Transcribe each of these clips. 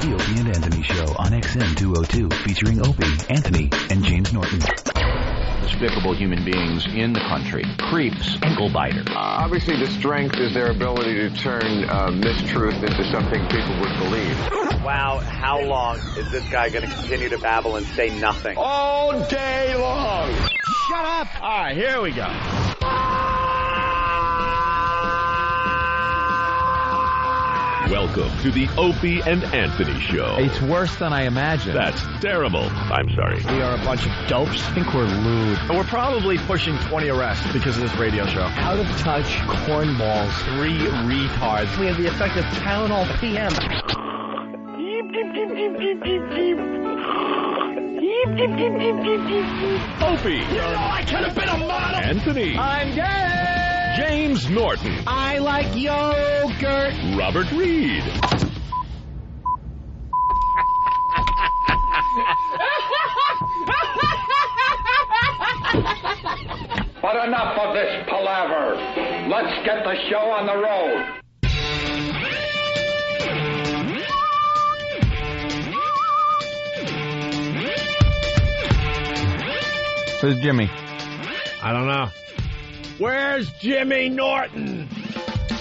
The Opie and Anthony Show on XM 202, featuring Opie, Anthony, and James Norton. Despicable human beings in the country. Creeps, ankle biter. Obviously, the strength is their ability to turn mistruth into something people would believe. Wow, how long is this guy going to continue to babble and say nothing? All day long. Shut up! All right, here we go. Welcome to the Opie and Anthony Show. It's worse than I imagined. That's terrible. I'm sorry. We are a bunch of dopes. I think we're lewd. And we're probably pushing 20 arrests because of this radio show. Out of touch cornballs. 3 retards. We have the effect of Tylenol PM. Opie. You know I could have been a model. Anthony. I'm gay. James Norton. I like yogurt. Robert Reed. But enough of this palaver. Let's get the show on the road. Where's Jimmy? I don't know. Where's Jimmy Norton?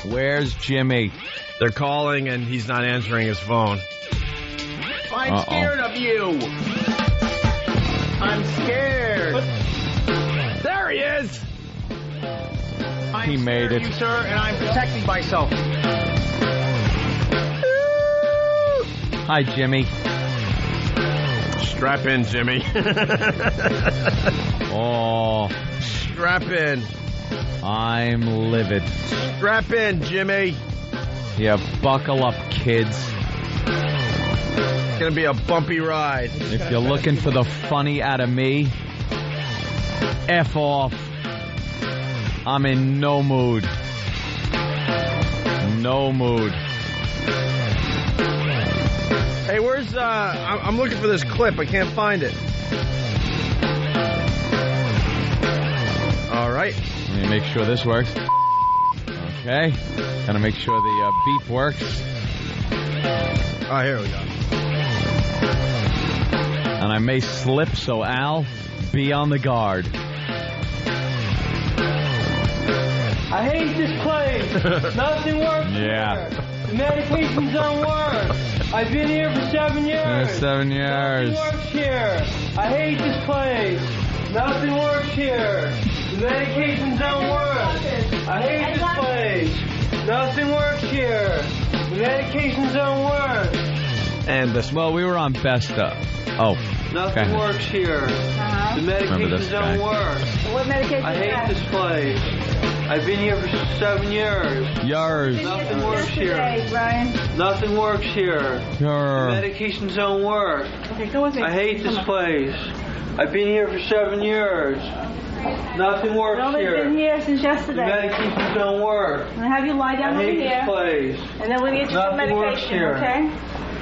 Where's Jimmy? They're calling and he's not answering his phone. I'm scared of you. I'm scared. There he is. He made it. You, sir, and I'm protecting myself. Hi, Jimmy. Strap in, Jimmy. Oh, Strap in. I'm livid. Strap in, Jimmy. Yeah, buckle up, kids. It's going to be a bumpy ride. If you're looking for the funny out of me, F off. I'm in no mood. No mood. Hey, where's, I'm looking for this clip. I can't find it. All right. Let me make sure this works. Okay. Gotta make sure the beep works. Oh, here we go. And I may slip, so Al, be on the guard. I hate this place. Nothing works Yeah. here. The medications don't work. I've been here for 7 years. 7 years. Nothing works here. I hate this place. Nothing works here. The medications don't work. I hate this place. Nothing works here. The medications don't work. And this. Well, we were on best of. Oh. Nothing okay. works here. The Remember this medications don't guy. work. What medication I is hate that? this place. I've been here for 7 years. Yours. Nothing works here. Yesterday, Brian. Nothing works here. Your. Medications don't work. Okay, go with me. I hate this place. I've been here for 7 years. Nothing works Nobody's here. been here since The yesterday. medications don't work. I'm going to have you lie I down over hate here, this place. and then we'll get you some Nothing works medication, here. okay?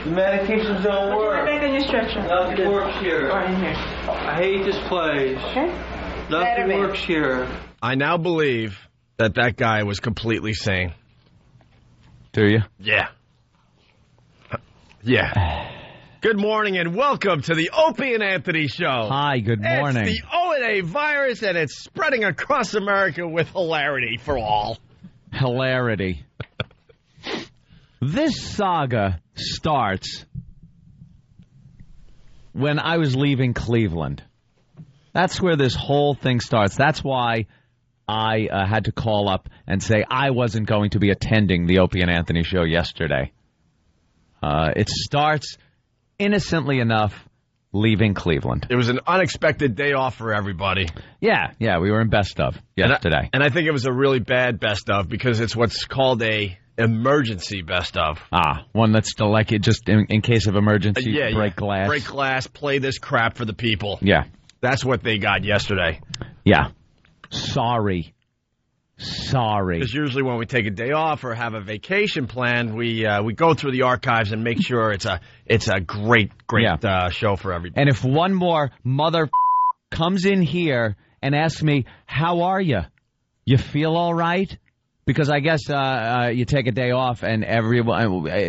The medications don't Put your work. back on your stretcher. Nothing works here. All right, in here. I hate this place. Okay? Nothing Better, works here. I now believe that guy was completely sane. Do you? Yeah. Yeah. Good morning and welcome to the Opie and Anthony Show. Hi, good morning. It's the O&A virus and it's spreading across America with hilarity for all. Hilarity. This saga starts when I was leaving Cleveland. That's where this whole thing starts. That's why I had to call up and say I wasn't going to be attending the Opie and Anthony show yesterday. It starts, innocently enough, leaving Cleveland. It was an unexpected day off for everybody. Yeah, we were in best of yesterday. And I think it was a really bad best of because it's what's called a emergency best of. One that's still like it just in case of emergency, break glass. Break glass, play this crap for the people. Yeah. That's what they got yesterday. Yeah. Sorry. Because usually when we take a day off or have a vacation planned, we go through the archives and make sure it's a great show for everybody. And if one more mother comes in here and asks me, how are you? You feel all right? Because I guess you take a day off and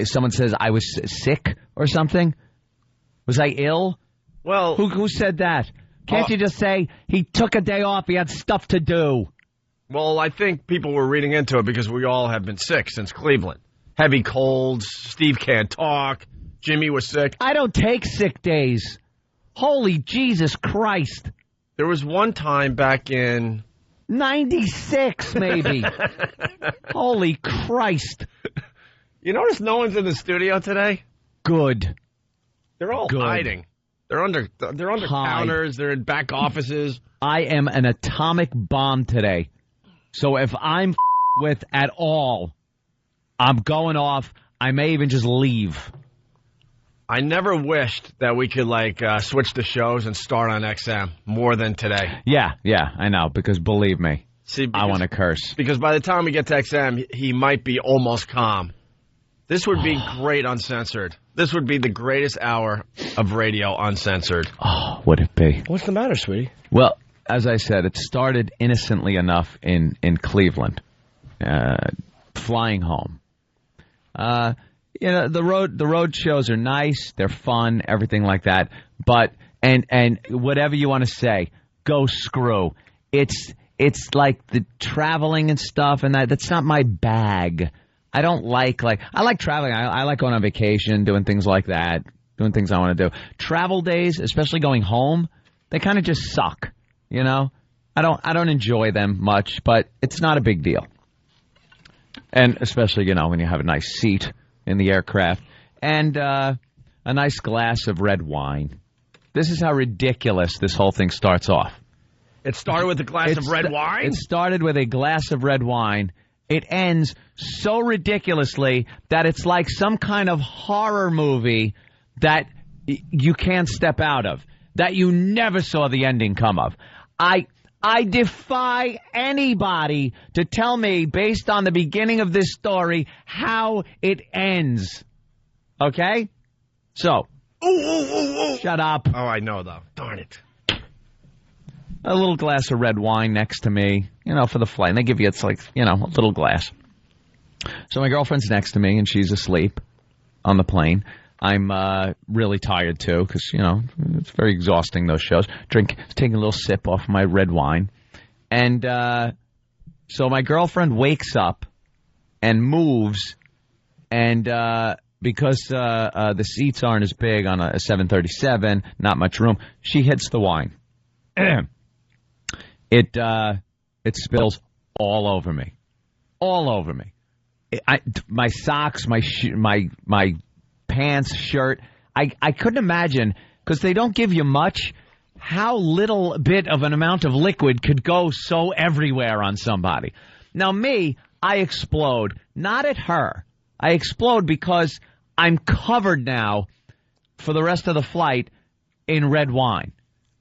someone says I was sick or something. Was I ill? Well, who said that? Can't you just say he took a day off, he had stuff to do? Well, I think people were reading into it because we all have been sick since Cleveland. Heavy colds, Steve can't talk, Jimmy was sick. I don't take sick days. Holy Jesus Christ. There was one time back in 96, maybe. Holy Christ. You notice no one's in the studio today? Good. They're all hiding. They're under counters. They're in back offices. I am an atomic bomb today. So if I'm with at all, I'm going off. I may even just leave. I never wished that we could, switch the shows and start on XM more than today. Yeah, I know, because believe me, I want to curse. Because by the time we get to XM, he might be almost calm. This would be great uncensored. This would be the greatest hour of radio uncensored. Oh, would it be? What's the matter, sweetie? Well, as I said, it started innocently enough in Cleveland, flying home. The road shows are nice, they're fun, everything like that. But and whatever you want to say, go screw. It's like the traveling and stuff, and that's not my bag. I don't like I like traveling. I like going on vacation, doing things like that, doing things I want to do. Travel days, especially going home, they kind of just suck. You know, I don't enjoy them much, but it's not a big deal. And especially, when you have a nice seat in the aircraft and a nice glass of red wine. This is how ridiculous this whole thing starts off. It started with a glass of red wine? It started with a glass of red wine. It ends so ridiculously that it's like some kind of horror movie that you can't step out of, that you never saw the ending come of. I defy anybody to tell me, based on the beginning of this story, how it ends. Okay? So, shut up. Oh, I know, though. Darn it. A little glass of red wine next to me, for the flight. And they give you, a little glass. So my girlfriend's next to me, and she's asleep on the plane. I'm really tired, too, because, it's very exhausting, those shows. Taking a little sip off my red wine. And so my girlfriend wakes up and moves, and because the seats aren't as big on a 737, not much room, she hits the wine. It spills all over me. All over me. My socks, my pants, shirt. I couldn't imagine, because they don't give you much, how little bit of an amount of liquid could go so everywhere on somebody. Now me, I explode. Not at her. I explode because I'm covered now for the rest of the flight in red wine.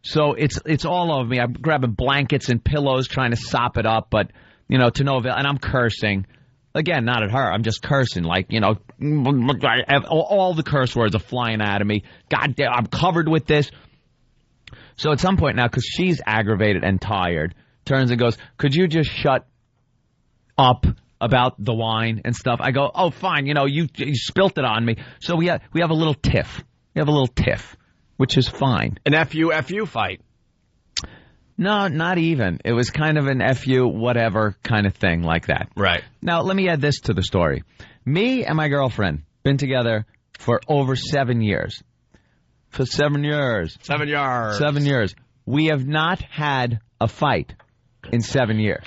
So it's all over me. I'm grabbing blankets and pillows trying to sop it up, but, to no avail. And I'm cursing. Again, not at her. I'm just cursing, all the curse words are flying out of me. God damn, I'm covered with this. So at some point now, because she's aggravated and tired, turns and goes, could you just shut up about the wine and stuff? I go, oh, fine, you spilt it on me. So we have a little tiff. We have a little tiff, which is fine. An FU fight. No, not even. It was kind of an FU whatever kind of thing like that. Right. Now, let me add this to the story. Me and my girlfriend been together for over 7 years. For 7 years. 7 years. 7 years. We have not had a fight in 7 years.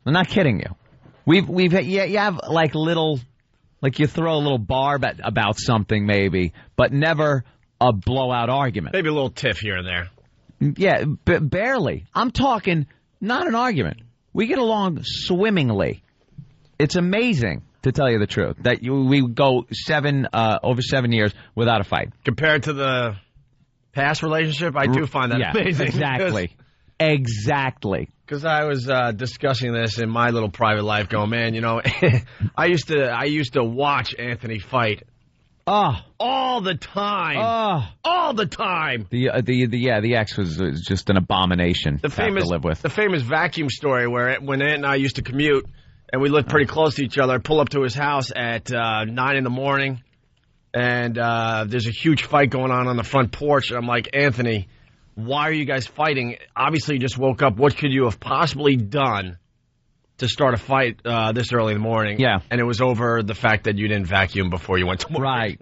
I'm not kidding you. You have you throw a little barb about something maybe, but never a blowout argument. Maybe a little tiff here and there. Yeah, barely. I'm talking not an argument. We get along swimmingly. It's amazing, to tell you the truth, that we go over 7 years without a fight. Compared to the past relationship, I do find that amazing. Exactly. Exactly. Because I was discussing this in my little private life, going, man, I used to watch Anthony fight. All the time. All the time. The ex was just an abomination to live with. The famous vacuum story where when Ant and I used to commute, and we lived pretty close to each other. I pull up to his house at 9 in the morning, and there's a huge fight going on the front porch. And I'm like, Anthony, why are you guys fighting? Obviously, you just woke up. What could you have possibly done to start a fight this early in the morning? Yeah. And it was over the fact that you didn't vacuum before you went to work. Right.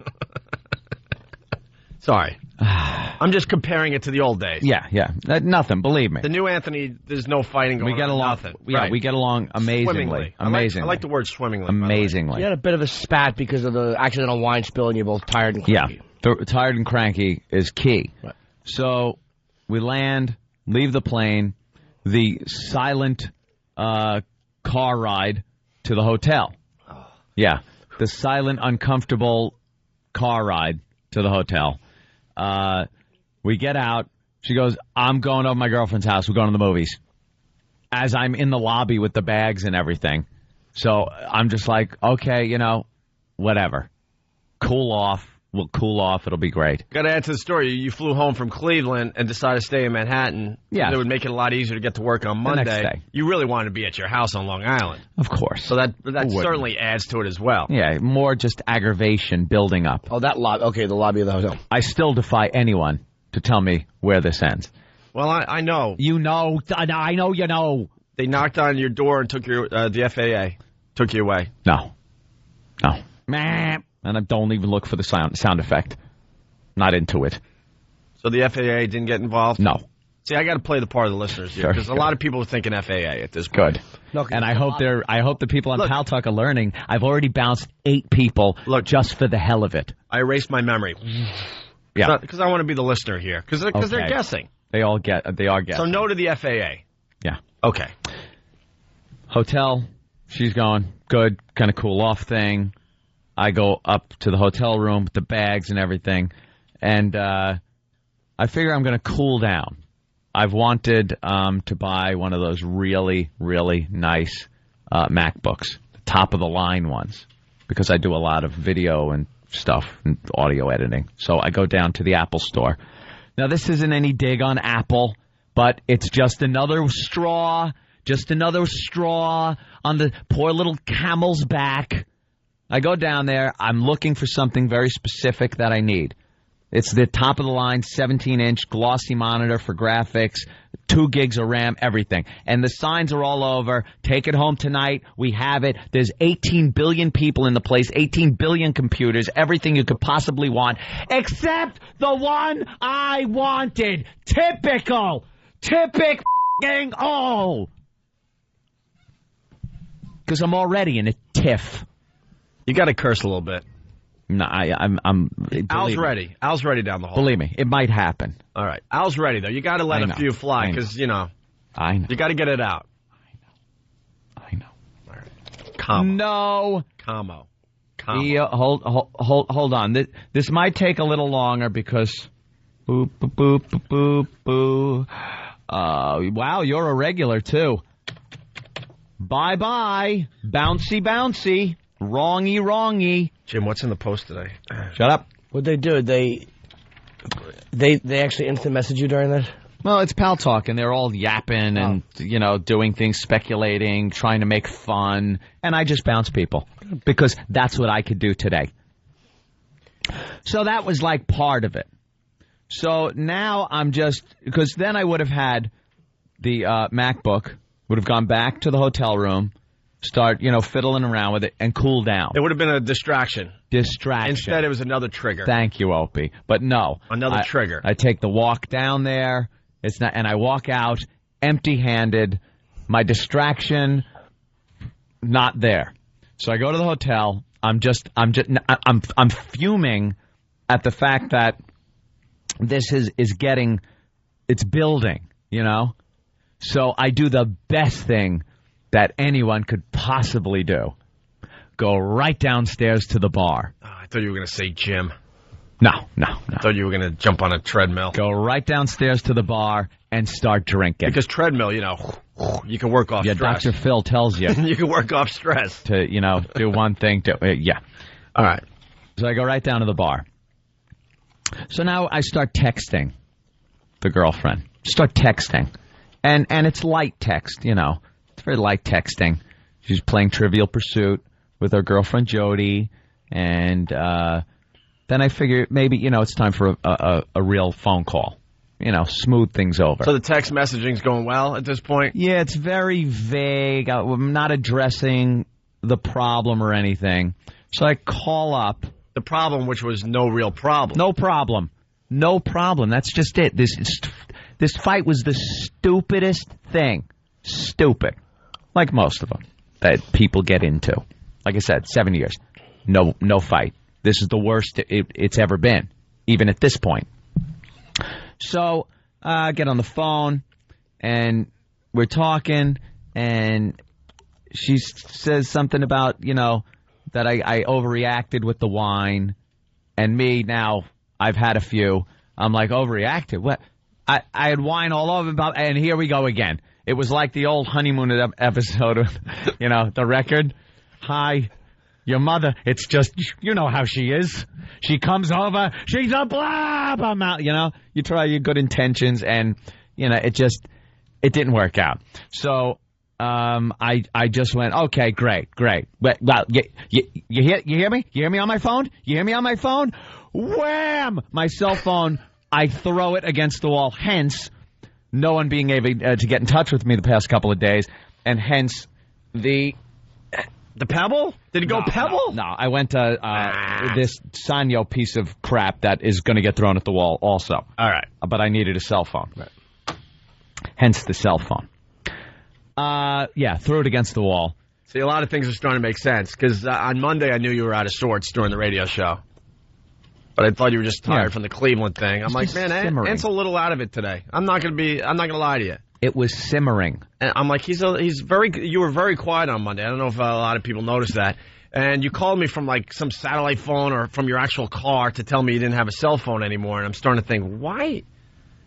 Sorry. I'm just comparing it to the old days. Yeah. Nothing, believe me. The new Anthony, there's no fighting going on. We get along. Nothing. Yeah, right. we get along amazingly. Swimmingly. Amazingly. I like the word swimmingly. Amazingly. You had a bit of a spat because of the accidental wine spill, and you're both tired and cranky. Yeah. Tired and cranky is key. Right. So we land, leave the plane, the silent car ride to the hotel. Oh. Yeah. The silent, uncomfortable car ride to the hotel. We get out. She goes, I'm going to my girlfriend's house. We're going to the movies. As I'm in the lobby with the bags and everything. So I'm just like, okay, whatever. Cool off. We'll cool off. It'll be great. Got to add to the story. You flew home from Cleveland and decided to stay in Manhattan. Yeah. It would make it a lot easier to get to work on Monday. next day. You really wanted to be at your house on Long Island. Of course. So that certainly adds to it as well. Yeah, more just aggravation building up. Oh, that lobby. Okay, the lobby of the hotel. I still defy anyone to tell me where this ends. Well, I know. You know. I know you know. They knocked on your door and took the FAA. Took you away. No. Meh. And I don't even look for the sound effect. Not into it. So the FAA didn't get involved? No. See, I got to play the part of the listeners here because a lot of people are thinking FAA at this point. Good. And I hope the people on Pal Talk are learning. I've already bounced 8 people just for the hell of it. I erased my memory. Yeah. Because I want to be the listener here. Because they're guessing. They are guessing. So no to the FAA. Yeah. Okay. Hotel. She's going. Good. Kind of cool off thing. I go up to the hotel room with the bags and everything. And I figure I'm going to cool down. I've wanted to buy one of those really, really nice MacBooks, the top-of-the-line ones, because I do a lot of video and stuff and audio editing. So I go down to the Apple store. Now, this isn't any dig on Apple, but it's just another straw on the poor little camel's back. I go down there. I'm looking for something very specific that I need. It's the top-of-the-line 17-inch glossy monitor for graphics, 2 gigs of RAM, everything. And the signs are all over. Take it home tonight. We have it. There's 18 billion people in the place, 18 billion computers, everything you could possibly want, except the one I wanted. Typical. Because I'm already in a tiff. You got to curse a little bit. No, I'm. Al's ready. Al's ready down the hall. Believe me, it might happen. All right. Al's ready, though. You got to let a few fly because, I know. You got to get it out. I know. All right. Commo. No. Commo. Hold on. This might take a little longer because. Boop, boop, boop, boop, boop, boop. Wow, you're a regular, too. Bye-bye. Bouncy. Wrongy. Jim, what's in the post today? Shut up. What'd they do? They actually instant message you during that? Well, it's Pal Talk, and they're all yapping and, doing things, speculating, trying to make fun. And I just bounce people because that's what I could do today. So that was like part of it. So now I'm just, because then I would have had the MacBook, would have gone back to the hotel room, start, fiddling around with it, and cool down. It would have been a distraction. Instead, it was another trigger. Thank you, Opie. But no. Another trigger. I take the walk down there, and I walk out empty-handed. My distraction, not there. So I go to the hotel. I'm fuming at the fact that this is getting, it's building, So I do the best thing that anyone could possibly do. Go right downstairs to the bar. Oh, I thought you were going to say gym. No. I thought you were going to jump on a treadmill. Go right downstairs to the bar and start drinking. Because treadmill, you can work off stress. Dr. Phil tells you. You can work off stress. To, do one thing. Yeah. All right. So I go right down to the bar. So now I start texting the girlfriend. And it's light text, It's very light texting. She's playing Trivial Pursuit with her girlfriend Jody, and then I figured maybe, it's time for a real phone call. Smooth things over. So the text messaging's going well at this point? Yeah, it's very vague. I'm not addressing the problem or anything. So I call up. The problem, which was no real problem. No problem. No problem. That's just it. This fight was the stupidest thing. Stupid. Like most of them that people get into. Like I said, 7 years. No fight. This is the worst it's ever been, even at this point. So I get on the phone, and we're talking, and she says something about, that I overreacted with the wine, and me, now, I've had a few. I'm like, overreacted? What? I had wine all over, and here we go again. It was like the old honeymoon episode of, The Record. Hi. Your mother, it's just, you know how she is. She comes over, she's a blabbermouth, You try your good intentions, and, it didn't work out. So, I just went, okay, great. Well, you hear me? You hear me on my phone? You hear me on my phone? Wham! My cell phone, I throw it against the wall, hence, no one being able to get in touch with me the past couple of days, and hence, The Pebble? Did it go Pebble? No, I went to this Sanyo piece of crap that is going to get thrown at the wall also. All right. But I needed a cell phone. Right. Hence the cell phone. Threw it against the wall. See, a lot of things are starting to make sense, because on Monday I knew you were out of sorts during the radio show. But I thought you were just tired from the Cleveland thing. I'm like, man, Ant's a little out of it today. I'm not going to lie to you. It was simmering. And I'm like, you were very quiet on Monday. I don't know if a lot of people noticed that. And you called me from like some satellite phone or from your actual car to tell me you didn't have a cell phone anymore. And I'm starting to think, why?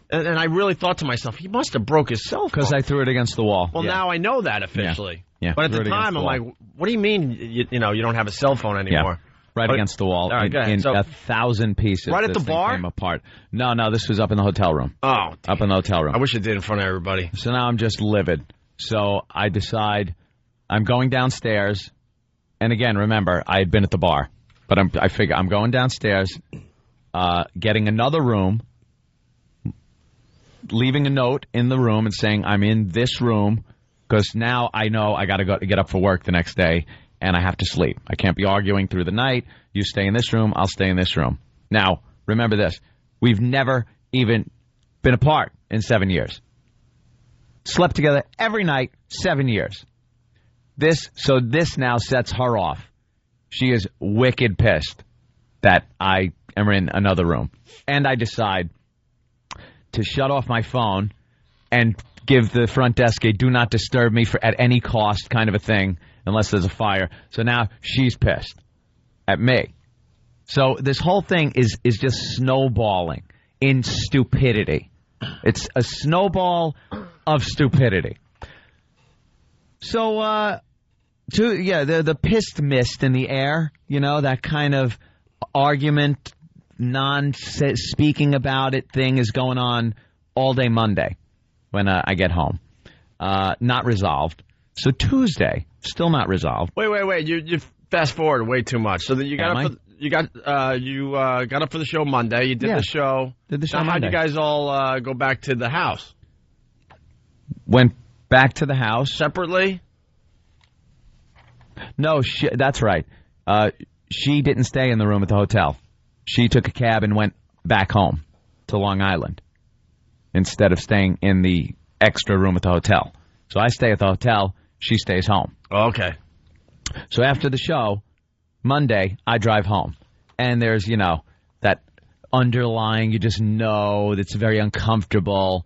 And I really thought to myself, he must have broke his cell phone. Because I threw it against the wall. Well, now I know that officially. Yeah. But at the time, I'm like, what do you mean you don't have a cell phone anymore? Yeah. Right against the wall, right, in 1,000 pieces. Right at the bar? Came apart. No, this was up in the hotel room. Oh. Up in the hotel room. I wish it did in front of everybody. So now I'm just livid. So I decide I'm going downstairs. And again, remember, I had been at the bar. But I figure I'm going downstairs, getting another room, leaving a note in the room and saying I'm in this room, because now I know I got to get up for work the next day. And I have to sleep. I can't be arguing through the night. You stay in this room, I'll stay in this room. Now, remember this. We've never even been apart in 7 years. Slept together every night, 7 years. This now sets her off. She is wicked pissed that I am in another room. And I decide to shut off my phone and give the front desk a do not disturb me at any cost kind of a thing. Unless there's a fire. So now she's pissed at me. So this whole thing is just snowballing in stupidity. It's a snowball of stupidity. So, the pissed mist in the air, that kind of argument, non-speaking about it thing is going on all day Monday when I get home. Not resolved. So Tuesday, still not resolved. Wait. You fast forward way too much. So that you got up for the show Monday. You did the show. Now, how'd you guys all go back to the house? Went back to the house separately? No, that's right. She didn't stay in the room at the hotel. She took a cab and went back home to Long Island instead of staying in the extra room at the hotel. So I stay at the hotel. She stays home. Oh, okay. So after the show, Monday, I drive home. And there's, that underlying, you just know it's very uncomfortable.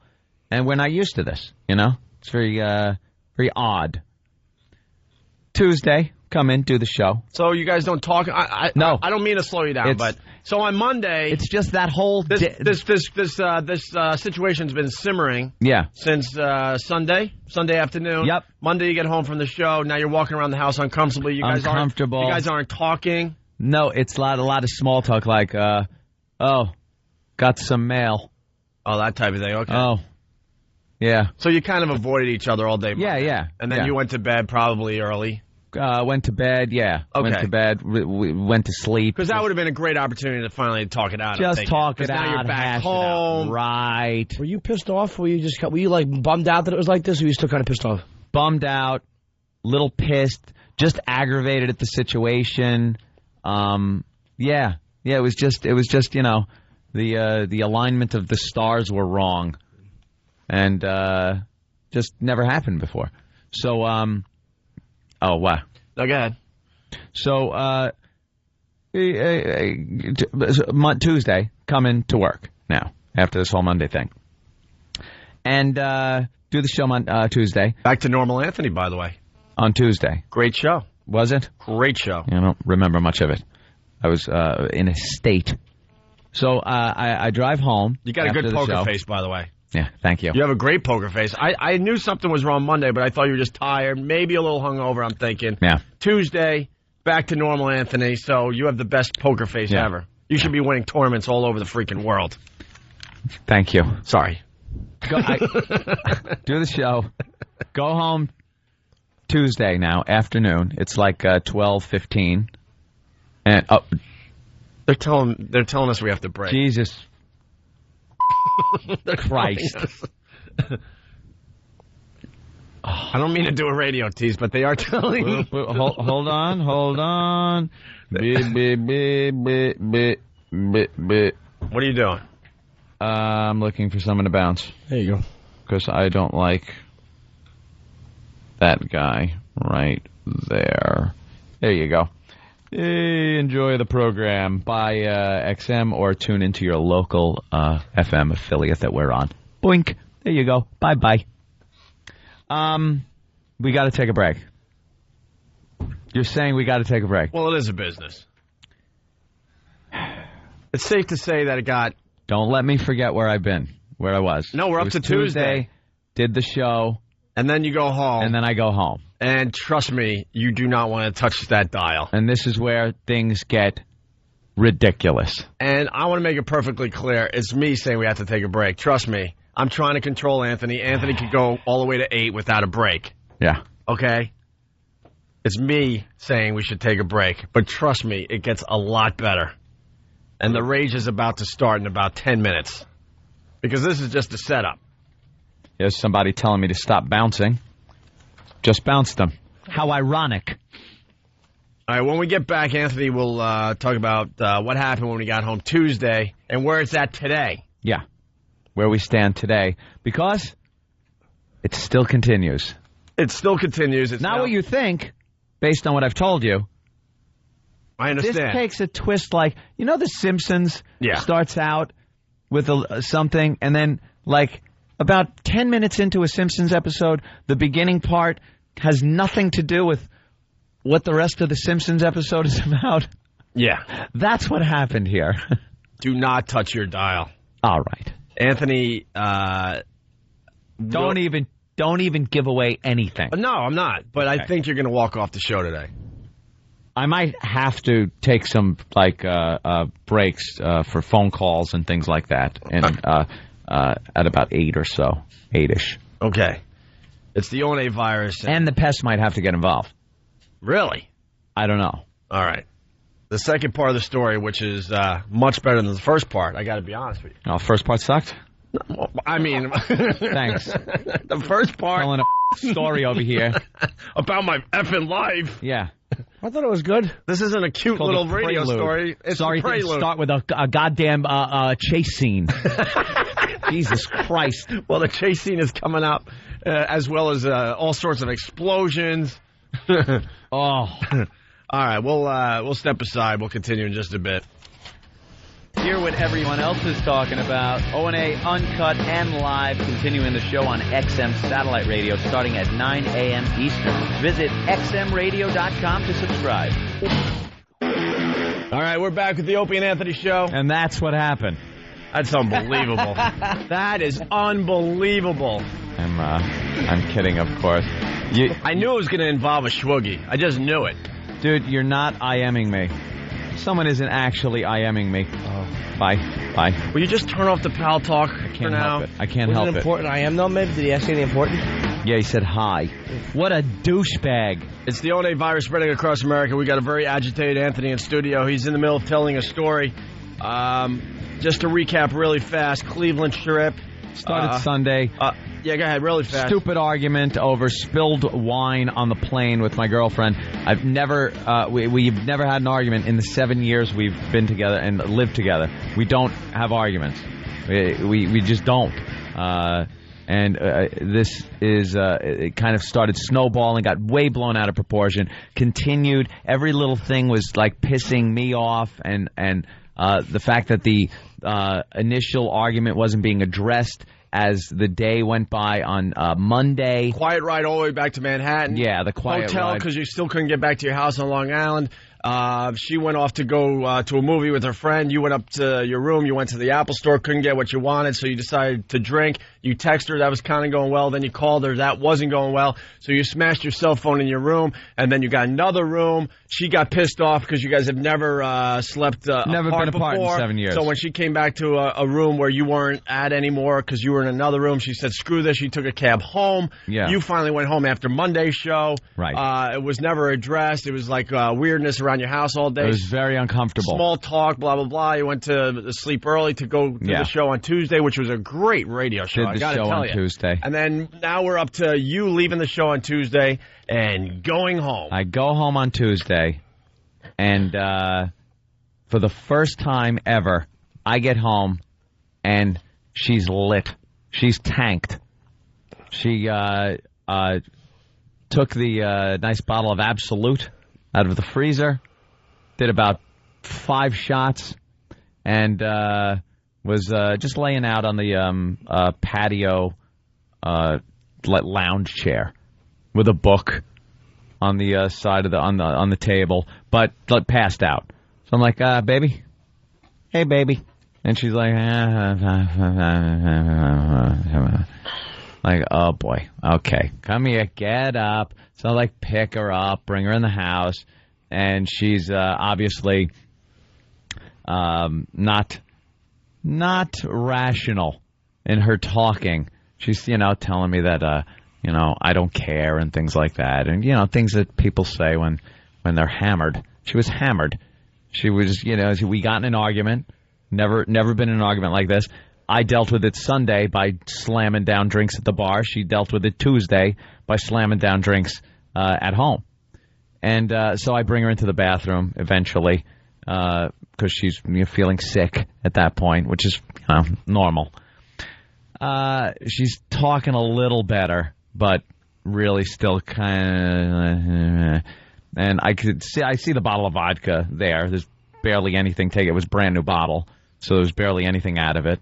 And we're not used to this, It's very, very odd. Tuesday, come in, do the show. So you guys don't talk? No. I don't mean to slow you down, but so on Monday, it's just that whole this situation's been simmering. Yeah. Since Sunday afternoon. Yep. Monday you get home from the show. Now you're walking around the house uncomfortably. You guys aren't talking. No, it's a lot of small talk like, got some mail. Oh, that type of thing. Okay. Oh. Yeah. So you kind of avoided each other all day Monday. Yeah. And then you went to bed probably early. Went to bed. Yeah. Okay. Went to bed. We went to sleep. Because that would have been a great opportunity to finally talk it out. Just talk it out. Now you're back hash home. It out. Right. Were you pissed off? Were you like bummed out that it was like this, or were you still kind of pissed off? Bummed out, little pissed, just aggravated at the situation. Yeah. It was just the alignment of the stars were wrong, and just never happened before. So oh wow. No, go ahead. So Tuesday, coming to work now after this whole Monday thing, and do the show on Tuesday. Back to normal, Anthony. By the way, on Tuesday, great show. Was it? Great show. I don't remember much of it. I was in a state. So I drive home. You got a good poker face, by the way. Yeah, thank you. You have a great poker face. I knew something was wrong Monday, but I thought you were just tired, maybe a little hungover, I'm thinking. Yeah. Tuesday, back to normal, Anthony, so you have the best poker face ever. You should be winning tournaments all over the freaking world. Thank you. Sorry. Do the show. Go home Tuesday now, afternoon. It's like 12:15. And they're telling us we have to break. Jesus Christ. I don't mean to do a radio tease, but they are telling me. Hold on. What are you doing? I'm looking for someone to bounce. There you go. Because I don't like that guy right there. There you go. Hey, enjoy the program. Buy XM or tune into your local FM affiliate that we're on. Boink. There you go. Bye-bye. We got to take a break. You're saying we got to take a break. Well, it is a business. It's safe to say that it got... Don't let me forget where I've been, where I was. No, we're up to Tuesday. Did the show. And then you go home. And then I go home. And trust me, you do not want to touch that dial. And this is where things get ridiculous. And I want to make it perfectly clear. It's me saying we have to take a break. Trust me. I'm trying to control Anthony. Anthony could go all the way to 8 without a break. Yeah. Okay? It's me saying we should take a break. But trust me, it gets a lot better. And the rage is about to start in about 10 minutes. Because this is just a setup. There's somebody telling me to stop bouncing. Just bounced them. How ironic. All right, when we get back, Anthony will talk about what happened when we got home Tuesday and where it's at today. Yeah, where we stand today. Because it still continues. It still continues. It's not what you think, based on what I've told you. I understand. This takes a twist like, you know, The Simpsons starts out with something, and then, like, about 10 minutes into a Simpsons episode, the beginning part has nothing to do with what the rest of the Simpsons episode is about. Yeah. That's what happened here. Do not touch your dial. All right. Anthony, don't even give away anything. No, I'm not. But okay. I think you're going to walk off the show today. I might have to take some breaks for phone calls and things like that, and at about 8 or so, 8-ish. Okay, it's the ONA virus, and the pests might have to get involved. Really? I don't know. All right. The second part of the story, which is much better than the first part, I got to be honest with you. Oh, first part sucked? I mean... Thanks. The first part... Telling a story over here. About my effing life. Yeah. I thought it was good. This isn't a cute little radio story. It's sorry to start with a goddamn chase scene. Jesus Christ. Well, the chase scene is coming up, as well as all sorts of explosions. Oh. All right, we'll step aside. We'll continue in just a bit. Hear what everyone else is talking about. O&A Uncut and Live, continuing the show on XM Satellite Radio starting at 9 a.m. Eastern. Visit xmradio.com to subscribe. All right, we're back with the Opie and Anthony Show. And that's what happened. That's unbelievable. That is unbelievable. I'm kidding, of course. I knew it was going to involve a schwoogie. I just knew it. Dude, you're not IMing me. Someone isn't actually IMing me. Oh, bye. Will you just turn off the pal talk I can't for now? help it. I can't was help it important? I am though, maybe? Did he ask anything important? Yeah, he said hi. What a douchebag. It's the One virus spreading across America. We got a very agitated Anthony in studio. He's in the middle of telling a story. Just to recap really fast, Cleveland trip. Started Sunday. Yeah, go ahead, really fast. Stupid argument over spilled wine on the plane with my girlfriend. I've never, we've never had an argument in the 7 years we've been together and lived together. We don't have arguments. We just don't. This is, it kind of started snowballing, got way blown out of proportion, continued. Every little thing was like pissing me off, and the fact that the initial argument wasn't being addressed as the day went by on Monday. Quiet ride all the way back to Manhattan. Yeah, the quiet hotel ride. because you still couldn't get back to your house on Long Island. She went off to go to a movie with her friend. You went up to your room. You went to the Apple store. Couldn't get what you wanted, so you decided to drink. You texted her. That was kind of going well. Then you called her. That wasn't going well. So you smashed your cell phone in your room, and then you got another room. She got pissed off because you guys have never slept never apart been apart before. in 7 years. So when she came back to a room where you weren't at anymore because you were in another room, she said, screw this. She took a cab home. Yeah. You finally went home after Monday's show. Right. It was never addressed. It was like weirdness around your house all day. It was very uncomfortable. Small talk, blah, blah, blah. You went to sleep early to go to the show on Tuesday, which was a great radio show. Did the I gotta show tell on you. Tuesday. And then now we're up to you leaving the show on Tuesday and going home. I go home on Tuesday, and for the first time ever, I get home, and she's lit. She's tanked. She took the nice bottle of Absolute out of the freezer, did about 5 shots, and was just laying out on the patio lounge chair with a book on the side of on the table, but passed out. So I'm like, baby, hey baby, and she's like, like, oh boy, okay, come here, get up. So I like pick her up, bring her in the house, and she's obviously not rational in her talking. She's, telling me that, I don't care and things like that. And, things that people say when they're hammered. She was hammered. She was, we got in an argument. Never been in an argument like this. I dealt with it Sunday by slamming down drinks at the bar. She dealt with it Tuesday by slamming down drinks at home. And so I bring her into the bathroom eventually because she's feeling sick at that point, which is normal. She's talking a little better, but really still kind of. And I see the bottle of vodka there. There's barely anything taken. It was a brand new bottle, so there's barely anything out of it.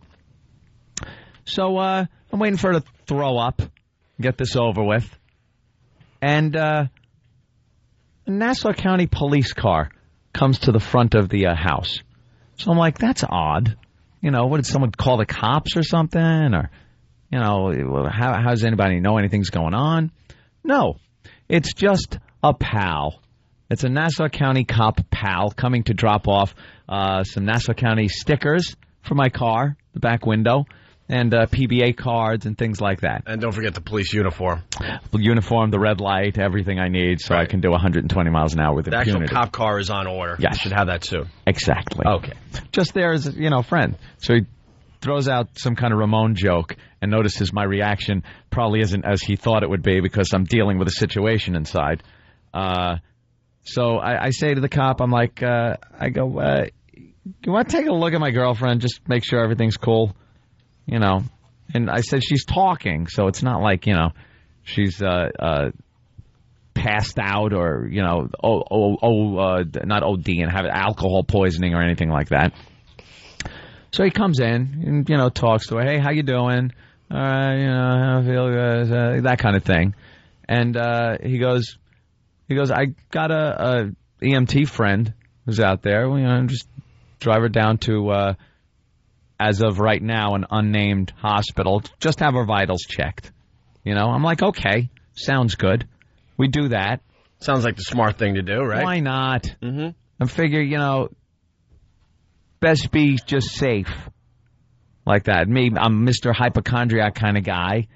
So I'm waiting for her to throw up, get this over with, and a Nassau County police car comes to the front of the house. So I'm like, that's odd. What did someone call the cops or something? Or, how does anybody know anything's going on? No, it's just a pal. It's a Nassau County cop pal coming to drop off some Nassau County stickers for my car, the back window, and PBA cards and things like that. And don't forget the police uniform. The uniform, the red light, everything I need so I can do 120 miles an hour with impunity. The actual cop car is on order. Yes. You should have that soon. Exactly. Okay. Just there as, a friend. So he throws out some kind of Ramon joke and notices my reaction probably isn't as he thought it would be because I'm dealing with a situation inside. So I say to the cop, I'm like, I go, you want to take a look at my girlfriend, just make sure everything's cool? And I said she's talking, so it's not like, she's passed out or, not OD and have alcohol poisoning or anything like that. So he comes in and, talks to her. Hey, how you doing? I feel good, that kind of thing. And he goes, I got a EMT friend who's out there. Just drive her down to, as of right now, an unnamed hospital. Just have her vitals checked. I'm like, okay, sounds good. We do that. Sounds like the smart thing to do, right? Why not? Mm-hmm. I figure, best be just safe like that. Me, I'm Mr. Hypochondriac kind of guy,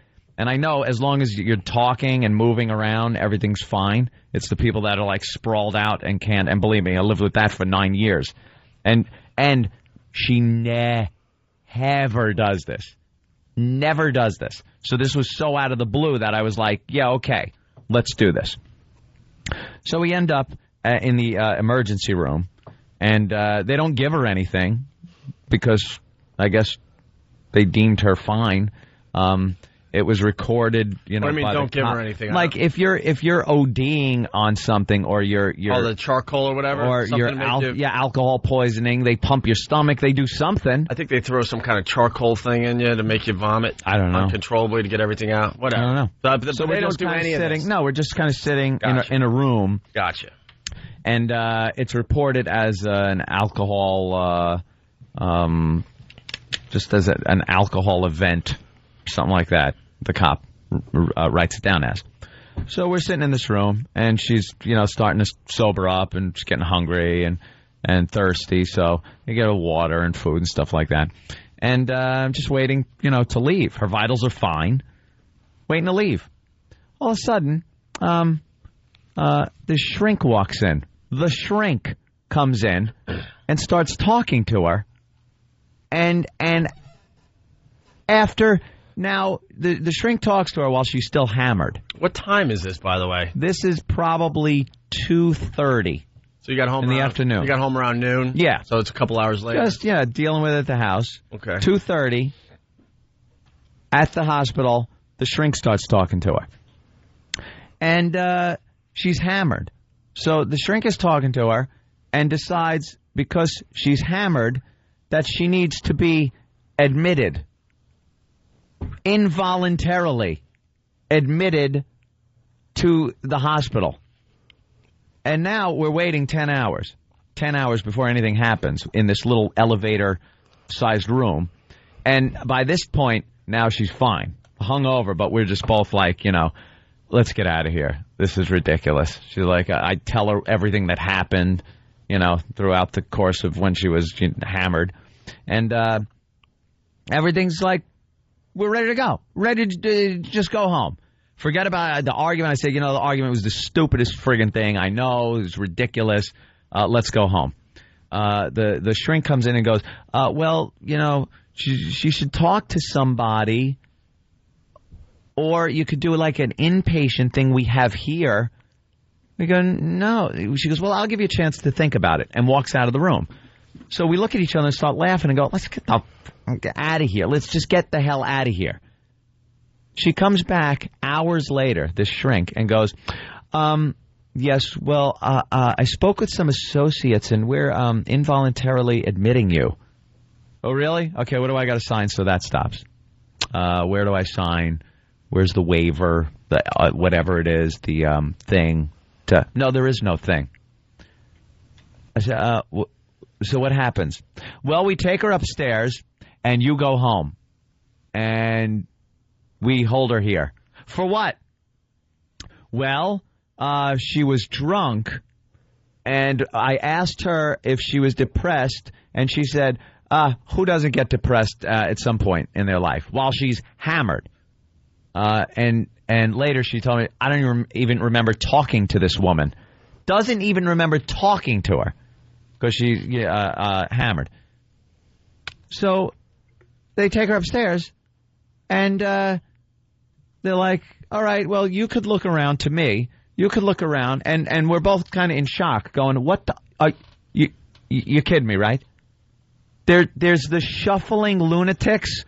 And I know as long as you're talking and moving around, everything's fine. It's the people that are like sprawled out and can't. And believe me, I lived with that for 9 years. And she never does this. Never does this. So this was so out of the blue that I was like, yeah, okay, let's do this. So we end up in the emergency room, and they don't give her anything because I guess they deemed her fine. It was recorded, you know. What do you mean, don't give her anything? Like if you're ODing on something, or you're the charcoal or whatever, or you're alcohol poisoning. They pump your stomach. They do something. I think they throw some kind of charcoal thing in you to make you vomit. I don't know, uncontrollably to get everything out. Whatever. I don't know. So they don't do any of this. No, we're just kind of sitting in a room. Gotcha. And it's reported as an alcohol, just as an alcohol event, something like that. The cop writes it down as. So we're sitting in this room, and she's, starting to sober up, and she's getting hungry and thirsty. So you get her water and food and stuff like that. And I'm just waiting, to leave. Her vitals are fine. Waiting to leave. All of a sudden, the shrink walks in. The shrink comes in and starts talking to her. And after... Now, the shrink talks to her while she's still hammered. What time is this, by the way? This is probably 2:30. So you got home in the afternoon. You got home around noon? Yeah. So it's a couple hours later? Just, dealing with it at the house. Okay. 2:30. At the hospital, the shrink starts talking to her. And she's hammered. So the shrink is talking to her and decides, because she's hammered, that she needs to be admitted. Involuntarily admitted to the hospital. And now we're waiting 10 hours. 10 hours before anything happens in this little elevator-sized room. And by this point, now she's fine. Hungover, but we're just both like, let's get out of here. This is ridiculous. She's like, I tell her everything that happened, throughout the course of when she was hammered. And everything's like, we're ready to go. Ready to just go home. Forget about the argument. I said, the argument was the stupidest friggin' thing. I know. It was ridiculous. Let's go home. The shrink comes in and goes, she should talk to somebody, or you could do like an inpatient thing we have here. We go, no. She goes, well, I'll give you a chance to think about it, and walks out of the room. So we look at each other and start laughing and go, let's get out of here. Let's just get the hell out of here. She comes back hours later, this shrink, and goes, yes, well, I spoke with some associates, and we're involuntarily admitting you. Oh, really? Okay, what do I got to sign so that stops? Where do I sign? Where's the waiver? Whatever it is, the thing. No, there is no thing. I said, so what happens? Well, we take her upstairs, and you go home. And we hold her here. For what? Well, she was drunk, and I asked her if she was depressed, and she said, who doesn't get depressed at some point in their life while she's hammered? And later she told me, I don't even remember talking to this woman. Doesn't even remember talking to her because she's hammered. So they take her upstairs, and they're like, all right, well, you could look around to me. You could look around, and we're both kind of in shock, going, what the... you kidding me, right? There's the shuffling lunatics,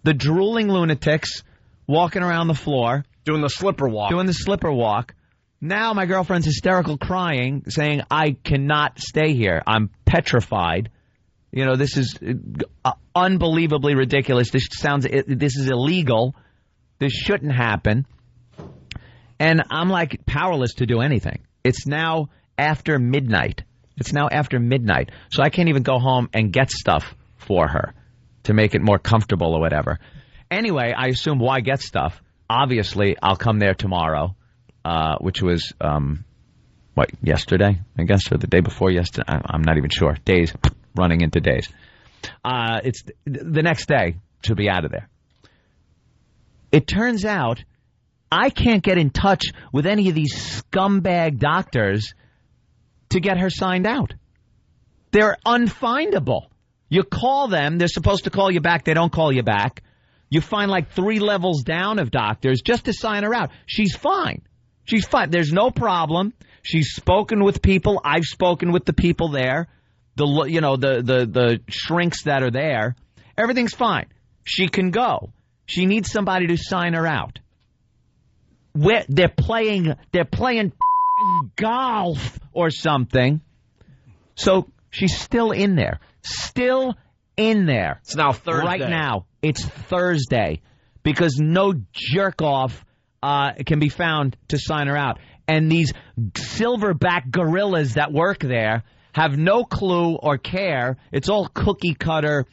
the drooling lunatics walking around the floor. Doing the slipper walk. Now my girlfriend's hysterical crying, saying, I cannot stay here. I'm petrified. This is unbelievably ridiculous. This is illegal. This shouldn't happen. And I'm like powerless to do anything. It's now after midnight. So I can't even go home and get stuff for her to make it more comfortable or whatever. Anyway, I assume why get stuff? Obviously, I'll come there tomorrow, which was, yesterday, I guess, or the day before yesterday? I'm not even sure. Days, running into days. It's the next day to be out of there. it turns out I can't get in touch with any of these scumbag doctors to get her signed out. They're unfindable. You call them, they're supposed to call you back, they don't call you back. You find like 3 levels down of doctors just to sign her out. She's fine. She's fine. There's no problem. She's spoken with people. I've spoken with the people there. The shrinks that are there. Everything's fine. She can go. She needs somebody to sign her out. They're playing golf or something. So she's still in there. Still in there. It's now Thursday. Right now, it's Thursday because no jerk-off can be found to sign her out. And these silverback gorillas that work there have no clue or care. It's all cookie-cutter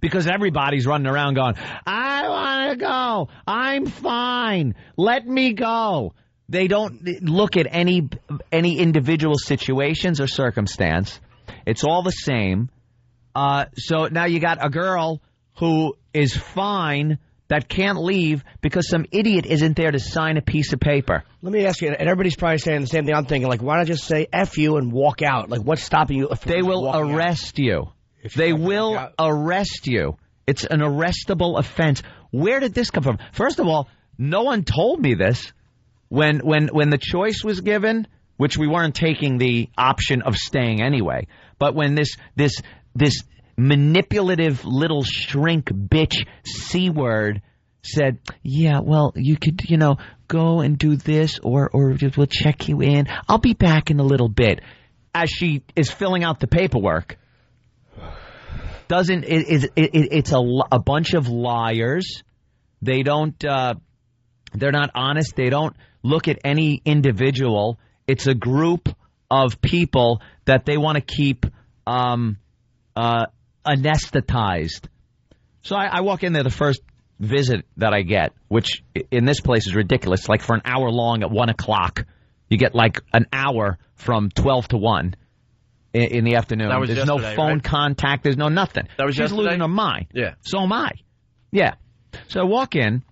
because everybody's running around going, I want to go. I'm fine. Let me go. They don't look at any individual situations or circumstance. It's all the same. So now you got a girl who is fine that can't leave because some idiot isn't there to sign a piece of paper. Let me ask you, and everybody's probably saying the same thing I'm thinking, like, why not just say F you and walk out? Like, what's stopping you? They will arrest you. They will arrest you. It's an arrestable offense. Where did this come from? First of all, no one told me this. When the choice was given, which we weren't taking the option of staying anyway, but when this manipulative little shrink bitch C-word said, yeah, well, you could, go and do this or we'll check you in. I'll be back in a little bit. As she is filling out the paperwork, it's a bunch of liars. They don't, they're not honest. They don't look at any individual. It's a group of people that they want to keep anesthetized. So I walk in there the first visit that I get, which in this place is ridiculous. Like for an hour long at 1 o'clock, you get like an hour from 12 to 1 in the afternoon. That was There's no phone contact. There's no nothing. That was She's losing her mind. Yeah. So am I. Yeah. So I walk in.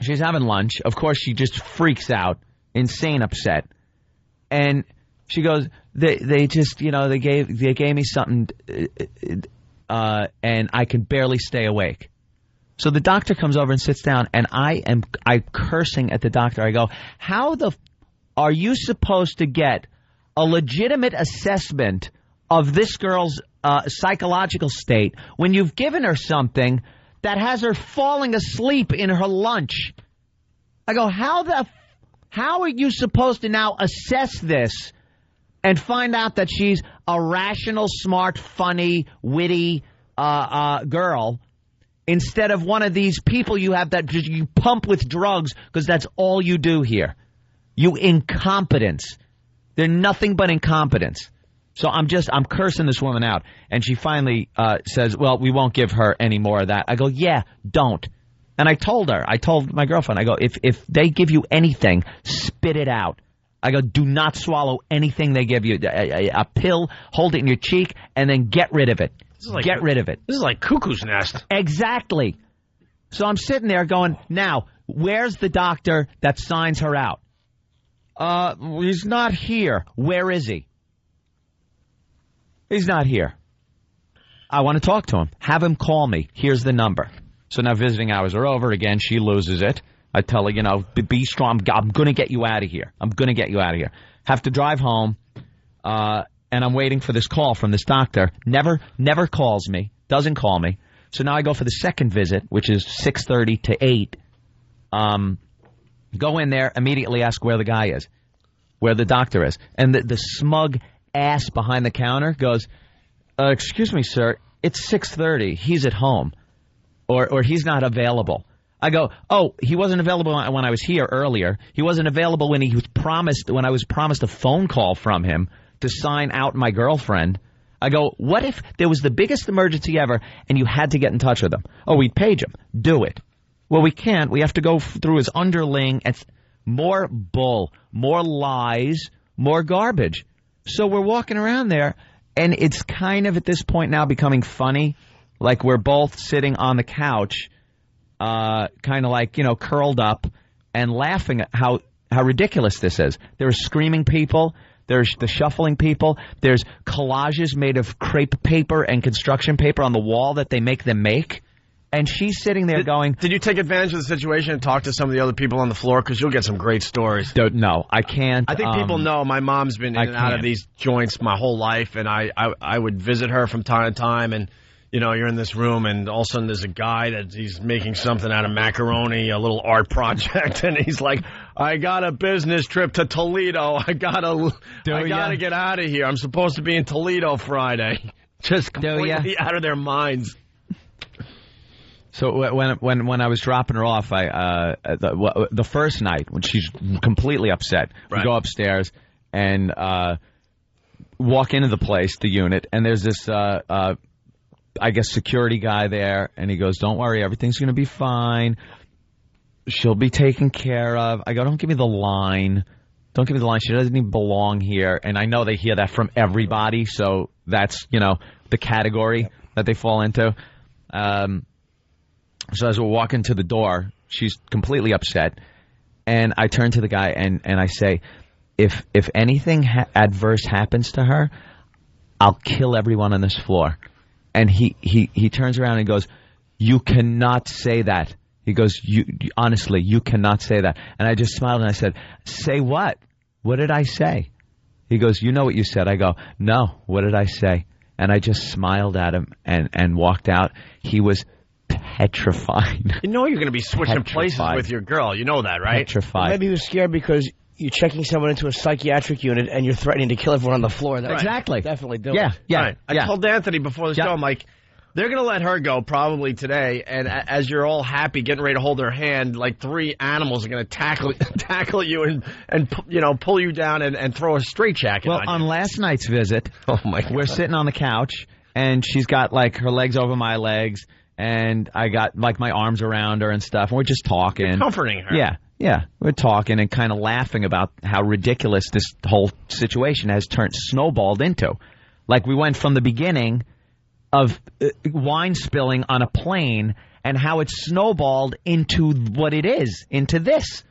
She's having lunch. Of course, she just freaks out, insane upset. And she goes, they just, they gave me something, and I can barely stay awake. So the doctor comes over and sits down, and I'm cursing at the doctor. I go, how are you supposed to get a legitimate assessment of this girl's psychological state when you've given her something that has her falling asleep in her lunch? I go, how are you supposed to now assess this and find out that she's a rational, smart, funny, witty girl instead of one of these people you have that you pump with drugs because that's all you do here? You incompetence. They're nothing but incompetence. So I'm cursing this woman out. And she finally says, well, we won't give her any more of that. I go, yeah, don't. And I told my girlfriend, I go, if they give you anything, spit it out. I go, do not swallow anything they give you. A pill, hold it in your cheek, and then get rid of it. Get rid of it. This is like Cuckoo's Nest. Exactly. So I'm sitting there going, now, where's the doctor that signs her out? He's not here. Where is he? He's not here. I want to talk to him. Have him call me. Here's the number. So now visiting hours are over again. She loses it. I tell her, be strong. I'm going to get you out of here. I'm going to get you out of here. Have to drive home, and I'm waiting for this call from this doctor. Never calls me. Doesn't call me. So now I go for the second visit, which is 6:30 to 8. Go in there, immediately ask where the guy is, where the doctor is. And the smug ass behind the counter goes, excuse me, sir, it's 6:30. He's at home. Or he's not available. I go, oh, he wasn't available when I was here earlier. He wasn't available when I was promised a phone call from him to sign out my girlfriend. I go, what if there was the biggest emergency ever and you had to get in touch with him? Oh, we'd page him. Do it. Well, we can't. We have to go through his underling. It's more bull, more lies, more garbage. So we're walking around there, and it's kind of at this point now becoming funny. Like we're both sitting on the couch, kind of like, curled up and laughing at how ridiculous this is. There are screaming people. There's the shuffling people. There's collages made of crepe paper and construction paper on the wall that they make them make. And she's sitting there going... Did you take advantage of the situation and talk to some of the other people on the floor? Because you'll get some great stories. No, I can't. I think people know my mom's been in and out of these joints my whole life, and I would visit her from time to time, and, you're in this room, and all of a sudden there's a guy that he's making something out of macaroni, a little art project, and he's like, I got a business trip to Toledo. I gotta get out of here. I'm supposed to be in Toledo Friday. Just completely out of their minds. So when I was dropping her off, the first night when she's completely upset, we go upstairs and walk into the place, the unit, and there's this I guess security guy there, and he goes, "Don't worry, everything's going to be fine. She'll be taken care of." I go, "Don't give me the line. Don't give me the line. She doesn't even belong here." And I know they hear that from everybody, so that's the category that they fall into. So as we're walking to the door, she's completely upset, and I turn to the guy and I say, if anything adverse happens to her, I'll kill everyone on this floor. And he turns around and goes, "You cannot say that." He goes, honestly, you cannot say that. And I just smiled and I said, "Say what? What did I say?" He goes, "You know what you said." I go, "No, what did I say?" And I just smiled at him and walked out. He was petrified. You're going to be switching places with your girl. You know that, right? Petrified. Well, maybe he was scared because you're checking someone into a psychiatric unit and you're threatening to kill everyone on the floor. That's Exactly. Definitely do Yeah, it. yeah. Right. I told Anthony before the show, I'm like, they're going to let her go probably today, and as you're all happy, getting ready to hold her hand, like 3 animals are going to tackle you and pull you down and throw a straitjacket on you. On last night's visit, we're sitting on the couch, and she's got, like, her legs over my legs, and I got, like, my arms around her and stuff, and we're just talking. You're comforting her. Yeah. We're talking and kind of laughing about how ridiculous this whole situation has snowballed into. Like, we went from the beginning of wine spilling on a plane and how it snowballed into what it is, into this.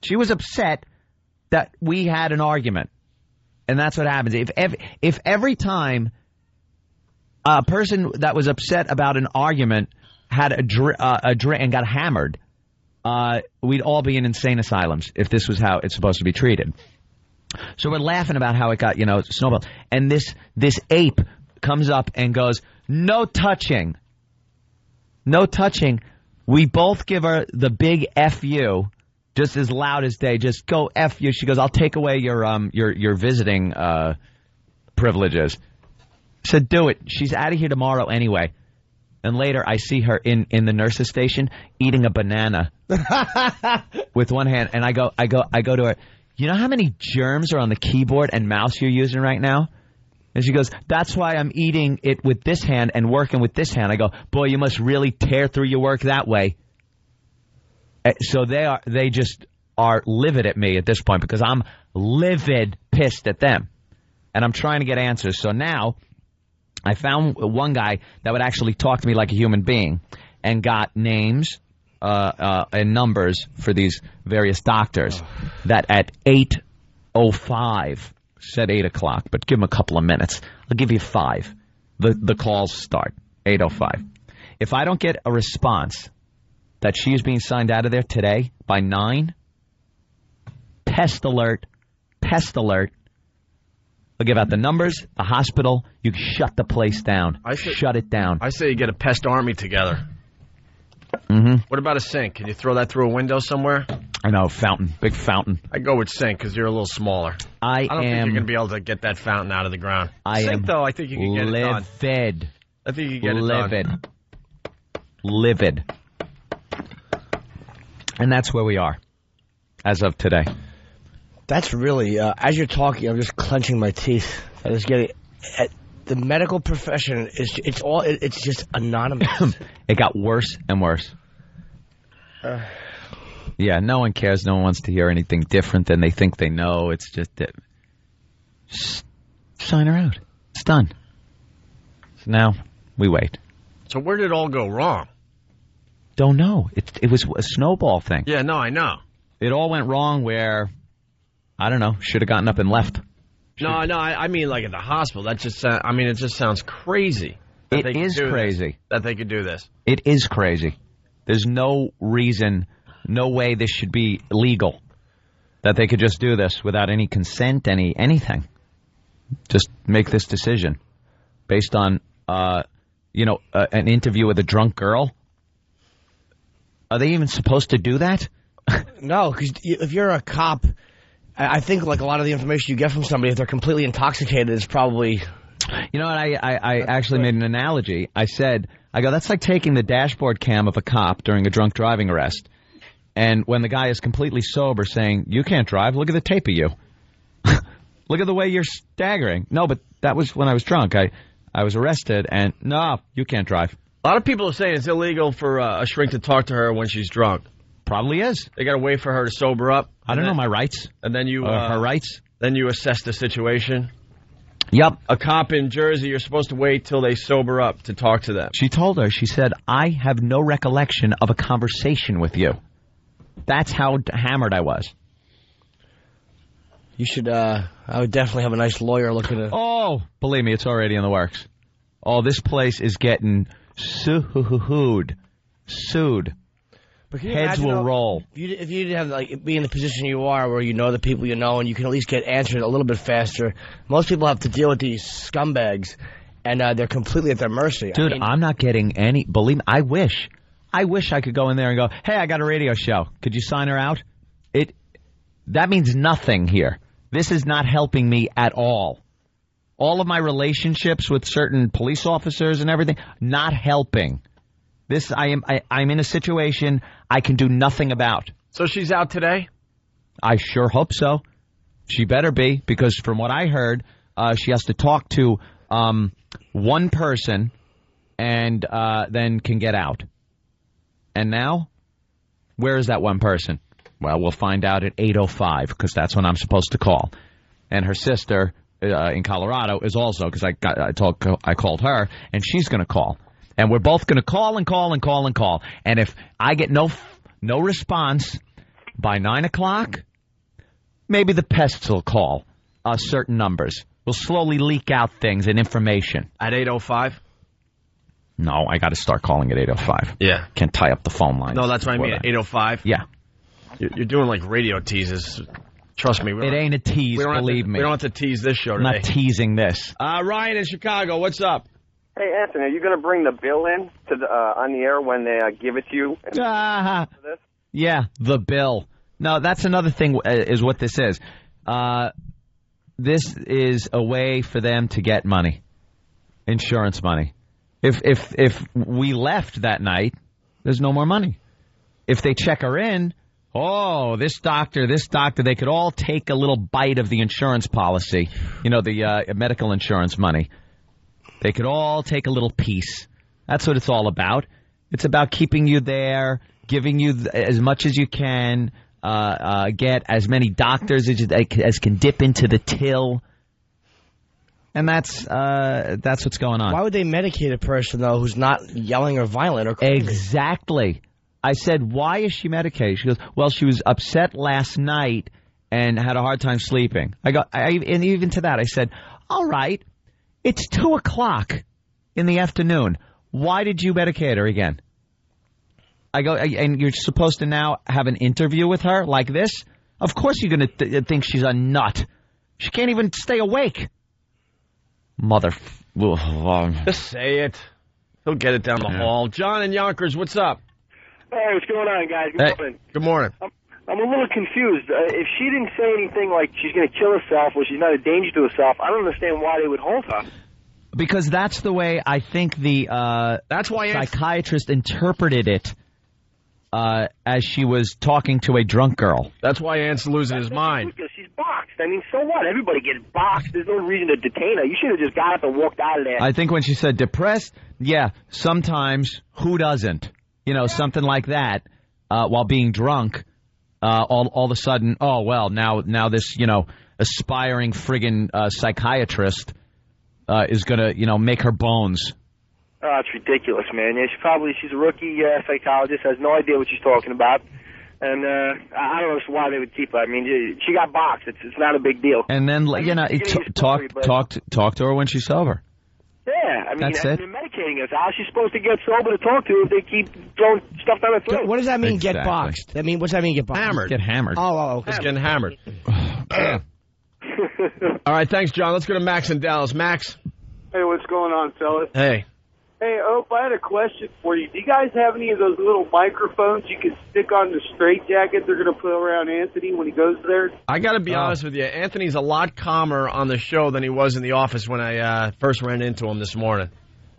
She was upset that we had an argument. And that's what happens. If every time a person that was upset about an argument had a drink and got hammered, we'd all be in insane asylums if this was how it's supposed to be treated. So we're laughing about how it got, snowballed. And this ape comes up and goes, "No touching. No touching." We both give her the big F you, just as loud as day. Just go F you. She goes, "I'll take away your visiting privileges." I said, "Do it." She's out of here tomorrow anyway. And later I see her in the nurse's station eating a banana with one hand. And I go to her, "You know how many germs are on the keyboard and mouse you're using right now?" And she goes, "That's why I'm eating it with this hand and working with this hand." I go, "Boy, you must really tear through your work that way." So they just are livid at me at this point because I'm livid pissed at them. And I'm trying to get answers. So now I found one guy that would actually talk to me like a human being and got names and numbers for these various doctors that at 8:05 said 8 o'clock, but give them a couple of minutes. I'll give you 5. The calls start 8:05. If I don't get a response that she is being signed out of there today by 9, pest alert. I'll give out the numbers, the hospital. You shut the place down. Shut it down. I say you get a pest army together. Mm-hmm. What about a sink? Can you throw that through a window somewhere? I know, fountain, big fountain. I go with sink because you're a little smaller. I don't think you're going to be able to get that fountain out of the ground. Sink, though, I think you can get it done. Livid. I think you can get it done. Livid. And that's where we are as of today. That's really, as you're talking, I'm just clenching my teeth. I was getting, the medical profession it's just anonymous. It got worse and worse. Yeah, no one cares. No one wants to hear anything different than they think they know. It's just sign her out. It's done. So now we wait. So where did it all go wrong? don't know. It was a snowball thing. Yeah, no, I know. It all went wrong where, I don't know, should have gotten up and left. No, I mean like at the hospital. That just it just sounds crazy. It is crazy. That they could do this. It is crazy. There's no reason, no way this should be legal. That they could just do this without any consent, anything. Just make this decision based on, an interview with a drunk girl. Are they even supposed to do that? No, because if you're a cop, I think like a lot of the information you get from somebody, if they're completely intoxicated, is probably... You know what? I actually made an analogy. I go, that's like taking the dashboard cam of a cop during a drunk driving arrest. And when the guy is completely sober saying, you can't drive, look at the tape of you. Look at the way you're staggering. No, but that was when I was drunk. I was arrested, and no, you can't drive. A lot of people are saying it's illegal for a shrink to talk to her when she's drunk. Probably is. They got to wait for her to sober up. I don't know my rights. And then you... her rights? Then you assess the situation. Yep. A cop in Jersey, you're supposed to wait till they sober up to talk to them. She told her, she said, I have no recollection of a conversation with you. That's how hammered I was. You should, I would definitely have a nice lawyer looking at... Oh, believe me, it's already in the works. Oh, this place is getting sued. But heads will roll. If you didn't have be in the position you are, where you know the people you know, and you can at least get answered a little bit faster. Most people have to deal with these scumbags, and they're completely at their mercy. Dude, I'm not getting any. Believe me, I wish I could go in there and go, hey, I got a radio show. Could you sign her out? That means nothing here. This is not helping me at all. All of my relationships with certain police officers and everything, not helping. This, I'm in a situation I can do nothing about. So she's out today? I sure hope so. She better be, because from what I heard, she has to talk to one person and then can get out. And now, where is that one person? Well, we'll find out at 8:05, because that's when I'm supposed to call. And her sister in Colorado is also, because I called her, and she's going to call. And we're both going to call and call and call and call. And if I get no response by 9 o'clock, maybe the pests will call certain numbers. We'll slowly leak out things and information. At 8:05? No, I got to start calling at 8:05. Yeah. Can't tie up the phone lines. No, that's what I mean, at 8:05? Yeah. You're doing like radio teases. Trust me. It ain't a tease, believe me. We don't have to tease this show today. I'm not teasing this. Ryan in Chicago, what's up? Hey, Anthony, are you going to bring the bill in to the on the air when they give it to you? Yeah, the bill. No, that's another thing is what this is. This is a way for them to get money, insurance money. If we left that night, there's no more money. If they check her in, this doctor, they could all take a little bite of the insurance policy, the medical insurance money. They could all take a little piece. That's what it's all about. It's about keeping you there, giving you as much as you can, get as many doctors as can dip into the till. And that's what's going on. Why would they medicate a person, though, who's not yelling or violent or crazy? Exactly. I said, why is she medicated? She goes, well, she was upset last night and had a hard time sleeping. And even to that, I said, all right, it's 2 o'clock in the afternoon. Why did you medicate her again? I go, and you're supposed to now have an interview with her like this? Of course you're going to think she's a nut. She can't even stay awake. Just say it. He'll get it down the hall. John in Yonkers, what's up? Hey, what's going on, guys? Good morning. Good morning. I'm a little confused. If she didn't say anything like she's going to kill herself or she's not a danger to herself, I don't understand why they would hold her. Because that's the way I think the psychiatrist interpreted it as she was talking to a drunk girl. That's why Ant's losing his mind. She's boxed. I mean, so what? Everybody gets boxed. There's no reason to detain her. You should have just got up and walked out of there. I think when she said depressed, yeah, sometimes who doesn't? Something like that while being drunk. All of a sudden, now this, aspiring friggin' psychiatrist is going to, make her bones. Oh, it's ridiculous, man. Yeah, she's a rookie psychologist, has no idea what she's talking about. And I don't know why they would keep her. I mean, she got boxed. It's not a big deal. And then, talk to her when she's sober. Yeah, I mean, That's it. they're medicating us. How's she supposed to get sober to talk to if they keep throwing stuff down her throat? What does that mean, get Exactly. boxed? What's that mean, get boxed? Hammered. Get hammered. Oh, okay. Just getting hammered. All right, thanks, John. Let's go to Max in Dallas. Max. Hey, what's going on, fellas? Hey. Hey, Ope, I had a question for you. Do you guys have any of those little microphones you can stick on the straitjacket they're going to put around Anthony when he goes there? I got to be honest with you. Anthony's a lot calmer on the show than he was in the office when I first ran into him this morning.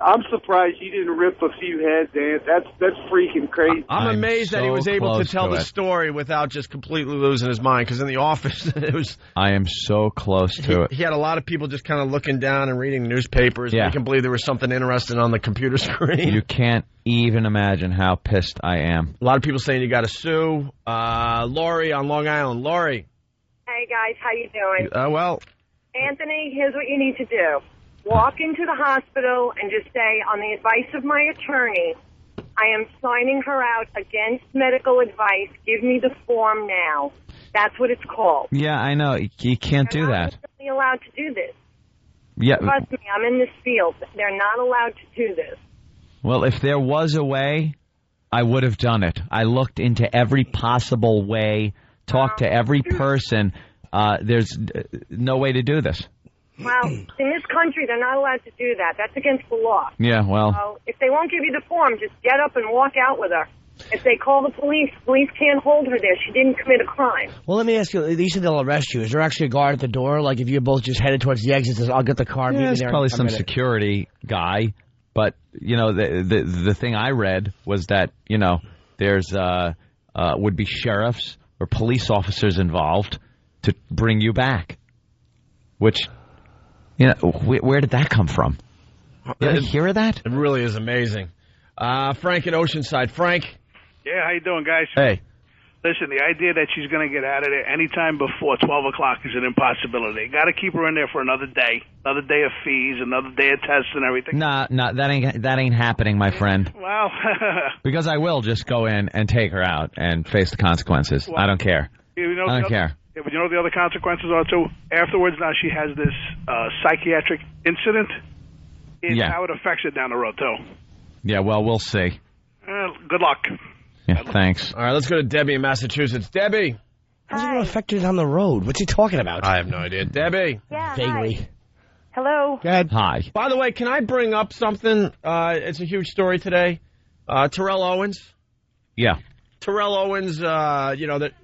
I'm surprised you didn't rip a few heads, Ant. That's freaking crazy. I'm amazed that he was able to tell the it. story without just completely losing his mind, because in the office, it was... I am so close to it. He had a lot of people just kind of looking down and reading newspapers. Yeah. I can believe there was something interesting on the computer screen. You can't even imagine how pissed I am. A lot of people saying you got to sue. Lori on Long Island. Lori. Hey, guys, how you doing? Well... Anthony, here's what you need to do. Walk into the hospital and just say, on the advice of my attorney, I am signing her out against medical advice. Give me the form now. That's what it's called. Yeah, I know. You can't do that. They're not allowed to do this. Yeah. Trust me, I'm in this field. They're not allowed to do this. Well, if there was a way, I would have done it. I looked into every possible way, talked to every person. There's no way to do this. Well, in this country, they're not allowed to do that. That's against the law. Yeah, well... So if they won't give you the form, just get up and walk out with her. If they call the police can't hold her there. She didn't commit a crime. Well, let me ask you, you said they'll arrest you. Is there actually a guard at the door? Like, if you're both just headed towards the exit, says, I'll get the car, meet me there's there. probably some security guy, but, you know, the thing I read was that, you know, there's would be sheriffs or police officers involved to bring you back, which... You know, where did that come from? Did you hear of that? It really is amazing. Frank in Oceanside. Frank. Yeah, how you doing, guys? Hey. Listen, the idea that she's going to get out of there anytime before 12 o'clock is an impossibility. Got to keep her in there for another day of fees, another day of tests and everything. Nah, that ain't happening, my friend. Well, because I will just go in and take her out and face the consequences. Well, I don't care. You know, I don't care. Yeah, but you know what the other consequences are, too? Afterwards, now she has this psychiatric incident. How it affects it down the road, too. Yeah, well, we'll see. Good luck. Yeah, thanks. All right, let's go to Debbie in Massachusetts. Debbie. How's it going to affect her down the road? What's he talking about? I have no idea. Debbie. Yeah, vaguely. Hi. Hello. Go ahead. Hi. By the way, can I bring up something? It's a huge story today. Terrell Owens. Yeah. Terrell Owens, you know, that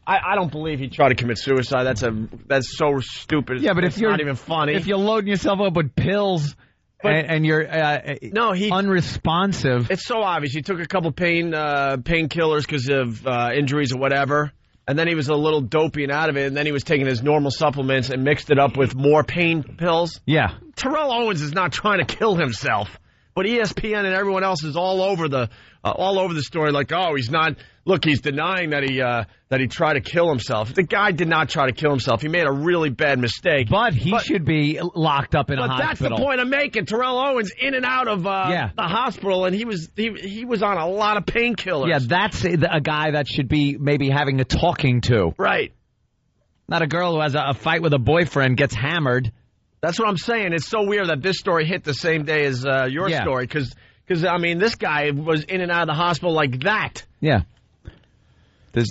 I don't believe he tried to commit suicide. That's so stupid. Yeah, but it's if you're not even funny. If you're loading yourself up with pills and you're unresponsive. It's so obvious. He took a couple painkillers because of injuries or whatever, and then he was a little dopey and out of it, and then he was taking his normal supplements and mixed it up with more pain pills. Yeah. Terrell Owens is not trying to kill himself, but ESPN and everyone else is all over the story. Like, oh, he's not. Look, he's denying that he tried to kill himself. The guy did not try to kill himself. He made a really bad mistake. But he should be locked up in a hospital. But that's the point I'm making. Terrell Owens in and out of the hospital, and he was on a lot of painkillers. Yeah, that's a guy that should be maybe having a talking to. Right. Not a girl who has a fight with a boyfriend, gets hammered. That's what I'm saying. It's so weird that this story hit the same day as your story, because I mean, this guy was in and out of the hospital like that. Yeah. There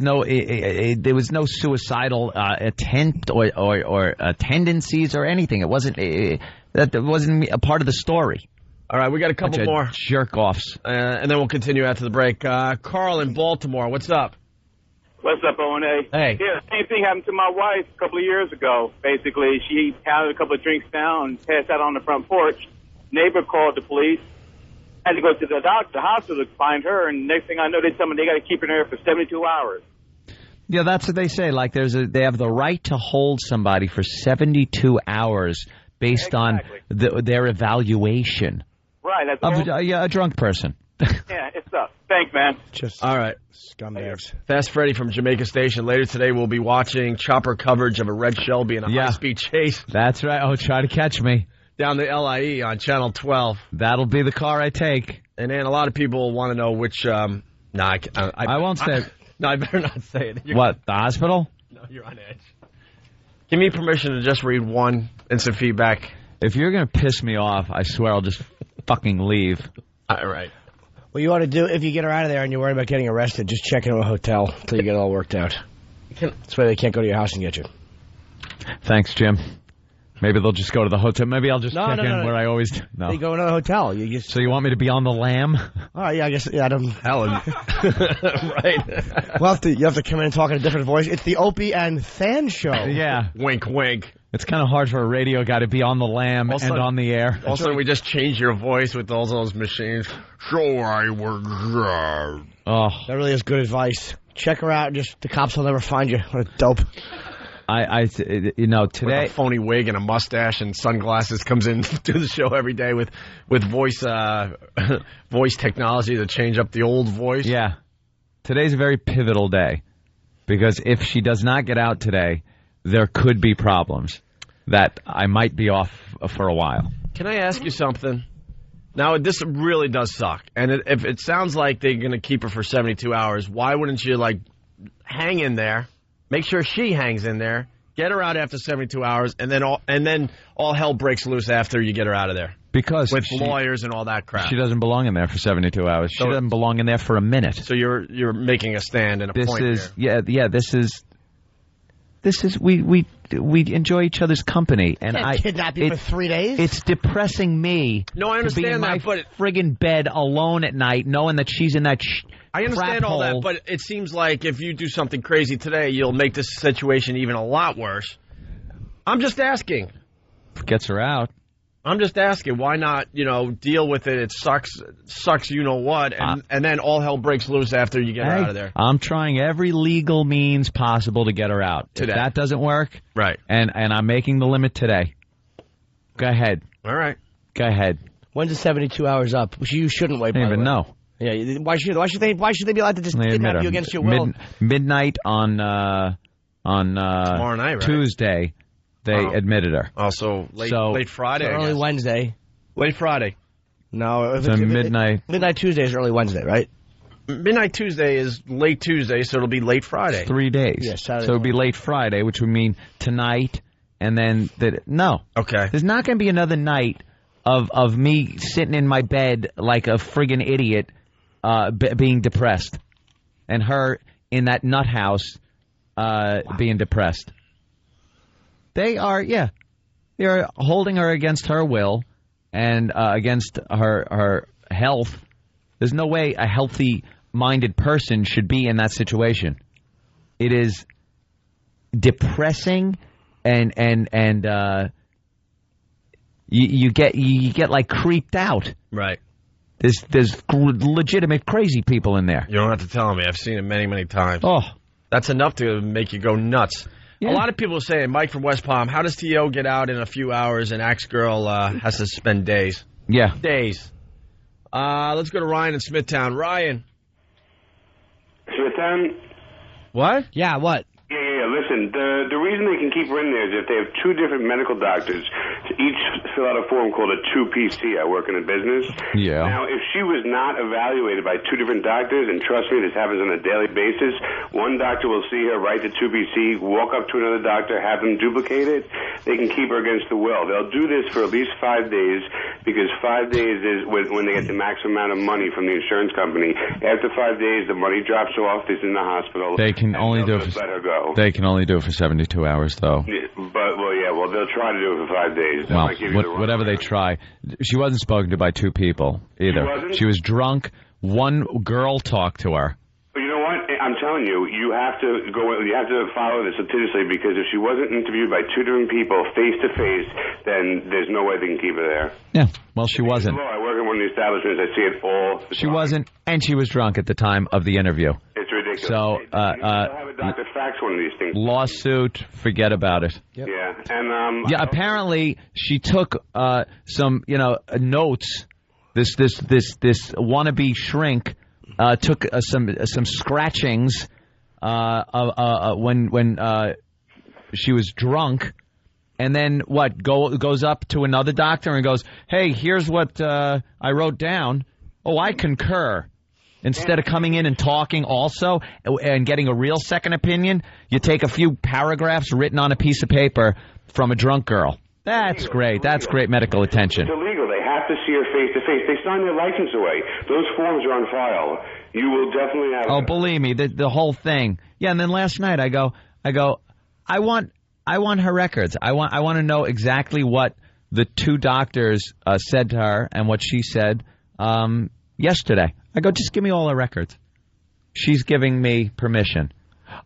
was no suicidal attempt or tendencies or anything. It wasn't that wasn't a part of the story. All right, we got a couple more jerk-offs, and then we'll continue after the break. Carl in Baltimore, what's up? What's up, O&A? Hey. Yeah, same thing happened to my wife a couple of years ago. Basically, she pounded a couple of drinks down and passed out on the front porch. Neighbor called the police. Had to go to the hospital to find her, and next thing I know, they tell me they got to keep her there for 72 hours. Yeah, that's what they say. Like, they have the right to hold somebody for 72 hours based on their evaluation. Right, that's of a drunk person. Yeah, it's up. Thanks, man. All right. Scumbags. Fast Freddy from Jamaica Station. Later today, we'll be watching chopper coverage of a red Shelby in a high-speed chase. That's right. Oh, try to catch me. down the LIE on Channel 12. That'll be the car I take. And then a lot of people want to know which. I won't say it. No, I better not say it. What, the hospital? No, you're on edge. Give me permission to just read one instant feedback. If you're going to piss me off, I swear I'll just fucking leave. All right. What you ought to do, if you get her out of there and you're worried about getting arrested, just check into a hotel until you get it all worked out. That's why they can't go to your house and get you. Thanks, Jim. Maybe they'll just go to the hotel. Maybe I'll just check in where I always do. No. They go to the hotel. So you want me to be on the lam? Oh, yeah, I guess. Yeah, I don't. Helen. Right. Well, you have to come in and talk in a different voice. It's the Opie and Fan Show. Yeah. Wink, wink. It's kind of hard for a radio guy to be on the lam and on the air. Also, we just changed your voice with all those machines. So I was. Oh, that really is good advice. Check her out. Just the cops will never find you. What a dope. Today with a phony wig and a mustache and sunglasses comes in to the show every day with voice voice technology to change up the old voice. Yeah, today's a very pivotal day because if she does not get out today, there could be problems that I might be off for a while. Can I ask you something? Now, this really does suck, and if it sounds like they're going to keep her for 72 hours, why wouldn't you hang in there? Make sure she hangs in there. Get her out after 72 hours, and then all hell breaks loose after you get her out of there. Because with lawyers and all that crap. She doesn't belong in there for 72 hours. She doesn't belong in there for a minute. So you're making a stand and a point here. This is we enjoy each other's company, and I kidnap you for 3 days. It's depressing me. No, I understand to be in that, my friggin' bed alone at night, knowing that she's in that. I understand all that, but it seems like if you do something crazy today, you'll make this situation even a lot worse. I'm just asking. Gets her out. I'm just asking, why not, deal with it? It sucks, you know what, and then all hell breaks loose after you get her out of there. I'm trying every legal means possible to get her out. Today. If that doesn't work, right, and I'm making the limit today. Go ahead. All right. Go ahead. When's the 72 hours up? You shouldn't wait. I don't even know. Yeah, why should they be allowed to just kidnap you against your will? Midnight on tomorrow night, right? Tuesday. They admitted her. Also, late Friday. Early Wednesday. Late Friday. No, it's midnight. Midnight Tuesday is early Wednesday, right? Midnight Tuesday is late Tuesday, so it'll be late Friday. It's 3 days. Yeah, Saturday. So it'll be late Friday, which would mean tonight, and then no. Okay. There's not going to be another night of me sitting in my bed like a friggin' idiot, being depressed, and her in that nut house, being depressed. They are holding her against her will and against her health. There's no way a healthy-minded person should be in that situation. It is depressing, and you get like creeped out. Right. There's legitimate crazy people in there. You don't have to tell me. I've seen it many, many times. Oh, that's enough to make you go nuts. Yeah. A lot of people are saying, Mike from West Palm, how does T.O. get out in a few hours and Axe Girl has to spend days? Yeah. Days. Let's go to Ryan in Smithtown. Ryan. Smithtown? What? Yeah, what? Yeah. Listen, the reason they can keep her in there is if they have two different medical doctors, each fill out a form called a 2PC. I work in a business. Yeah. Now, if she was not evaluated by two different doctors, and trust me, this happens on a daily basis, one doctor will see her, write the 2PC, walk up to another doctor, have them duplicate it. They can keep her against the will. They'll do this for at least 5 days because 5 days is when they get the maximum amount of money from the insurance company. After 5 days, the money drops off. This is in the hospital. They can only do it. Let her go. They can only do it for 72 hours, though. Yeah, well, they'll try to do it for 5 days. Well, whatever they try. She wasn't spoken to by two people either. She wasn't? She was drunk. One girl talked to her. But you know what? I'm telling you, you have to follow this assiduously because if she wasn't interviewed by two different people face to face, then there's no way they can keep her there. Yeah, well, she wasn't. I work in one of the establishments. I see it all the time. She wasn't, and she was drunk at the time of the interview. It's ridiculous. So, have a doctor fax one of these things. Lawsuit, forget about it. Yep. Yeah, and apparently she took some notes. This wannabe shrink took some scratchings when she was drunk and then what? Goes up to another doctor and goes, "Hey, here's what I wrote down. Oh, I concur." Instead of coming in and talking also and getting a real second opinion, you take a few paragraphs written on a piece of paper from a drunk girl. That's great. That's great medical attention. It's illegal. They have to see her face to face. They sign their license away. Those forms are on file. You will definitely have. Oh, believe me, the whole thing. Yeah, and then last night I go. I want her records. I want to know exactly what the two doctors said to her and what she said yesterday. I go, just give me all her records. She's giving me permission.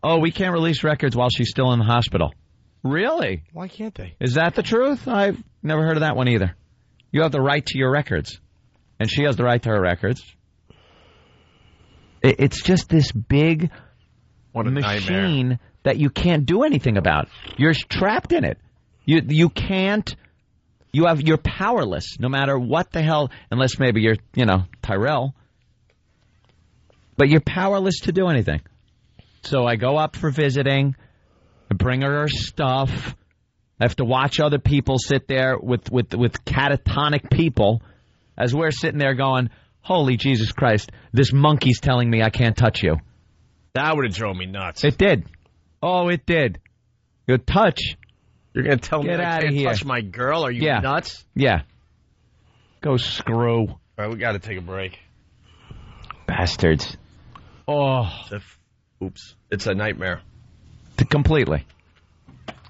Oh, we can't release records while she's still in the hospital. Really? Why can't they? Is that the truth? I've never heard of that one either. You have the right to your records. And she has the right to her records. It's just this big machine that you can't do anything about. You're trapped in it. You can't. You're powerless no matter what the hell, unless maybe you're, Tyrell. But you're powerless to do anything. So I go up for visiting. I bring her stuff. I have to watch other people sit there with catatonic people as we're sitting there going, holy Jesus Christ, this monkey's telling me I can't touch you. That would have drove me nuts. It did. Oh, it did. Your touch. You're going to tell me I can't here. touch my girl? Are you nuts? Yeah. Go screw. All right, we got to take a break. Bastards. Oh. Oops. It's a nightmare. Completely.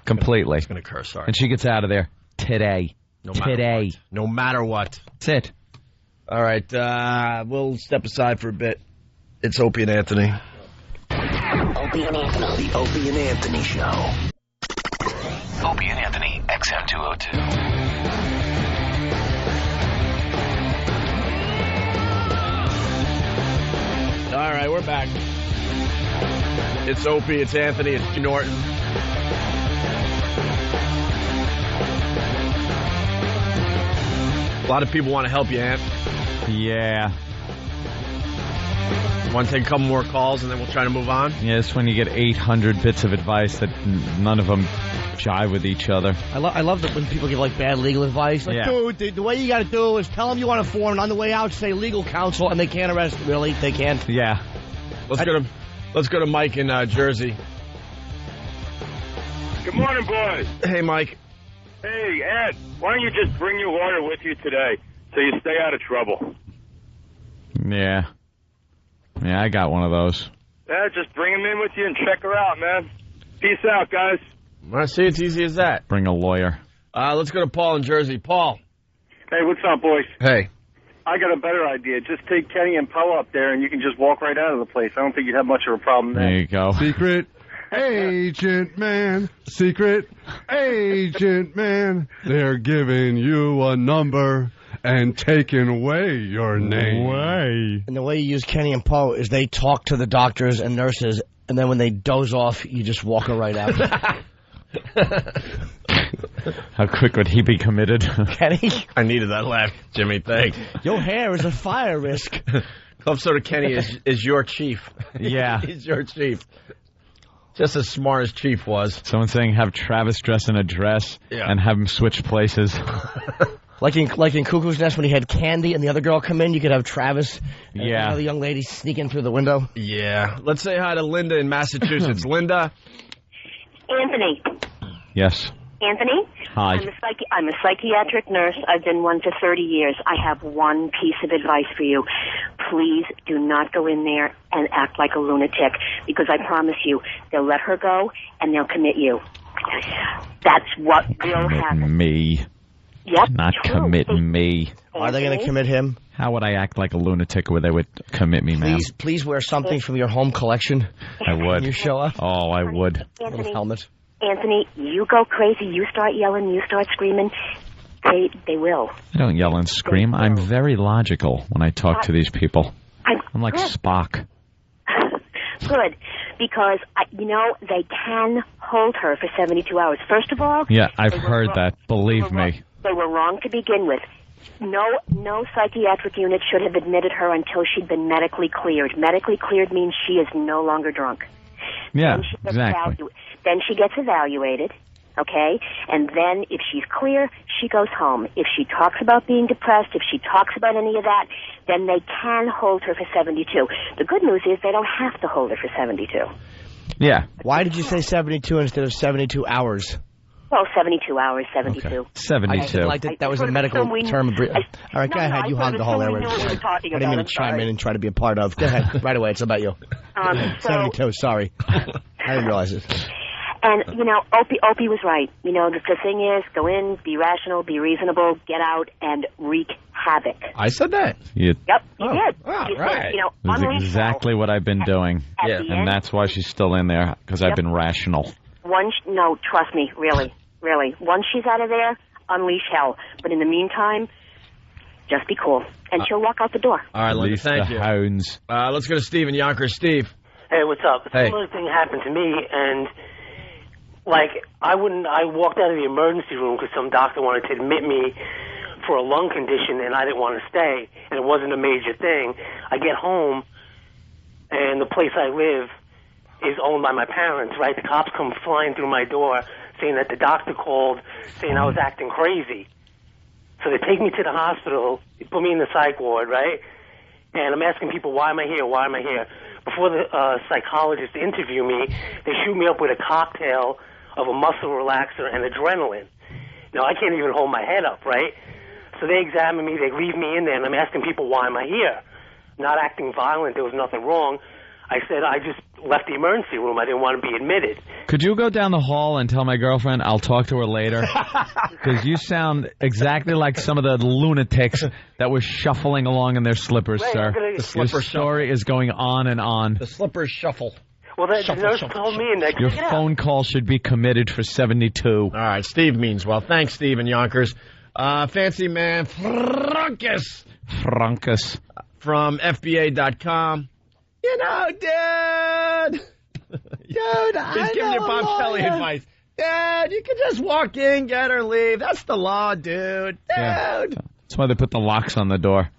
It's going to curse, sorry. And she gets out of there today. No matter what. That's it. All right, we'll step aside for a bit. It's Opie and Anthony. Opie and Anthony. The Opie and Anthony Show. Opie and Anthony, XM202. All right, we're back. It's Opie, it's Anthony, it's Norton. A lot of people want to help you, Ant. Yeah. Want to take a couple more calls and then we'll try to move on? Yeah, it's when you get 800 bits of advice that none of them jive with each other. I love that when people give bad legal advice. Like, yeah. Dude, the way you got to do is tell them you want a form, and on the way out say legal counsel, and they can't arrest. Really, they can't. Yeah. Let's go to Mike in Jersey. Good morning, boys. Hey, Mike. Hey, Ed. Why don't you just bring your lawyer with you today so you stay out of trouble? Yeah. Yeah, I got one of those. Yeah, just bring him in with you and check her out, man. Peace out, guys. I see it's easy as that. Bring a lawyer. Let's go to Paul in Jersey. Paul. Hey, what's up, boys? Hey. I got a better idea. Just take Kenny and Poe up there, and you can just walk right out of the place. I don't think you'd have much of a problem there. There you go. Secret agent man. Secret agent man. They're giving you a number and taking away your name. Way. And the way you use Kenny and Poe is they talk to the doctors and nurses, and then when they doze off, you just walk her right out. How quick would he be committed? Kenny? I needed that laugh, Jimmy. Thanks. Your hair is a fire risk. Club Soda Kenny is your chief. Yeah. He's your chief. Just as smart as Chief was. Someone saying have Travis dress in a dress and have him switch places. Like in Cuckoo's Nest when he had Candy and the other girl come in, you could have Travis and another young lady sneak in through the window. Yeah. Let's say hi to Linda in Massachusetts. Linda. Anthony. Yes. Anthony? Hi. I'm a psychiatric nurse. I've been one for 30 years. I have one piece of advice for you. Please do not go in there and act like a lunatic, because I promise you, they'll let her go and they'll commit you. That's what will happen. Me. Yep. Not commit me. Are they going to commit him? How would I act like a lunatic where they would commit me, ma'am? Please wear something from your home collection. I would. When you show up. Oh, I would. Little helmet. Anthony, you go crazy, you start yelling, you start screaming, they will. I don't yell and scream. I'm very logical when I talk to these people. I'm like Spock. Good, because, they can hold her for 72 hours. First of all... Yeah, I've heard that. Believe me. They were wrong to begin with. No psychiatric unit should have admitted her until she'd been medically cleared. Medically cleared means she is no longer drunk. Yeah, exactly. Then she gets evaluated. okay? And then if she's clear, she goes home. If she talks about being depressed, if she talks about any of that, then they can hold her for 72. The good news is they don't have to hold her for 72. Yeah. Why did you say 72 instead of 72 hours? Well, 72 hours, 72. Okay. 72. I liked it. That was a medical term. All right, go ahead. You hog the whole airway. I didn't mean to chime in and try to be a part of. Go ahead. Right away. It's about you. 72. Sorry. I didn't realize it. And, Opie was right. The thing is, go in, be rational, be reasonable, get out, and wreak havoc. I said that. Yep, you did. You right. said, That's exactly what I've been doing. At the And end, that's why she's still in there, because I've been rational. no, trust me, really. Once she's out of there, unleash hell. But in the meantime, just be cool. And she'll walk out the door. All right, Linda, thank you. Hounds. Let's go to Steve in Yonkers. Steve. Hey, what's up? A Hey. similar thing happened to me, and I walked out of the emergency room because some doctor wanted to admit me for a lung condition, and I didn't want to stay, and it wasn't a major thing. I get home, and the place I live is owned by my parents, right? The cops come flying through my door saying that the doctor called, saying I was acting crazy. So they take me to the hospital, they put me in the psych ward, right? And I'm asking people, why am I here? Why am I here? Before the psychologist interview me, they shoot me up with a cocktail of a muscle relaxer and adrenaline. Now, I can't even hold my head up, right? So they examine me, they leave me in there, and I'm asking people, why am I here? Not acting violent, there was nothing wrong. I said, I just left the emergency room, I didn't want to be admitted. Could you go down the hall and tell my girlfriend I'll talk to her later? Because you sound exactly like some of the lunatics that were shuffling along in their slippers, sir. Your story is going on and on. The slippers shuffle. Well, the nurse told me, and Your phone call should be committed for 72. All right, Steve means well. Thanks, Steve in Yonkers. Fancy man Frankus from FBA.com. Dude. He's giving you Bob Kelly advice. Dude, you can just walk in, get her, leave. That's the law, dude. Yeah. That's why they put the locks on the door.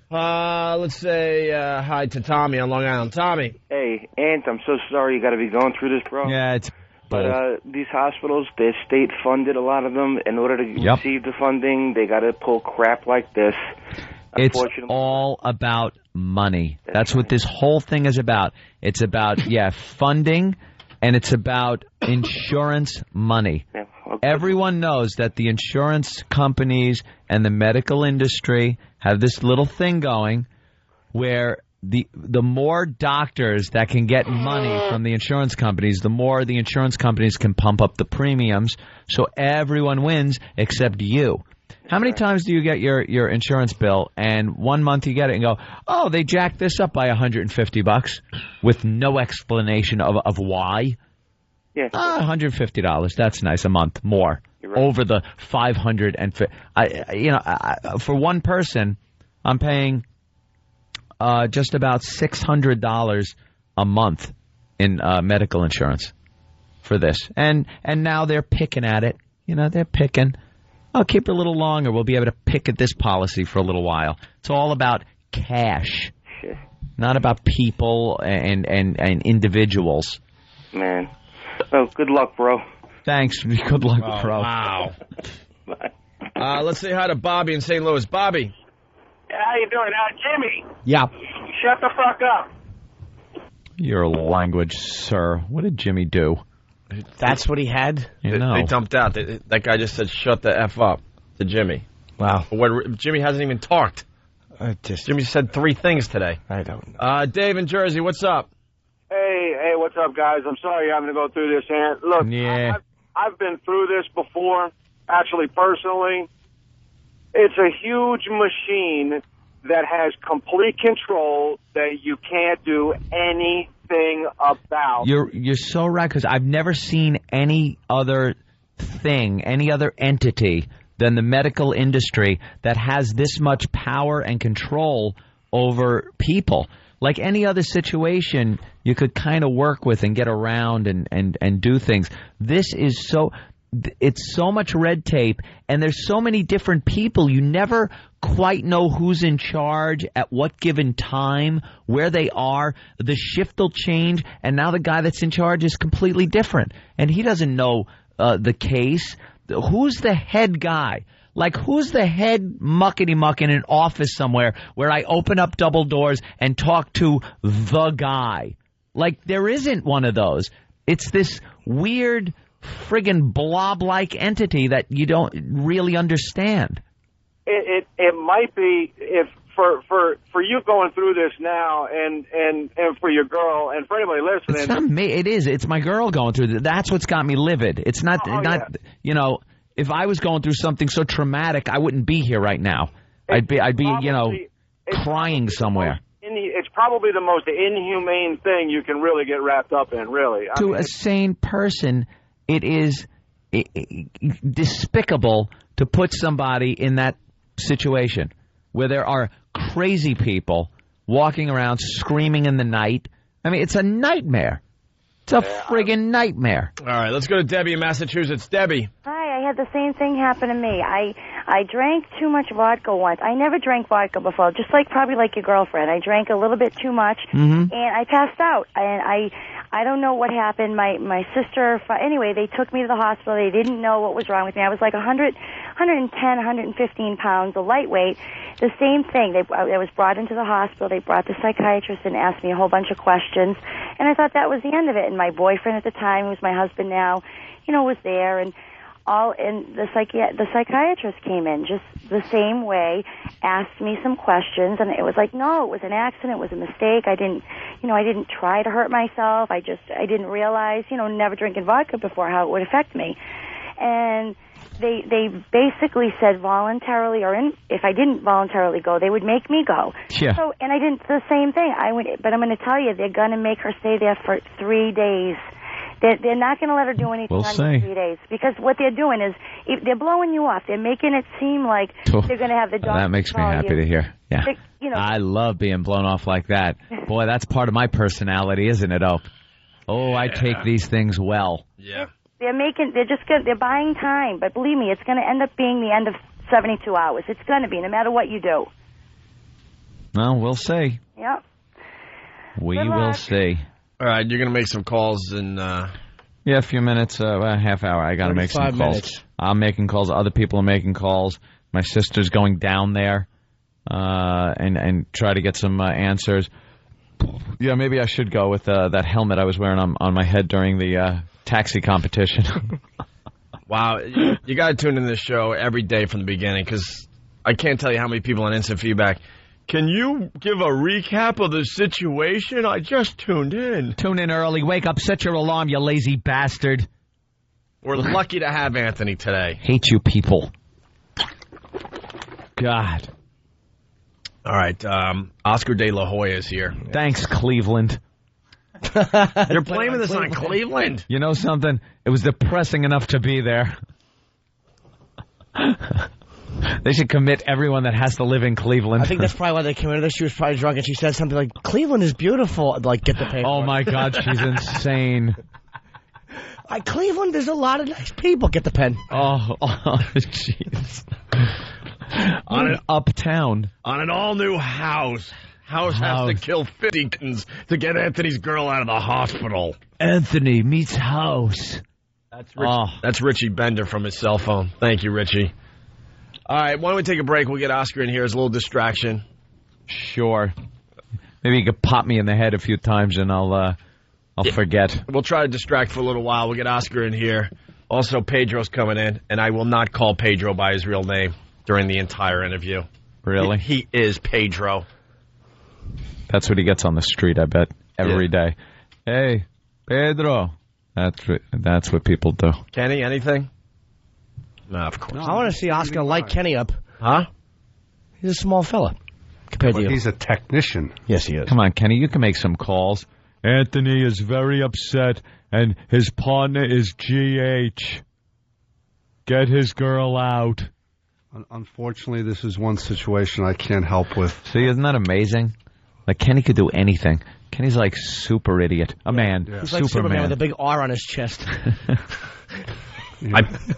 Let's say hi to Tommy on Long Island. Tommy. Hey, Ant, I'm so sorry you got to be going through this, bro. Yeah, it's... But these hospitals, they're state-funded, a lot of them. In order to receive the funding, they got to pull crap like this. It's all about money. That's what this whole thing is about. It's about, funding, and it's about insurance money. Yeah, okay. Everyone knows that the insurance companies and the medical industry have this little thing going where the more doctors that can get money from the insurance companies, the more the insurance companies can pump up the premiums, so everyone wins except you. How many times do you get your insurance bill and 1 month you get it and go, oh, they jacked this up by $150 with no explanation of why? Yeah. $150. That's nice a month more over the $550. For one person, I'm paying just about $600 a month in medical insurance for this, and now they're picking at it. They're picking. I'll keep it a little longer. We'll be able to pick at this policy for a little while. It's all about cash, not about people and individuals. Man. Oh, good luck, bro. Thanks. Good luck, bro. Wow. Let's say hi to Bobby in St. Louis. Bobby. How you doing? Jimmy. Yeah. Shut the fuck up. Your language, sir. What did Jimmy do? That's what he had? They dumped out. That guy just said, shut the F up to Jimmy. Wow. Jimmy hasn't even talked. Jimmy said 3 things today. I don't know. Dave in Jersey, what's up? Hey, what's up, guys? I'm sorry you're having to go through this, Ant. Look, yeah. I've been through this before, actually, personally. It's a huge machine that has complete control that you can't do anything about. You're so right, because I've never seen any other thing, any other entity than the medical industry that has this much power and control over people. Like any other situation, you could kind of work with and get around and do things. This is it's so much red tape, and there's so many different people. You never quite know who's in charge at what given time, where they are. The shift will change, and now the guy that's in charge is completely different. And he doesn't know the case? Who's the head guy? Like, who's the head muckety-muck in an office somewhere where I open up double doors and talk to the guy? Like, there isn't one of those. It's this weird friggin' blob-like entity that you don't really understand. It might be if for you going through this now and for your girl and for anybody listening. It's not me. It is. It's my girl going through this. That's what's got me livid. It's not you know, if I was going through something so traumatic, I wouldn't be here right now. I'd be you know, crying somewhere. It's probably the most inhumane thing you can really get wrapped up in, really. To a sane person, it is despicable to put somebody in that situation where there are crazy people walking around screaming in the night. I mean, it's a nightmare. It's a friggin' nightmare. All right, let's go to Debbie in Massachusetts. Debbie. Hi, I had the same thing happen to me. I drank too much vodka once. I never drank vodka before, just probably like your girlfriend. I drank a little bit too much, and I passed out. And I don't know what happened. My sister, anyway, they took me to the hospital. They didn't know what was wrong with me. I was like 110, 115 pounds, a lightweight. The same thing. I was brought into the hospital. They brought the psychiatrist and asked me a whole bunch of questions. And I thought that was the end of it. And my boyfriend at the time, who's my husband now, was there. And the psychiatrist came in just the same way, asked me some questions, and it was like, no, it was an accident, it was a mistake. I didn't try to hurt myself. I didn't realize, never drinking vodka before, how it would affect me. And they basically said voluntarily, if I didn't voluntarily go, they would make me go. Yeah. So, and I didn't, the same thing. But I'm going to tell you, they're going to make her stay there for 3 days. They're not going to let her do anything on 3 days, because what they're doing is they're blowing you off. They're making it seem like they're going to have the doctor. That makes me happy to hear. Yeah, I love being blown off like that. Boy, that's part of my personality, isn't it, Ope? Oh, I take these things well. Yeah. They're buying time, but believe me, it's going to end up being the end of 72 hours. It's going to be, no matter what you do. Well, we'll see. Yep. We will see. All right, you're going to make some calls in... Yeah, a few minutes, a half hour. I got to make some calls. Minutes. I'm making calls. Other people are making calls. My sister's going down there and try to get some answers. Yeah, maybe I should go with that helmet I was wearing on my head during the taxi competition. Wow, you got to tune in this show every day from the beginning, because I can't tell you how many people on Instant Feedback... Can you give a recap of the situation? I just tuned in. Tune in early. Wake up. Set your alarm, you lazy bastard. We're lucky to have Anthony today. Hate you people. God. All right. Oscar De La Hoya is here. Thanks, Cleveland. You're blaming this on Cleveland. You know something? It was depressing enough to be there. They should commit everyone that has to live in Cleveland. I think that's probably why they committed her. She was probably drunk and she said something like, Cleveland is beautiful. Like, get the paper. Oh, my God, she's insane. Cleveland, there's a lot of nice people. Get the pen. Oh, jeez. On an uptown. On an all-new house. House has to kill 50 to get Anthony's girl out of the hospital. Anthony meets House. That's Richie Bender from his cell phone. Thank you, Richie. All right, why don't we take a break? We'll get Oscar in here as a little distraction. Sure. Maybe you could pop me in the head a few times and I'll forget. We'll try to distract for a little while. We'll get Oscar in here. Also, Pedro's coming in, and I will not call Pedro by his real name during the entire interview. Really? He is Pedro. That's what he gets on the street, I bet, every day. Hey, Pedro. That's what people do. Kenny, anything? No, of course. I want to see Oscar light Kenny up. Huh? He's a small fella compared to you. He's a technician. Yes, he is. Come on, Kenny, you can make some calls. Anthony is very upset, and his partner is GH. Get his girl out. Unfortunately, this is one situation I can't help with. See, isn't that amazing? Like, Kenny could do anything. Kenny's like super idiot. A man. He's like Superman with a big R on his chest.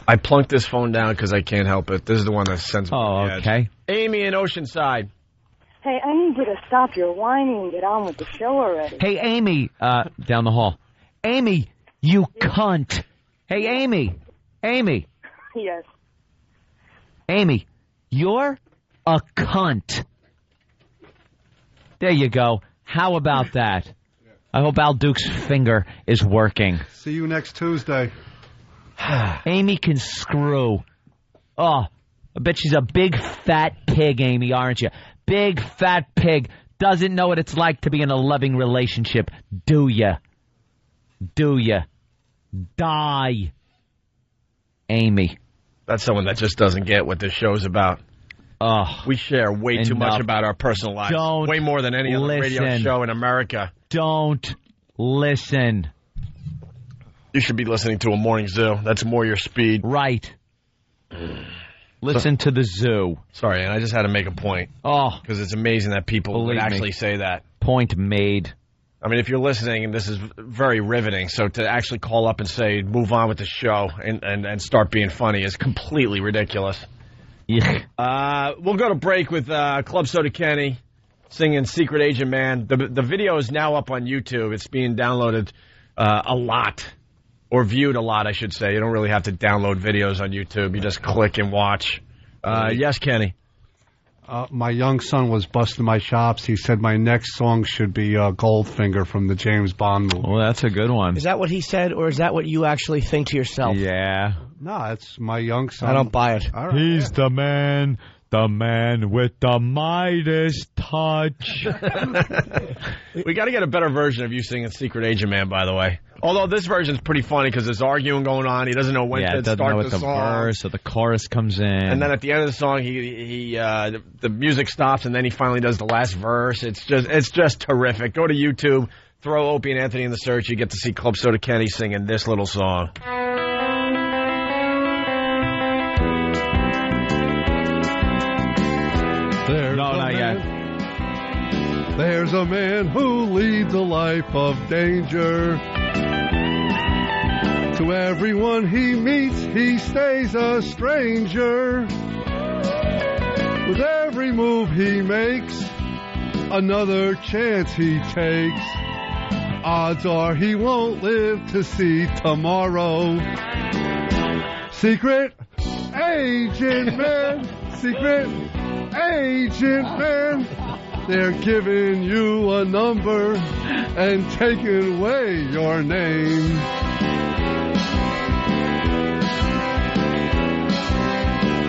I plunked this phone down because I can't help it. This is the one that sends me to the edge. Amy in Oceanside. Hey, I need you to stop your whining and get on with the show already. Hey, Amy, down the hall. Amy, you cunt. Hey, Amy. Amy. Yes. Amy, you're a cunt. There you go. How about that? I hope Al Duke's finger is working. See you next Tuesday. Amy can screw. Oh, I bet she's a big fat pig, Amy, aren't you? Big fat pig. Doesn't know what it's like to be in a loving relationship. Do ya? Do ya? Die. Amy. That's someone that just doesn't get what this show's about. Oh, we share way too much about our personal lives. Way more than any other radio show in America. Don't listen. You should be listening to a morning zoo. That's more your speed. Right. Listen to the zoo. Sorry, and I just had to make a point. Oh. Because it's amazing that people would actually say that. Point made. I mean, if you're listening, and this is very riveting, so to actually call up and say, move on with the show and start being funny is completely ridiculous. Yeah. We'll go to break with Club Soda Kenny singing Secret Agent Man. The video is now up on YouTube. It's being downloaded a lot, or viewed a lot, I should say. You don't really have to download videos on YouTube. You just click and watch. Yes, Kenny. My young son was busting my chops. He said my next song should be Goldfinger from the James Bond movie. Well, that's a good one. Is that what he said, or is that what you actually think to yourself? Yeah. No, it's my young son. I don't buy it. All right, He's the man with the Midas touch. We got to get a better version of you singing Secret Agent Man, by the way. Although this version's pretty funny because there's arguing going on. He doesn't know when to start the song. Verse or the chorus comes in. And then at the end of the song, the music stops, and then he finally does the last verse. It's just terrific. Go to YouTube, throw Opie and Anthony in the search. You get to see Club Soda Kenny singing this little song. There's a man who leads a life of danger. To everyone he meets, he stays a stranger. With every move he makes, another chance he takes. Odds are he won't live to see tomorrow. Secret Agent Man, Secret Agent Man. They're giving you a number and taking away your name.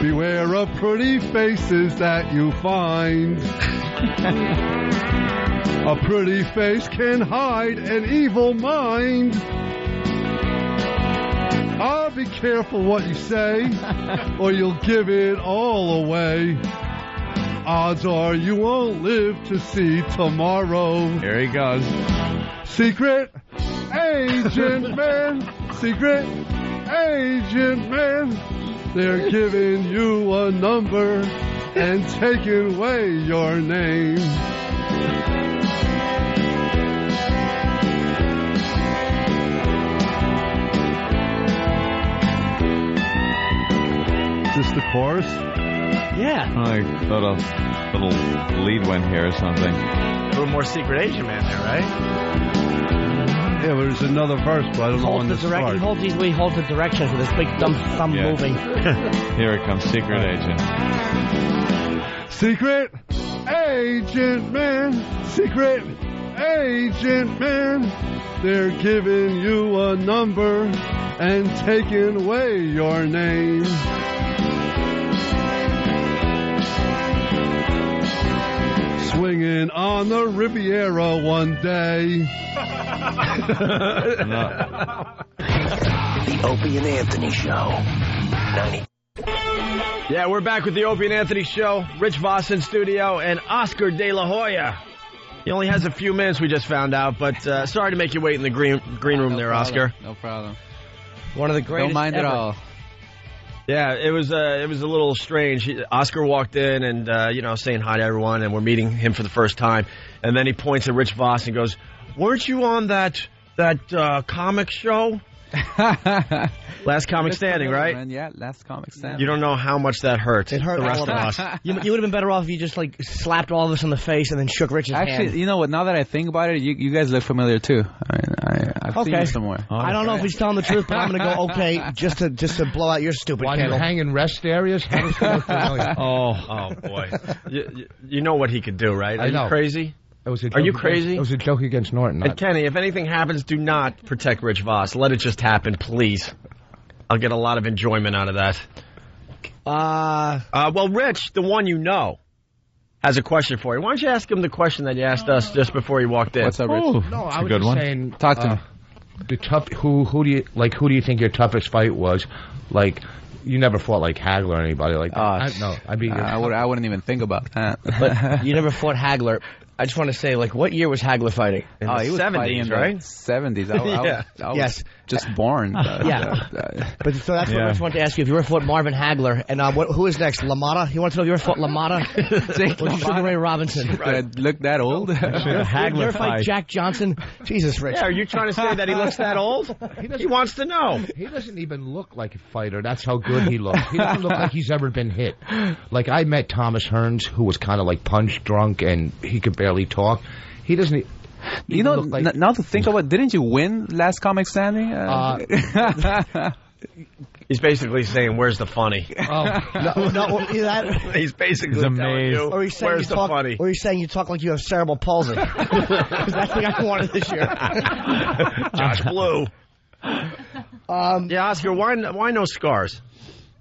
Beware of pretty faces that you find. A pretty face can hide an evil mind. Oh, be careful what you say, or you'll give it all away. Odds are you won't live to see tomorrow. Here he goes. Secret Agent Man, Secret Agent Man. They're giving you a number and taking away your name. Is this the chorus? Yeah. I thought a little lead went here or something. A little more Secret Agent Man there, right? Yeah, but there's another verse, but I don't know when to start. He holds the directions with his big dumb thumb moving. Here it comes, Secret Agent. Secret Agent Man, Secret Agent Man. They're giving you a number and taking away your name. Swinging on the Riviera one day. The Opie and Anthony Show. 90. Yeah, we're back with the Opie and Anthony Show. Rich Voss in studio and Oscar De La Hoya. He only has a few minutes, we just found out, but sorry to make you wait in the green room there, Oscar. No problem. One of the greatest Don't mind ever. at all. Yeah, it was a little strange. Oscar walked in and saying hi to everyone, and we're meeting him for the first time. And then he points at Rich Voss and goes, "Weren't you on that comic show? Last Comic Standing, right?" Man, yeah, Last Comic Standing. You don't know how much that hurt. It hurt the rest all of of us. us. You would have been better off if you just slapped all of us in the face and then shook Rich's hand. Actually, you know what? Now that I think about it, you guys look familiar too. I I've seen him somewhere. I don't know if he's telling the truth, but I'm going to go okay just to blow out your stupid candle. While you hang in rest areas? How does that look familiar? Oh, boy. You know what he could do, right? Are you crazy? Are you crazy? It was a joke against Norton. And Kenny, if anything happens, do not protect Rich Voss. Let it just happen, please. I'll get a lot of enjoyment out of that. Well, Rich, the one you know, has a question for you. Why don't you ask him the question that you asked us just before he walked in? What's up, Rich? No, I was just saying. Talk to me. Who do you think your toughest fight was? Like, you never fought like Hagler or anybody like that. I wouldn't even think about that. But you never fought Hagler. I just want to say, like, what year was Hagler fighting? He was 70s, right? 70s. I was just born. But so that's what I just wanted to ask you. If you ever fought Marvin Hagler, and who is next? LaMotta? You want to know if you ever fought LaMotta? Or Sugar Ray Robinson? Look that old? You ever fight Jack Johnson? Jesus, Rich. Yeah, are you trying to say that he looks that old? He wants to know. He doesn't even look like a fighter. That's how good he looks. He doesn't look like he's ever been hit. Like, I met Thomas Hearns, who was kind of like punch drunk, and he could barely talk. He doesn't. You know, now to think about it, didn't you win last Comic Standing? He's basically saying, "Where's the funny?" He's basically telling you, or he's saying "Where's the funny?" Or he's saying you talk like you have cerebral palsy. That's the guy I wanted this year. Josh Blue. Oscar, why no scars?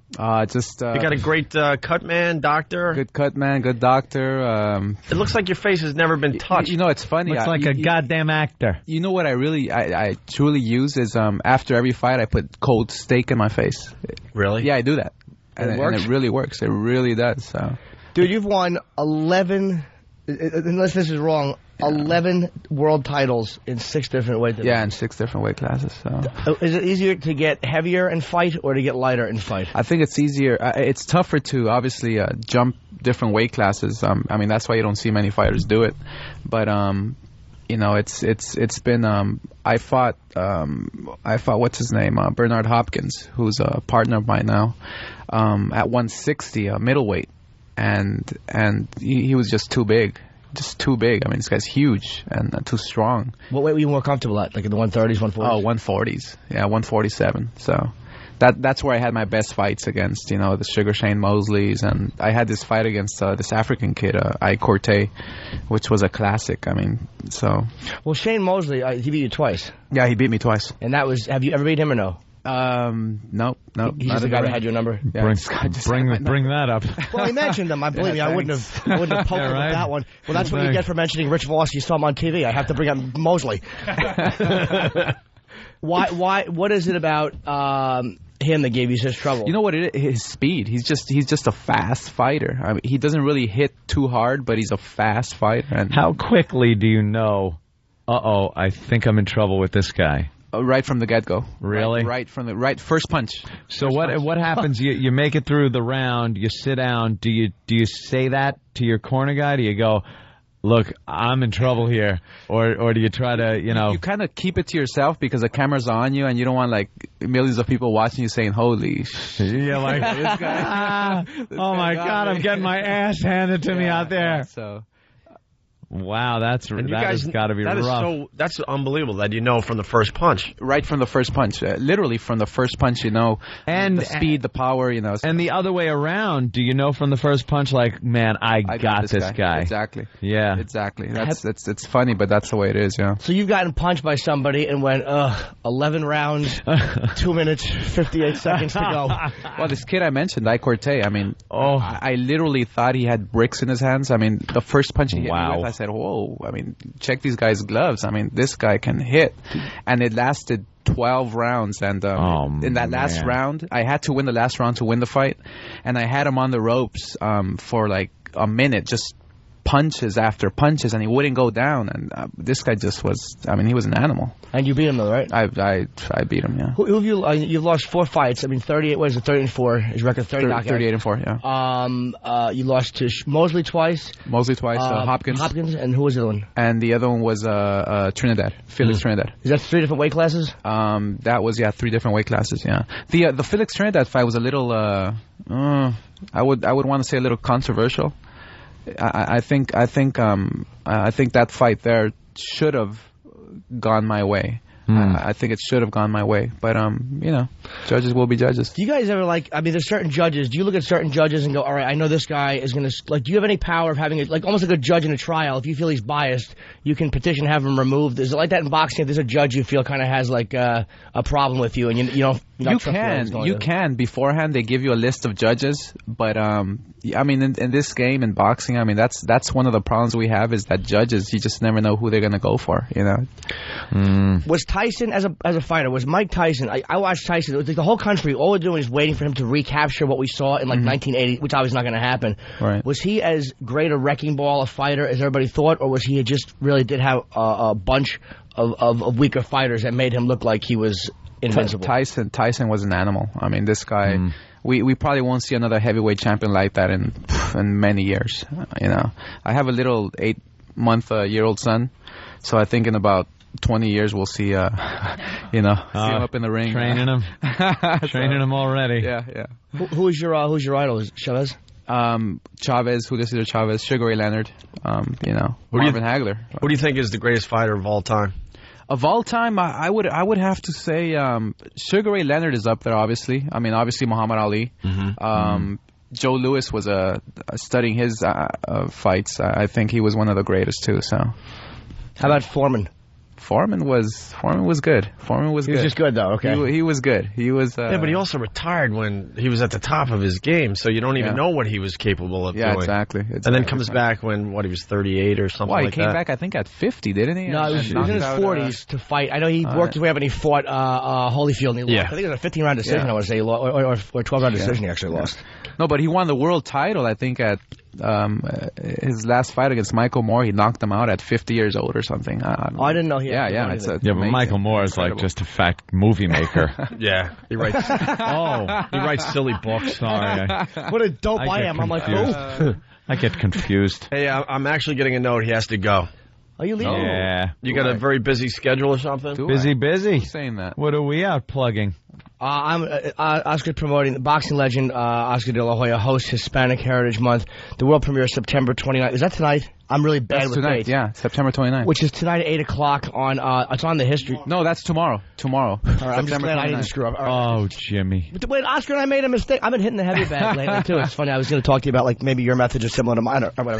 You got a great cut man, doctor. Good cut man, good doctor. It looks like your face has never been touched. You know, it's funny. Looks like a goddamn actor. You know what I truly use is after every fight I put cold steak in my face. Really? Yeah, I do that. And it really works. It really does. So, dude, you've won 11. Unless this is wrong. 11 world titles in 6 different weight divisions. Yeah, in 6 different weight classes. So. Is it easier to get heavier and fight or to get lighter and fight? I think it's easier. It's tougher to obviously jump different weight classes. I mean, that's why you don't see many fighters do it. But you know, it's been. I fought what's his name, Bernard Hopkins, who's a partner of mine now, at 160, middleweight, and he was just too big. Just too big. I mean, this guy's huge and too strong. What weight were you more comfortable at? Like in the 130s, 140s? Oh, 140s. Yeah, 147. So that's where I had my best fights against, you know, the Sugar Shane Mosleys. And I had this fight against this African kid, I Corte, which was a classic. I mean, so. Well, Shane Mosley, he beat you twice. Yeah, he beat me twice. And that was, have you ever beat him or no? Nope. He's just the guy that had your number. Yeah, bring that up. Well, he mentioned them. I believe me. I wouldn't have poked him with that one. Well, that's what you get for mentioning Rich Voss. You saw him on TV. I have to bring up Mosley. Why? What is it about him that gave you such trouble? You know what it is? His speed. He's just a fast fighter. I mean, he doesn't really hit too hard, but he's a fast fighter. And how quickly do you know? I think I'm in trouble with this guy. Right from the get-go. Really? Right from the first punch. So what happens? You make it through the round. You sit down. Do you say that to your corner guy? Do you go, look, I'm in trouble here, or do you try to, you know? You kind of keep it to yourself because the camera's on you, and you don't want like millions of people watching you saying, "Holy shit!" You're like, this guy. Oh my God, I'm getting my ass handed to me out there. So. Wow, that has got to be rough. That's unbelievable that you know from the first punch. Right from the first punch. Literally from the first punch, you know. And the speed, the power, you know. And the other way around, do you know from the first punch, like, man, I got this guy. Exactly. Yeah. Exactly. It's funny, but that's the way it is, yeah. So you've gotten punched by somebody and went, 11 rounds, 2 minutes, 58 seconds to go. Well, this kid I mentioned, I Corte, I mean, I literally thought he had bricks in his hands. I mean, the first punch he hit me with, I said, whoa, I mean, check these guys' gloves. I mean, this guy can hit. And it lasted 12 rounds. And in that last round, I had to win the last round to win the fight. And I had him on the ropes for like a minute, just punches after punches, and he wouldn't go down. And this guy just was, I mean, he was an animal. And you beat him though, right? I beat him, yeah. Who have you, you've lost 4 fights. I mean, 38, what is it, 30-4, his record, 38-4, yeah. You lost to Mosley twice. Hopkins, and who was the other one? And the other one was Trinidad, Felix Trinidad. Is that 3 different weight classes? That was, 3 different weight classes, yeah. The Felix Trinidad fight was a little, I would want to say a little controversial. I think that fight there should have gone my way. I think it should have gone my way, but you know, judges will be judges. Do you guys ever there's certain judges. Do you look at certain judges and go, all right, I know this guy is going to, do you have any power of having almost like a judge in a trial? If you feel he's biased, you can petition, have him removed. Is it like that in boxing? If there's a judge you feel kind of has a problem with you, and you don't. You can beforehand. They give you a list of judges, but I mean, in this game in boxing, I mean that's one of the problems we have is that judges, you just never know who they're going to go for. You know. Was Tyson as a fighter? Was Mike Tyson? I watched Tyson. It was the whole country. All we're doing is waiting for him to recapture what we saw in 1980, which obviously not going to happen. Right. Was he as great a wrecking ball a fighter as everybody thought, or was he just really did have a bunch of weaker fighters that made him look like he was invincible? Tyson was an animal. I mean, this guy. We probably won't see another heavyweight champion like that in many years. You know, I have a little 8-month-year-old son, so I think in about 20 years we'll see see him up in the ring, training him, training him already. Yeah. Who's your idol? Is it Chavez? Chavez, Julio Chavez, Sugar Ray Leonard, Marvin Hagler. Who do you think is the greatest fighter of all time? Of all time, I would have to say Sugar Ray Leonard is up there. Obviously, I mean Muhammad Ali. Joe Louis was studying his fights. I think he was one of the greatest too. So, how about Foreman? Foreman was good. He was just good though. Okay, he was good. He was. Yeah, but he also retired when he was at the top of his game, so you don't even know what he was capable of doing. Yeah, exactly. And then comes back when he was 38 or something. Well, like that. He came back I think at 50, didn't he? No, he was in his 40s to fight. I know he worked his way up and he fought Holyfield. And he lost. I think it was a 15-round decision. I would say, or 12-round decision. He actually lost. No, but he won the world title. I think at his last fight against Michael Moore, he knocked him out at 50 years old or something. I didn't know he had but Michael Moore is like just a fact movie maker. Yeah, he writes silly books. Sorry, what a dope I am. I'm like, oh. I get confused. Hey, I'm actually getting a note. He has to go. Are you leaving? Yeah. You got a very busy schedule or something? Busy. Who's saying that? What are we out plugging? I'm Oscar promoting the boxing legend Oscar De La Hoya hosts Hispanic Heritage Month. The world premiere September 29th. Is that tonight? I'm really bad with tonight, dates. Yeah, September 29th. Which is tonight at 8 o'clock on, it's on the History. No, that's tomorrow. All right, I'm just glad I didn't screw up. Right. Oh, Jimmy. But wait, Oscar and I made a mistake. I've been hitting the heavy bag lately, too. It's funny. I was going to talk to you about, maybe your methods are similar to mine or whatever.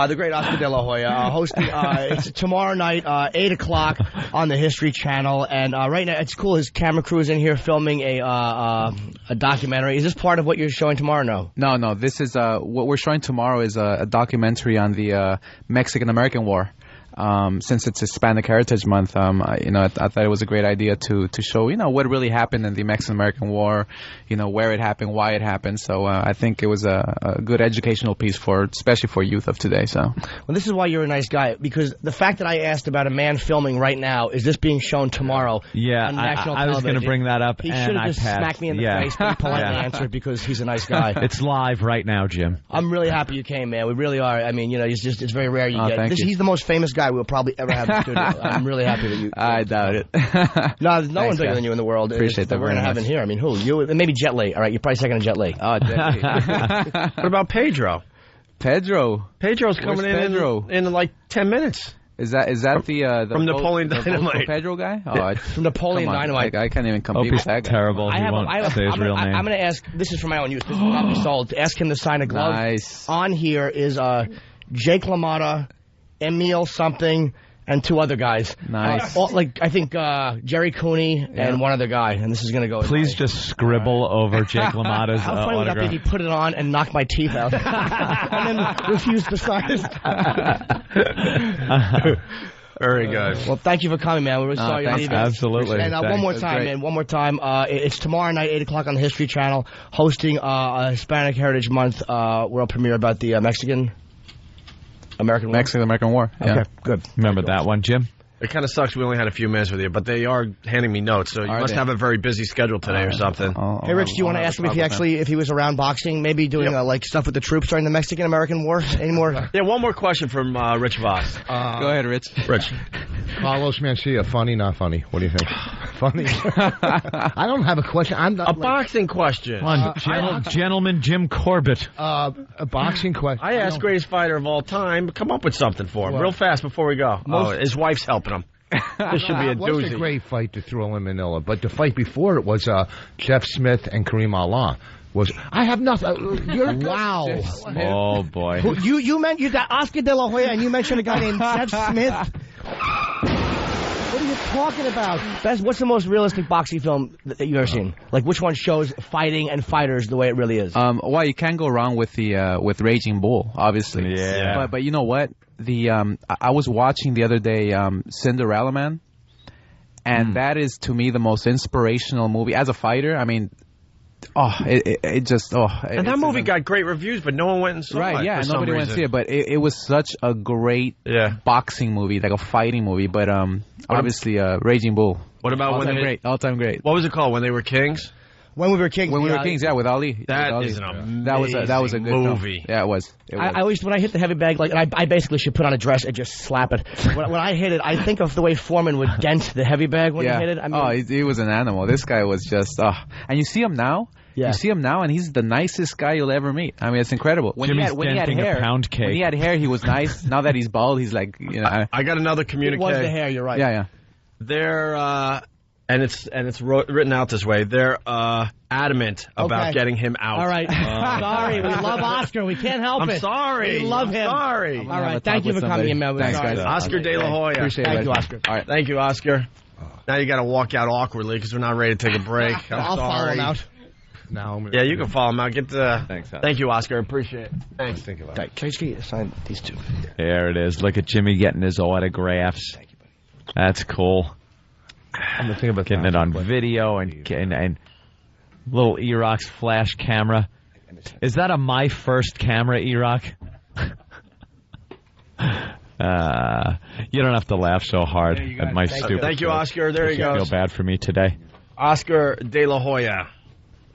The great Oscar De La Hoya hosting, it's tomorrow night, 8 o'clock on the History Channel. And right now, it's cool. His camera crew is in here filming a documentary. Is this part of what you're showing tomorrow? No. This is what we're showing tomorrow is a documentary on the Mexican-American War. Since it's Hispanic Heritage Month, I thought it was a great idea to show, what really happened in the Mexican-American War, where it happened, why it happened. So I think it was a good educational piece especially for youth of today. So, well, this is why you're a nice guy, because the fact that I asked about a man filming right now, is this being shown tomorrow? Yeah, on national I was going to bring that up. He should have just smacked me in the face, but he politely answered because he's a nice guy. It's live right now, Jim. I'm really happy you came, man. We really are. I mean, it's very rare you get. He's the most famous guy we'll probably ever have in the studio. I'm really happy that you. I doubt it. No, no one's bigger than you in the world. Appreciate that. We're going to have in here. I mean, who? You? Maybe Jet Li. All right, you're probably second to Jet Li. Oh, Jet Li. What about Pedro's coming in like 10 minutes. Is that the from Napoleon Dynamite Pedro guy? Oh, from Napoleon Dynamite. I can't even compete with that guy. Terrible. I'm going to ask. This is for my own use. This will not be sold. Ask him to sign a glove. Nice. On here is Jake LaMotta, Emil something, and two other guys. Nice. I think Jerry Cooney and one other guy. And this is going to go. Please just scribble over Jake LaMotta's How funny would that be if he put it on and knocked my teeth out, and then refused to sign it? Very good. Well, thank you for coming, man. We're really sorry you're leaving. Absolutely. And one more time, man. One more time. It's tomorrow night, 8 o'clock on the History Channel, hosting a Hispanic Heritage Month world premiere about the Mexican-American War. Yeah. Okay, good. Remember that one, Jim? It kind of sucks we only had a few minutes with you, but they are handing me notes, so you must have a very busy schedule today or something. Hey, Rich, do you want to ask him if he was around boxing, maybe doing stuff with the troops during the Mexican-American War anymore? Yeah, one more question from Rich Voss. Go ahead, Rich. Rich. Carlos Mencia, funny, not funny? What do you think? funny. I don't have a question. I'm not a boxing question. Come on, gentleman Jim Corbett. A boxing question. I asked greatest fighter of all time. Come up with something for him real fast before we go. His wife's helping him. This should be a doozy. It was a great fight to throw in Manila, but the fight before it was Jeff Smith and Kareem Allah. I have nothing. Wow. Oh, boy. You got Oscar De La Hoya, and you mentioned a guy named Jeff Smith. What are you talking about? What's the most realistic boxing film that you've ever seen? Like, which one shows fighting and fighters the way it really is? Well, you can't go wrong with with Raging Bull, obviously. Yeah. But you know what? I was watching the other day Cinderella Man, and that is to me the most inspirational movie as a fighter. I mean. And that movie got great reviews, but no one went and saw it. Right, yeah, nobody went to see it, but it was such a great boxing movie, like a fighting movie, but obviously Raging Bull. What about all-time great. What was it called, When They Were Kings? When We Were Kings. When We Were Kings, yeah, with Ali. That is an amazing that was a good movie. Film. Yeah, it was. I always, when I hit the heavy bag, I basically should put on a dress and just slap it. when I hit it, I think of the way Foreman would dent the heavy bag when he hit it. I mean, he was an animal. This guy was just, and you see him now. Yeah. You see him now, and he's the nicest guy you'll ever meet. I mean, it's incredible. When he had hair, a pound cake. When he had hair, he was nice. Now that he's bald, he's like, I got another communique. It was the hair. You're right. Yeah. They're and it's written out this way. They're adamant about getting him out. All right. Sorry, we love Oscar. We can't help it. I'm sorry. We love him. Sorry. All right. Thank you for coming in, man. Thanks, guys. Oscar De La Hoya. Appreciate it. Thank you, Oscar. All right. Thank you, Oscar. Now you got to walk out awkwardly because we're not ready to take a break. I'll follow him out. Yeah, you can follow him out. Thanks, thank you, Oscar. Appreciate it. Thanks. Think about it. Can I just get you to sign these two? There it is. Look at Jimmy getting his autographs. Thank you, buddy. That's cool. I'm thinking about getting it on video and little E-Rock's flash camera. Is that my first camera, E-Rock? You don't have to laugh so hard at my stupid. Thank you, Oscar. There you go. Feel bad for me today. Oscar De La Hoya.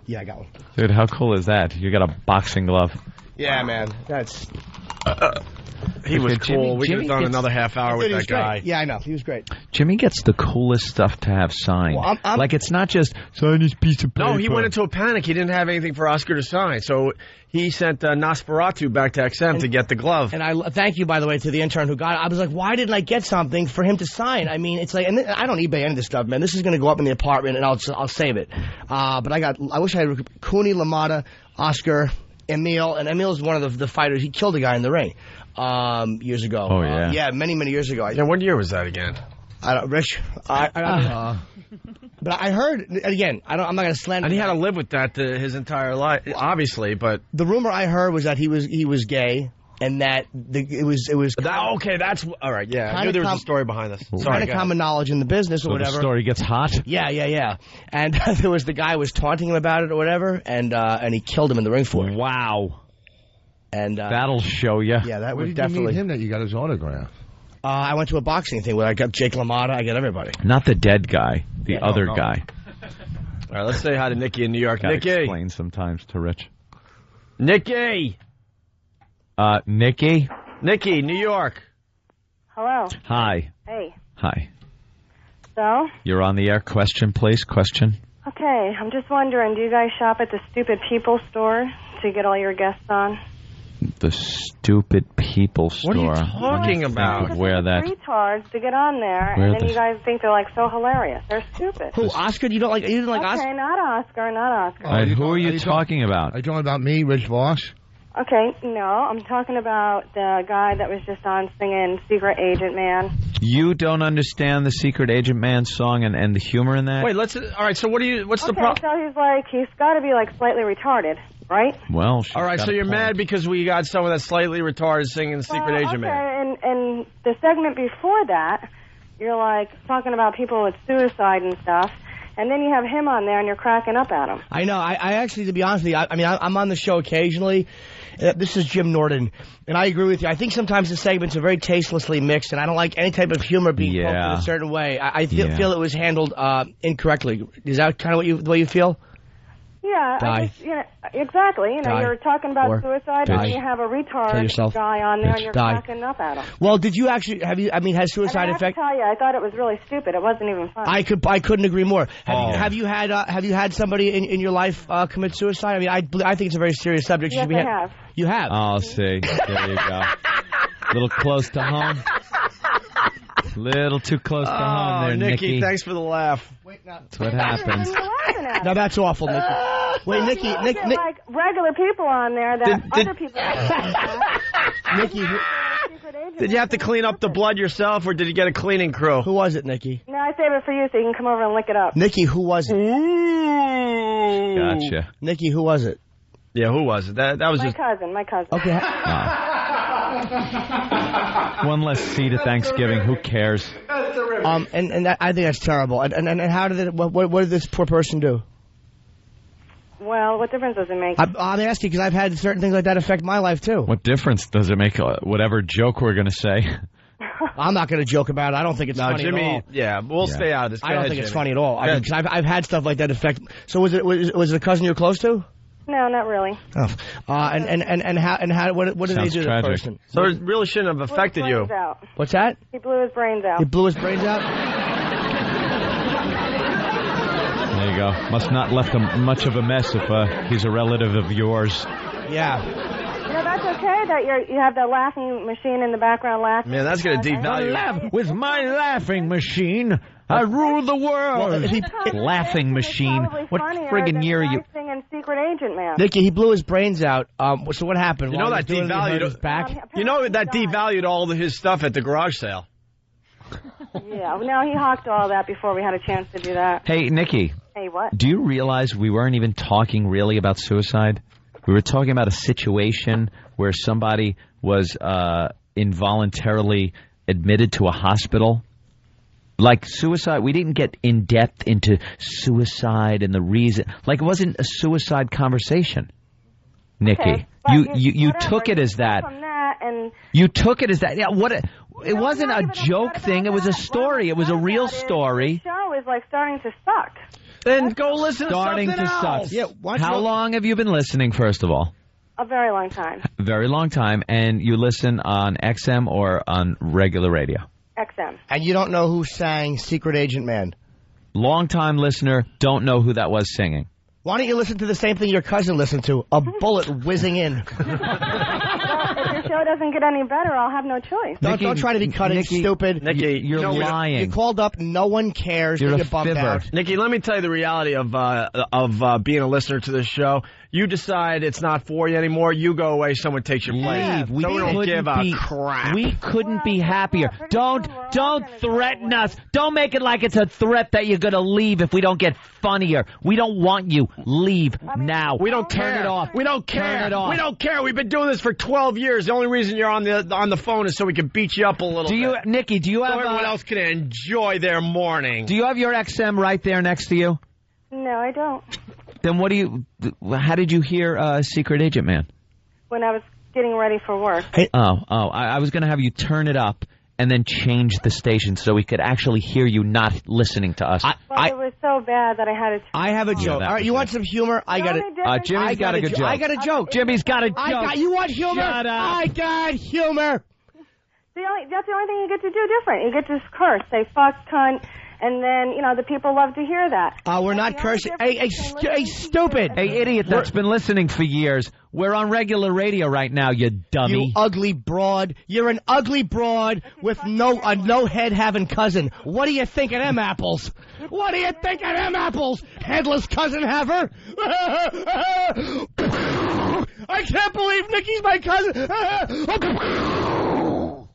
Yeah, I got one. Dude, how cool is that? You got a boxing glove. Yeah, man. That's... He was cool. We could have done another half hour with that guy. Great. Yeah, I know. He was great. Jimmy gets the coolest stuff to have signed. Well, like, it's not just, sign this piece of paper. No, he went into a panic. He didn't have anything for Oscar to sign. So he sent Nosferatu back to XM to get the glove. And I thank you, by the way, to the intern who got it. I was like, why didn't I get something for him to sign? I mean, it's like, and I don't eBay any of this stuff, man. This is going to go up in the apartment, and I'll save it. But I wish I had Cooney, LaMotta, Oscar, Emil, and Emil is one of the fighters. He killed a guy in the ring years ago. Oh, yeah. Yeah, many years ago. Yeah, what year was that again? I don't, Rich. I don't know. But I heard, again, I'm not going to slander. And he had to live with that his entire life, obviously, but... The rumor I heard was that he was gay, and that it was okay, that's... All right, yeah. I knew there was a story behind this. Kind of common knowledge in the business or whatever. The story gets hot? Yeah. And there was the guy was taunting him about it or whatever, and he killed him in the ring for it. Wow. And that'll show you. Yeah, that would would definitely... definitely... you meet him that you got his autograph? I went to a boxing thing where I got Jake LaMotta. I got everybody. Not the dead guy. The other guy. All right, let's say hi to Nikki in New York. Nikki. Explain sometimes to Rich. Nikki. Nikki. Nikki, New York. Hello. Hi. Hey. Hi. So? You're on the air. Question, please. Question. Okay, I'm just wondering, do you guys shop at the Stupid People store to get all your guests on? The Stupid People store. What are you talking about? Where that? Retards to get on there, and then you guys think they're like so hilarious. They're stupid. Who? Oscar? You didn't like Oscar? Okay, not Oscar. Who are you talking about? Are you talking about me, Rich Voss? Okay, no, I'm talking about the guy that was just on singing Secret Agent Man. You don't understand the Secret Agent Man song and the humor in that? Wait, all right, so what's the problem? So he's got to be like slightly retarded, right? Well, all right, so you're mad because we got someone that's slightly retarded singing Secret Agent Man. And the segment before that, you're like talking about people with suicide and stuff. And then you have him on there, and you're cracking up at him. I know. I actually, to be honest with you, I'm on the show occasionally. This is Jim Norton, and I agree with you. I think sometimes the segments are very tastelessly mixed, and I don't like any type of humor being poked in a certain way. I feel it was handled incorrectly. Is that kind of the way you feel? Yeah, Die. Exactly. Die. You're talking about Or suicide, die. and you have a Kill retard yourself. guy on there, Bitch. and you're Die. cracking up at him. Well, did you actually has suicide And I have affect? to tell you, I thought it was really stupid. It wasn't even fun. I couldn't agree more. Have you had somebody in your life commit suicide? I mean, I think it's a very serious subject. Yes, I have. You have. I'll see. There you go. A little close to home. Little too close to home there, Nikki. Thanks for the laugh. That's what happens. Now that's awful, Nikki. Wait, Nikki, Nick, like regular people on there that other people. Nikki, Did you have to clean up the blood yourself, or did you get a cleaning crew? Who was it, Nikki? No, I save it for you so you can come over and lick it up. Nikki, who was it? Gotcha. Nikki, who was it? Yeah, who was it? That was My cousin. Okay. One less seat at Thanksgiving. Who cares? And that, I think that's terrible. And how did what did this poor person do? Well, what difference does it make? I'm asking because I've had certain things like that affect my life too. What difference does it make? Whatever joke we're going to say. I'm not going to joke about it. I don't think it's funny Jimmy, at all. yeah, we'll stay out of this. I don't think it's funny at all. I Go mean, 'cause I've had stuff like that affect. So was it a cousin you're close to? No, not really. Oh. And how what did they do to the person? So it really shouldn't have affected you. Out. What's that? He blew his brains out. He blew his brains out? There you go. Must not left much of a mess if he's a relative of yours. Yeah. That's okay that you have the laughing machine in the background laughing. Man, that's going to devalue. With my laughing machine, I rule the world. Laughing machine. What friggin' year are you? And Secret Agent Man. Nikki, he blew his brains out. So what happened? You know While that he was doing it, he hurt his devalued back. You know that devalued all of his stuff at the garage sale. Yeah, well, no, he hawked all that before we had a chance to do that. Hey, Nikki. Hey, what? Do you realize we weren't even talking really about suicide? We were talking about a situation where somebody was involuntarily admitted to a hospital. Like suicide, we didn't get in depth into suicide and the reason. Like it wasn't a suicide conversation, Nikki. Okay, you took it as that. From that and You took it as that. Yeah, what? It wasn't a joke thing. It was a story. It was a real story. the show is like starting to suck. Then go listen to Starting something to else. suck. Yeah, How long have you been listening? First of all. A very long time. Very long time, and you listen on XM or on regular radio? XM. And you don't know who sang Secret Agent Man. Long-time listener, don't know who that was singing. Why don't you listen to the same thing your cousin listened to? A bullet whizzing in. Well, if the show doesn't get any better, I'll have no choice. Don't try to be cutting, Nikki, stupid. Nikki, You're lying. You called up, no one cares. You're you a get bummed fibber. out. Nikki, let me tell you the reality of being a listener to this show. You decide it's not for you anymore. You go away. Someone takes your place. Leave. We don't couldn't give a be, crap. We couldn't be happier. Don't threaten us. Don't make it like it's a threat that you're going to leave if we don't get funnier. We don't want you. Leave now. We don't care. Turn it off. We don't care. Turn it off. We don't care. We've been doing this for 12 years. The only reason you're on the phone is so we can beat you up a little bit. Nikki, do you have... So everyone else can enjoy their morning. Do you have your XM right there next to you? No, I don't. Then how did you hear Secret Agent Man? When I was getting ready for work. I was going to have you turn it up and then change the station so we could actually hear you not listening to us. Well, it was so bad that I had to... I have a joke. All right, you want some humor? I got it. Jimmy's got a good joke. I got a joke. Jimmy's got a joke. You want humor? Shut up. I got humor. That's the only thing you get to do different. You get to curse, say fuck, cunt, and then, the people love to hear that. We're not cursing. Hey, stupid. Hey, idiot that's been listening for years. We're on regular radio right now, you dummy. You ugly broad. You're an ugly broad with a no head having cousin. What do you think of them apples? What do you think of them apples? Headless cousin haver? I can't believe Nikki's my cousin.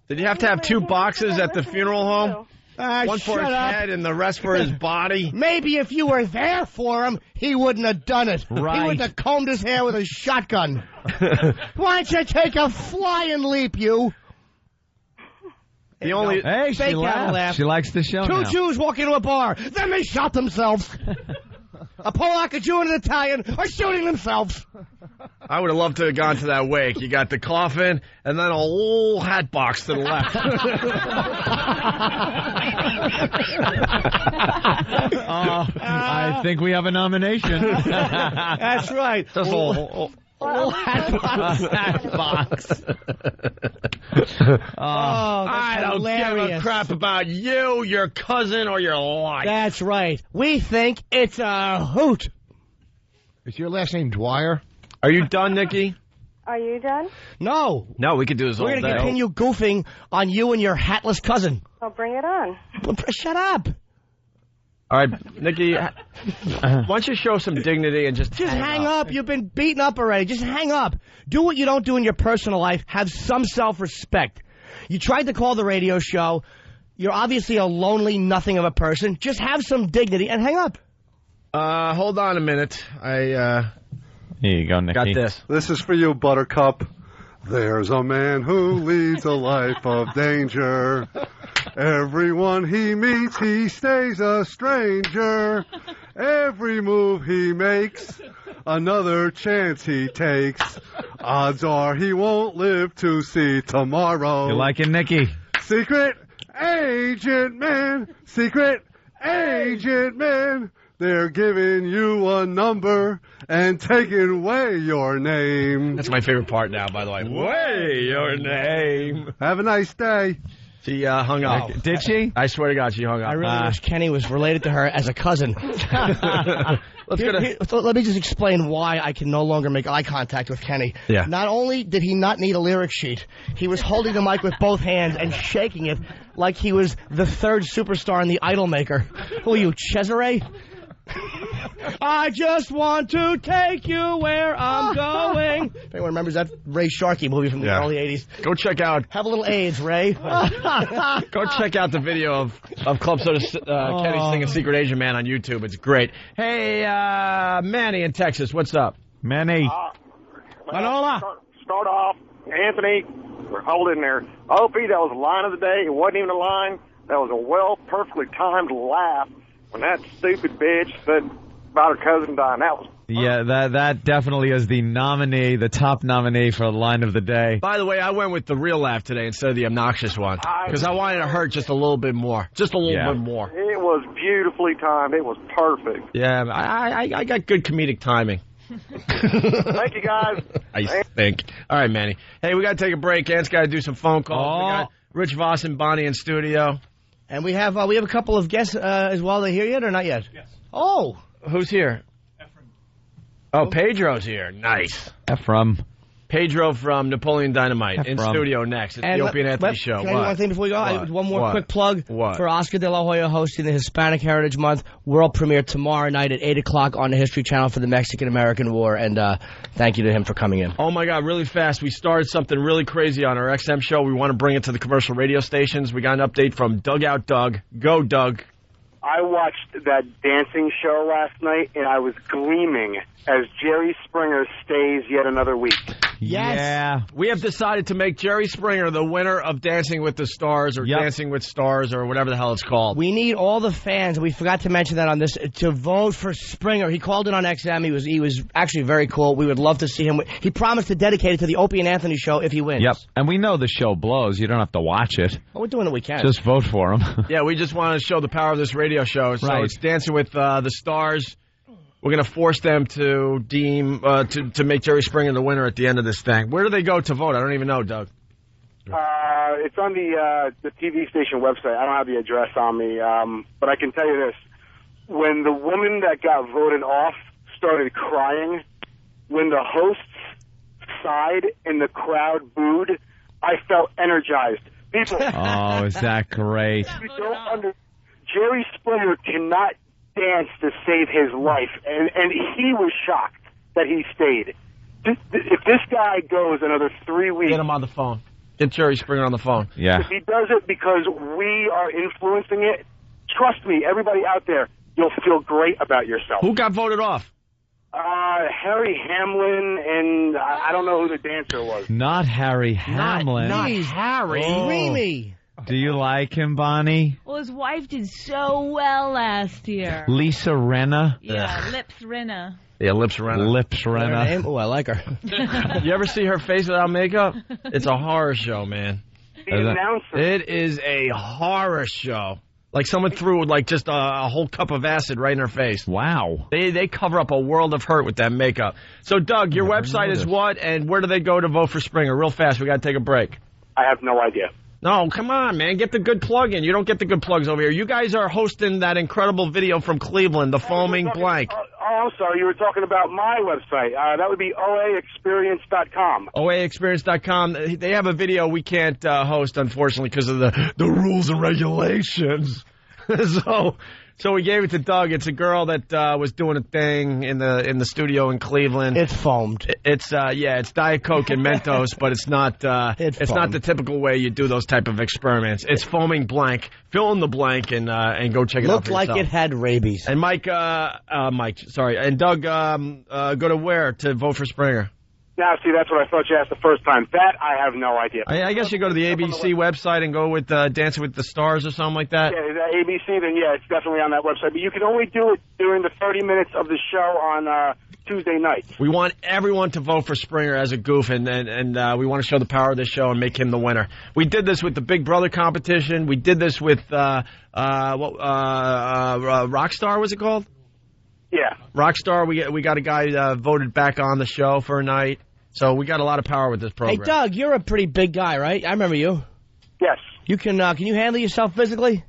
Did you have to have two boxes at the funeral home? One for his head and the rest for his body? Maybe if you were there for him, he wouldn't have done it. Right. He wouldn't have combed his hair with a shotgun. Why don't you take a flying leap, you? Hey, she laughed. She likes the show now. Two Jews walk into a bar. Then they shot themselves. A Polak, a Jew, and an Italian are shooting themselves. I would have loved to have gone to that wake. You got the coffin and then a whole hat box to the left. I think we have a nomination. That's right. That's Hatbox. I don't give a crap about you, your cousin, or your life. That's right. We think it's a hoot. Is your last name Dwyer? Are you done, Nikki? Are you done? No. No, we could do this all We're day. going to continue goofing on you and your hatless cousin. Well, bring it on. Shut up. All right, Nikki, why don't you show some dignity and just hang up. You've been beaten up already. Just hang up. Do what you don't do in your personal life. Have some self-respect. You tried to call the radio show. You're obviously a lonely nothing of a person. Just have some dignity and hang up. Hold on a minute. Here you go, Nikki. Got this. This is for you, Buttercup. There's a man who leads a life of danger. Everyone he meets, he stays a stranger. Every move he makes, another chance he takes. Odds are he won't live to see tomorrow. You like it, Nikki? Secret agent man, secret agent man. They're giving you a number and taking away your name. That's my favorite part now, by the way. Way your name. Have a nice day. She hung up. Did she? I swear to God, she hung up. I really wish Kenny was related to her as a cousin. Let me just explain why I can no longer make eye contact with Kenny. Yeah. Not only did he not need a lyric sheet, he was holding the mic with both hands and shaking it like he was the third superstar in the Idol Maker. Who are you, Cesare? I just want to take you where I'm going. If anyone remembers that Ray Sharkey movie from the early 80s. Go check out. Have a little AIDS, Ray. Go check out the video of Club Soda Kenny singing Secret Asian Man on YouTube. It's great. Hey, Manny in Texas, what's up? Manny. Manola. Start off, Anthony. We're holding there. Opie, that was the line of the day. It wasn't even a line. That was a perfectly timed laugh. When that stupid bitch said about her cousin dying, that was... Yeah, that definitely is the nominee, the top nominee for line of the day. By the way, I went with the real laugh today instead of the obnoxious one because I wanted to hurt just a little bit more. Just a little bit more. It was beautifully timed. It was perfect. Yeah, I got good comedic timing. Thank you, guys. I think. All right, Manny. Hey, we got to take a break. Ant's got to do some phone calls. We got Rich Voss and Bonnie in studio. And we have a couple of guests as well. Are they here yet or not yet? Yes. Oh. Who's here? Ephraim. Oh, Pedro's here. Nice. Ephraim. Pedro from Napoleon Dynamite in studio next. It's the Opie and Anthony Show. Can I do one thing before we go? One more quick plug for Oscar De La Hoya hosting the Hispanic Heritage Month world premiere tomorrow night at 8 o'clock on the History Channel for the Mexican-American War. And thank you to him for coming in. Oh, my God, really fast. We started something really crazy on our XM show. We want to bring it to the commercial radio stations. We got an update from Dugout Doug. Go, Doug. I watched that dancing show last night, and I was gleaming as Jerry Springer stays yet another week. Yes. Yeah. We have decided to make Jerry Springer the winner of Dancing with the Stars or Dancing with Stars or whatever the hell it's called. We need all the fans, we forgot to mention that on this, to vote for Springer. He called in on XM. He was actually very cool. We would love to see him. He promised to dedicate it to the Opie and Anthony Show if he wins. Yep. And we know the show blows. You don't have to watch it. Well, we're doing what we can. Just vote for him. Yeah, we just want to show the power of this radio show. So it's Dancing with the Stars. We're going to force them to deem to make Jerry Springer the winner at the end of this thing. Where do they go to vote? I don't even know, Doug. It's on the TV station website. I don't have the address on me, but I can tell you this. When the woman that got voted off started crying, when the hosts sighed and the crowd booed, I felt energized. People, oh, is that great? Jerry Springer cannot dance to save his life, and he was shocked that he stayed. If this guy goes another 3 weeks... Get him on the phone. Get Jerry Springer on the phone. Yeah. If he does it because we are influencing it, trust me, everybody out there, you'll feel great about yourself. Who got voted off? Harry Hamlin, and I don't know who the dancer was. Not Harry Hamlin. Not Harry. Creamy. Do you like him, Bonnie? Well, his wife did so well last year. Lisa Rinna? Yeah, Lips Rinna. Yeah, Lips Rinna. Lips Rinna. Oh, I like her. You ever see her face without makeup? It's a horror show, man. The announcer. It is a horror show. Like someone threw like just a whole cup of acid right in her face. Wow. They cover up a world of hurt with that makeup. So, Doug, your website is what, and where do they go to vote for Springer? Real fast, we got to take a break. I have no idea. No, come on, man. Get the good plug in. You don't get the good plugs over here. You guys are hosting that incredible video from Cleveland, the foaming blank. I'm sorry. You were talking about my website. That would be oaexperience.com. oaexperience.com. They have a video we can't host, unfortunately, because of the rules and regulations. So we gave it to Doug. It's a girl that was doing a thing in the studio in Cleveland. It's foamed. It's Diet Coke and Mentos, but it's not not the typical way you do those type of experiments. It's foaming blank. Fill in the blank and go check it out. Looked for like yourself. it had rabies. And Mike, and Doug, go to where to vote for Springer? Now, see, that's what I thought you asked the first time. That I have no idea. I guess you go to the ABC website and go with Dancing with the Stars or something like that. Yeah, the ABC, then yeah, it's definitely on that website. But you can only do it during the 30 minutes of the show on Tuesday nights. We want everyone to vote for Springer as a goof, and we want to show the power of this show and make him the winner. We did this with the Big Brother competition. We did this with Rockstar, was it called? Yeah. Rockstar, we got a guy voted back on the show for a night. So we got a lot of power with this program. Hey, Doug, you're a pretty big guy, right? I remember you. Yes. You can you handle yourself physically?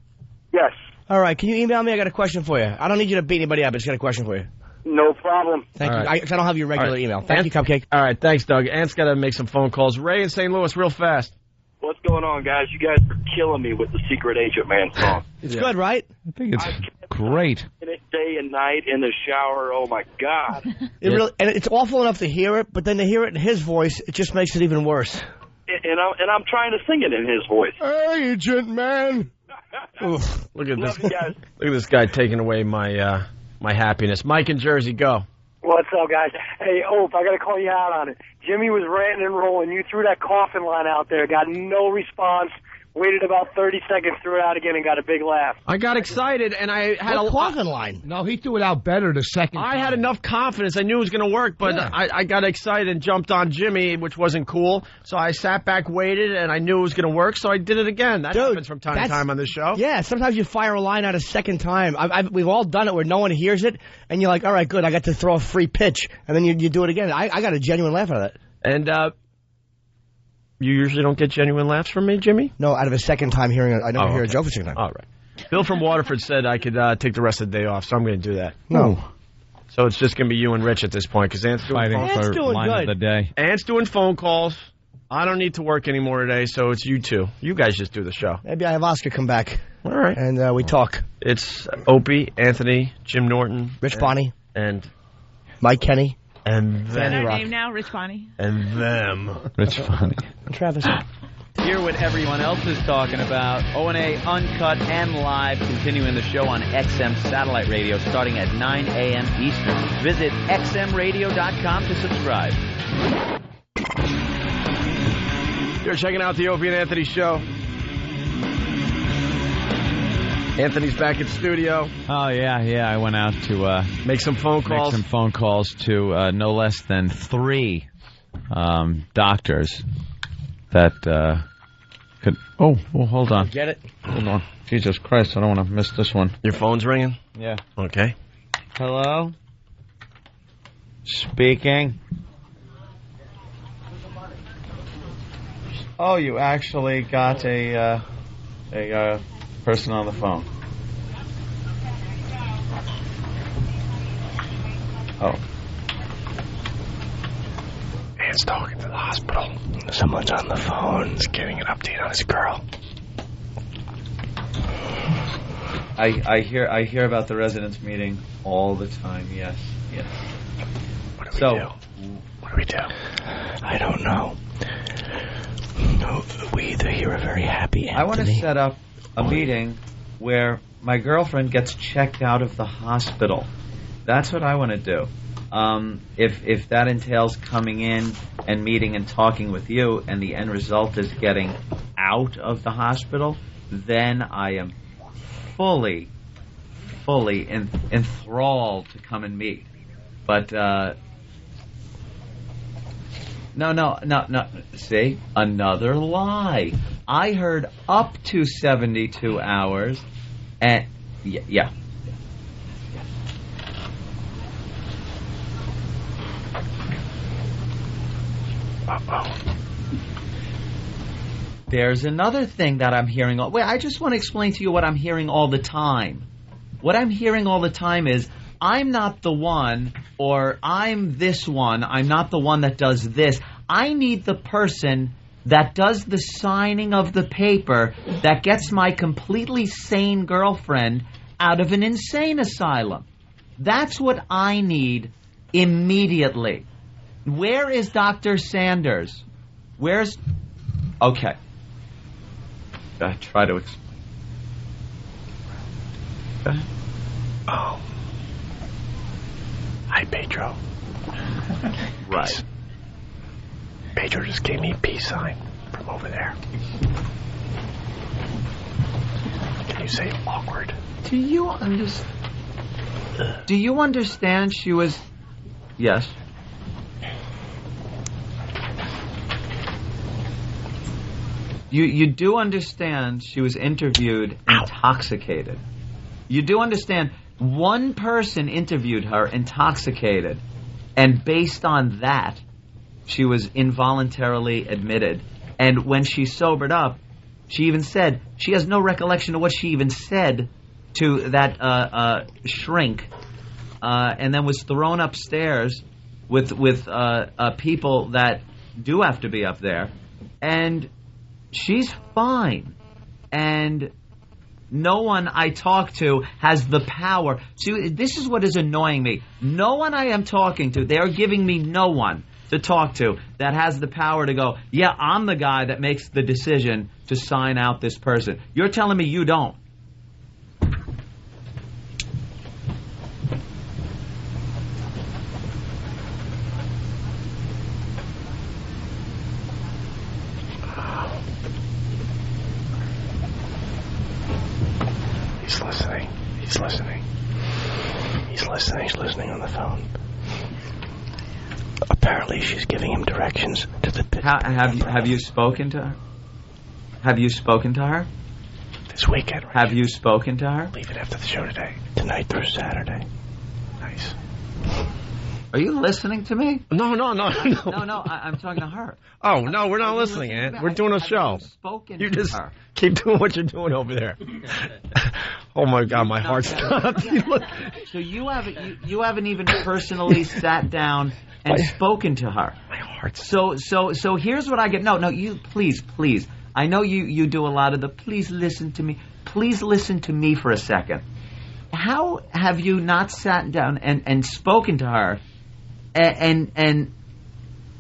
Yes. All right. Can you email me? I got a question for you. I don't need you to beat anybody up. I just got a question for you. No problem. Thank All you. right. I don't have your regular email. Thank you, Cupcake. All right. Thanks, Doug. Ant's got to make some phone calls. Ray in St. Louis, real fast. What's going on, guys? You guys are killing me with the Secret Agent Man song. It's good, right? I think it's great. Day and night in the shower. Oh my God! It really, and it's awful enough to hear it, but then to hear it in his voice, it just makes it even worse. And I'm trying to sing it in his voice. Agent Man. Look at this. Love you guys. Look at this guy taking away my my happiness. Mike in Jersey, go. What's up, guys? Hey, Ope, I got to call you out on it. Jimmy was ranting and rolling. You threw that coffin line out there, got no response, waited about 30 seconds, threw it out again, and got a big laugh. I got excited, and I had a coffin line. No, he threw it out better the second time. I had enough confidence. I knew it was going to work, but Yeah. I got excited and jumped on Jimmy, which wasn't cool. So I sat back, waited, and I knew it was going to work, so I did it again. That happens from time to time on this show. Yeah, sometimes you fire a line out a second time. We've all done it where no one hears it, and you're like, all right, good, I got to throw a free pitch, and then you do it again. I got a genuine laugh out of it. And you usually don't get genuine laughs from me, Jimmy? No, out of a second time hearing it, I never hear a joke for a second time. All right. Bill from Waterford said I could take the rest of the day off, so I'm going to do that. No. So it's just going to be you and Rich at this point, because Ant's doing Fighting phone for doing line good. of the day. Ant's doing phone calls. I don't need to work anymore today, so it's you two. You guys just do the show. Maybe I have Oscar come back. All right. And we talk. It's Opie, Anthony, Jim Norton, Rich Bonney, and Mike Kenny, and Is that them. our name now, Rich Bonnie? And them. Rich Funny. Travis. Hear what everyone else is talking about. O&A Uncut and Live, continuing the show on XM Satellite Radio starting at 9 a.m. Eastern. Visit xmradio.com to subscribe. You're checking out the Opie and Anthony show. Anthony's back in studio. Oh, yeah. I went out to make some phone calls. Make some phone calls to no less than 3 doctors that could... Oh, well, hold on. Get it? Hold on. Jesus Christ, I don't want to miss this one. Your phone's ringing? Yeah. Okay. Hello? Speaking. Oh, you actually got a person on the phone. Oh. Ant's talking to the hospital. Someone's on the phone. He's getting an update on his girl. I hear about the residents meeting all the time. Yes. What do we do? What do we do? I don't know. We either hear a very happy Anthony. I want to set up a meeting where my girlfriend gets checked out of the hospital. That's what I want to do. If that entails coming in and meeting and talking with you, and the end result is getting out of the hospital, then I am fully enthralled to come and meet. But No. See? Another lie. I heard up to 72 hours. And, yeah. Uh-oh. There's another thing that I'm hearing. Wait, I just want to explain to you what I'm hearing all the time. What I'm hearing all the time is, I'm not the one, or I'm this one. I'm not the one that does this. I need the person that does the signing of the paper that gets my completely sane girlfriend out of an insane asylum. That's what I need immediately. Where is Dr. Sanders? Where's... Okay. I try to explain. Oh. Hi, Pedro. Right. Pedro just gave me a peace sign from over there. Can you say awkward? Do you understand she was... Yes. You do understand she was interviewed intoxicated. You do understand one person interviewed her intoxicated, and based on that, she was involuntarily admitted. And when she sobered up, she even said she has no recollection of what she even said to that shrink, and then was thrown upstairs with people that do have to be up there, and she's fine. And no one I talk to has the power. See, this is what is annoying me. No one I am talking to, they're giving me no one to talk to that has the power to go, yeah, I'm the guy that makes the decision to sign out this person. You're telling me you don't. He's listening on the phone. Apparently she's giving him directions to the pit. Have you spoken to her? Have you spoken to her? This weekend, right? Have you spoken to her? Leave it after the show today. Tonight through Saturday. Nice. Are you listening to me? No. No, I'm talking to her. Oh, no, we're not listening, Ant. We're doing a show. You just keep doing what you're doing over there. Oh, my God, my heart stopped. So you haven't even personally sat down and spoken to her. My heart. So here's what I get. No, you please. I know you do a lot of the please listen to me. Please listen to me for a second. How have you not sat down and spoken to her? And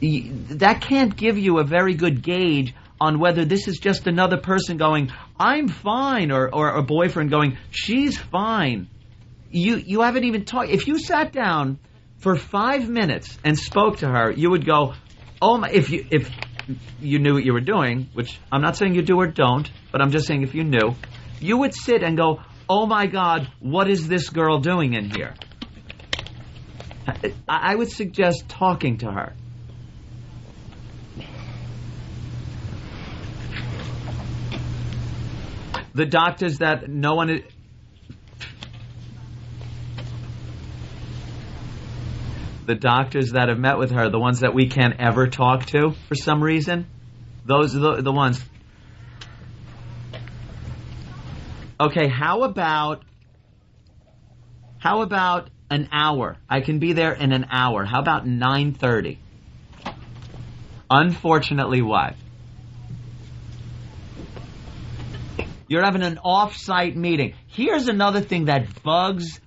that can't give you a very good gauge on whether this is just another person going, I'm fine, or a boyfriend going, she's fine. You haven't even talked. If you sat down for 5 minutes and spoke to her, you would go, oh my, if you knew what you were doing, which I'm not saying you do or don't, but I'm just saying if you knew, you would sit and go, oh my God, what is this girl doing in here? I would suggest talking to her. The doctors that no one... The doctors that have met with her, the ones that we can't ever talk to for some reason, those are the ones... Okay, how about an hour? I can be there in an hour. How about 9:30? Unfortunately, what? You're having an off-site meeting. Here's another thing that bugs...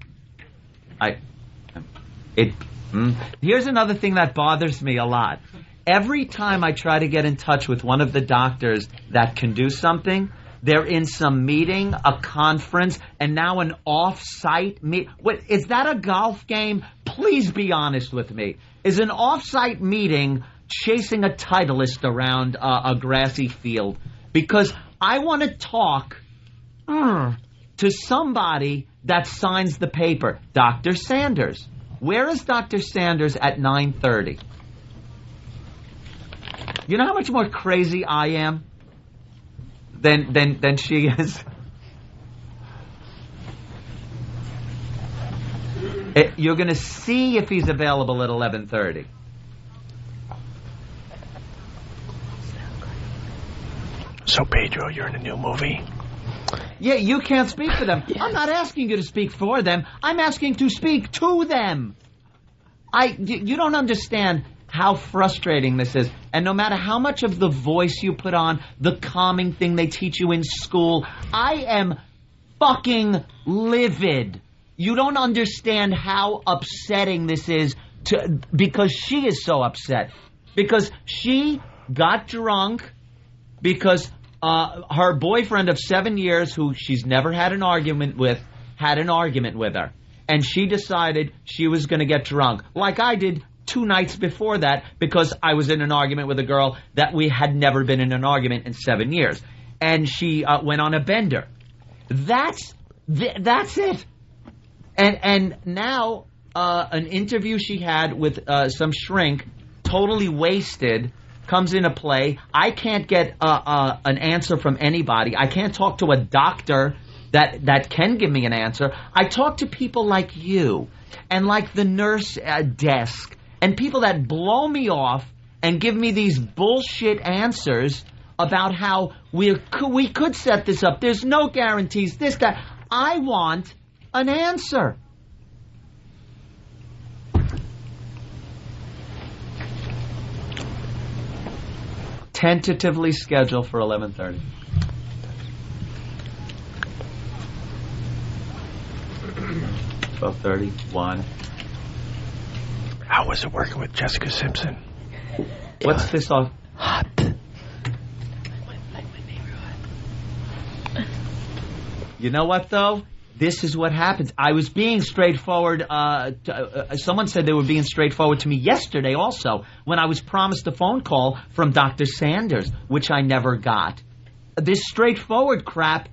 Here's another thing that bothers me a lot. Every time I try to get in touch with one of the doctors that can do something... They're in some meeting, a conference, and now an off-site meet. What, is that a golf game? Please be honest with me. Is an off-site meeting chasing a Titleist around a grassy field? Because I want to talk to somebody that signs the paper. Dr. Sanders. Where is Dr. Sanders at 9:30? You know how much more crazy I am than she is? You're going to see if he's available at 11:30. So, Pedro, you're in a new movie? Yeah, you can't speak for them. Yes. I'm not asking you to speak for them. I'm asking to speak to them. You don't understand how frustrating this is. And no matter how much of the voice you put on, the calming thing they teach you in school, I am fucking livid. You don't understand how upsetting this is because she is so upset. Because she got drunk because her boyfriend of 7 years, who she's never had an argument with, had an argument with her. And she decided she was going to get drunk, like I did 2 nights before that, because I was in an argument with a girl that we had never been in an argument in 7 years. And she went on a bender. That's it. And now an interview she had with some shrink, totally wasted, comes into play. I can't get an answer from anybody. I can't talk to a doctor that can give me an answer. I talk to people like you and like the nurse desk and people that blow me off and give me these bullshit answers about how we could set this up. There's no guarantees, this, that. I want an answer. Tentatively scheduled for 11:30. $12:31. How was it working with Jessica Simpson? What's this off? Hot. You know what, though? This is what happens. I was being straightforward. Someone said they were being straightforward to me yesterday also when I was promised a phone call from Dr. Sanders, which I never got. This straightforward crap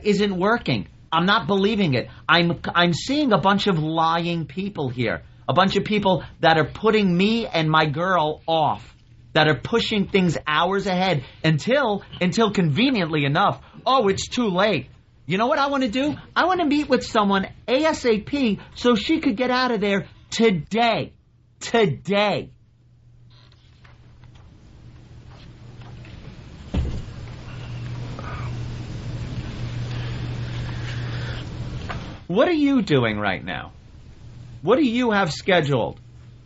isn't working. I'm not believing it. I'm seeing a bunch of lying people here. A bunch of people that are putting me and my girl off, that are pushing things hours ahead until conveniently enough, oh, it's too late. You know what I want to do? I want to meet with someone ASAP so she could get out of there today. Today. What are you doing right now? What do you have scheduled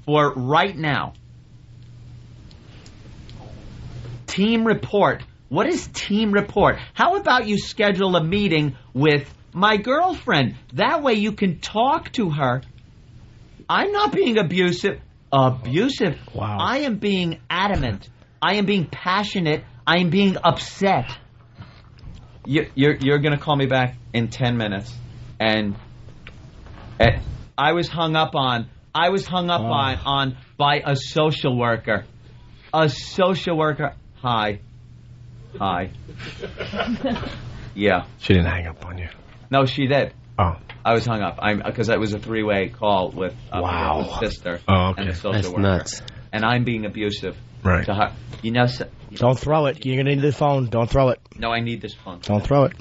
for right now? Team report. What is team report? How about you schedule a meeting with my girlfriend? That way you can talk to her. I'm not being abusive. Abusive? Wow. I am being adamant. I am being passionate. I am being upset. You're going to call me back in 10 minutes. And I was hung up on by a social worker. A social worker. Hi. Yeah. She didn't hang up on you. No, she did. Oh. I was hung up. Because it was a 3-way call with my sister and a social worker. Nuts. And I'm being abusive to her. You know, don't throw it. You're going to need the phone. Don't throw it. No, I need this phone. Don't throw it.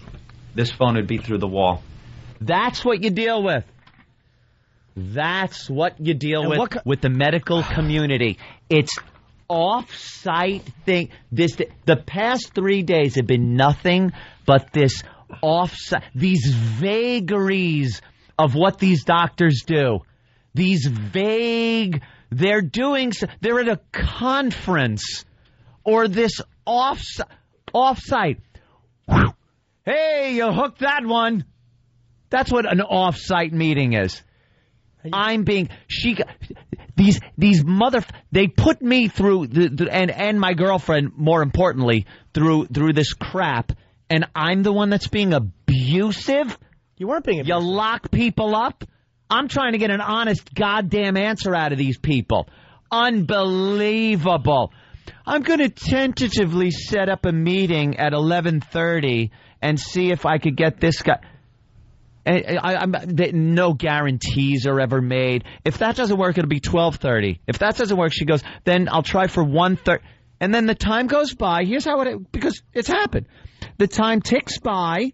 This phone would be through the wall. That's what you deal with. That's what you deal with the medical community. It's off-site thing. The past 3 days have been nothing but this off-site, these vagaries of what these doctors do. These vague, they're at a conference or this off-site. Hey, you hooked that one. That's what an off-site meeting is. They put me through and my girlfriend, more importantly, through this crap, and I'm the one that's being abusive? You weren't being abusive. You lock people up? I'm trying to get an honest goddamn answer out of these people. Unbelievable. I'm going to tentatively set up a meeting at 11:30 and see if I could get this guy. No guarantees are ever made. If that doesn't work, it'll be 12:30. If that doesn't work, she goes, then I'll try for 1:30. And then the time goes by. Here's how because it's happened. The time ticks by,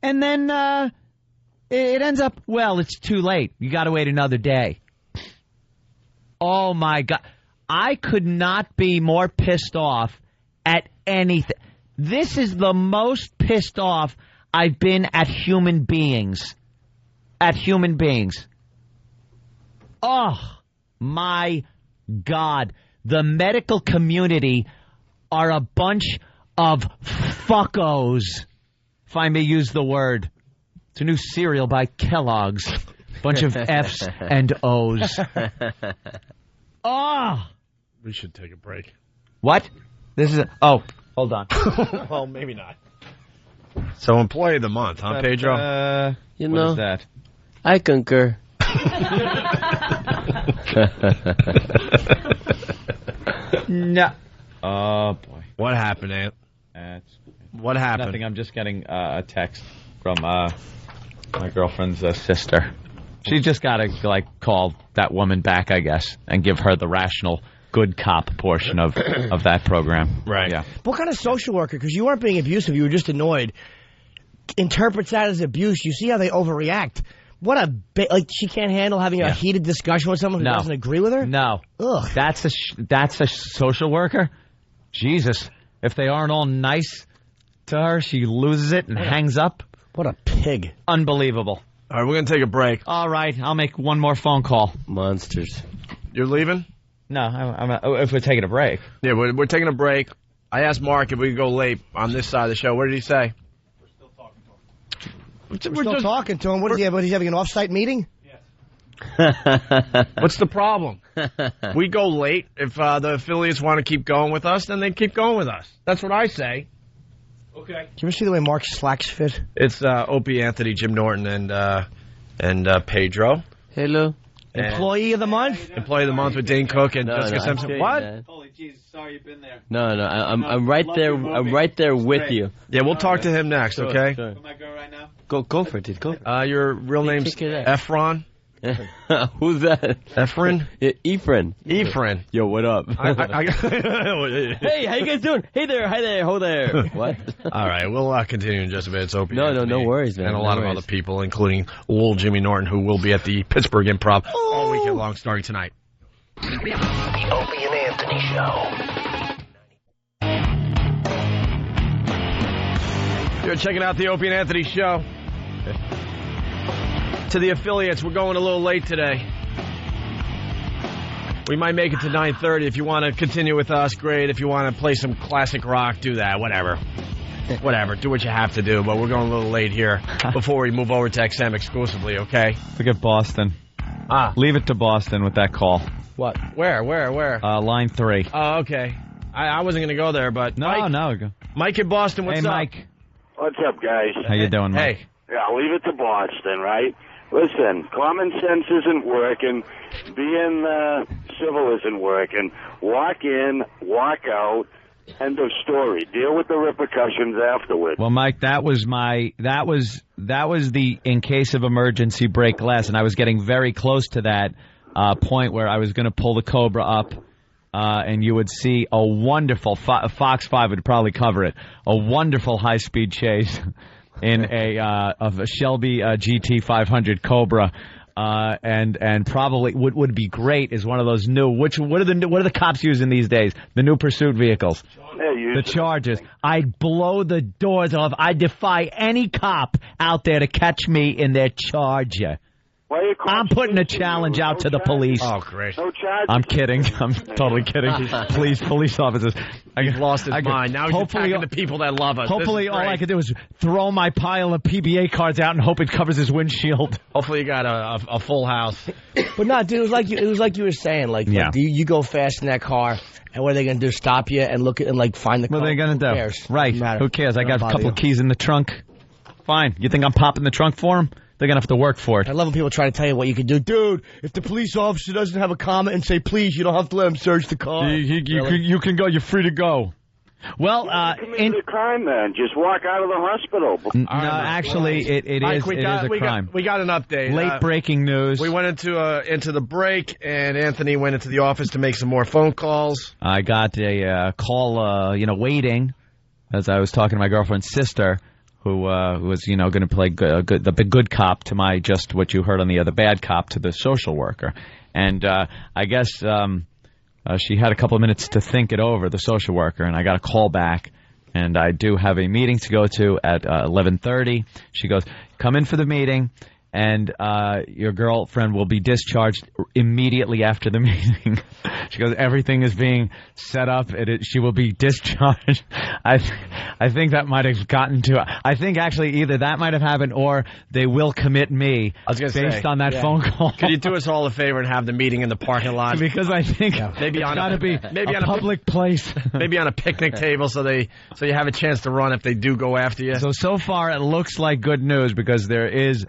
and then it ends up, well, it's too late. You got to wait another day. Oh, my God. I could not be more pissed off at anything. This is the most pissed off I've been at human beings. At human beings. Oh, my God. The medical community are a bunch of fuckos, if I may use the word. It's a new cereal by Kellogg's. Bunch of F's and O's. Oh! We should take a break. What? This is hold on. Well, maybe not. So employee of the month, huh, Pedro? You what know, is that? I concur. No. Oh, boy. What happened, Ant? What happened? Nothing. I'm just getting a text from my girlfriend's sister. She just got to, call that woman back, I guess, and give her the rational good cop portion of that program. Right. Yeah. What kind of social worker, because you weren't being abusive, you were just annoyed, interprets that as abuse? You see how they overreact. What she can't handle having a heated discussion with someone who doesn't agree with her? No. Ugh. That's a social worker? Jesus. If they aren't all nice to her, she loses it and hangs up. What a pig. Unbelievable. All right, we're going to take a break. All right, I'll make one more phone call. Monsters. You're leaving? No, if we're taking a break. Yeah, we're taking a break. I asked Mark if we could go late on this side of the show. What did he say? We're still talking to him. What is he? He's having an off-site meeting? What's the problem? We go late. If the affiliates want to keep going with us, then they keep going with us. That's what I say. Okay. Do you ever see the way Mark's slacks fit? It's Opie, Anthony, Jim Norton, and Pedro. Hello. Employee of the month? Employee of the month with Dane Cook and Jessica Simpson. What? Holy Jesus, sorry you've been there. No, I'm right there. I'm right there with you. Yeah, we'll talk to him next, okay? Sure. Am I going right now? Go for it, dude. Go. Your real name's Efron? Who's that? Efren? Efren. Efren. Yo, what up? Hey, how you guys doing? Hey there, hi there, ho there. What? All right, we'll continue in just a bit. It's Opie. No worries, man. And a lot of other people, including old Jimmy Norton, who will be at the Pittsburgh Improv all weekend long, starting tonight. The Opie and Anthony Show. You're checking out the Opie and Anthony Show. To the affiliates, we're going a little late today. We might make it to 9:30. If you want to continue with us, great. If you want to play some classic rock, do that. Whatever. Do what you have to do. But we're going a little late here before we move over to XM exclusively, okay? Look at Boston. Leave it to Boston with that call. What? Where? Line 3. Oh, okay. I wasn't going to go there, but No. Mike in Boston, what's up? Hey, Mike. What's up, guys? How you doing, Mike? Hey. Yeah, leave it to Boston, right? Listen, common sense isn't working. Being civil isn't working. Walk in, walk out. End of story. Deal with the repercussions afterwards. Well, Mike, that was the in case of emergency break glass, and I was getting very close to that point where I was going to pull the Cobra up, and you would see a wonderful Fox 5 would probably cover it. A wonderful high-speed chase in of a Shelby GT 500 Cobra, and probably would be great is one of those new. What are the cops using these days? The new pursuit vehicles, the Chargers. I'd blow the doors off. I defy any cop out there to catch me in their Charger. I'm putting a challenge out to the police. Oh, great. No charges. I'm kidding. I'm totally kidding. Please, police officers. He's lost his mind. Now he's attacking the people that love us. Hopefully all I could do is throw my pile of PBA cards out and hope it covers his windshield. Hopefully you got a full house. But no, dude, it was like you were saying. You go fast in that car, and what are they going to do? Stop you and look at and find the car? What are they going to do? Cares? Right. Who cares? I got a couple of keys in the trunk. Fine. You think I'm popping the trunk for him? They're going to have to work for it. I love when people try to tell you what you can do. Dude, if the police officer doesn't have a comment and say, please, you don't have to let him search the car. You can go. You're free to go. Well, committed a crime, man. Just walk out of the hospital. No, actually, it is a crime. We got an update. Late breaking news. We went into the break, and Anthony went into the office to make some more phone calls. I got a call, waiting, as I was talking to my girlfriend's sister, who was, going to play the good cop to my just what you heard on the bad cop to the social worker. And I guess she had a couple of minutes to think it over, the social worker, and I got a call back. And I do have a meeting to go to at 11:30. She goes, come in for the meeting, and your girlfriend will be discharged immediately after the meeting. She goes, everything is being set up. She will be discharged. I think that might have gotten to... I think actually either that might have happened or they will commit me based on that phone call. Could you do us all a favor and have the meeting in the parking lot? Because I think maybe it's got to be a public place. Maybe on a picnic table so you have a chance to run if they do go after you. So far it looks like good news because there is...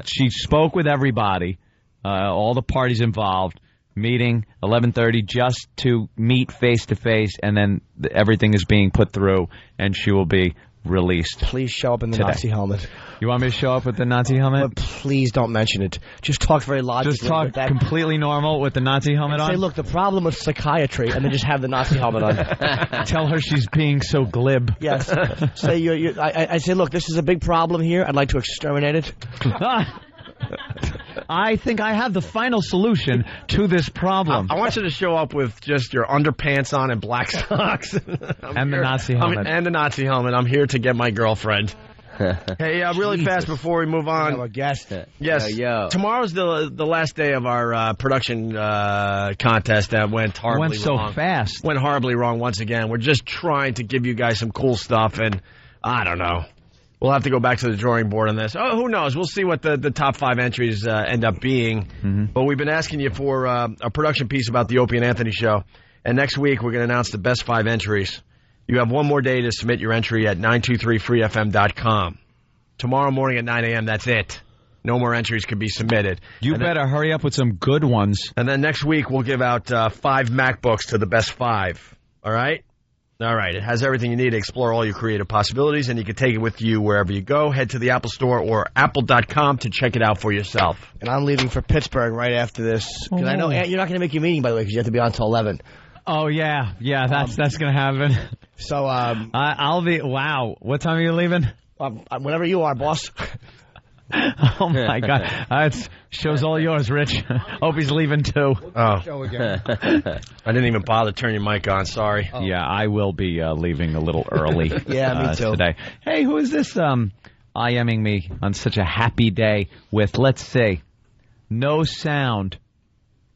She spoke with everybody, all the parties involved, meeting 11:30 just to meet face-to-face, and then everything is being put through, and she will be released. Please show up in the today. Nazi helmet. You want me to show up with the Nazi helmet? But please don't mention it. Just talk very logically. Just talk completely normal with the Nazi helmet on? Say, look, the problem with psychiatry, and then just have the Nazi helmet on. Tell her she's being so glib. Yes. Say, I say, look, this is a big problem here. I'd like to exterminate it. I think I have the final solution to this problem. I want you to show up with just your underpants on and black socks. And the Nazi helmet. And the Nazi helmet. I'm here to get my girlfriend. Hey, really fast before we move on. We have a guest. Yes. Tomorrow's the last day of our production contest that went horribly wrong. It went so fast. Went horribly wrong once again. We're just trying to give you guys some cool stuff, and I don't know. We'll have to go back to the drawing board on this. Oh, who knows? We'll see what the top 5 entries end up being. Mm-hmm. But we've been asking you for a production piece about the Opie and Anthony show. And next week, we're going to announce the best 5 entries. You have one more day to submit your entry at 923freefm.com. Tomorrow morning at 9 a.m., that's it. No more entries can be submitted. You better hurry up with some good ones. And then next week, we'll give out 5 MacBooks to the best 5. All right? All right. It has everything you need to explore all your creative possibilities, and you can take it with you wherever you go. Head to the Apple Store or apple.com to check it out for yourself. And I'm leaving for Pittsburgh right after this. Because I know you're not going to make your meeting, by the way, because you have to be on until 11. Oh, yeah. Yeah, that's going to happen. So, I'll be... Wow. What time are you leaving? Whenever you are, boss. Oh, my God. Show's all yours, Rich. Opie's leaving, too. Oh. I didn't even bother turning your mic on. Sorry. Oh. Yeah, I will be leaving a little early yeah, me too. Today. Hey, who is this IMing me on such a happy day with, let's see, no sound?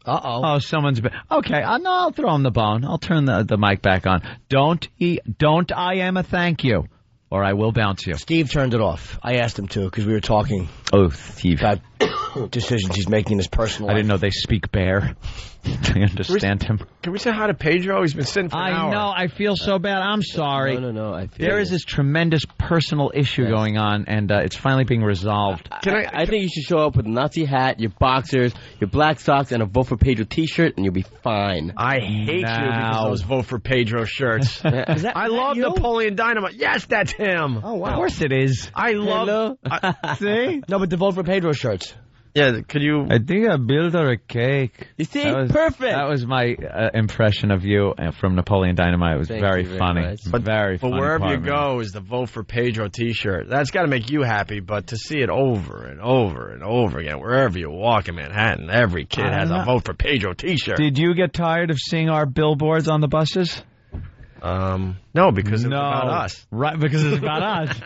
Uh-oh. Oh, someone's been... Okay, no, I'll throw him the bone. I'll turn the mic back on. Don't IM a thank you, or I will bounce you. Steve turned it off. I asked him to, because we were talking. Oh, Steve. About decisions he's making in his personal life. I didn't know they speak bear. I understand him. Can we say hi to Pedro? He's been sitting for an hour. I know. I feel so bad. I'm sorry. No. There is this tremendous personal issue going on, and it's finally being resolved. I think you should show up with a Nazi hat, your boxers, your black socks, and a Vote for Pedro T-shirt, and you'll be fine. I hate you because of those Vote for Pedro shirts. I love Napoleon Dynamite. Yes, that's him. Oh, wow. Of course it is. I love... See? No, but the Vote for Pedro shirts. Yeah, could you... I think I built her a cake. You see? Perfect. That was my impression of you from Napoleon Dynamite. It was very funny. But funny wherever you go is the Vote for Pedro T-shirt. That's got to make you happy, but to see it over and over and over again, wherever you walk in Manhattan, every kid has a Vote for Pedro T-shirt. Did you get tired of seeing our billboards on the buses? No, because it's about us. Right, because it's about us.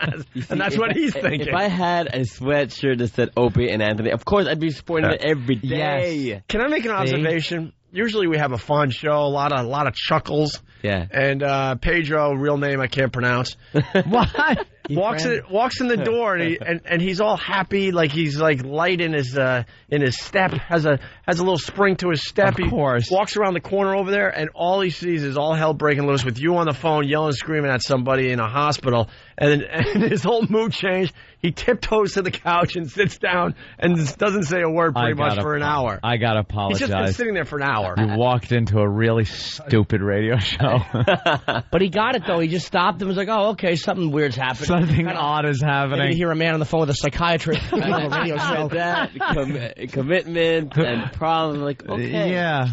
And that's what he's thinking. If I had a sweatshirt that said Opie and Anthony, of course I'd be supporting it every day. Yes. Can I make an observation? Usually we have a fun show, a lot of chuckles. Yeah. And Pedro, real name I can't pronounce. What? walks in the door and he's all happy, like he's like light in his step, has a little spring to his step. Of course. He walks around the corner over there, and all he sees is all hell breaking loose with you on the phone, yelling and screaming at somebody in a hospital, and his whole mood changed. He tiptoes to the couch and sits down and doesn't say a word pretty much for an hour. I gotta apologize. He's just been sitting there for an hour. You walked into a really stupid radio show. But he got it, though. He just stopped and was like, oh, okay, something weird's happening. Something odd is happening. You hear a man on the phone with a psychiatrist on a radio show. That, commitment and problems. Like, okay. Yeah.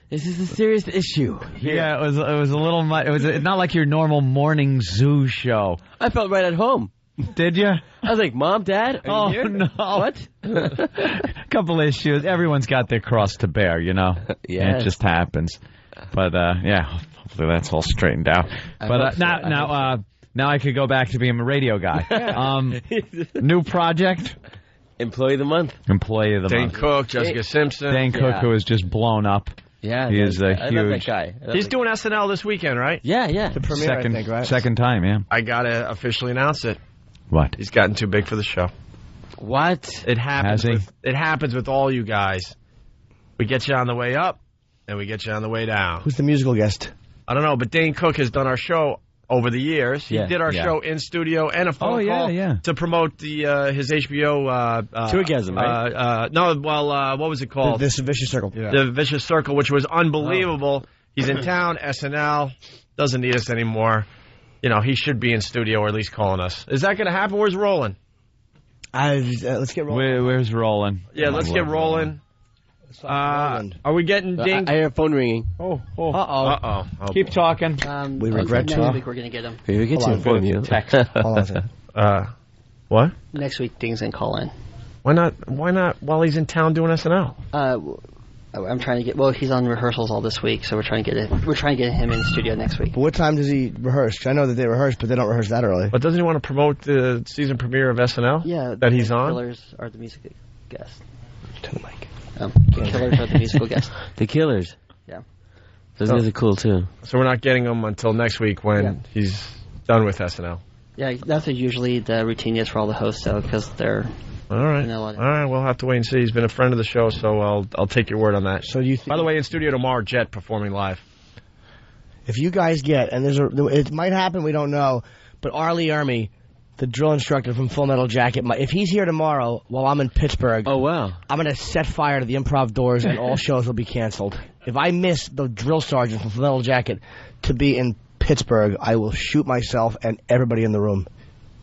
This is a serious issue. Yeah, it was a little much. It was not like your normal morning zoo show. I felt right at home. Did you? I was like, Mom, Dad, are you here? No. What? Couple issues. Everyone's got their cross to bear, you know? Yeah. It just happens. But, yeah, hopefully that's all straightened out. But now I could go back to being a radio guy. New project? Employee of the Month. Employee of the Dane Month. Cook, Jessica Simpson. Dane Cook, who is just blown up. Yeah. He is a I huge... love that guy. He's doing SNL this weekend, right? Yeah. The premiere, I think, right? Second time, yeah. I gotta officially announce it. What? He's gotten too big for the show. What? It happens. Has he? It happens with all you guys. We get you on the way up, and we get you on the way down. Who's the musical guest? I don't know, but Dane Cook has done our show over the years. He did our show in studio and a phone call to promote his HBO... Tourgasm, right? what was it called? The Vicious Circle. Yeah. The Vicious Circle, which was unbelievable. He's in town, SNL, doesn't need us anymore. You know, he should be in studio or at least calling us. Is that going to happen? Where's Roland? Let's get rolling. Where's Roland? Yeah, let's get rolling. Are we getting dinged? I hear a phone ringing. Uh-oh. Keep talking. We regret next week we're going to get him. We get to inform you. Text. Hold on a second. What? Next week, Ding's going to call in. Why not while he's in town doing SNL? I'm trying to get. Well, he's on rehearsals all this week, so we're trying to get him in the studio next week. But what time does he rehearse? I know that they rehearse, but they don't rehearse that early. But doesn't he want to promote the season premiere of SNL? Yeah, that he's on. Killers are the music guests. To the mic. Killers are the musical guests. The Killers. Yeah. Those guys are cool too. So we're not getting him until next week when he's done with SNL. Yeah, that's usually the routine is for all the hosts, though, because they're. All right. We'll have to wait and see. He's been a friend of the show, so I'll take your word on that. So you. By the way, in studio tomorrow, Jet performing live. If you guys get, and it might happen, we don't know, but Arlie Ermy, the drill instructor from Full Metal Jacket, if he's here tomorrow while I'm in Pittsburgh, I'm going to set fire to the Improv doors and all shows will be canceled. If I miss the drill sergeant from Full Metal Jacket to be in Pittsburgh, I will shoot myself and everybody in the room.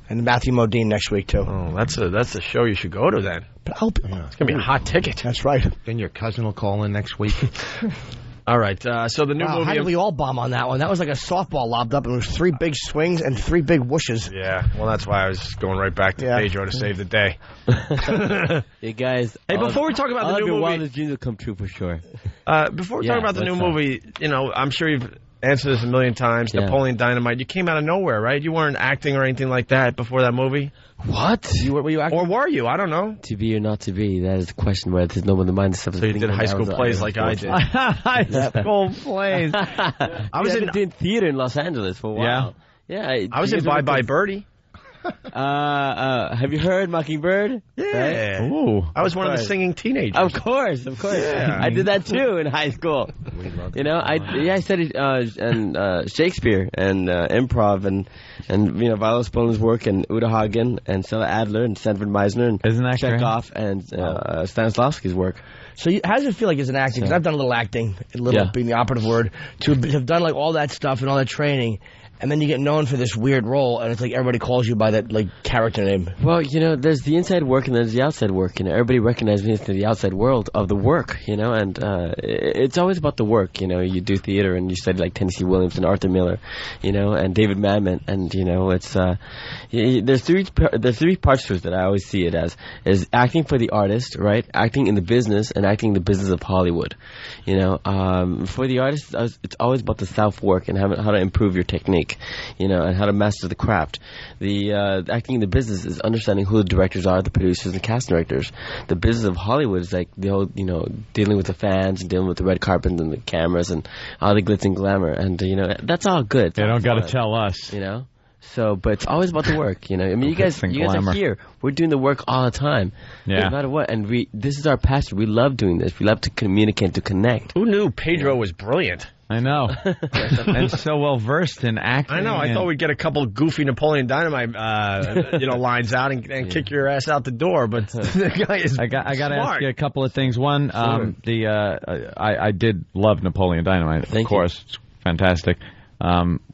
And Matthew Modine next week, too. Oh, that's a show you should go to, then. But it's going to be a hot ticket. That's right. Then your cousin will call in next week. All right, so the new movie... How did we all bomb on that one? That was like a softball lobbed up, and it was 3 big swings and 3 big whooshes. Yeah, well, that's why I was going right back to Pedro to save the day. Hey, guys. Hey, before we talk about the new movie... All of your wildest dreams will come true for sure. Before we talk about the new movie, you know, I'm sure you've answered this a million times. Napoleon Dynamite, you came out of nowhere, right? You weren't acting or anything like that before that movie? What? Were you acting? Or were you? I don't know. To be or not to be, that is the question where there's no one in the mind. So you did high school plays like I did. High school plays. I was doing theater in Los Angeles for a while. Yeah. I was in Bye Bye Birdie. Have you heard Mockingbird? Yeah. Right? Ooh, I was one of the singing teenagers. Of course. Yeah. I did that too in high school. You know, I studied and Shakespeare and improv and you know Viola Spolina's work and Uta Hagen and Stella Adler and Sanford Meisner and Chekhov and Stanislavski's work. So how does it feel like as an actor? Because I've done a little acting, being the operative word, to have done like all that stuff and all that training. And then you get known for this weird role, and it's like everybody calls you by that like character name. Well, you know, there's the inside work and there's the outside work. You know, everybody recognizes me as the outside world of the work. You know, and it's always about the work. You know, you do theater and you study like Tennessee Williams and Arthur Miller, you know, and David Mamet, and you know, it's there's three parts to it that I always see it as is acting for the artist, right? Acting in the business and acting in the business of Hollywood. You know, for the artist, it's always about the self work and how to improve your technique. You know, and how to master the craft. The acting in the business is understanding who the directors are, the producers, and cast directors. The business of Hollywood is like the whole, you know, dealing with the fans and dealing with the red carpet and the cameras and all the glitz and glamour. And you know, that's all good. They don't got to tell us. You know, So, but it's always about the work, you know. I mean, you guys are here. We're doing the work all the time, no matter what. And this is our passion. We love doing this. We love to communicate, to connect. Who knew Pedro was brilliant? I know, and so well versed in acting. I know. I thought we'd get a couple goofy Napoleon Dynamite, lines out and kick your ass out the door. But the guy is. I got to ask you a couple of things. One, I did love Napoleon Dynamite. Of course, it's fantastic.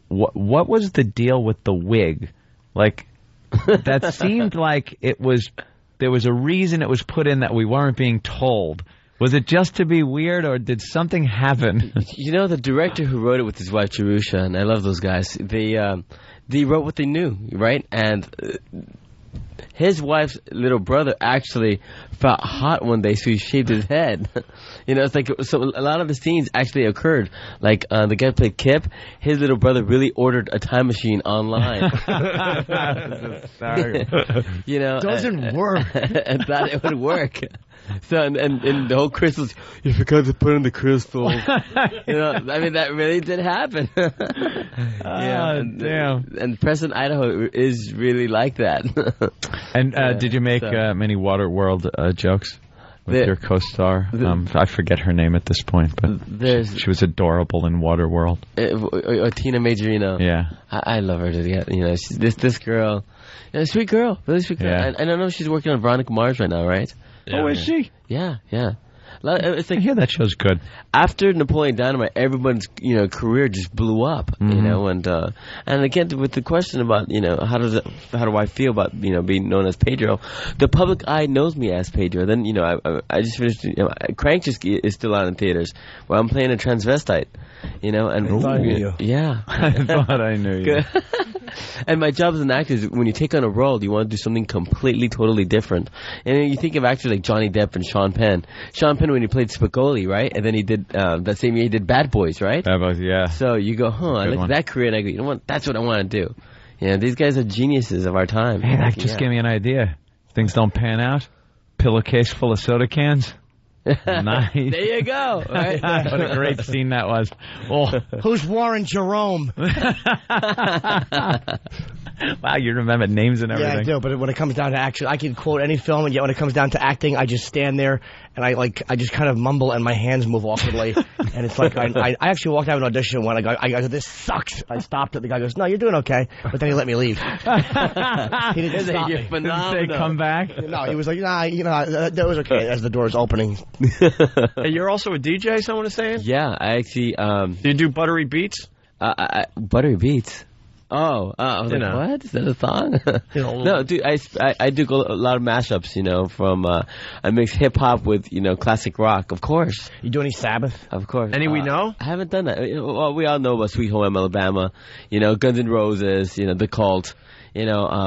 What was the deal with the wig? Like, that seemed like there was a reason it was put in that we weren't being told. Was it just to be weird, or did something happen? You know, the director who wrote it with his wife, Jerusha, and I love those guys, they wrote what they knew, right? And his wife's little brother actually felt hot one day, so he shaved his head. You know, it's like, so a lot of the scenes actually occurred. Like, the guy who played Kip, his little brother really ordered a time machine online. Sorry. You know, doesn't work. And thought it would work. So, and the whole crystals, you forgot to put in the crystal. You know, I mean, that really did happen. Damn. And Preston, Idaho is really like that. And did you make many Waterworld jokes with your co-star? I forget her name at this point, but she was adorable in Waterworld. Tina Majorino. Yeah. I love her. You know, she's this girl, sweet girl, really sweet girl. Yeah. And I know she's working on Veronica Mars right now, right? Yeah. Oh, is she? Yeah. It's like, I hear that show's good. After Napoleon Dynamite, everyone's career just blew up, you know, and again with the question about how do I feel about being known as Pedro, the public eye knows me as Pedro. Then I just finished Crank just is still out in theaters where I'm playing a transvestite, and I knew you. Yeah, I thought I knew you. And my job as an actor is when you take on a role, you want to do something completely, totally different. And you think of actors like Johnny Depp and Sean Penn. Sean Penn when he played Spicoli, right? And then he did, that same year he did Bad Boys, right? Bad Boys, yeah. So you go, I look at that career and I go, you know what? That's what I want to do. These guys are geniuses of our time. Hey, that just gave me an idea. Things don't pan out. Pillowcase full of soda cans. Nice. There you go. Right? What a great scene that was. Oh. Who's Warren Jerome? Wow, you remember names and everything. Yeah, I do, but when it comes down to action, I can quote any film, and yet when it comes down to acting, I just stand there, and I just kind of mumble, and my hands move awkwardly, and it's like, I actually walked out of an audition when I go, this sucks. I stopped it. The guy goes, no, you're doing okay, but then he let me leave. He didn't stop me. Didn't say come back? No, he was like, nah, that was okay, as the door's opening. Hey, you're also a DJ, someone is saying? Yeah, I actually... do you do Buttery Beats? Buttery Beats? Oh, I was like, what? Is that a song? No, dude, I do a lot of mashups, from, I mix hip-hop with, classic rock, of course. You do any Sabbath? Of course. Any we know? I haven't done that. Well, we all know about Sweet Home Alabama, Guns N' Roses, The Cult. I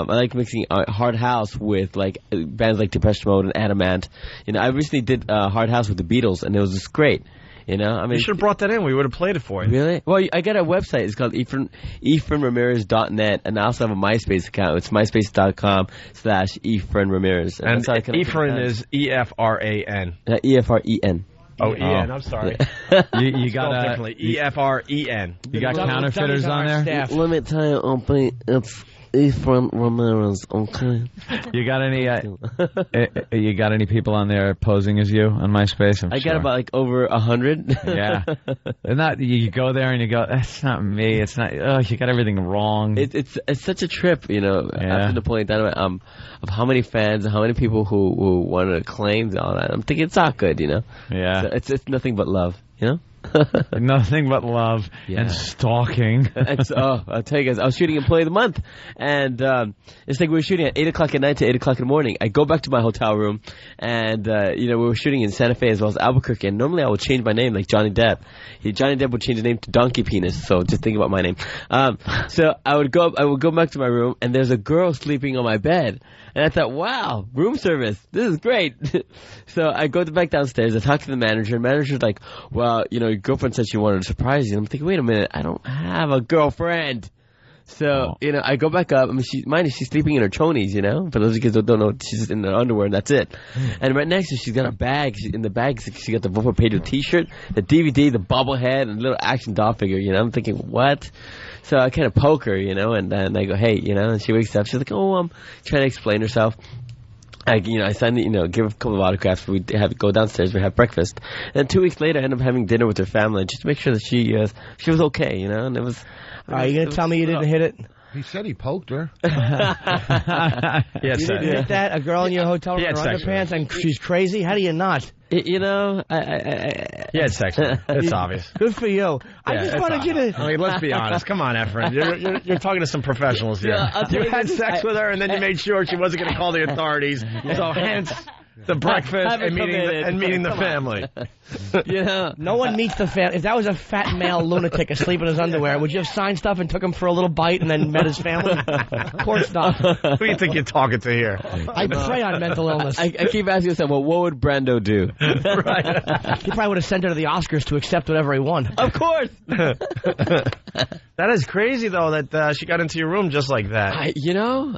like mixing Hard House with, bands like Depeche Mode and Adamant. I recently did Hard House with the Beatles, and it was just great. I mean, you should have brought that in. We would have played it for you. Really? Well, I got a website. It's called EphraimRamirez.net, and I also have a MySpace account. It's myspace.com/EphraimRamirez. And Ephraim is E-F-R-A-N. E-F-R-E-N. Oh, E-N. I'm sorry. You got differently. E-F-R-E-N. You got counterfeiters on there? Let me tell you, it's Ephraim Ramirez, okay. You got any people on there posing as you on MySpace? I got about over 100. Yeah. And you go there and you go, that's not me. It's not. Oh, you got everything wrong. It's such a trip, after Napoleon Dynamite, of how many fans and how many people who want to claim all that. I'm thinking it's all good, Yeah. So it's nothing but love, Nothing but love and stalking. I'll tell you guys, I was shooting Employee of the Month, and it's like we were shooting at 8 o'clock at night to 8 o'clock in the morning. I go back to my hotel room, and we were shooting in Santa Fe as well as Albuquerque, and normally I would change my name like Johnny Depp. Johnny Depp would change his name to Donkey Penis, so just think about my name. So I would go back to my room, and there's a girl sleeping on my bed. And I thought, wow, room service, this is great. So I go back downstairs, I talk to the manager, and the manager's like, well, your girlfriend said she wanted to surprise you. And I'm thinking, wait a minute, I don't have a girlfriend. So, you know, I go back up. I mean, she's sleeping in her chonies, you know? For those of you kids who don't know, she's just in her underwear and that's it. And right next to her, she's got a bag. In the bag, she got the Vocal Pedro t-shirt, the DVD, the bobblehead, and a little action doll figure, you know? I'm thinking, what? So I kind of poke her, you know, and I go, hey, you know, and she wakes up. She's like, oh, I'm trying to explain herself. I sign, give a couple of autographs. We go downstairs. We have breakfast, and 2 weeks later, I end up having dinner with her family just to make sure that she was okay, you know. And it was. Are you gonna tell me you didn't hit it? He said he poked her. You didn't hit that? A girl in your hotel room in her underpants and she's crazy? How do you not? He had sex with her. It's obvious. Good for you. I just wanted you to... I mean, let's be honest. Come on, Efren. You're talking to some professionals here. You had sex with her, and then you made sure she wasn't going to call the authorities. So hence... the breakfast and meeting the family. No one meets the family. If that was a fat male lunatic asleep in his underwear, would you have signed stuff and took him for a little bite and then met his family? Of course not. Who do you think you're talking to here? I prey on mental illness. I keep asking myself, well, what would Brando do? Right. He probably would have sent her to the Oscars to accept whatever he won. Of course. That is crazy, though, that she got into your room just like that.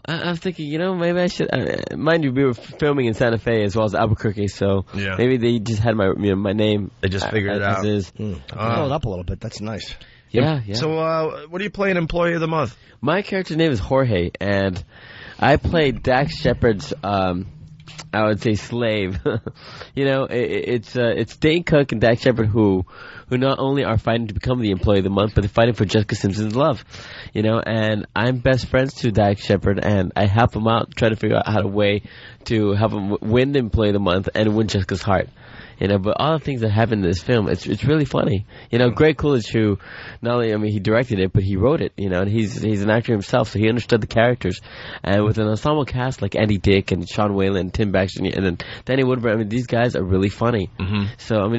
I'm thinking, maybe I should... mind you, we were filming in Santa Fe as well as Albuquerque, so maybe they just had my name. They just figured it out. Blow it up a little bit. That's nice. Yeah. So, what do you play in Employee of the Month? My character's name is Jorge, and I played Dax Shepard's, I would say, slave. It's Dane Cook and Dax Shepard who not only are fighting to become the Employee of the Month, but they're fighting for Jessica Simpson's love. And I'm best friends to Dax Shepard, and I help him out, try to figure out how to help him win the Employee of the Month and win Jessica's heart. But all the things that happen in this film, it's really funny. Greg Coolidge, who not only, he directed it, but he wrote it, and he's an actor himself, so he understood the characters. And with an ensemble cast like Andy Dick and Sean Whalen, Tim Baxter, and then Danny Woodburn, these guys are really funny. Mm-hmm. So,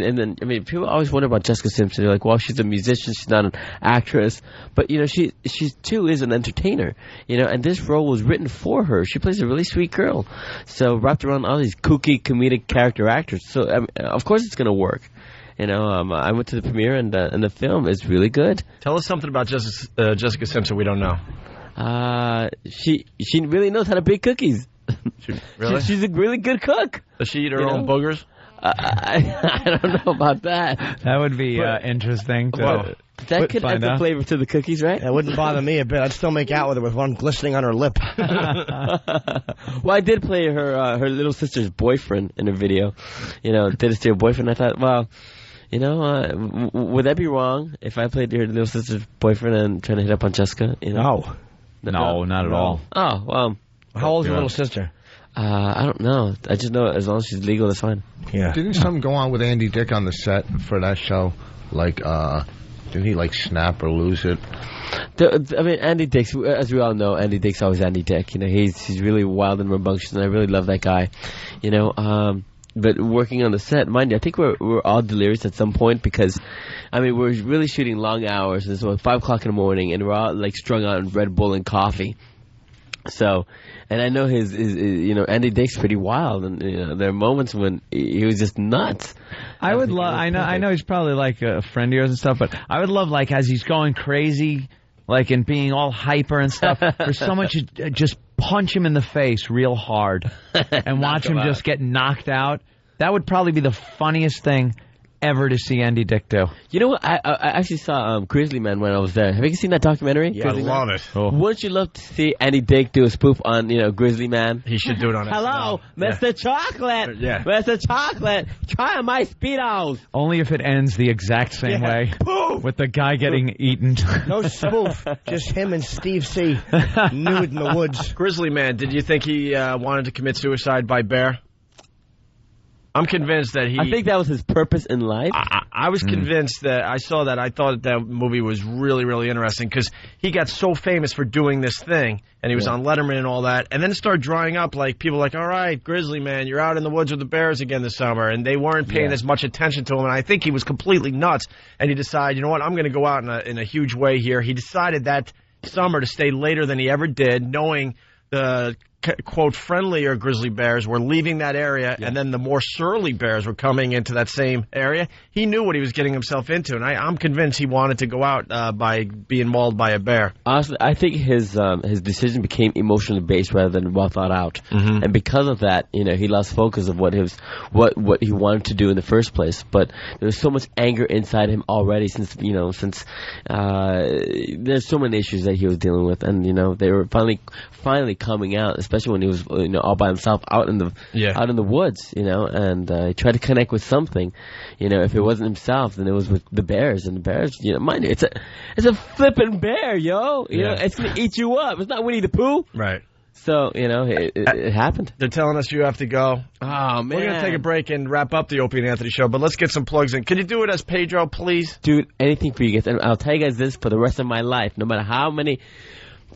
people always wonder about Jessica Simpson. They're like, well, she's a musician, she's not an actress. But, she too is an entertainer, and this role was written for her. She plays a really sweet girl. So, wrapped around all these kooky, comedic character actors. So, of course it's going to work. I went to the premiere, and the film is really good. Tell us something about Jessica Simpson we don't know. She really knows how to bake cookies. Really? She's a really good cook. Does she eat her own boogers? I don't know about that. That would be interesting. That could add the flavor to the cookies, right? That wouldn't bother me a bit. I'd still make out with her with one glistening on her lip. Well, I did play her little sister's boyfriend in a video. Did it to her boyfriend. I thought, well, would that be wrong if I played her little sister's boyfriend and trying to hit up on Jessica? No, not at all. Oh, well. How old is your little sister? I don't know. I just know as long as she's legal, that's fine. Yeah. Didn't something go on with Andy Dick on the set for that show? Like, didn't he, snap or lose it? Andy Dick's, as we all know, Andy Dick's always Andy Dick. He's really wild and rambunctious, and I really love that guy. But working on the set, mind you, I think we're all delirious at some point because, we're really shooting long hours, and it's about 5 o'clock in the morning, and we're all, strung out on Red Bull and coffee. So, and I know his Andy Dick's pretty wild, and there are moments when he was just nuts. I would love. I know he's probably like a friend of yours and stuff, but I would love as he's going crazy, and being all hyper and stuff, for someone to just punch him in the face real hard and watch him just get knocked out. That would probably be the funniest thing ever to see Andy Dick do. You know what? I actually saw Grizzly Man when I was there. Have you seen that documentary? Yeah, I love it. Oh. Wouldn't you love to see Andy Dick do a spoof on, Grizzly Man? He should do it on Hello, Mr. Chocolate. Yeah. Mr. Chocolate, try my Speedos. Only if it ends the exact same way. With the guy getting eaten. No spoof. Just him and Steve C. nude in the woods. Grizzly Man, did you think he wanted to commit suicide by bear? I'm convinced that I think that was his purpose in life. I was convinced that I saw that. I thought that movie was really, really interesting because he got so famous for doing this thing, and he was on Letterman and all that, and then it started drying up. People were like, all right, Grizzly Man, you're out in the woods with the bears again this summer, and they weren't paying as much attention to him, and I think he was completely nuts, and he decided, you know what, I'm going to go out in a huge way here. He decided that summer to stay later than he ever did, knowing the quote, friendlier grizzly bears were leaving that area, and then the more surly bears were coming into that same area. He knew what he was getting himself into, and I'm convinced he wanted to go out by being mauled by a bear. Honestly, I think his decision became emotionally based rather than well thought out, and because of that, he lost focus of what he wanted to do in the first place. But there was so much anger inside him already since there's so many issues that he was dealing with, and they were finally coming out, especially when he was all by himself out in the woods, and he tried to connect with something. If it wasn't himself, then it was with the bears, and the bears, mind you, it's a flipping bear, yo. It's gonna eat you up. It's not Winnie the Pooh, right? So it happened. They're telling us you have to go. Oh man, we're gonna take a break and wrap up the Opie and Anthony show, but let's get some plugs in. Can you do it as Pedro, please? Dude, anything for you guys. And I'll tell you guys this for the rest of my life. No matter how many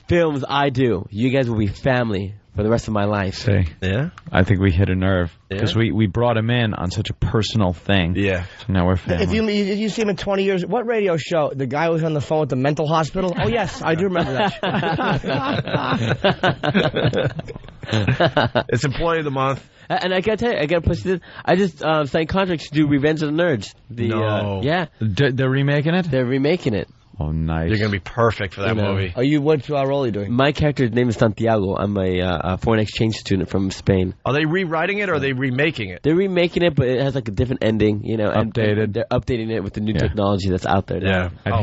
films I do, you guys will be family for the rest of my life. See, yeah, I think we hit a nerve because we brought him in on such a personal thing. Yeah, so now we're family. If you see him in 20 years, what radio show? The guy who was on the phone with the mental hospital? Oh yes, I do remember that. It's Employee of the Month. And I gotta tell you, I gotta push this. I just signed contracts to do Revenge of the Nerds. They're remaking it. They're remaking it. Oh, nice. You're going to be perfect for that movie. What role are you doing? My character's name is Santiago. I'm a foreign exchange student from Spain. Are they rewriting it or are they remaking it? They're remaking it, but it has like a different ending, Updated. And they're updating it with the new technology that's out there now. Yeah.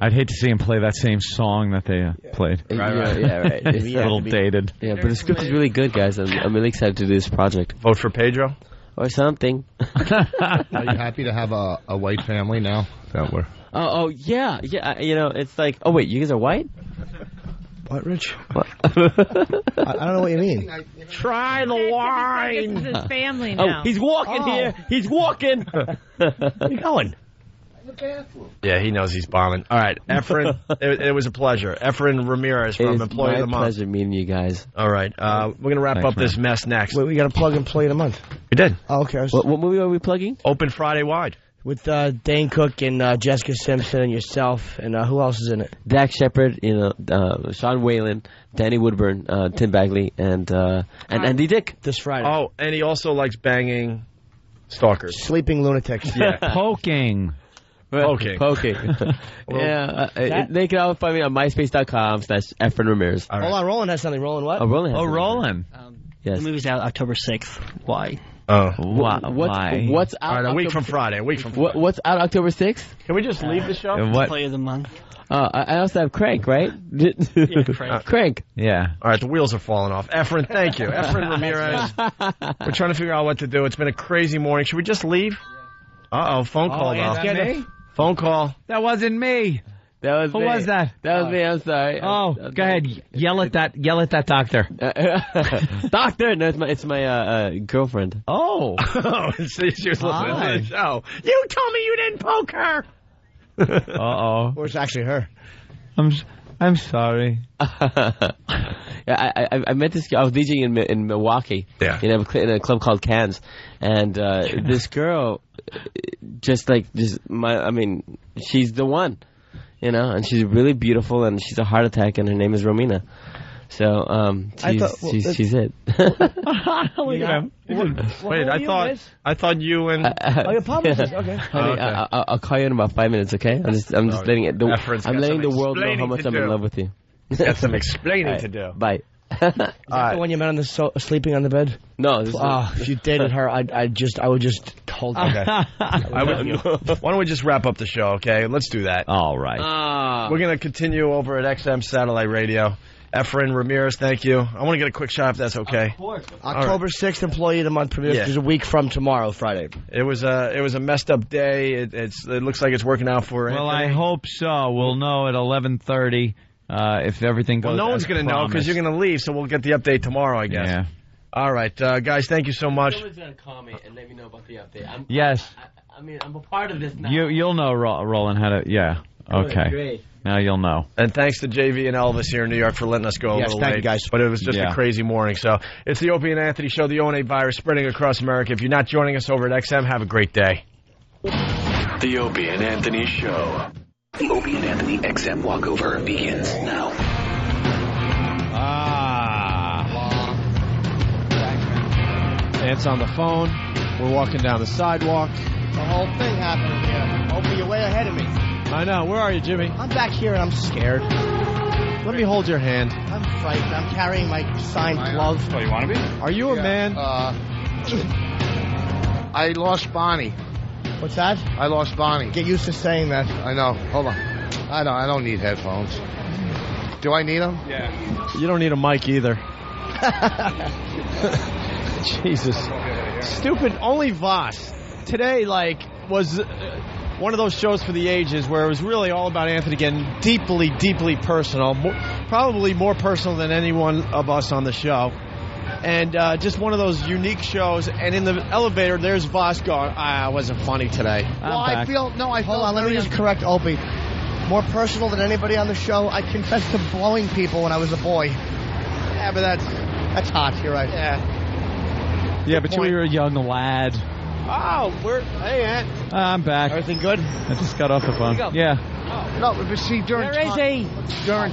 I'd hate to see him play that same song that they played. Right. It's a little dated. Yeah, but the script is really good, guys. I'm really excited to do this project. Vote for Pedro? Or something. Are you happy to have a white family now? That we're... Oh yeah. It's like, oh wait, you guys are white? What, Rich? What? I don't know what you mean. Try the wine. This is his family now. Oh, he's walking here. He's walking. Where are you going? Yeah, he knows he's bombing. All right, Efren, it was a pleasure. Efren Ramirez from Employee of the Month. It's my pleasure meeting you guys. All right, we're going to wrap up this mess next. Wait, we got to plug Employee of the Month. We did. Oh, okay. What movie are we plugging? Open Friday Wide. With Dane Cook and Jessica Simpson and yourself, and who else is in it? Dax Shepard, Sean Whalen, Danny Woodburn, Tim Bagley, and Andy Dick. This Friday. Oh, and he also likes banging stalkers. Sleeping lunatics. Yeah. Poking. Poking. They can all find me on myspace.com/Efren Ramirez. Right. Hold on, Roland has something. Roland what? Oh, Roland. Roland. The movie's out October 6th. Why? Oh. Why? What's out? All right, a week from Friday. What's out October 6th? Can we just leave the show? Employee of the Month. I also have Crank, right? Crank. Yeah. All right, the wheels are falling off. Efren, thank you. Efren Ramirez. We're trying to figure out what to do. It's been a crazy morning. Should we just leave? Uh-oh, phone call. Phone call. That wasn't me. Who was that? That was me. I'm sorry. Oh, go ahead. Yell at that doctor. Doctor? No, it's my girlfriend. Oh. See, she was listening to the show. You told me you didn't poke her. Uh-oh. Or it's actually her. I'm sorry. I met this girl. I was DJing in Milwaukee. Yeah. In a club called Cans, and this girl, she's the one. And she's really beautiful, and she's a heart attack, and her name is Romina. So, she's it. Look at him. Wait, I thought you and... your publicist, okay. Honey, I'll call you in about 5 minutes, okay? I'm just letting it... I'm letting the world know how much I'm in love with you. He's got some explaining to do. Bye. Is that the one you met on sleeping on the bed? No. If you dated her, I would just hold her. Okay. Why don't we just wrap up the show, okay? Let's do that. All right. We're going to continue over at XM Satellite Radio. Efren Ramirez, thank you. I want to get a quick shot if that's okay. Of course. October 6th, Employee of the Month premiere. There's a week from tomorrow, Friday. It was a messed up day. It looks like it's working out for Well, Anthony. I hope so. We'll know at 11:30 if everything goes. Well, no one's going to know because you're going to leave, so we'll get the update tomorrow, I guess. Yeah. All right, guys, thank you so much. Someone's going to call me and let me know about the update. Yes. I'm a part of this now. You'll know, Roland, how to... Yeah. Okay. Great. Now you'll know. And thanks to JV and Elvis here in New York for letting us go a little late. Thank you, guys. But it was just a crazy morning. So it's the Opie and Anthony Show, the ONA virus spreading across America. If you're not joining us over at XM, have a great day. The Opie and Anthony Show. The Opie and Anthony XM walkover begins now. Ant's on the phone. We're walking down the sidewalk. The whole thing happening here. Hopefully you're way ahead of me. I know. Where are you, Jimmy? I'm back here and I'm scared. Let me hold your hand. I'm frightened. I'm carrying my signed glove. Oh, you want to be? Are you a man? I lost Bonnie. What's that? I lost Bonnie. Get used to saying that. I know. Hold on. I don't need headphones. Do I need them? Yeah. You don't need a mic either. Jesus. Stupid. Only Voss. Today, was one of those shows for the ages where it was really all about Anthony getting deeply, deeply personal. Probably more personal than any one of us on the show. And just one of those unique shows. And in the elevator, there's Voss going, it wasn't funny today. I feel... Hold on, let me just correct Opie. More personal than anybody on the show. I confessed to blowing people when I was a boy. Yeah, but that's hot. You're right. Yeah, but you were a young lad. Oh, hey, Ant. I'm back. Everything good? I just got off the phone. Yeah. No, but see, during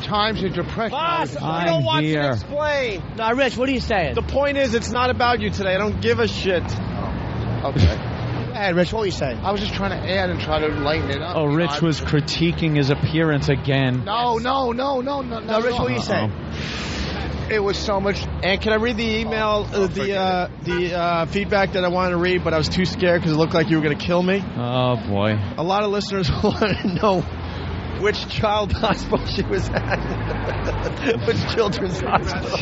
times of depression... Boss, I don't want you to explain. No, Rich, what are you saying? The point is, it's not about you today. I don't give a shit. Okay. Hey, Rich, what were you saying? I was just trying to add and try to lighten it up. Oh, Rich was critiquing his appearance again. No, Rich, what were you saying? It was so much. And can I read the email, the feedback that I wanted to read, but I was too scared because it looked like you were going to kill me? Oh, boy. A lot of listeners want to know which child hospital she was at. Which children's hospital.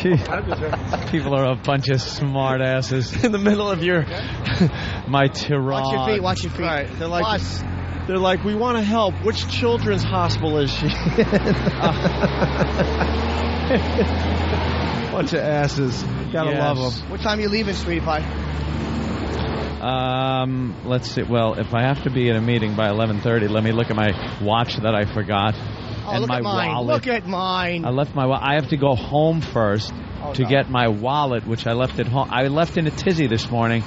People are a bunch of smart asses. In the middle of your... my tirade. Watch your feet. Right. They're like, we want to help. Which children's hospital is she? Bunch of asses. Gotta love them. What time are you leaving, sweetie pie? Let's see. Well, if I have to be at a meeting by 11:30, let me look at my watch that I forgot. And look my at mine. wallet. Look at mine. I left my wallet. I have to go home first to get my wallet, which I left at home. I left in a tizzy this morning.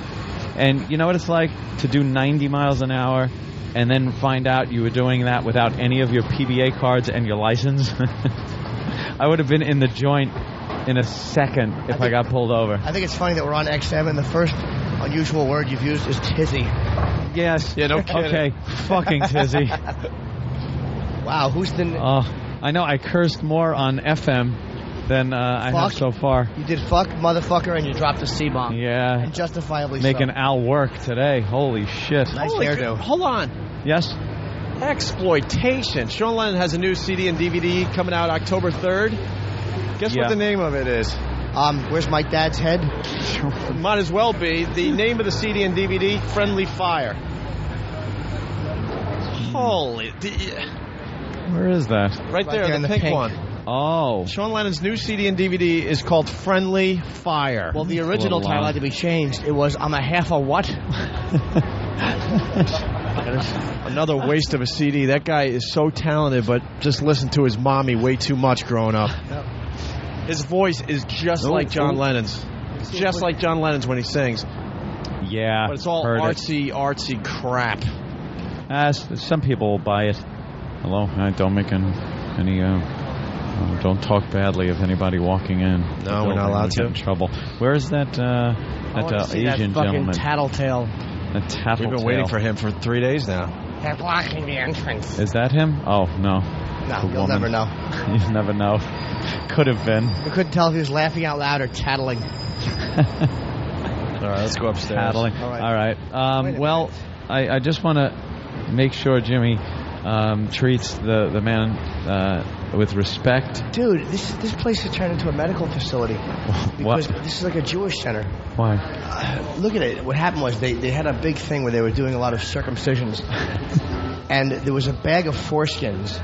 And you know what it's like to do 90 miles an hour and then find out you were doing that without any of your PBA cards and your license? I would have been in the joint in a second if I got pulled over. I think it's funny that we're on XM and the first unusual word you've used is tizzy. Yes. Yeah, no kidding. Okay, fucking tizzy. Wow, who's the... I know, I cursed more on FM than I have so far. You did fuck, motherfucker, and you dropped a C-bomb. Yeah. And justifiably Making so. Al work today. Holy shit. Nice hairdo. Hold on. Yes? Exploitation. Sean Lennon has a new CD and DVD coming out October 3rd. Guess what the name of it is? Where's my dad's head? Might as well be. The name of the CD and DVD, Friendly Fire. Holy... Where is that? Right there, the pink one. Oh. Sean Lennon's new CD and DVD is called Friendly Fire. Well, the original title had to be changed. It was, I'm a half a what? Another waste of a CD. That guy is so talented, but just listened to his mommy way too much growing up. His voice is just like John Lennon's. Just like John Lennon's when he sings. Yeah. But it's all artsy crap. Some people will buy it. Hello? Don't make any don't talk badly of anybody walking in. No, we're not allowed to. Get in trouble. Where is that Asian gentleman? Tattletale. That tattletale. We've been waiting for him for 3 days now. They're blocking the entrance. Is that him? Oh, no. No, you'll never know. You'll never know. Could have been. We couldn't tell if he was laughing out loud or tattling. All right, let's go upstairs. Tattling. All right. Well, I just want to make sure Jimmy treats the man with respect. Dude, this place has turned into a medical facility. Because this is like a Jewish center. Why? Look at it. What happened was they had a big thing where they were doing a lot of circumcisions. And there was a bag of foreskins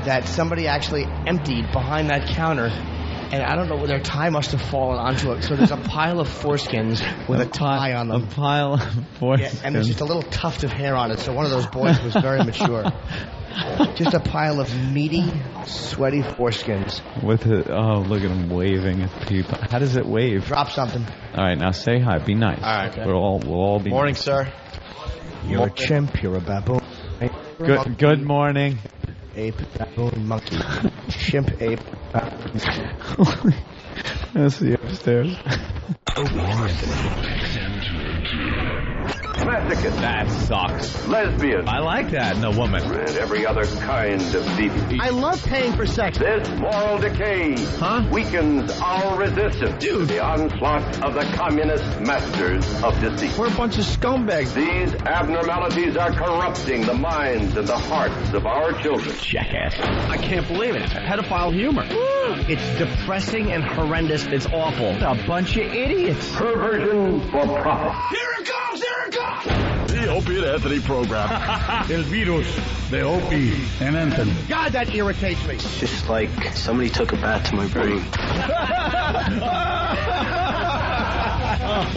that somebody actually emptied behind that counter. And I don't know, their tie must have fallen onto it. So there's a pile of foreskins with a tie on them. A pile of foreskins. Yeah, and there's just a little tuft of hair on it. So one of those boys was very mature. Just a pile of meaty, sweaty foreskins. Look at him waving at people. How does it wave? Drop something. All right, now say hi. Be nice. All right. Okay. We'll all be Morning, nice. sir. You're a chimp. You're a baboon. Good morning. Ape, baboon, monkey. Chimp, ape, baboon. Let's see upstairs. Masochist. That sucks. Lesbian. I like that in a woman. And every other kind of deviant. I love paying for sex. This moral decay weakens our resistance to the onslaught of the communist masters of deceit. We're a bunch of scumbags. These abnormalities are corrupting the minds and the hearts of our children. Jackass. I can't believe it. It's pedophile humor. It's depressing and horrendous. It's awful. A bunch of idiots. Perversion for profit. Here it comes! Here it comes! The Opie and Anthony program. El virus de Opie and Anthony. God, that irritates me. It's just like somebody took a bat to my brain.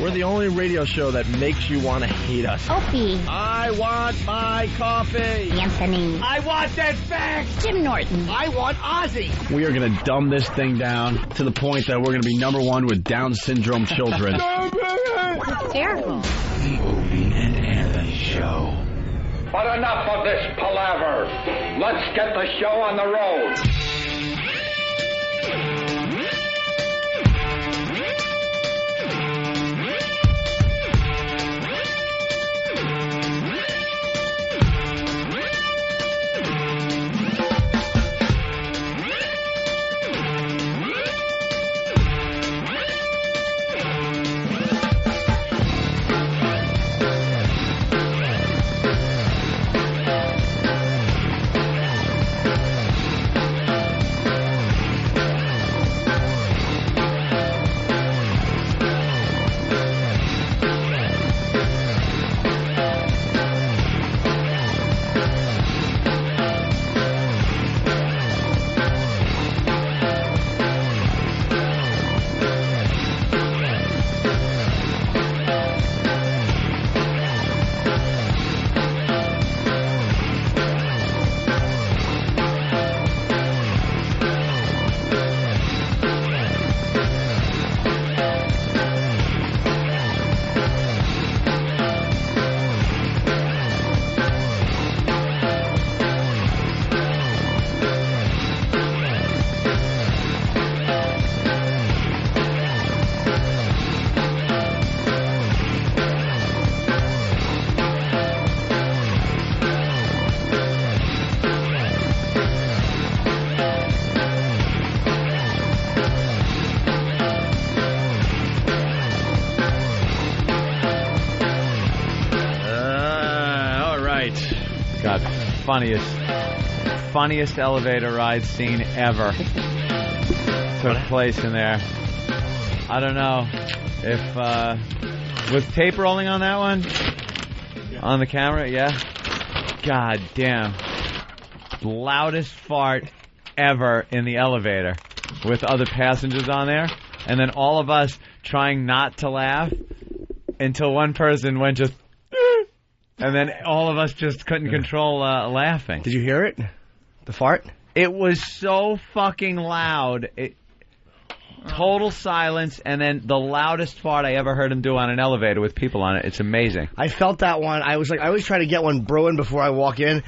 We're the only radio show that makes you want to hate us. Opie. I want my coffee. Anthony. I want that fax. Jim Norton. I want Ozzy. We are going to dumb this thing down to the point that we're going to be #1 with Down syndrome children. Hysterical. The Opie and Anthony Show. But enough of this palaver. Let's get the show on the road. Funniest elevator ride scene ever took place in there. I don't know if was tape rolling on that one on the camera. Yeah. God damn. Loudest fart ever in the elevator with other passengers on there, and then all of us trying not to laugh until one person went just. And then all of us just couldn't control laughing. Did you hear it? The fart? It was so fucking loud. Total silence, and then the loudest fart I ever heard him do on an elevator with people on it. It's amazing. I felt that one. I always try to get one brewing before I walk in,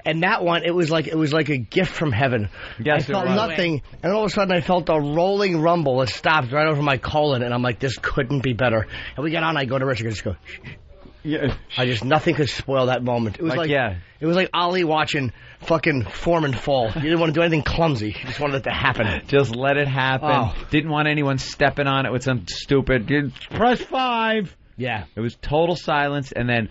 and that one, it was like a gift from heaven. Yes, I felt nothing, and all of a sudden I felt a rolling rumble that stopped right over my colon, and I'm like, this couldn't be better. And we got on. I go to Richard and just go. Yeah. Nothing could spoil that moment. It was it was like Ali watching fucking Foreman fall. You didn't want to do anything clumsy. You just wanted it to happen. Just let it happen. Oh. Didn't want anyone stepping on it with some stupid, press 5. Yeah. It was total silence, and then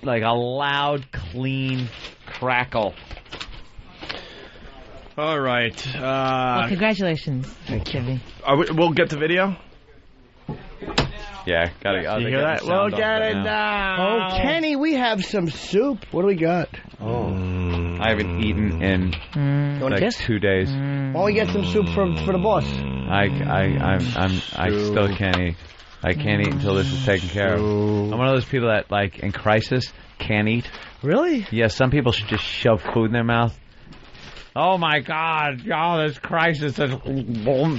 like a loud, clean crackle. All right. Well, congratulations, Jimmy. We'll get the video. Yeah, gotta. You hear that? We'll get it now. Oh, Kenny, we have some soup. What do we got? Oh, I haven't eaten in like 2 days. Why don't we get some soup for the boss? I still can't eat. I can't eat until this is taken care of. I'm one of those people that, like, in crisis, can't eat. Really? Yeah, some people should just shove food in their mouth. Oh, my God. Oh, this crisis.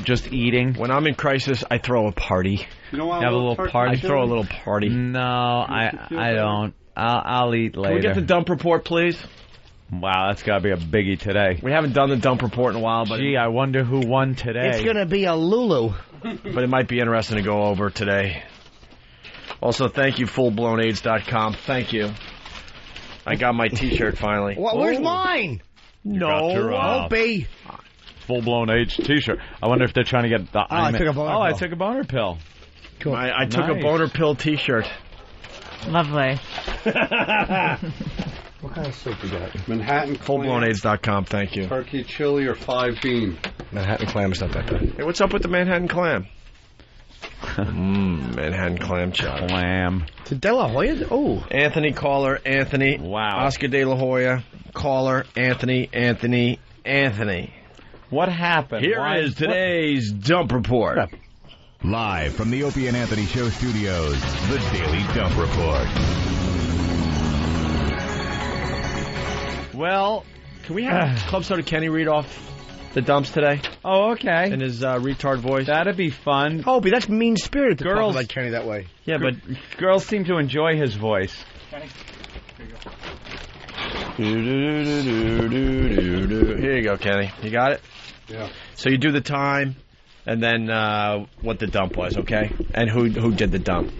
Just eating. When I'm in crisis, I throw a party. You don't want have a little party? I throw a little party. No, I don't. I'll eat later. Can we get the dump report, please? Wow, that's got to be a biggie today. We haven't done the dump report in a while, but... Gee, I wonder who won today. It's going to be a Lulu. But it might be interesting to go over today. Also, thank you, FullBlownAids.com. Thank you. I got my T-shirt finally. What? Where's mine? No, be. Full-blown AIDS T-shirt. I wonder if they're trying to get the... I took a boner pill. I took a boner pill. Cool. I took a boner pill T-shirt. Lovely. What kind of soup you got? Manhattan FullBlownAids.com, thank you. Turkey chili or 5 bean? Manhattan clam is not that bad. Hey, what's up with the Manhattan clam? Manhattan clam chowder. Clam. To De La Hoya? Oh. Anthony, caller, Anthony. Wow. Oscar De La Hoya, caller, Anthony. What happened? Here is today's dump report. Live from the Opie and Anthony Show studios, the Daily Dump Report. Well, can we have Club Soda Kenny read off the dumps today? Oh, okay. In his retard voice. That'd be fun. Opie, that's mean-spirited to Girls- talk about Kenny that way. Yeah, but girls seem to enjoy his voice. Here you go, Kenny. You got it? Yeah. So you do the time, and then what the dump was, okay? And who did the dump?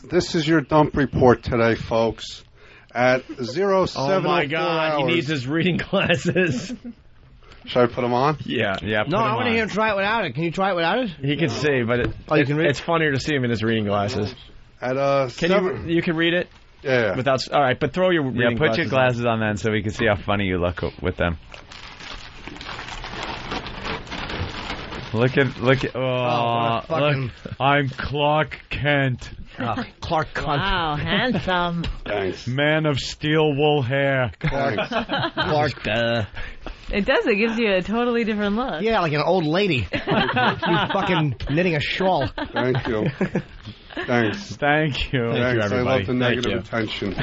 This is your dump report today, folks. At 07:04 Oh my God, he needs his reading glasses. Should I put them on? Yeah. No, I want to hear him try it without it. Can you try it without it? He can see, but you can read? It's funnier to see him in his reading glasses. At You can read it? Yeah. Without. All right, but throw your reading put your glasses on then so we can see how funny you look with them. Look at look. I'm Clark Kent. Clark Kent. Wow, handsome. Thanks. Man of steel wool hair. Clark. It does. It gives you a totally different look. Yeah, like an old lady. You fucking knitting a shawl. Thank you. Thanks. Thank you. Thanks. I love the negative attention.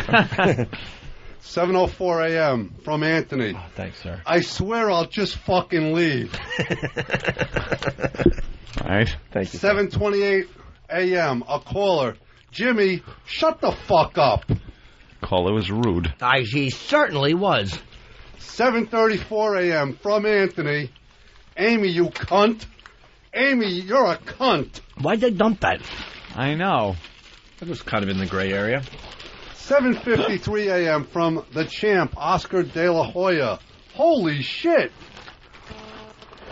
7:04 a.m. from Anthony. Oh, thanks, sir. I swear I'll just fucking leave. All right. Thank you. 7:28 a.m. A caller. Jimmy, shut the fuck up. Caller was rude. He certainly was. 7:34 a.m. from Anthony. Amy, you cunt. Amy, you're a cunt. Why'd they dump that? I know. That was kind of in the gray area. 7:53 a.m. from the champ, Oscar De La Hoya. Holy shit.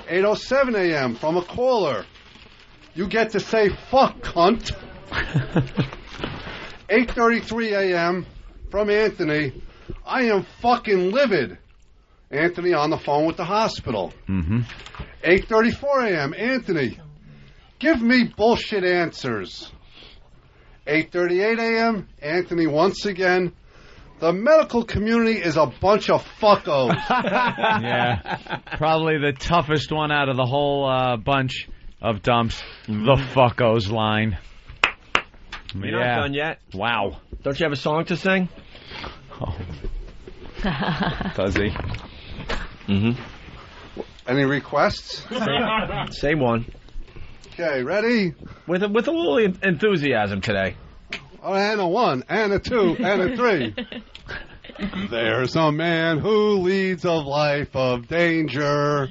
8:07 a.m. from a caller. You get to say fuck, cunt. 8:33 a.m. from Anthony. I am fucking livid. Anthony on the phone with the hospital. 8:34 a.m. Anthony. Give me bullshit answers. 8:38 a.m. Anthony once again. The medical community is a bunch of fuckos. Yeah. Probably the toughest one out of the whole bunch of dumps. The fuckos line. You're not done yet. Wow. Don't you have a song to sing? Oh. Does he? Any requests? Say one. Okay, ready? With a little enthusiasm today. Oh, and a 1, and a 2, and a 3. There's a man who leads a life of danger.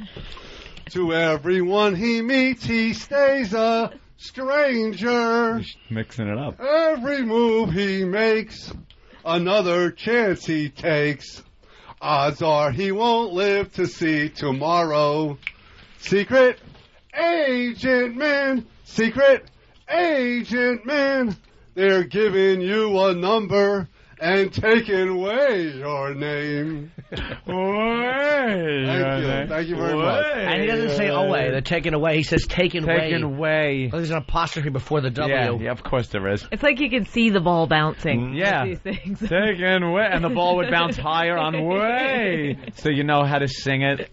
To everyone he meets, he stays a stranger. Just mixing it up. Every move he makes, another chance he takes. Odds are he won't live to see tomorrow. Secret agent man, secret agent man. They're giving you a number and taking away your name. Thank you very much. And he doesn't say away. They're taken away. He says taken away. Taken away. Oh, there's an apostrophe before the W. Yeah, of course there is. It's like you can see the ball bouncing. Yeah. These things. Taken away. And the ball would bounce higher on way. So you know how to sing it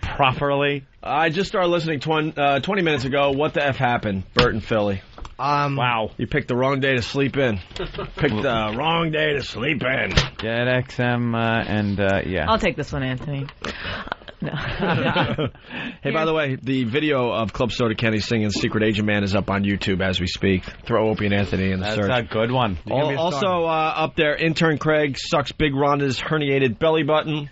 properly. I just started listening 20 minutes ago. What the F happened? Bert and Philly. Wow. You picked the wrong day to sleep in. Picked the wrong day to sleep in. Get XM and yeah. I'll take this one, Anthony. No. Hey, by the way, the video of Club Soda Kenny singing Secret Agent Man is up on YouTube as we speak. Throw Opie and Anthony in the search. That's a good one. Also up there, intern Craig sucks Big Rhonda's herniated belly button.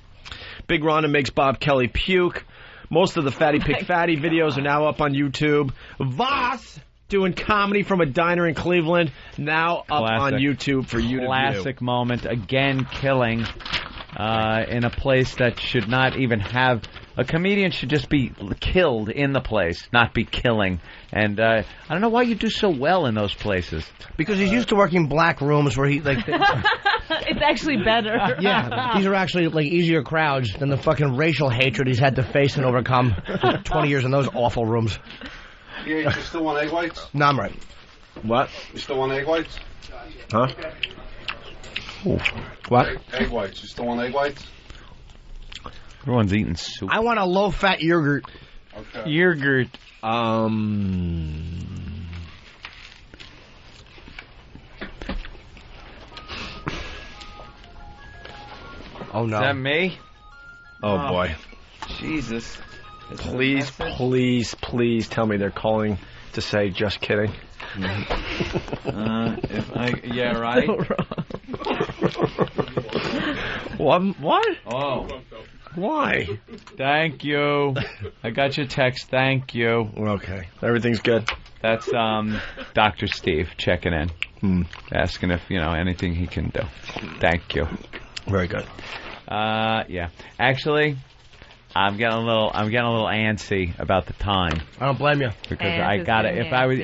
Big Rhonda makes Bob Kelly puke. Most of the Fatty Pick Fatty videos are now up on YouTube. Voss doing comedy from a diner in Cleveland, now up on YouTube for you to view. Classic moment. Again, killing in a place that should not even have... A comedian should just be killed in the place, not be killing. And I don't know why you do so well in those places. Because he's used to working black rooms where he like. It's actually better. Yeah, these are actually like easier crowds than the fucking racial hatred he's had to face and overcome for 20 years in those awful rooms. Yeah, you still want egg whites? No, I'm right. What? You still want egg whites? Huh? Ooh. What? Egg whites. You still want egg whites? Everyone's eating soup. I want a low-fat yogurt. Okay. Yogurt. Oh, no. Is that me? Oh, boy. Jesus. Please, please, please tell me they're calling to say just kidding. Yeah, right. What? Oh. Why? Thank you. I got your text. Thank you. Okay. Everything's good. That's Dr. Steve checking in. Asking if, anything he can do. Thank you. Very good. Yeah. Actually, I'm getting a little antsy about the time. I don't blame you. Because I got it.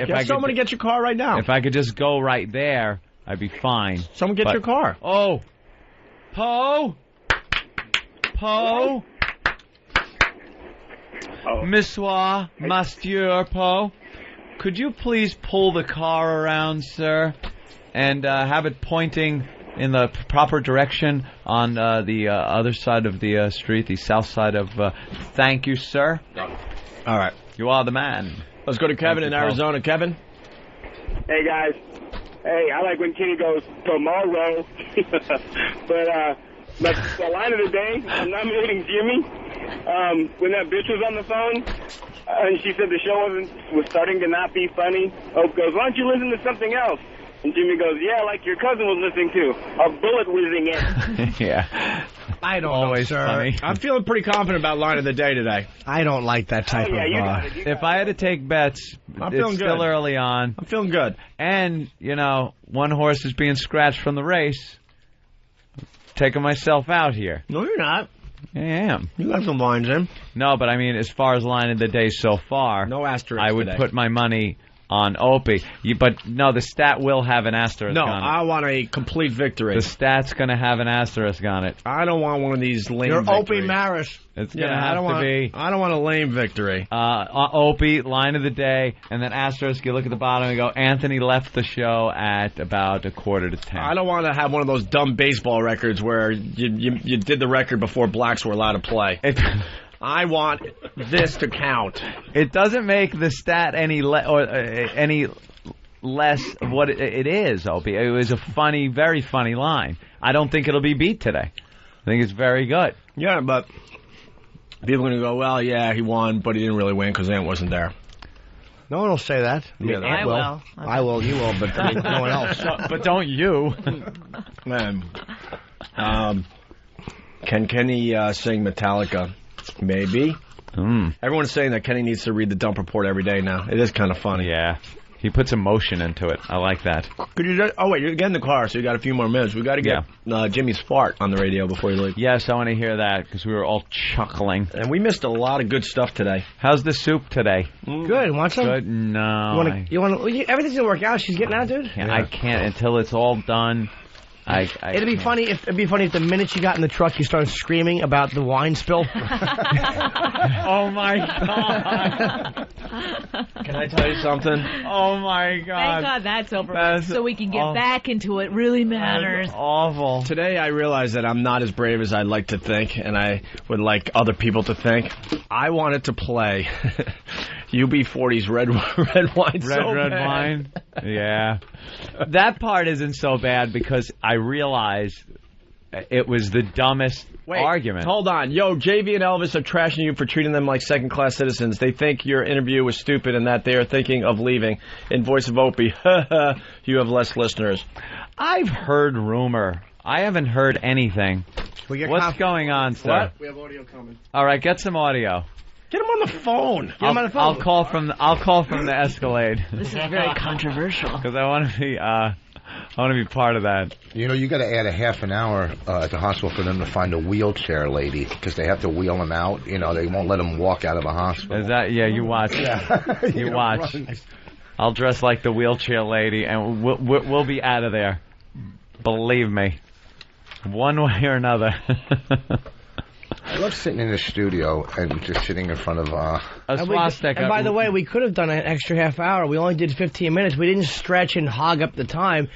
Get someone to get your car right now. If I could just go right there, I'd be fine. Someone get your car. Oh. Poe? Monsieur, Monsieur Poe, could you please pull the car around, sir, and have it pointing in the proper direction on the other side of the street, the south side of... thank you, sir. All right. You are the man. Let's go to Kevin in Arizona. Kevin? Hey, guys. Hey, I like when Kenny goes, tomorrow. But the line of the day, I'm nominating Jimmy. When that bitch was on the phone, and she said the show was starting to not be funny, Hope goes, why don't you listen to something else? And Jimmy goes, yeah, like your cousin was listening to, a bullet whizzing in. Yeah. I don't Always know, sir. funny. I'm feeling pretty confident about line of the day today. I don't like that type of... If I had to take bets, I'm it's feeling still good. early on. I'm feeling good. And, one horse is being scratched from the race. Taking myself out here. No, you're not. I am. You got some lines in. No, but I mean, as far as line of the day so far, no asterisk I would today. put my money on Opie. But no, the stat will have an asterisk No, on it. I want a complete victory. The stat's going to have an asterisk on it. I don't want one of these lame You're victories. Opie Maris. It's going to have to be... I don't want a lame victory. Opie, line of the day, and then asterisk, you look at the bottom and go, Anthony left the show at about 9:45. I don't want to have one of those dumb baseball records where you did the record before blacks were allowed to play. I want this to count. It doesn't make the stat any less of what it is, Opie. It was a funny, very funny line. I don't think it'll be beat today. I think it's very good. Yeah, but people are going to go, well, yeah, he won, but he didn't really win because Ant wasn't there. No one will say that. I mean, I will. I will, you will, but I mean, no one else. But don't you. Man. Can Kenny sing Metallica? Maybe. Everyone's saying that Kenny needs to read the dump report every day now. It is kind of funny. Yeah. He puts emotion into it. I like that. Could you just, oh, wait, you're getting in the car, so you got a few more minutes. We got to get Jimmy's fart on the radio before you leave. Yes, I want to hear that because we were all chuckling. And we missed a lot of good stuff today. How's the soup today? Good. Want some? Good. No. Everything's going to work out. She's getting out, dude? I can't until it's all done. It'd be funny if the minute you got in the truck you started screaming about the wine spill. Oh my God! Can I tell you something? Oh my God! Thank God that's over, so we can get back into it. Really matters. That's awful. Today I realized that I'm not as brave as I'd like to think, and I would like other people to think. I wanted to play UB40's red wine. Red wine. Yeah, that part isn't so bad because I realized it was the dumbest argument. Hold on. Yo, JV and Elvis are trashing you for treating them like second-class citizens. They think your interview was stupid and that they are thinking of leaving. In voice of Opie, you have less listeners. I've heard rumor. I haven't heard anything. What's going on, sir? What? We have audio coming. All right, get some audio. Get him on the phone. Get him on the phone. I'll call from the Escalade. This is very controversial. Because I want to be part of that. You know, you got to add a half an hour at the hospital for them to find a wheelchair lady because they have to wheel them out. You know, they won't let them walk out of the hospital. Is that? Yeah, you watch. Yeah. You watch. I'll dress like the wheelchair lady, and we'll be out of there. Believe me, one way or another. I love sitting in the studio and just sitting in front of a swastika. And by the way, we could have done an extra half hour. We only did 15 minutes. We didn't stretch and hog up the time.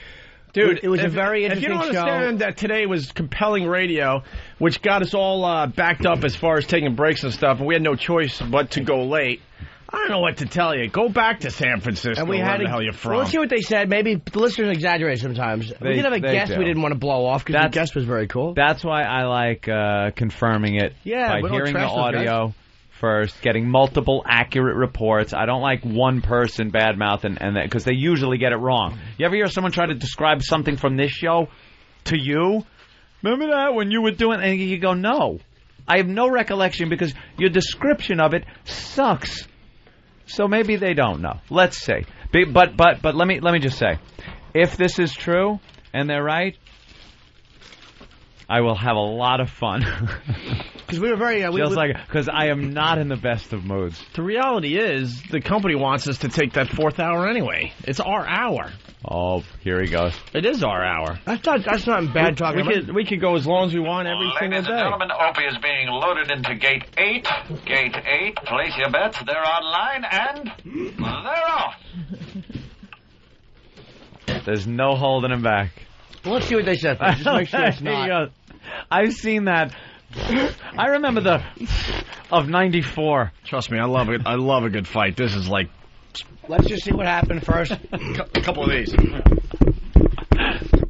Dude, it was a very interesting show. If you don't understand that today was compelling radio, which got us all backed up as far as taking breaks and stuff, and we had no choice but to go late. I don't know what to tell you. Go back to San Francisco, and we had where the hell you're from. Well, let's see what they said. Maybe the listeners exaggerate sometimes. We did have a guest we didn't want to blow off because the guest was very cool. That's why I like confirming it by hearing the audio first, getting multiple accurate reports. I don't like one person badmouthing, and because they usually get it wrong. You ever hear someone try to describe something from this show to you? Remember that when you were doing, and you go, no. I have no recollection because your description of it sucks. So maybe they don't know. Let's see. But let me just say, if this is true and they're right, I will have a lot of fun. Because we were very... because I am not in the best of moods. The reality is, the company wants us to take that fourth hour anyway. It's our hour. Oh, here he goes. It is our hour. That's not bad talking. We could go as long as we want every single day. Ladies and gentlemen, Opie is being loaded into Gate 8. Gate 8, place your bets. They're online, and they're off. There's no holding him back. Well, let's see what they said first. Just make sure it's not. I've seen that. I remember of 94. Trust me, I love it. I love a good fight. This is like... Let's just see what happened first. A couple of these.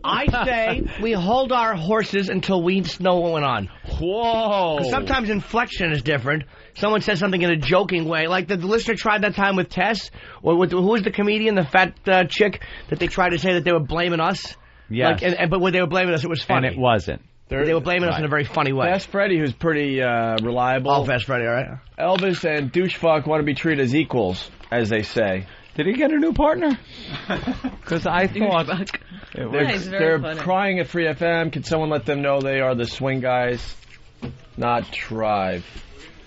I say we hold our horses until we know what went on. Whoa. Because sometimes inflection is different. Someone says something in a joking way. Like the listener tried that time with Tess. Or who was the comedian, the fat chick, that they tried to say that they were blaming us? Yes. But when they were blaming us, it was funny. And it wasn't. They were blaming us in a very funny way. Fast Freddy, who's pretty reliable. Oh, Fast Freddy, all right. Elvis and Douchefuck want to be treated as equals, as they say. Did he get a new partner? Because I thought... They're crying at Free FM. Can someone let them know they are the swing guys? Not Tribe.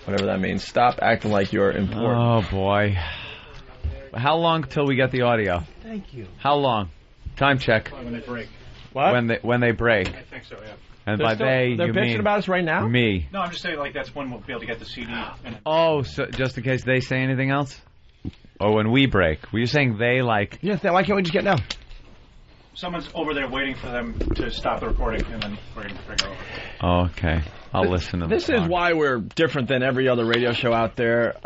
Whatever that means. Stop acting like you're important. Oh, boy. How long till we get the audio? Thank you. How long? Time check. When they break. What? When they break. I think so, yeah. And they're you bitching mean about us right now? Me. No, I'm just saying, like, that's when we'll be able to get the CD. Oh, so just in case they say anything else? Or when we break. Were you saying they, like... Yeah, why can't we just get now? Someone's over there waiting for them to stop the recording, and then we're going to bring it over. Oh, okay. I'll listen to them. This is why we're different than every other radio show out there.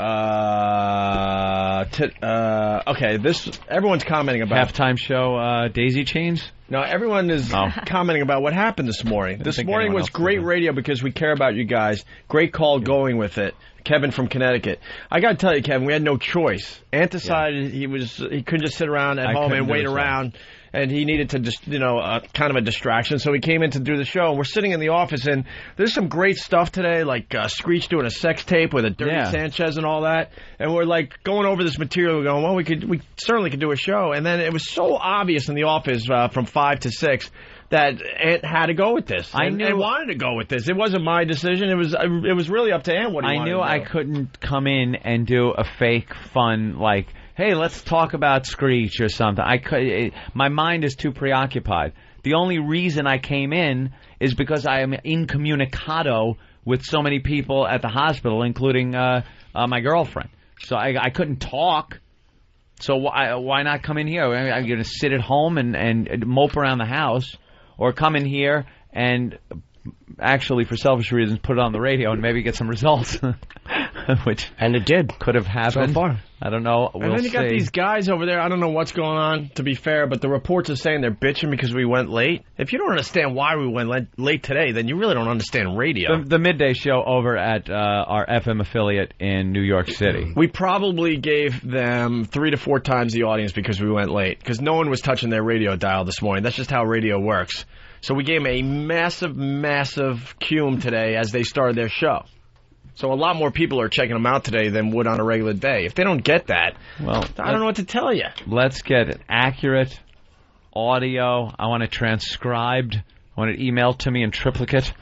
Everyone's commenting about... Halftime show Daisy Chains? No, everyone is commenting about what happened this morning. This morning was great radio because we care about you guys. Great call going with it. Kevin from Connecticut. I got to tell you, Kevin, we had no choice. Ant decided he couldn't just sit around at home and wait around. And he needed to just, kind of a distraction. So he came in to do the show. And we're sitting in the office, and there's some great stuff today, like Screech doing a sex tape with a Dirty Sanchez and all that. And we're like going over this material. We're going, well, we certainly could do a show. And then it was so obvious in the office from 5 to 6 that Ant had to go with this. I wanted to go with this. It wasn't my decision. It was really up to Ant what he wanted to do. I couldn't come in and do a fake fun like, hey, let's talk about Screech or something. My mind is too preoccupied. The only reason I came in is because I am incommunicado with so many people at the hospital, including my girlfriend. So I couldn't talk. So why not come in here? I'm going to sit at home and mope around the house, or come in here and actually, for selfish reasons, put it on the radio and maybe get some results. And it did. Could have happened. So far. I don't know. And then you got these guys over there. I don't know what's going on, to be fair, but the reports are saying they're bitching because we went late. If you don't understand why we went late today, then you really don't understand radio. The midday show over at our FM affiliate in New York City. We probably gave them 3 to 4 times the audience because we went late, because no one was touching their radio dial this morning. That's just how radio works. So we gave them a massive, massive cume today as they started their show. So a lot more people are checking them out today than would on a regular day. If they don't get that, well, I don't know what to tell you. Let's get it accurate audio. I want it transcribed. I want it emailed to me in triplicate.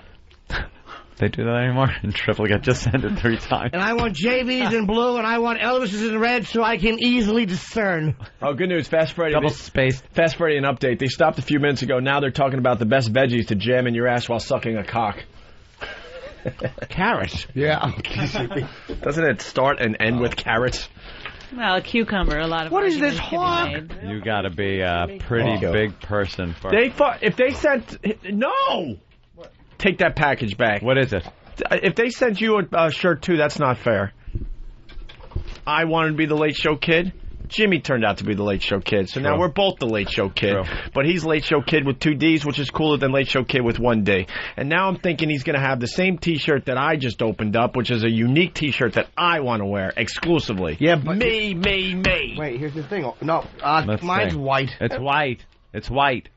They do that anymore? In triplicate. Just send it 3 times. And I want JV's in blue, and I want Elvis's in red, so I can easily discern. Oh, good news. Fast Freddy. Double-spaced. Fast Freddy, an update. They stopped a few minutes ago. Now they're talking about the best veggies to jam in your ass while sucking a cock. Carrots. Yeah. Doesn't it start and end with carrots? Well, a cucumber, a lot of What is this hawk? You got to be a pretty big person for. If they sent no, take that package back. What is it? If they sent you a shirt too, that's not fair. I wanted to be the Late Show Kid. Jimmy turned out to be the Late Show Kid. So now we're both the Late Show Kid. But he's Late Show Kid with 2 Ds, which is cooler than Late Show Kid with 1 D. And now I'm thinking he's going to have the same T-shirt that I just opened up, which is a unique T-shirt that I want to wear exclusively. Yeah, but me. Wait, here's the thing. No, mine's white. It's white. It's white.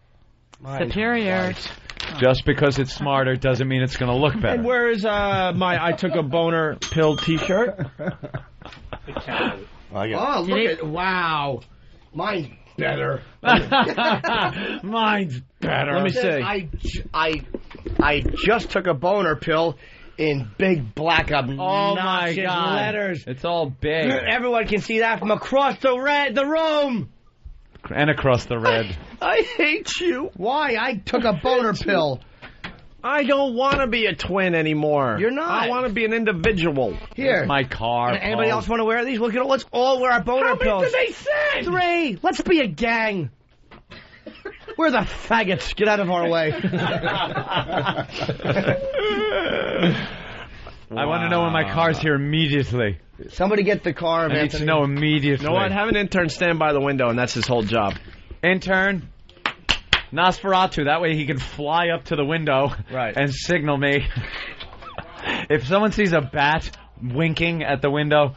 Superior. White. Just because it's smarter doesn't mean it's going to look better. And where is my I Took a Boner Pill T-shirt? Oh, look at wow. Mine's better. Mine's better. Let me see. I just took a boner pill in big black obnoxious my God. letters. It's all big. Everyone can see that from across the room. And across the red. I hate you. Why? I took a boner pill. I don't want to be a twin anymore. You're not. I want to be an individual. Here. My car. Anybody else want to wear these? Let's all wear our boner pills. How many did they send? 3. Let's be a gang. We're the faggots. Get out of our way. I want to know when my car's here immediately. Somebody get the car. I need to know immediately. You know what? Have an intern stand by the window, and that's his whole job. Intern. Nosferatu. That way he can fly up to the window and signal me. If someone sees a bat winking at the window,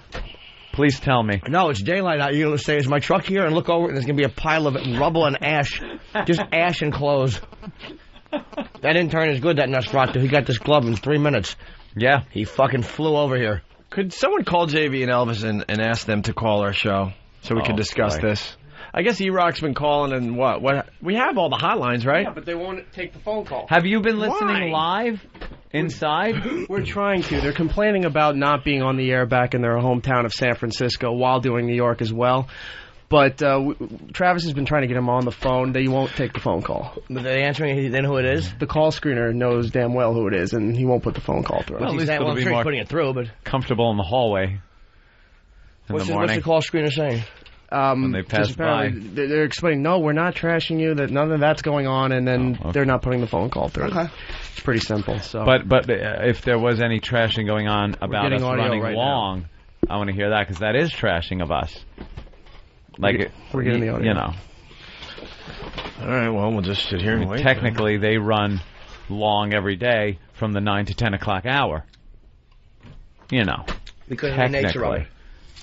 please tell me. No, it's daylight out. You're going to say, is my truck here? And look over, and there's going to be a pile of rubble and ash. Just ash and clothes. That intern is good, that Nosferatu. He got this glove in 3 minutes. Yeah. He fucking flew over here. Could someone call JV and Elvis and ask them to call our show so we can discuss this? I guess E-Rock's been calling and what? We have all the hotlines, right? Yeah, but they won't take the phone call. Have you been listening live inside? We're trying to. They're complaining about not being on the air back in their hometown of San Francisco while doing New York as well. But Travis has been trying to get him on the phone. They won't take the phone call. But they're answering, then who it is? The call screener knows damn well who it is, and he won't put the phone call through. Well, at least I'm it'll be sure more he's putting it through, but comfortable in the hallway in what's the morning. What's the call screener saying? When they pass by. They're explaining, no, we're not trashing you, that none of that's going on, and then they're not putting the phone call through. Okay. It's pretty simple. So. But if there was any trashing going on about us running long, I want to hear that, because that is trashing of us. Like, we're getting the audio. You know. All right, well, we'll just sit here and wait. Technically, they run long every day from the 9 to 10 o'clock hour. You know. Because of the nature of it.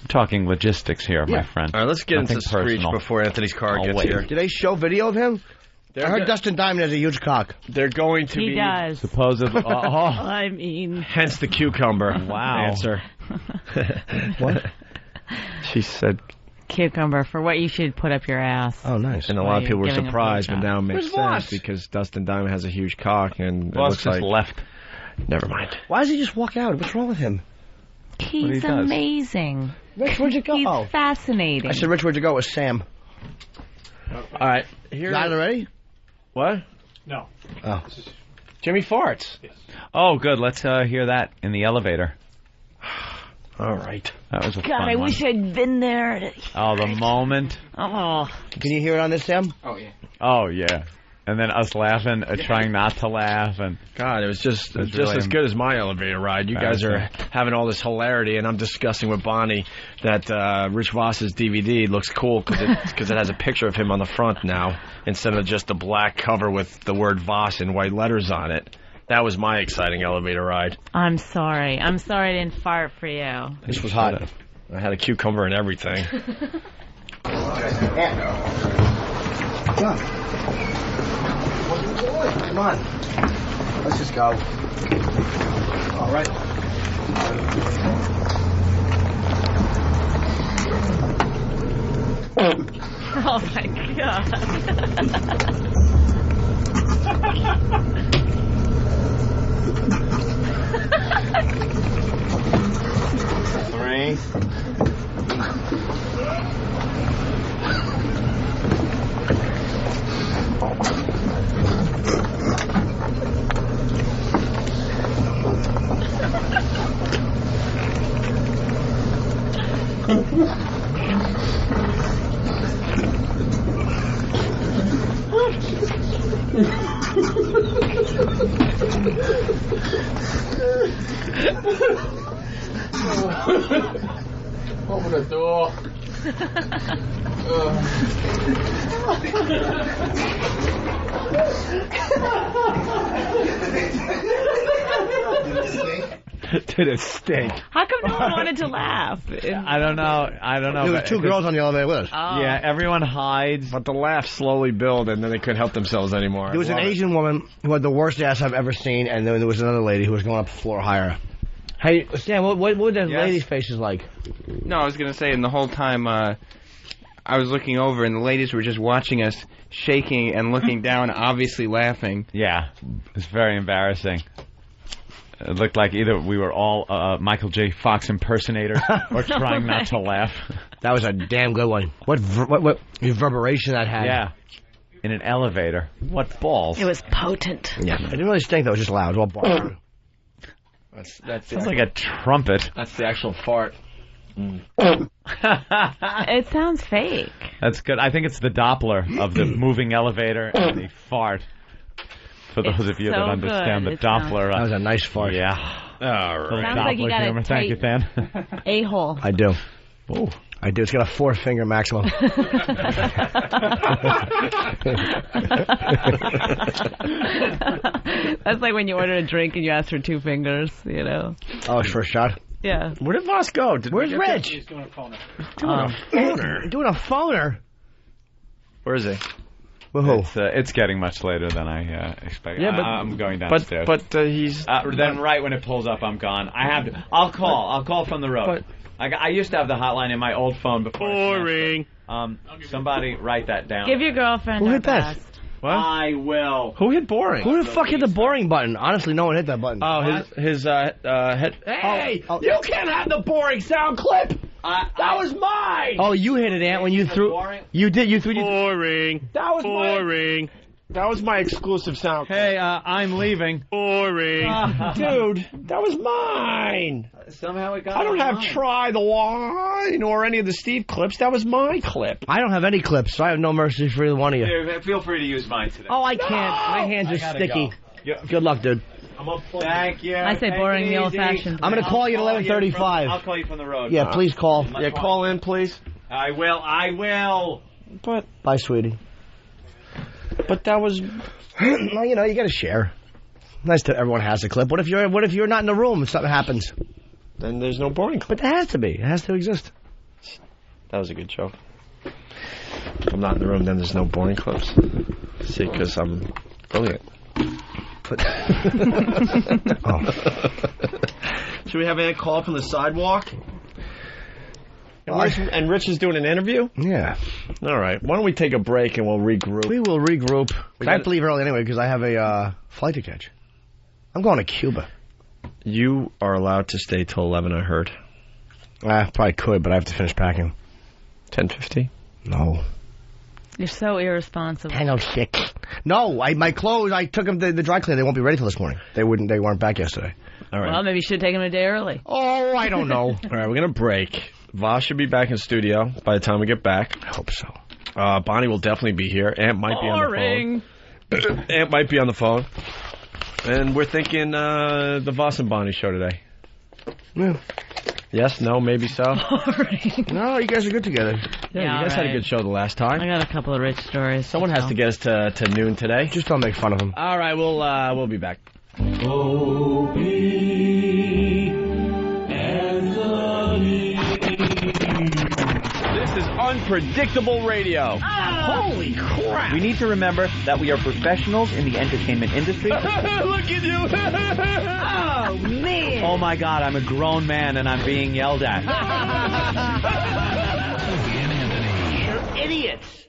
I'm talking logistics here, my friend. All right, let's get Nothing into Screech personal. before Anthony's car gets here. Do they show video of him? I heard Dustin Diamond has a huge cock. They're going to be... He does. Supposedly. I mean... Hence the cucumber. Wow. Answer. What? She said... Cucumber for what you should put up your ass. Oh, nice. And a lot of people were Giving surprised, but now it makes Where's sense Voss? because Dustin Diamond has a huge cock, and it Voss looks just like... left. Never mind. Why does he just walk out? What's wrong with him? He's does. amazing. Rich, where'd you go? He's fascinating. I said, Rich, where'd you go? It was Sam. All right. Here. Got it already? What? No. Oh. Jimmy farts. Yes. Oh, good. Let's hear that in the elevator. All right. That was a God, fun I one. wish I'd been there. Oh, the moment. Oh. Can you hear it on this, Sam? Oh, yeah. Oh, yeah. And then us laughing, trying not to laugh. And God, it was just really as good as my elevator ride. You guys are having all this hilarity, and I'm discussing with Bonnie that Rich Voss's DVD looks cool because it has a picture of him on the front now instead of just a black cover with the word Voss in white letters on it. That was my exciting elevator ride. I'm sorry. I didn't fart for you. This was hot. I had a cucumber and everything. Come on. Let's just go. All right. Oh my god. 3. Open the door. Did it stink? How come no one wanted to laugh? I don't know. There were 2 girls on the elevator with us. Oh. Yeah, everyone hides. But the laughs slowly build, and then they couldn't help themselves anymore. There was an Asian woman who had the worst ass I've ever seen, and then there was another lady who was going up a floor higher. Hey, Stan, what were the ladies' faces like? No, I was going to say, and the whole time I was looking over, and the ladies were just watching us, shaking and looking down, obviously laughing. Yeah, it's very embarrassing. It looked like either we were all Michael J. Fox impersonators or trying not to laugh. That was a damn good one. What reverberation that had. Yeah. In an elevator. What balls. It was potent. Yeah. It didn't really stink, though. It was just loud. Well, That sounds like a trumpet. That's the actual fart. It sounds fake. That's good. I think it's the Doppler of the moving elevator and the fart. For those of you that understand the Doppler. That was a nice fart. Yeah. All right. Sounds like you got a Thank you, Dan. A-hole. I do. Oh, I do. It's got a 4-finger maximum. That's like when you order a drink and you ask for 2 fingers, you know. Oh, it's for a shot? Yeah. Where did Voss go? Where's Rich? He's doing a phoner. Doing a phoner? Where is he? Whoa. It's getting much later than I expected. Yeah, but I'm going downstairs. But he's then right when it pulls up, I'm gone. I have to. I'll call from the road. I used to have the hotline in my old phone before. Boring. Somebody write that down. Give your girlfriend Who her hit that? best. What? I will. Who hit boring? Who the fuck hit the boring button? Honestly, no one hit that button. Oh, his head. Hey, you can't have the boring sound clip. That was mine. Oh, you hit it, Ant, when you threw. Boring? You did. You threw. Boring. That was boring. That was my exclusive sound clip. Hey, I'm leaving. Boring. Dude, that was mine. Somehow it got. I don't have Try the Line or any of the Steve clips. That was my clip. I don't have any clips, so I have no mercy for either one of you. Here, feel free to use mine today. Oh, I can't. My hands are sticky. Good luck, dude. Thank you. I say boring the old-fashioned. I'm going to call you at 11:35. I'll call you from the road. Yeah, please call. Yeah, call in, please. I will. But Bye, sweetie. But that was. Well, you know, you got to share. Nice that everyone has a clip. What if you're not in the room and something happens? Then there's no boring clip. But there has to be. It has to exist. That was a good joke. If I'm not in the room, then there's no boring clips. See, because I'm brilliant. Should we have a call from the sidewalk? And Rich is doing an interview? Yeah. All right. Why don't we take a break and we'll regroup? We will regroup. I have to leave early anyway because I have a flight to catch. I'm going to Cuba. You are allowed to stay till 11, I heard. I probably could, but I have to finish packing. 10:50? No. You're so irresponsible. 10:06. No, my clothes, I took them to the dry cleaner. They won't be ready till this morning. They weren't back yesterday. All right. Well, maybe you should take him a day early. Oh, I don't know. All right, we're going to break. Voss should be back in studio by the time we get back. I hope so. Bonnie will definitely be here. Ant might be on the phone. Ant might be on the phone. And we're thinking the Voss and Bonnie show today. Yeah. Yes, no, maybe so. No, you guys are good together. Yeah, you guys had a good show the last time. I got a couple of rich stories. Someone has to get us to noon today. Just don't make fun of them. All right, we'll be back. This is unpredictable radio. Holy crap! We need to remember that we are professionals in the entertainment industry. Look at you! Oh, man! Oh, my God, I'm a grown man and I'm being yelled at. You're idiots!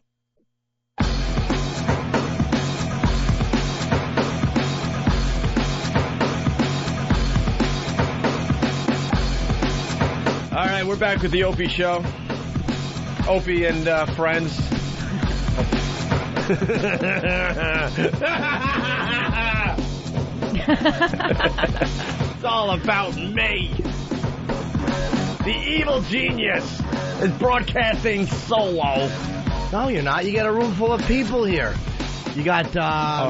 All right, we're back with the Opie Show. Opie and friends. It's all about me. The evil genius is broadcasting solo. No, you're not. You got a room full of people here. You got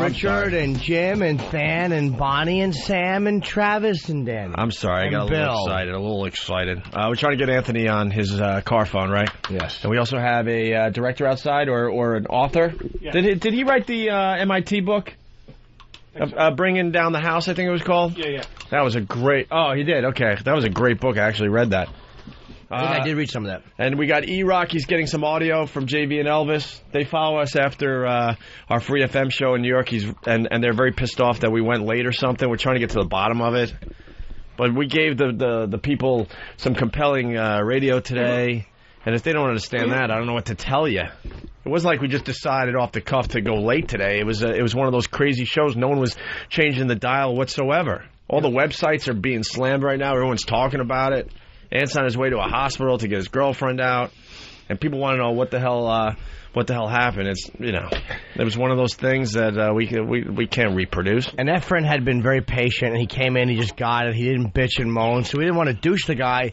Richard and Jim and Fan and Bonnie and Sam and Travis and Danny. I'm sorry, I got a little excited. We're trying to get Anthony on his car phone, right? Yes. And we also have a director outside or an author. Yeah. Did he write the MIT book? Bringing Down the House, I think it was called? Yeah. That was a great... Oh, he did? Okay. That was a great book. I actually read that. I think I did read some of that. And we got E-Rock. He's getting some audio from JV and Elvis. They follow us after our Free FM show in New York. And they're very pissed off that we went late or something. We're trying to get to the bottom of it. But we gave the people some compelling radio today. And if they don't understand that, I don't know what to tell you. It wasn't like we just decided off the cuff to go late today. It was one of those crazy shows. No one was changing the dial whatsoever. All the websites are being slammed right now. Everyone's talking about it. Ant's on his way to a hospital to get his girlfriend out, and people want to know what the hell happened. It's it was one of those things that we can't reproduce. And that friend had been very patient, and he came in, he just got it. He didn't bitch and moan, so we didn't want to douche the guy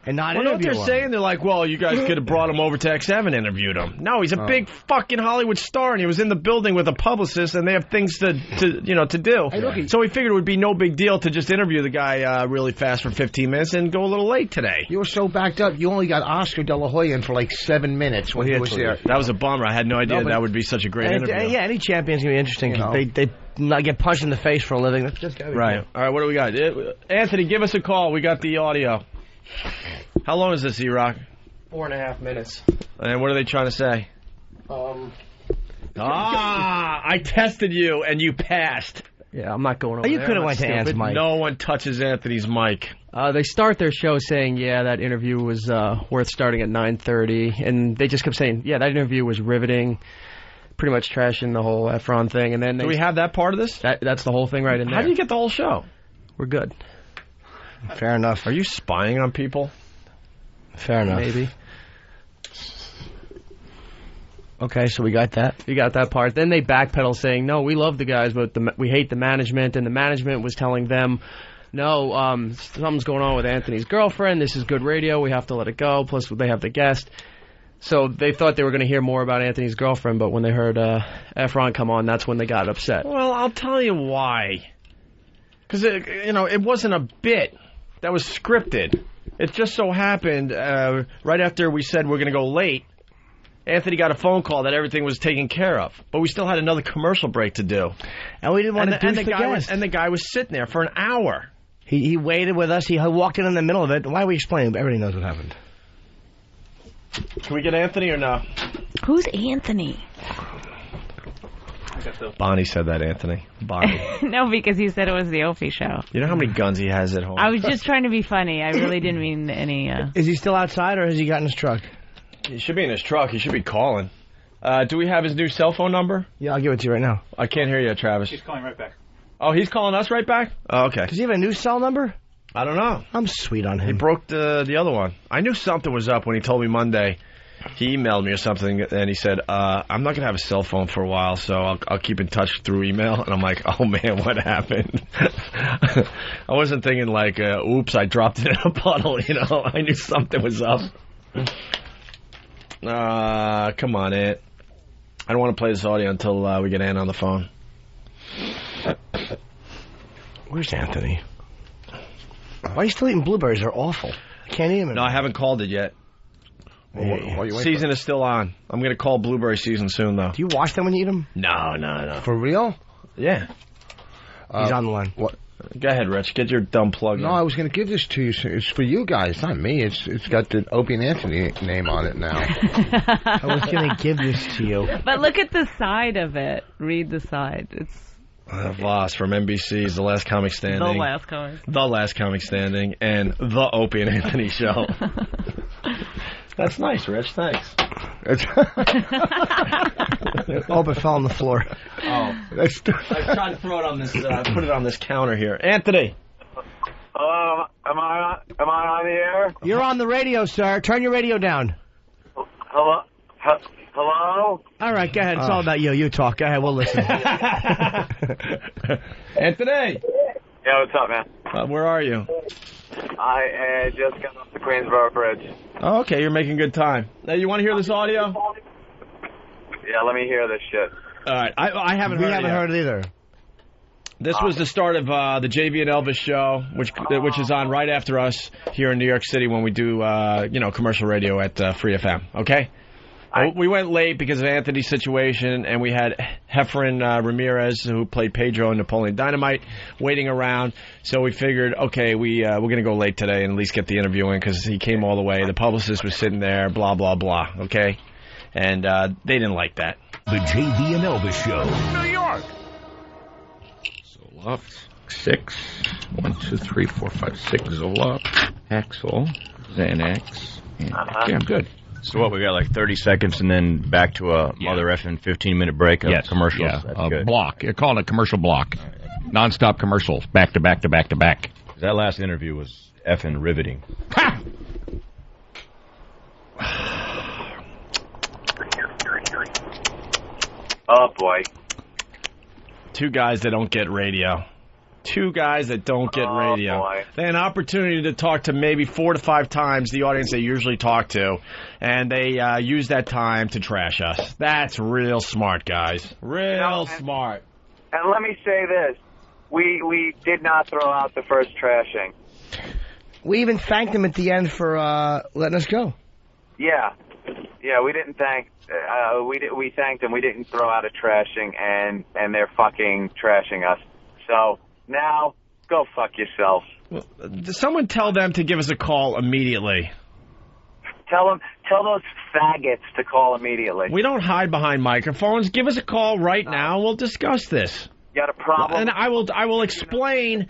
and not interview him. What they're saying, they're like, well, you guys could have brought him over to XM and interviewed him. No, he's a big fucking Hollywood star, and he was in the building with a publicist, and they have things to do. Hey, so we figured it would be no big deal to just interview the guy really fast for 15 minutes and go a little late today. You were so backed up, you only got Oscar De La Hoya in for like 7 minutes when he was there. That was a bummer. I had no idea that would be such a great interview. Yeah, any champion's going to be interesting. They not get punched in the face for a living. That's just right. All right, what do we got? Anthony, give us a call. We got the audio. How long is this, E-Rock? 4.5 minutes. And what are they trying to say? I tested you and you passed. Yeah, I'm not going over You there. could have went to Ant's mic. No one touches Anthony's mic. They start their show saying, yeah, that interview was worth starting at 9:30, and they just kept saying, yeah, that interview was riveting, pretty much trashing the whole Efron thing. And then do we have that part of this? That's the whole thing right in there. How do you get the whole show? We're good. Fair enough. Are you spying on people? Fair enough. Maybe. Okay, so we got that. You got that part. Then they backpedal saying, no, we love the guys, but we hate the management. And the management was telling them, no, something's going on with Anthony's girlfriend. This is good radio. We have to let it go. Plus, they have the guest. So they thought they were going to hear more about Anthony's girlfriend, but when they heard Efron come on, that's when they got upset. Well, I'll tell you why. Because, it wasn't a bit that was scripted. It just so happened, right after we said we're going to go late, Anthony got a phone call that everything was taken care of. But we still had another commercial break to do. And we didn't want to douche the guest. And the guy was sitting there for an hour. He waited with us. He walked in the middle of it. Why are we explaining? Everybody knows what happened. Can we get Anthony or no? Who's Anthony? Bonnie said that, Anthony. Bonnie. No, because he said it was the Opie show. You know how many guns he has at home? I was just trying to be funny. I really didn't mean any... Is he still outside, or has he got in his truck? He should be in his truck. He should be calling. Do we have his new cell phone number? Yeah, I'll give it to you right now. I can't hear you, Travis. He's calling right back. Oh, he's calling us right back? Oh, okay. Does he have a new cell number? I don't know. I'm sweet on him. He broke the other one. I knew something was up when he told me Monday. He emailed me or something, and he said, I'm not going to have a cell phone for a while, so I'll keep in touch through email. And I'm like, oh, man, what happened? I wasn't thinking like, oops, I dropped it in a puddle, I knew something was up. Come on, Ant. I don't want to play this audio until we get Ant on the phone. Where's Anthony? Why are you still eating blueberries? They're awful. I can't eat them. No, I haven't called it yet. Season is still on. I'm going to call blueberry season soon, though. Do you wash them when you eat them? No. For real? Yeah. He's on the line. What? Go ahead, Rich. Get your dumb plug No, in. I was going to give this to you. It's for you guys, not me. It's got the Opie and Anthony name on it now. I was going to give this to you. But look at the side of it. Read the side. It's Voss from NBC's The Last Comic Standing. the last comic. The Last Comic Standing, and The Opie and Anthony Show. That's nice, Rich. Thanks. Oh, but fell on the floor. Oh, I was trying to throw it on this. Put it on this counter here. Anthony. Hello, am I on the air? You're on the radio, sir. Turn your radio down. Hello? Hello? All right, go ahead. It's all about you. You talk. Go ahead. We'll listen. Anthony. Yeah, what's up, man? Where are you? I just got off the Queensboro Bridge. Oh, okay. You're making good time. Now, you want to hear this audio? Yeah, let me hear this shit. All right. I haven't heard it. We haven't heard it either. This was the start of the JV and Elvis show, which is on right after us here in New York City when we do commercial radio at Free FM. Okay. We went late because of Anthony's situation, and we had Heffron Ramirez, who played Pedro in Napoleon Dynamite, waiting around. So we figured, okay, we're going to go late today and at least get the interview in because he came all the way. The publicist was sitting there, blah, blah, blah, okay? And they didn't like that. The JV and Elvis Show. New York. Zoloft, 6. 1, 2, 3, 4, 5, 6. Zoloft, Axel, Xanax. Yeah, I'm good. So what, we got like 30 seconds and then back to a mother effing 15-minute break of commercials? Yeah, That's good. block. You're calling it a commercial block. Non-stop commercials, back to back to back to back. That last interview was effing riveting. Ha! Oh, boy. Two guys that don't get radio. Two guys that don't get radio. Boy. They had an opportunity to talk to maybe 4 to 5 times the audience they usually talk to, and they use that time to trash us. That's real smart, guys. Real smart. And let me say this. We did not throw out the first trashing. We even thanked them at the end for letting us go. Yeah. Yeah, we didn't thank... we thanked them. We didn't throw out a trashing, and they're fucking trashing us. So... now, go fuck yourself. Well, someone tell them to give us a call immediately. Tell those faggots to call immediately. We don't hide behind microphones. Give us a call right now. We'll discuss this. You got a problem? And I will explain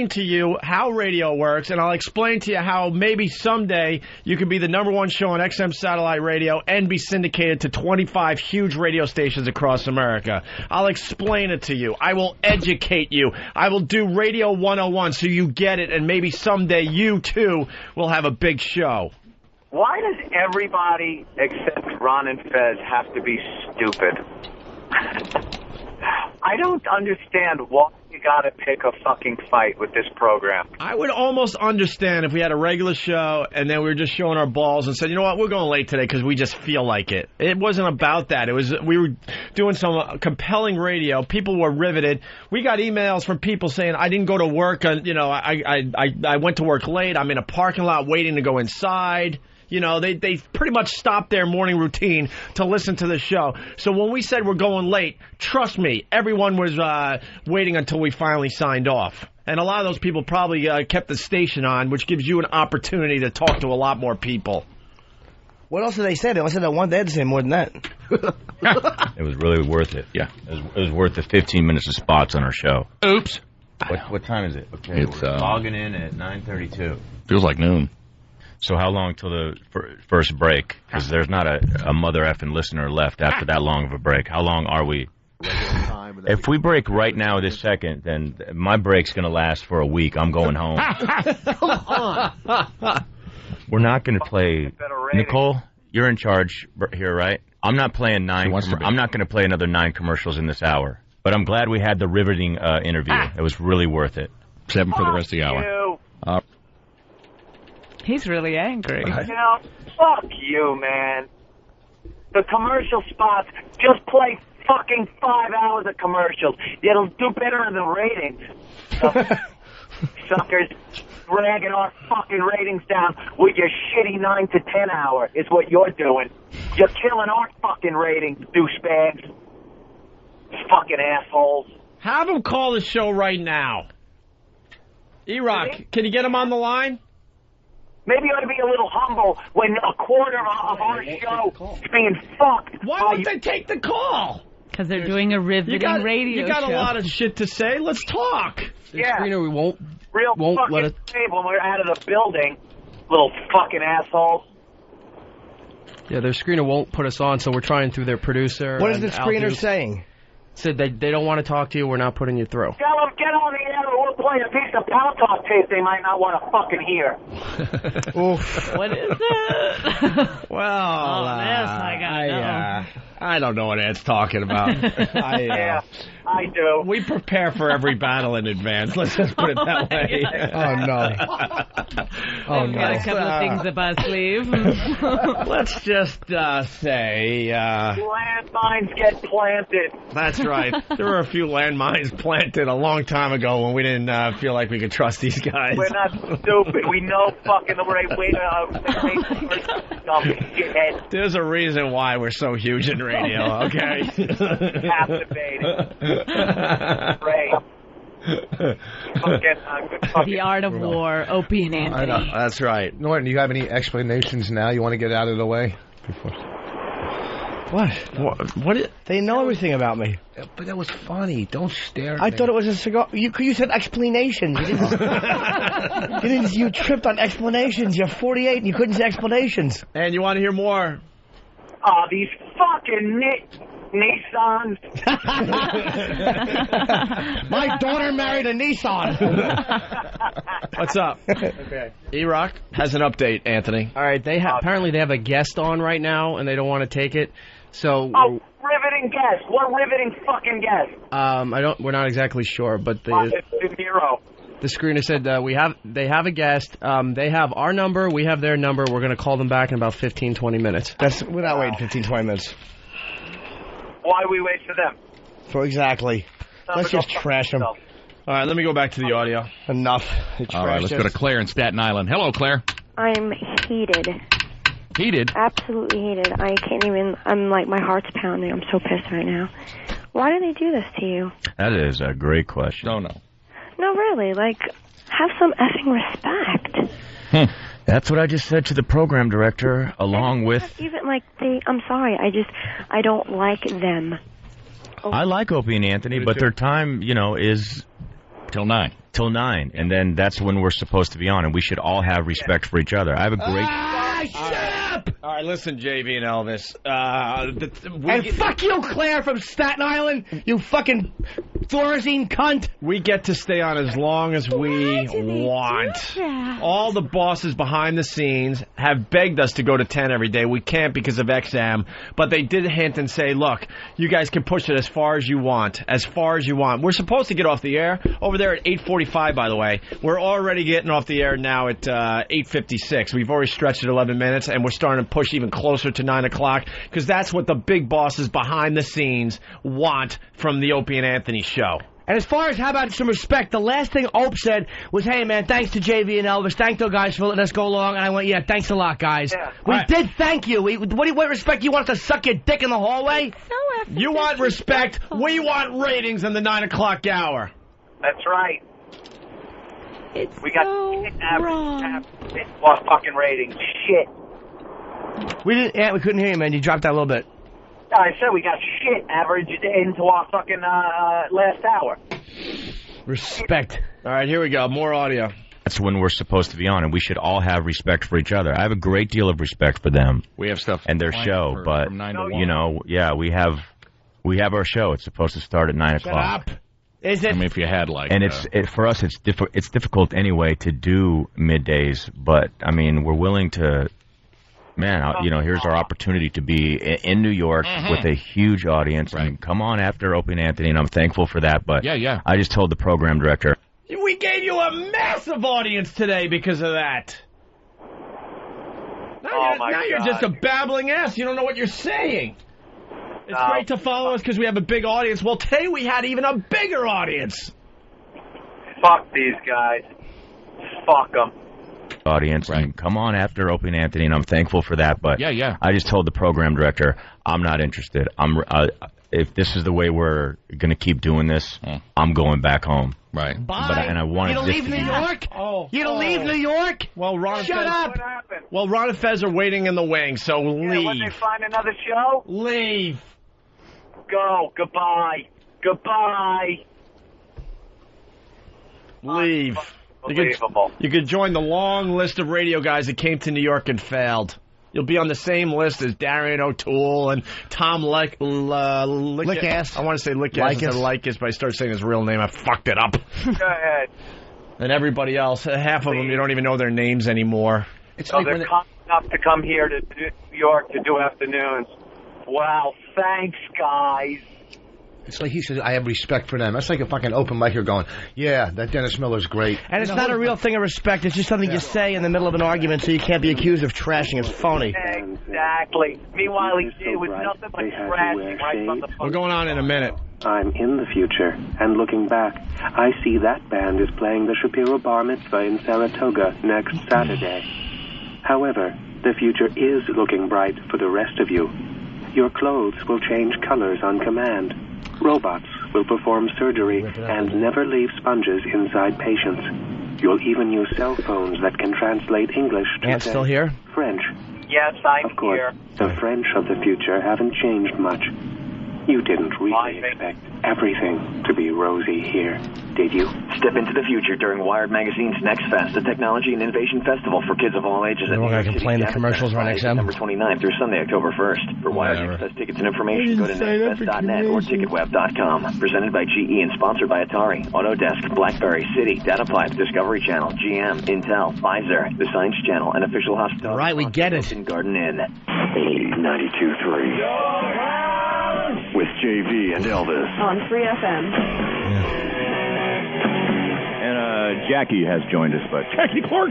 to you how radio works, and I'll explain to you how maybe someday you could be the #1 show on XM satellite radio and be syndicated to 25 huge radio stations across America. I'll explain it to you. I will educate you. I will do Radio 101 so you get it, and maybe someday you too will have a big show. Why does everybody except Ron and Fez have to be stupid? I don't understand why you gotta pick a fucking fight with this program. I would almost understand if we had a regular show and then we were just showing our balls and said, you know what, we're going late today because we just feel like it. It wasn't about that. We were doing some compelling radio. People were riveted. We got emails from people saying, I didn't go to work. I went to work late. I'm in a parking lot waiting to go inside. You know, they pretty much stopped their morning routine to listen to the show. So when we said we're going late, trust me, everyone was waiting until we finally signed off. And a lot of those people probably kept the station on, which gives you an opportunity to talk to a lot more people. What else did they say? They only said that one. They had to say more than that. It was really worth it. Yeah. It was worth the 15 minutes of spots on our show. Oops. What time is it? Okay, it's we're logging in at 9:32. Feels like noon. So how long till the first break? Because there's not a mother effing listener left after that long of a break. How long are we? If we break right now this second, then my break's going to last for a week. I'm going home. Come on. We're not going to play. Nicole, you're in charge here, right? I'm not playing I'm not going to play another 9 commercials in this hour. But I'm glad we had the riveting interview. It was really worth it. 7 for the rest of the hour. He's really angry. You know, fuck you, man. The commercial spots, just play fucking 5 hours of commercials. It'll do better in the ratings. Suckers dragging our fucking ratings down with your shitty 9 to 10 hour is what you're doing. You're killing our fucking ratings, douchebags. Fucking assholes. Have him call the show right now. E-Rock, can you get him on the line? Maybe you ought to be a little humble when a quarter of our show is being fucked. Why won't they take the call? Because they're doing a riveting radio You got show. a lot of shit to say. Let's talk. Yeah. Screener, we won't fucking let it. when we're out of the building, little fucking assholes. Yeah, their screener won't put us on, so we're trying through their producer. What is the and Al screener Duke. saying? Said they don't want to talk to you. We're not putting you through. Tell them, get on the air or we'll play a piece of Pound Talk tape they might not want to fucking hear. Oof. What is that? Well, I don't know what Ed's talking about. Yeah, I do. We prepare for every battle in advance. Let's just put it that way. Oh, no. Oh, We've got a couple of things up our sleeve. Let's just say... landmines get planted. That's right. There were a few landmines planted a long time ago when we didn't feel like we could trust these guys. We're not stupid. We know fucking the right way to dumb shithead. There's a reason why we're so huge in radio, okay? Captivating. Great. The Art of War, Opie and Anthony. I know, that's right. Norton, do you have any explanations now you want to get out of the way? What? They know everything about me. But that was funny. Don't stare at I me. thought it was a cigar. You said explanations. You tripped on explanations. You're 48 and you couldn't say explanations. And you want to hear more? These fucking Nissans. My daughter married a Nissan. What's up? Okay. E-Rock has an update, Anthony. All right, apparently they have a guest on right now, and they don't want to take it. So, riveting guest. What riveting fucking guest? we're not exactly sure, but It's De Niro. the screener said they have a guest. They have our number. We have their number. We're going to call them back in about 15, 20 minutes. We're not waiting 15, 20 minutes. Why we wait for them? Exactly. Let's just trash them. All right, let me go back to the audio. Enough. All right, let's go to Claire in Staten Island. Hello, Claire. I'm heated. Heated? Absolutely heated. I can't even, I'm like, my heart's pounding. I'm so pissed right now. Why do they do this to you? That is a great question. No. No, really. Like, have some effing respect. That's what I just said to the program director, along with... Even, like, I'm sorry. I don't like them. I like Opie and Anthony, but their time, is... Till 9. Till 9. And then that's when we're supposed to be on, and we should all have respect for each other. I have a great... Shut up! All right, listen, JV and Elvis. Fuck you, Claire from Staten Island, you fucking Thorazine cunt. We get to stay on as long as we want. All the bosses behind the scenes have begged us to go to 10 every day. We can't because of XM, but they did hint and say, look, you guys can push it as far as you want. As far as you want. We're supposed to get off the air over there at 8:45, by the way. We're already getting off the air now at 8:56. We've already stretched it 11 minutes, and we're starting to push even closer to 9 o'clock, because that's what the big bosses behind the scenes want from the Opie and Anthony show. And as far as how about some respect, the last thing Ope said was, hey, man, thanks to JV and Elvis. Thank those guys for letting us go along. And I went, yeah, thanks a lot, guys. Yeah. We did thank you. What respect? You want us to suck your dick in the hallway? You want respect. We want ratings in the 9 o'clock hour. That's right. We got average fucking ratings. Shit. We couldn't hear you, man. You dropped that a little bit. I said we got shit average into our fucking last hour. Respect. All right, here we go. More audio. That's when we're supposed to be on, and we should all have respect for each other. I have a great deal of respect for them. We have stuff and their show, but from 9 to 1. we have our show. It's supposed to start at 9 o'clock. Shut up. Is it? I mean, if you had like, and for us, it's difficult anyway to do middays. But I mean, we're willing to. Man, here's our opportunity to be in New York with a huge audience. Right. And come on after Opie and Anthony, and I'm thankful for that. But yeah. I just told the program director. We gave you a massive audience today because of that. Now you're just a babbling ass. You don't know what you're saying. It's great to follow us because we have a big audience. Well, today we had even a bigger audience. Fuck these guys. Fuck them. Audience, and come on after Opie and Anthony, and I'm thankful for that. But yeah. I just told the program director I'm not interested. if this is the way we're going to keep doing this, I'm going back home. Right. Bye. And I wanted you don't this leave to New be- York? You don't leave New York? Well, Ron and Shut Fez, up. Well, Ron and Fez are waiting in the wings, so leave. When they find another show? Leave. Go. Goodbye. Goodbye. Leave. Unbelievable. You could join the long list of radio guys that came to New York and failed. You'll be on the same list as Darian O'Toole and Tom Lickas. I want to say Lickas instead of Likas, but I started saying his real name. I fucked it up. Go ahead. And everybody else, half of them, you don't even know their names anymore. So they're coming up to come here to New York to do afternoons. Wow, thanks, guys. It's like he says, I have respect for them. That's like a fucking open micer going, yeah, that Dennis Miller's great. And it's not a real thing of respect. It's just something you say in the middle of an argument so you can't be accused of trashing. It's phony. Exactly. Meanwhile, it was nothing but trashing right from the We're going on in a minute. I'm in the future, and looking back, I see that band is playing the Shapiro Bar Mitzvah in Saratoga next Saturday. However, the future is looking bright for the rest of you. Your clothes will change colors on command. Robots will perform surgery and never leave sponges inside patients. You'll even use cell phones that can translate English to Aunt's still here? French. Yes, I'm Of course, here. the French of the future haven't changed much. You didn't really expect everything to be rosy here, did you? Step into the future during Wired Magazine's Next Fest, the Technology and Innovation Festival for kids of all ages. We're going to complain the commercials are on XM. September 29th through Sunday, October 1st. For Wired Next Fest tickets and information, go to nextfest.net or ticketweb.com. Presented by GE and sponsored by Atari, Autodesk, BlackBerry, Citi, DataPipe, Discovery Channel, GM, Intel, Pfizer, the Science Channel, and official hospital. All right, we get it. Garden Inn. 92.3. With JV and Elvis. On Free FM. And Jackie has joined us, but Jackie Clark.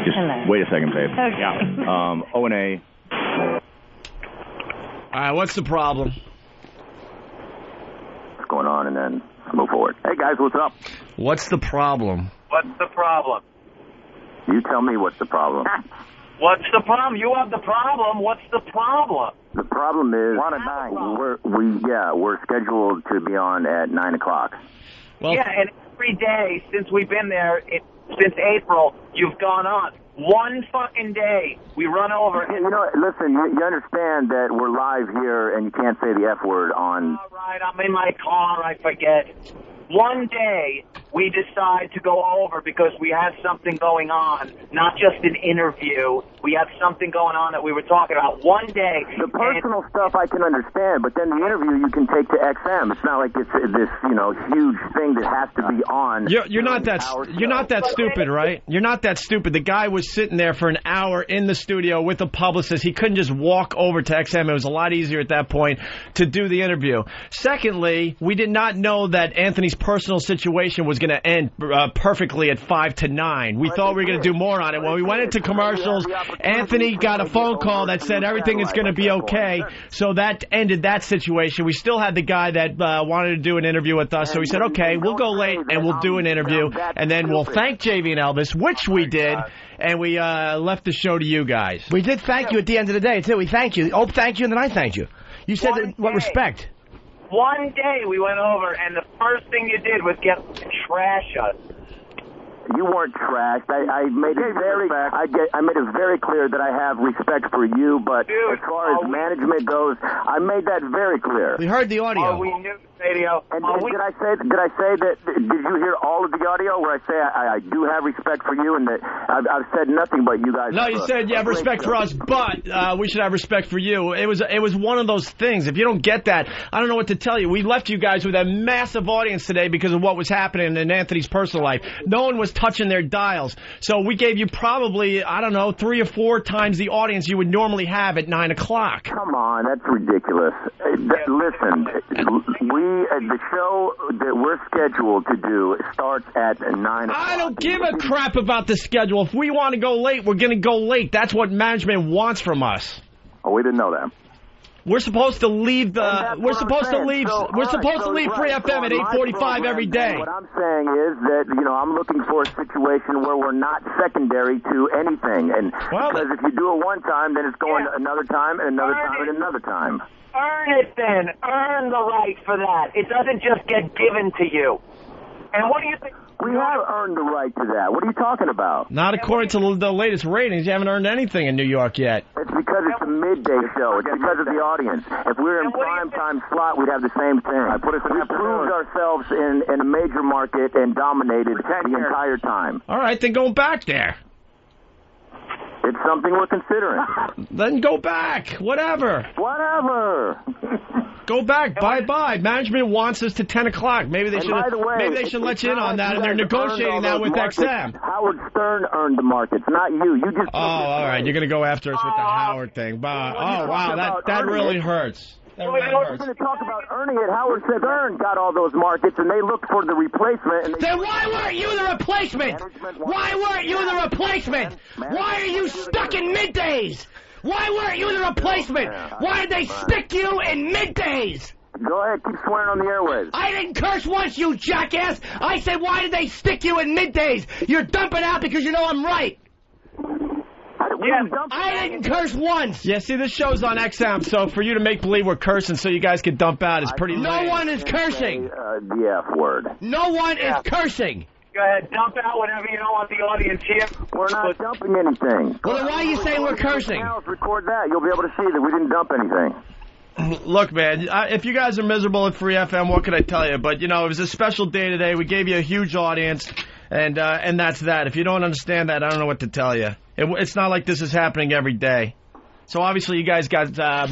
Just Hello. wait a second, babe. Okay. Yeah. O&A. All right, what's the problem? What's going on, and then move forward. Hey, guys, what's up? What's the problem? What's the problem? You tell me what's the problem. What's the problem? You have the problem. What's the problem? The problem is we're scheduled to be on at 9 o'clock. Well, yeah, and every day since we've been there, since April, you've gone on. One fucking day, we run over. You know, listen, you understand that we're live here and you can't say the F word on... All right, I'm in my car, I forget. One day, we decide to go over because we have something going on, not just an interview. We have something going on that we were talking about. One day... The personal stuff I can understand, but then the interview you can take to XM. It's not like it's this, huge thing that has to be on. You're not that stupid, right? You're not that stupid. The guy was sitting there for an hour in the studio with a publicist. He couldn't just walk over to XM. It was a lot easier at that point to do the interview. Secondly, we did not know that Anthony's personal situation was going to end perfectly at 5 to 9. We thought we were going to do more on it. When we went into commercials, Anthony got a phone call that said everything is going to be okay. So that ended that situation. We still had the guy that wanted to do an interview with us. So we said, okay, we'll go late and we'll do an interview. And then we'll thank JV and Elvis, which we did. And we left the show to you guys. We did thank you at the end of the day, too. We thanked you. Oh, thank you, and then I thanked you. You said what respect? One day we went over, and the first thing you did was get trash us. You weren't trashed. I made it very clear that I have respect for you, but as far as management goes, I made that very clear. We heard the audio. Oh, we knew the radio. And did I say that? Did you hear all of the audio where I say I do have respect for you and that I've said nothing but you guys? No, you said you have respect for us, but we should have respect for you. It was one of those things. If you don't get that, I don't know what to tell you. We left you guys with a massive audience today because of what was happening in Anthony's personal life. No one was touching their dials. So we gave you probably, 3 or 4 times the audience you would normally have at 9 o'clock. Come on, that's ridiculous. Listen, the show that we're scheduled to do starts at 9 o'clock. I don't give a crap about the schedule. If we want to go late, we're going to go late. That's what management wants from us. Oh, we didn't know that. We're supposed to leave we're supposed to leave Free FM at 8:45 every day. What I'm saying is that, I'm looking for a situation where we're not secondary to anything. And because if you do it one time, then it's going another time and another time and another time. Earn it then. Earn the right for that. It doesn't just get given to you. And what do you think? We have earned the right to that. What are you talking about? Not according to the latest ratings. You haven't earned anything in New York yet. It's because it's a midday show. It's because of the audience. If we were in prime time slot, we'd have the same thing. We proved ourselves in a major market and dominated the entire time. All right, then go back there. It's something we're considering. Then go back. Whatever. Go back. Bye-bye. Management wants us to 10 o'clock. Maybe they should let you in on that, and they're negotiating that with XM. Howard Stern earned the markets, not you. You just... Oh, all right. You're going to go after us with the Howard thing. Oh, wow. That really hurts. We're going to talk about earning it. Howard Stern got all those markets, and they looked for the replacement. Then why weren't you the replacement? Why weren't you the replacement? Why are you stuck in middays? Why weren't you the replacement? Why did they stick you in middays? Go ahead, keep swearing on the airwaves. I didn't curse once, you jackass. I said, why did they stick you in middays? You're dumping out because you know I'm right. I didn't curse once. Yeah, see, this show's on XM, so for you to make believe we're cursing so you guys can dump out is pretty lame. No one is cursing. The F word. No one is cursing. Go ahead, dump out whatever you don't want the audience here. We're not dumping anything. Well, then why are you saying we're cursing? Record that. You'll be able to see that we didn't dump anything. Look, man, if you guys are miserable at Free FM, what can I tell you? But, it was a special day today. We gave you a huge audience, and that's that. If you don't understand that, I don't know what to tell you. It's not like this is happening every day. So, obviously, you guys got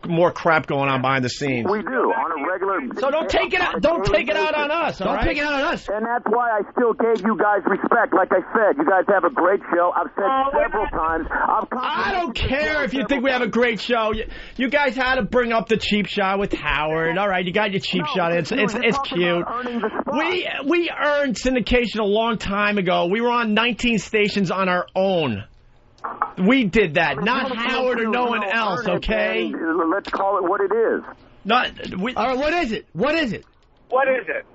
more crap going on behind the scenes. We do, on a regular... So don't take it out. Don't take it out on us. Don't take it out on us. And that's why I still gave you guys respect. Like I said, you guys have a great show. I've said several times. I don't care if you think we have a great show. You guys had to bring up the cheap shot with Howard. All right, you got your cheap shot. It's cute. We earned syndication a long time ago. We were on 19 stations on our own. We did that, not Howard or no one else, okay? Let's call it what it is. All right, what is it? What is it? What is it?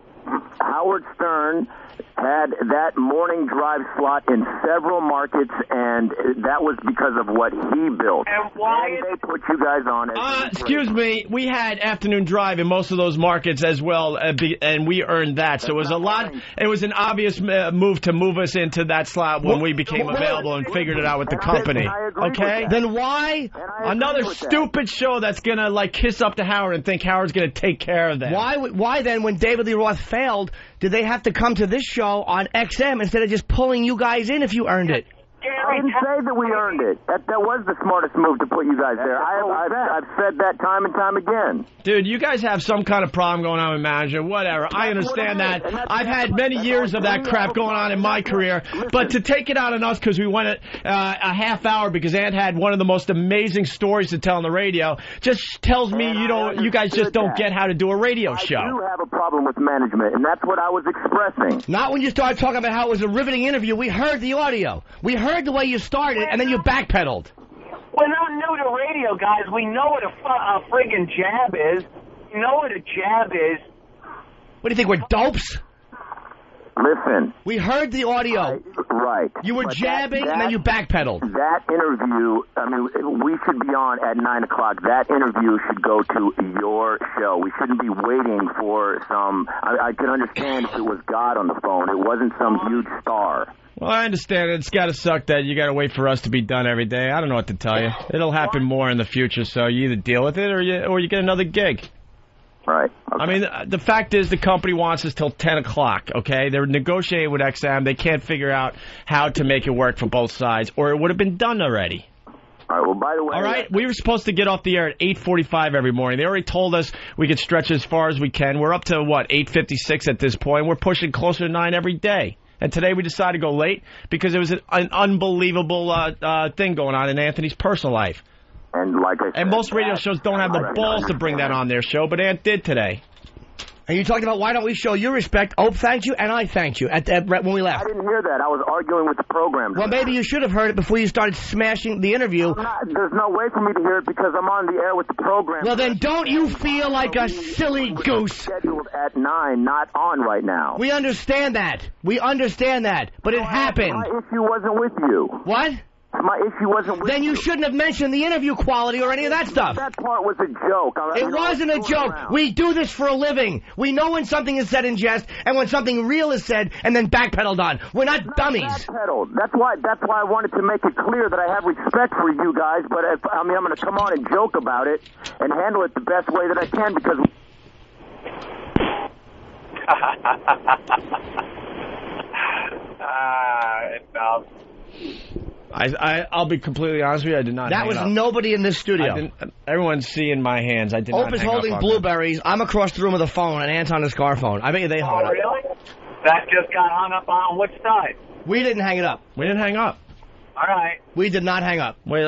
Howard Stern had that morning drive slot in several markets, and that was because of what he built. And why they put you guys on it? Excuse me, we had afternoon drive in most of those markets as well, and we earned that. So it was it was an obvious move to move us into that slot when we became available and figured it out with the company. Okay? Then why? Another stupid show that's going to, kiss up to Howard and think Howard's going to take care of them. Why then, when David Lee Roth failed, did they have to come to this show on XM instead of just pulling you guys in if you earned it? I didn't say that we earned it. That was the smartest move to put you guys there. I've said that time and time again. Dude, you guys have some kind of problem going on with management. Whatever. I understand that. I've had many years of that crap going on in my career. But to take it out on us because we went a half hour because Ant had one of the most amazing stories to tell on the radio just tells me you guys just don't get how to do a radio show. I do have a problem with management, and that's what I was expressing. Not when you started talking about how it was a riveting interview. We heard the audio. We heard the way you started, and then you backpedaled. We're not new to radio, guys. We know what a friggin' jab is. We know what a jab is. What do you think, we're dopes? Listen. We heard the audio. Right. You were jabbing, and then you backpedaled. That interview, we should be on at 9 o'clock. That interview should go to your show. We shouldn't be waiting for some... I could understand if it was God on the phone. It wasn't some huge star. Well, I understand. It's got to suck that you got to wait for us to be done every day. I don't know what to tell you. It'll happen more in the future, so you either deal with it or you get another gig. Right. Okay. The fact is the company wants us till 10 o'clock, okay? They're negotiating with XM. They can't figure out how to make it work for both sides, or it would have been done already. All right, well, by the way... All right, we were supposed to get off the air at 8:45 every morning. They already told us we could stretch as far as we can. We're up to, 8:56 at this point. We're pushing closer to 9 every day. And today we decided to go late because there was an unbelievable thing going on in Anthony's personal life. And like I said... And most radio shows don't have the balls to bring that on their show, but Ant did today. And you talked about why don't we show you respect. Oh, thanked you, and I thanked you when we left. I didn't hear that. I was arguing with the program. Well, maybe you should have heard it before you started smashing the interview. There's no way for me to hear it because I'm on the air with the program. Well, then don't you feel like a silly goose? Scheduled at 9, not on right now. We understand that. We understand that. But it happened. My issue wasn't with you. What? My issue wasn't with Then you shouldn't have mentioned the interview quality or any of that stuff. That part was a joke. It wasn't a joke. We do this for a living. We know when something is said in jest and when something real is said and then backpedaled on. We're not dummies. Backpedaled. That's why I wanted to make it clear that I have respect for you guys, but I'm going to come on and joke about it and handle it the best way that I can because... No. I'll be completely honest with you. I did not. That was nobody in this studio. Everyone's seeing my hands. I did not. Ope is holding blueberries. I'm across the room with a phone, and Ant's on his car phone. I bet you they hung up. Really? That just got hung up on which side? We didn't hang it up. We didn't hang up. All right. We did not hang up. Wait,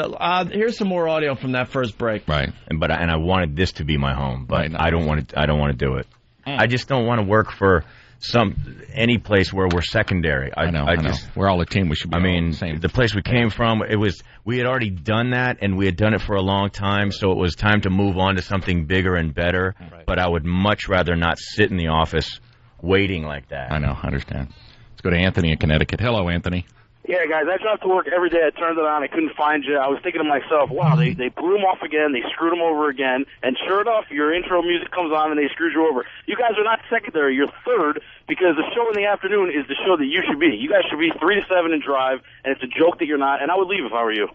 here's some more audio from that first break. Right. And I wanted this to be my home, but I don't want to do it. I just don't want to work for any place where we're secondary. I know. We're all a team. We should be the place we came from, we had already done that, and we had done it for a long time, so it was time to move on to something bigger and better. Right. But I would much rather not sit in the office waiting like that. I know. I understand. Let's go to Anthony in Connecticut. Hello, Anthony. Yeah, guys, I drive to work every day. I turned it on. I couldn't find you. I was thinking to myself, wow, they blew him off again. They screwed him over again. And sure enough, your intro music comes on and they screwed you over. You guys are not secondary. You're third because the show in the afternoon is the show that you should be. You guys should be 3 to 7 and drive, and it's a joke that you're not. And I would leave if I were you.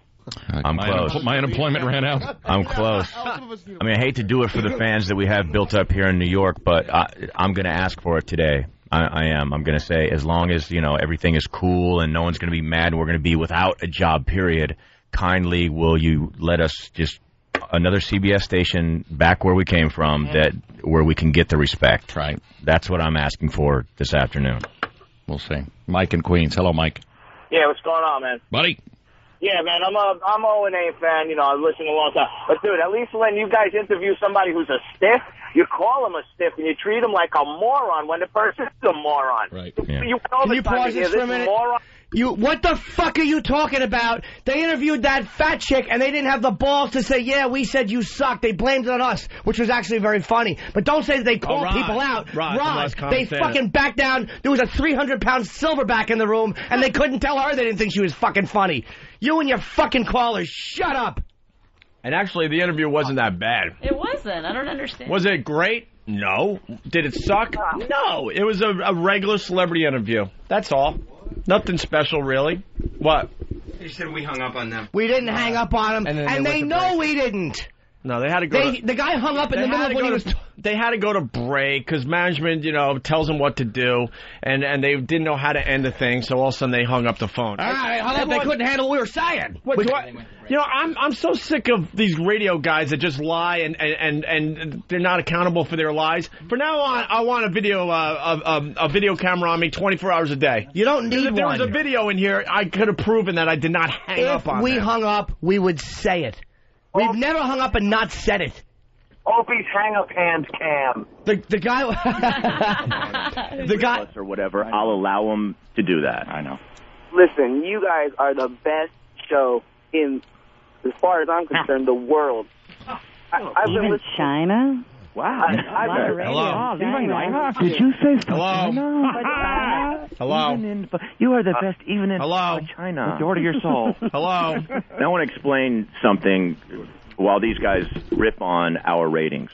I'm close. My unemployment ran out. I'm close. I mean, I hate to do it for the fans that we have built up here in New York, but I'm going to ask for it today. I am. I'm going to say as long as, everything is cool and no one's going to be mad and we're going to be without a job, period, kindly will you let us just another CBS station back where we came from where we can get the respect. Right. That's what I'm asking for this afternoon. We'll see. Mike in Queens. Hello, Mike. Yeah, what's going on, man? Buddy. Yeah, man, I'm O&A fan. I've listened a long time. But, dude, at least when you guys interview somebody who's a stiff, you call him a stiff and you treat him like a moron when the person's a moron. Right. Yeah. Can you pause this for a minute? What the fuck are you talking about? They interviewed that fat chick and they didn't have the balls to say, yeah, we said you suck. They blamed it on us, which was actually very funny. But don't say that they called people out. Rod, they fucking backed down. There was a 300-pound silverback in the room and they couldn't tell her they didn't think she was fucking funny. You and your fucking callers, shut up. And actually, the interview wasn't that bad. It wasn't. I don't understand. Was it great? No. Did it suck? No. It was a regular celebrity interview. That's all. Nothing special, really. What? You said we hung up on them. We didn't hang up on them, and they know we didn't. No, they had to go. The guy hung up in the middle of when he was. They had to go to break because management, tells them what to do, and they didn't know how to end the thing. So all of a sudden they hung up the phone. All right, hung up. They couldn't handle what we were saying. I'm so sick of these radio guys that just lie and they're not accountable for their lies. From now on, I want a video camera on me 24 hours a day. You don't need one. If there was a video in here, I could have proven that I did not hang up on them. If we hung up, we would say it. We've never hung up and not said it. Opie's hang-up hands cam. The guy... the guy... Or whatever, I'll allow him to do that. I know. Listen, you guys are the best show in, as far as I'm concerned, the world. I've been listening. China? Wow. Hello. Did you say hello? Hello. You are the best even in China. With your your soul. Hello. I want to explain something while these guys rip on our ratings.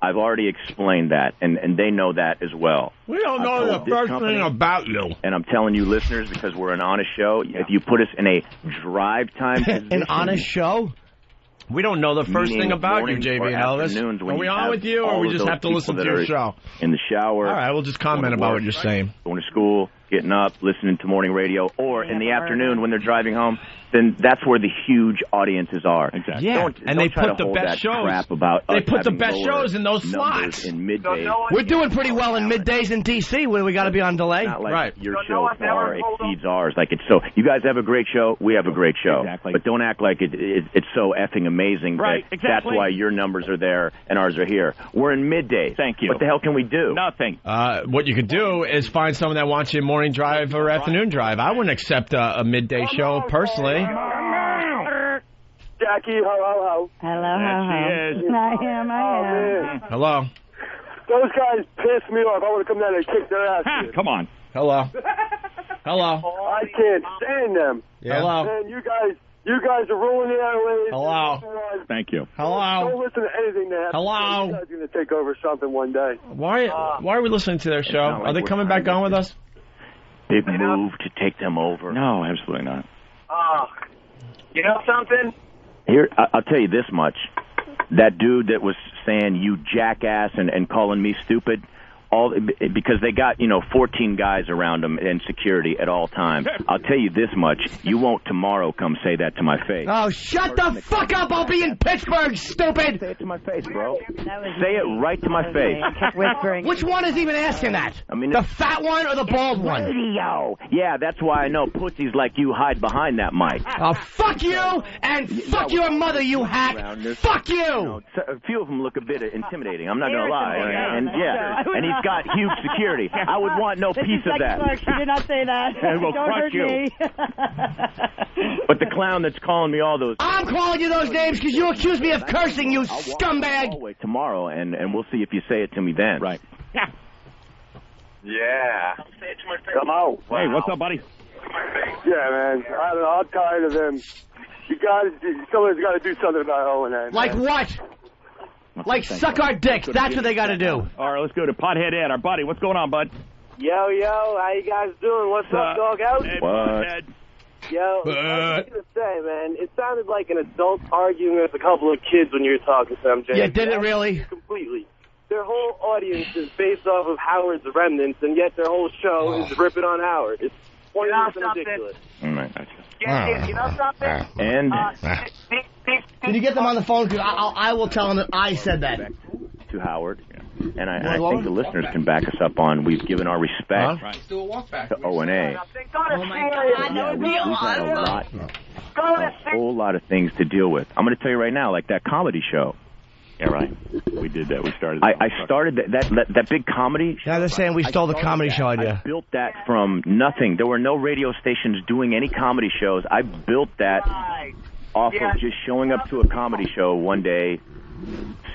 I've already explained that, and they know that as well. We don't know the first thing about you. And I'm telling you, listeners, because we're an honest show, if you put us in a drive time position... An honest show? We don't know the first thing about you, JV and Elvis. Are we on with you, or we just have to listen to your show? In the shower. All right, we'll just comment about what you're saying. Going to school, getting up, listening to morning radio, or in the afternoon when they're driving home, then that's where the huge audiences are. Exactly. Yeah, and they put the best shows. Crap about they us put the having best lower shows in those numbers slots. in middays. We're doing pretty well in middays in D.C. when we got to be on delay. Not like your show far exceeds ours. Like it's so. You guys have a great show. We have a great show. Exactly. But don't act like it's so effing amazing. Right, that exactly. That's why your numbers are there and ours are here. We're in middays. Thank you. What the hell can we do? Nothing. What you could do is find someone that wants you morning drive or afternoon drive. I wouldn't accept a midday show personally. Jackie, ho. Hello, She is. I am. Hello. Those guys piss me off. I want to come down and kick their ass. Come on. Hello. Hello. I can't stand them. Yeah. Hello. Man, you guys are ruining the airwaves. Hello. Thank you. Hello. Don't listen to anything they have. Hello. You guys are going to take over something one day. Why are we listening to their show? Are they coming back on with us? They've moved to take them over. No, absolutely not. You know something? Here, I'll tell you this much. That dude that was saying you jackass and calling me stupid, all because they got 14 guys around them and security at all times. I'll tell you this much: you won't tomorrow come say that to my face. Oh, shut the fuck up! I'll be in Pittsburgh, stupid. Say it to my face, bro. Say it right to my face. Whispering. Which one is even asking that? I mean, the fat one or the bald one? Radio. Yeah, that's why I know pussies like you hide behind that mic. Oh, fuck you and fuck your mother, you hack. Fuck you. A few of them look a bit intimidating. I'm not gonna lie. And he's got huge security. I would want no piece of that. Clark, she did not say that. We'll Don't crush hurt you. me. But the clown that's calling me all those... I'm calling you those names because you accuse me of cursing, you scumbag. I'll wait tomorrow, and we'll see if you say it to me then. Right. Yeah. Say it to my face. Come on. Hey, what's up, buddy? Yeah, man. I don't know. I'm tired of them. Someone's got to do something about O&A. Like what? Like suck our dicks. That's what they got to do. All right, let's go to Pothead Ed, our buddy. What's going on, bud? Yo, how you guys doing? What's up, dog house? What? Yo, I was going to say, man, it sounded like an adult arguing with a couple of kids when you were talking to them, Jay. Yeah, did it really? Completely. Their whole audience is based off of Howard's remnants, and yet their whole show is ripping on Howard. It's ridiculous. All right. You know something? And... Can you get them on the phone? Because I will tell them that I said that. To Howard. And I think the listeners can back us up on we've given our respect to O&A. Oh, my God. Yeah, we've had a whole lot of things to deal with. I'm going to tell you right now, like that comedy show. Yeah, right. We did that. We started. I started that big comedy. Yeah, they're saying we stole the comedy show idea. I built that from nothing. There were no radio stations doing any comedy shows. I built that off of just showing up to a comedy show one day,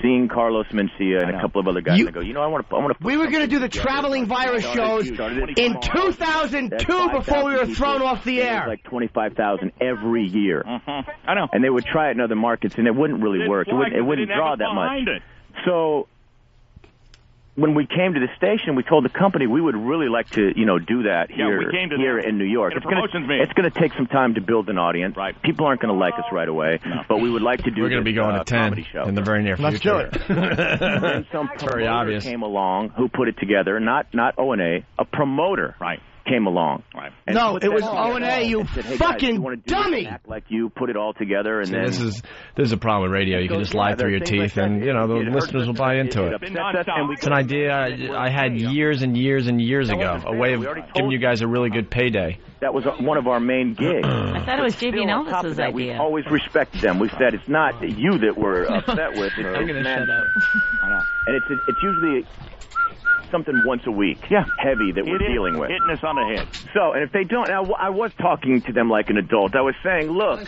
seeing Carlos Mencia and a couple of other guys, and I go, I want to. We were going to do the traveling virus shows in 2002 before we were thrown off the air. Like 25,000 every year. I know. And they would try it in other markets, and it wouldn't really work. It wouldn't draw that much. So when we came to the station, we told the company we would really like to, do that here in New York. It's going to take some time to build an audience. Right. People aren't going to like us right away, but we would like to do. We're going to be going to 10 in the very near future. Let's do it. And then some very obvious came along who put it together. Not O&A, a promoter. Right. Came along. Right. No, it was O&A, you fucking dummy! Act like you put it all together, and then this is a problem with radio. You can just lie through your teeth, and the listeners will buy into it. It's an idea I had years and years and years ago. A way of giving you guys a really good payday. That was one of our main gigs. I thought it was JB and Elvis's idea. We always respected them. We said it's not you that we're upset with. It's I'm going to shut up. And it's usually something once a week, heavy that we're dealing with. Hitting us on the head. So, and if they don't, now I was talking to them like an adult. I was saying, look,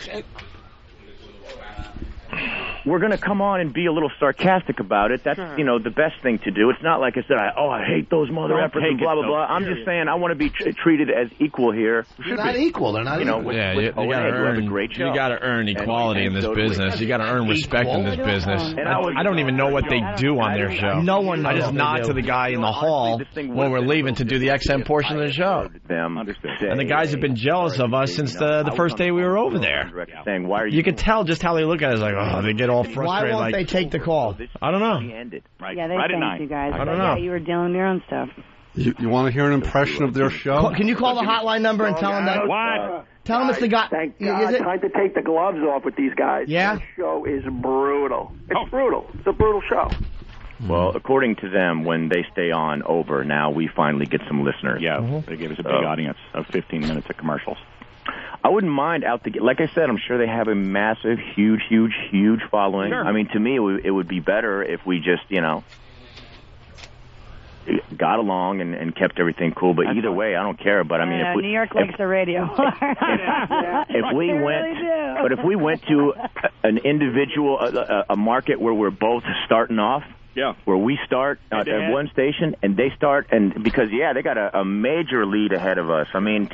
we're going to come on and be a little sarcastic about it. That's, the best thing to do. It's not like I said, I hate those mother effers and blah, blah, blah. I'm just saying I want to be treated as equal here. They're not equal. They're not equal. You got to earn equality in this business. You got to earn respect in this business. And I don't even know what they do on their show. No one knows. I just nod to the guy in the hall when we're leaving to do the XM portion of the show. And the guys have been jealous of us since the first day we were over there. You can tell just how they look at us, like, they get all frustrated. Why won't they take the call? I don't know. Yeah, they thanked you guys. I don't know. Yeah, you were dealing with your own stuff. You want to hear an impression of their show? Can you call the hotline number and tell them that? What? Tell them it's the guy. Thank Is God. it? Time to take the gloves off with these guys. Yeah? This show is brutal. It's brutal. It's a brutal show. Well, according to them, when they stay on over, now we finally get some listeners. Yeah, they gave us a big audience of 15 minutes of commercials. I wouldn't mind like I said, I'm sure they have a massive, huge following. Sure. I mean, to me, it would be better if we just, got along and kept everything cool. But either way, I don't care. But I mean, if we, New York likes the radio. if we went, really do. but if we went to an individual, a market where we're both starting off. Yeah. Where we start at one station and they start, and because they got a major lead ahead of us. I mean,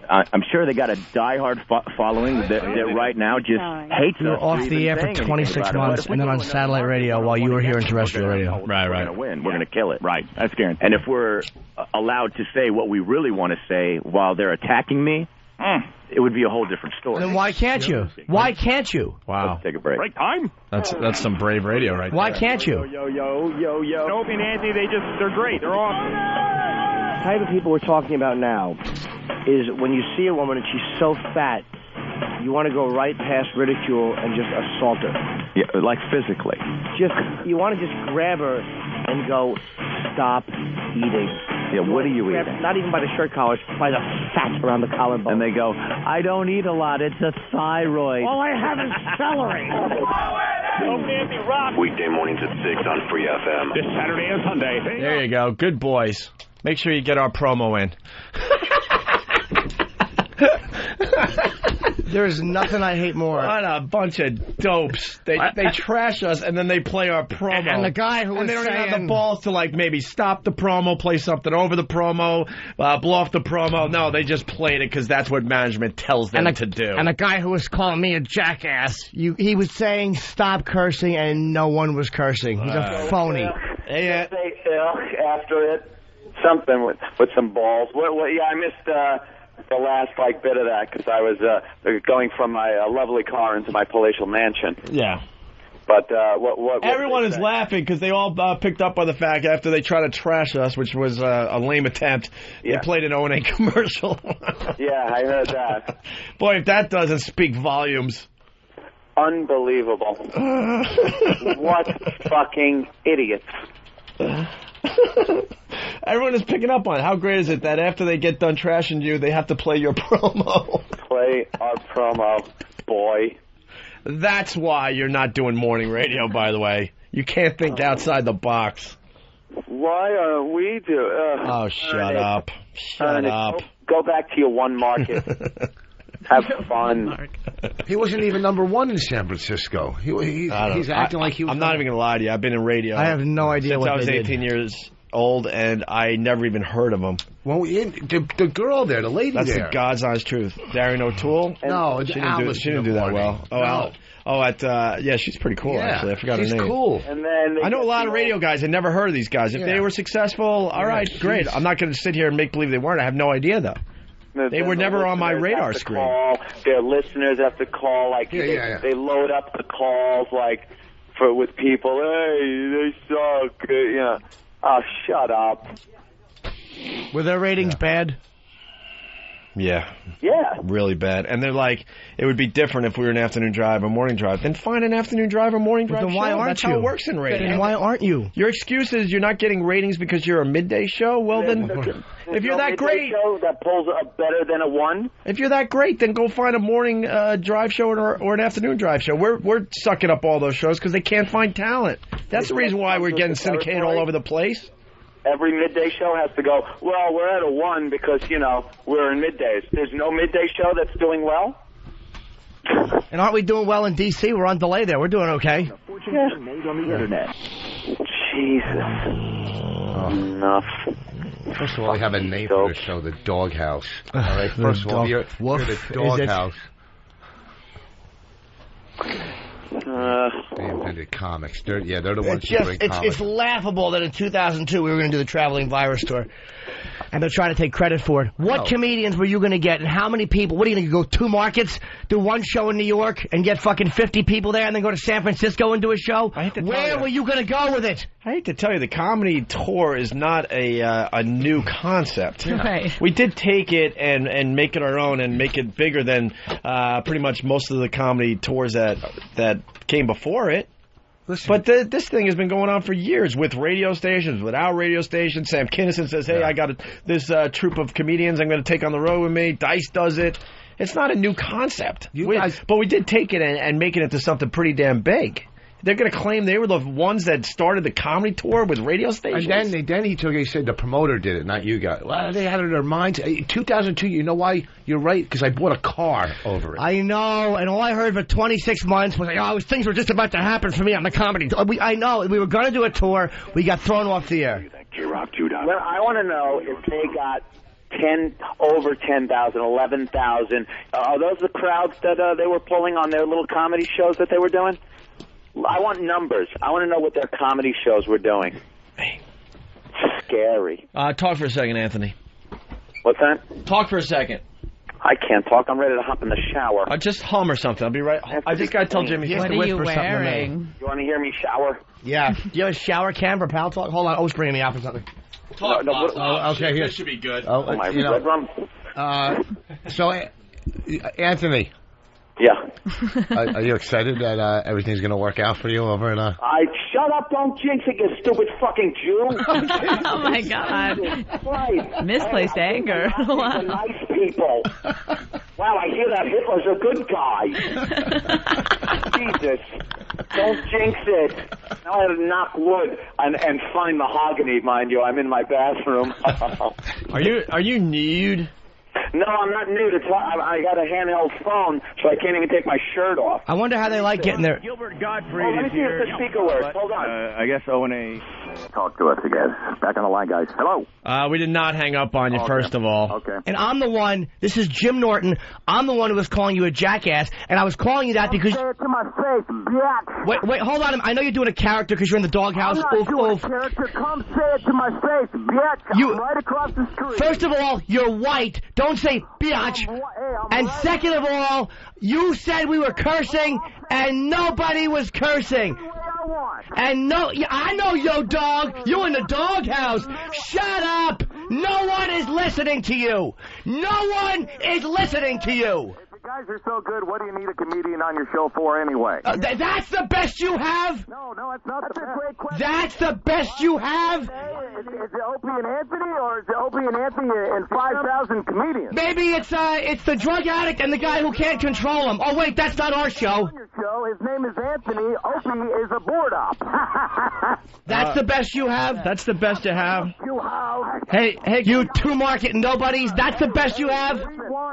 I'm sure they got a diehard following that right now just hates We were us. off the air for 26 months and then on satellite radio while you were here in terrestrial radio. Right. We're going to win. We're going to kill it. Right. That's guaranteed. And if we're allowed to say what we really want to say while they're attacking me, it would be a whole different story. Then why can't you? Why can't you? Wow. Let's take a break. Break time? That's some brave radio right there. Why can't you? Yo. Opie and Anthony, they're great. They're awesome. The type of people we're talking about now is when you see a woman and she's so fat, you want to go right past ridicule and just assault her. Yeah, like physically. You want to just grab her and go, stop eating. Yeah, what are you eating? Not even by the shirt collars, by the fat around the collarbone. And they go, I don't eat a lot. It's a thyroid. All I have is celery. Weekday mornings at 6 on Free FM. This Saturday and Sunday. There you go. Good boys. Make sure you get our promo in. There's nothing I hate more. What a bunch of dopes. They trash us, and then they play our promo. And the guy who was and they don't even have saying- the balls to, maybe stop the promo, play something over the promo, blow off the promo. No, they just played it because that's what management tells them to do. And the guy who was calling me a jackass, he was saying stop cursing, and no one was cursing. He's a phony. Say after it, something with some balls. I missed the last bit of that because I was going from my lovely car into my palatial mansion. Yeah. But what Everyone is laughing because they all picked up on the fact after they tried to trash us, which was a lame attempt, they played an O&A commercial. Yeah, I heard that. Boy, if that doesn't speak volumes. Unbelievable. What fucking idiots. Everyone is picking up on it. How great is it that after they get done trashing you, they have to play your promo? Play our promo, boy. That's why you're not doing morning radio, by the way. You can't think outside the box. Why are we doing... Oh, shut up. Shut up. Go back to your one market. Have fun. He wasn't even number one in San Francisco. He's acting like he was... I'm not even going to lie to you. I've been in radio. I have no idea what I was they 18 did. years old, and I never even heard of him. Well, the girl there, the lady That's there. the God's honest truth. Darren O'Toole? No, she didn't do that well. Yeah, she's pretty cool, actually. I forgot her name. She's cool. And then I know a lot of radio guys. I never heard of these guys. If they were successful, all right, great. I'm not going to sit here and make believe they weren't. I have no idea, though. They were never on my radar screen. Their listeners have to call, they load up the calls, with people. Hey, they suck. Oh, shut up. Were their ratings bad? Yeah. Yeah. Really bad. And they're like, it would be different if we were an afternoon drive or morning drive. Then find an afternoon drive or morning drive then why show. aren't That's you? how it works in radio. Then why aren't you? Your excuse is you're not getting ratings because you're a midday show? Well, then, if you're that great... show that pulls up better than a one? If you're that great, then go find a morning drive show or an afternoon drive show. We're sucking up all those shows because they can't find talent. That's the reason why we're getting syndicated all over the place. Every midday show has to go, well, we're at a one because, we're in middays. There's no midday show that's doing well? And aren't we doing well in D.C.? We're on delay there. We're doing okay. Yeah. Made on the internet. Jesus. Enough. First of all, we have a name for the show, the Doghouse. All right. First of all, you're the Doghouse. They invented comics. They're the ones who bring comics. It's laughable that in 2002 we were going to do the traveling virus tour. and they're trying to take credit for it. What comedians were you going to get, and how many people? What are you going to go 2 markets, do 1 show in New York, and get fucking 50 people there, and then go to San Francisco and do a show? Where were you going to go with it? I hate to tell you, the comedy tour is not a new concept. Right. We did take it and make it our own and make it bigger than pretty much most of the comedy tours that came before it. But this thing has been going on for years with radio stations, without radio stations. Sam Kinison says, hey, I got this troupe of comedians I'm going to take on the road with me. Dice does it. It's not a new concept. But we did take it and make it into something pretty damn big. They're going to claim they were the ones that started the comedy tour with radio stations. And then he said the promoter did it, not you guys. Well, they had it in their minds. 2002, you know why? You're right, because I bought a car over it. I know, and all I heard for 26 months was, things were just about to happen for me on the comedy tour. I know, we were going to do a tour. We got thrown off the air. Well, I want to know if they got over 10,000, 11,000. Are those the crowds that they were pulling on their little comedy shows that they were doing? I want numbers. I want to know what their comedy shows were doing. Scary. Talk for a second, Anthony. What's that? Talk for a second. I can't talk. I'm ready to hop in the shower. Just hum or something. I'll be right. I just got to tell Jimmy. What are you wearing? You want to hear me shower? Yeah. Do you have a shower cam for Pal Talk? Hold on. O's bringing me out for something. Talk. Okay, here. This should be good. So, Anthony. Yeah. Are you excited that everything's going to work out for you over in shut up, don't jinx it, you stupid fucking Jew. Oh, my God. Right. Misplaced anger. Wow. Nice people. Wow, I hear that Hitler's a good guy. Jesus. Don't jinx it. Now I have to knock wood and find mahogany, mind you. I'm in my bathroom. Are you nude? No, I'm not nude. I got a handheld phone, so I can't even take my shirt off. I wonder how they like getting there. Gilbert Gottfried let me see if the speaker works. Hold on. I guess O&A. Talk to us again. Back on the line, guys. Hello. We did not hang up on you, first of all. Okay. And I'm the one, this is Jim Norton, I'm the one who was calling you a jackass, and I was calling you that because... Say it to my face, bitch. Wait, hold on. I know you're doing a character because you're in the doghouse. I'm not doing a character. Come say it to my face, bitch. I'm right across the street. First of all, you're white. Don't say biatch. And second of all, you said we were cursing, and nobody was cursing. And I know, yo, dog. You in the doghouse. Shut up. No one is listening to you. No one is listening to you. If you guys are so good, what do you need a comedian on your show for anyway? That's the best you have? No, it's not. That's a great question. That's the best you have? Is it Opie and Anthony, or is it Opie and Anthony and 5,000 comedians? Maybe it's the drug addict and the guy who can't control him. Oh, wait, that's not our show. On your show, his name is Anthony. Opie is a board op. That's the best you have? That's the best you have? You have. Hey, you 2 market nobodies, that's the best you have?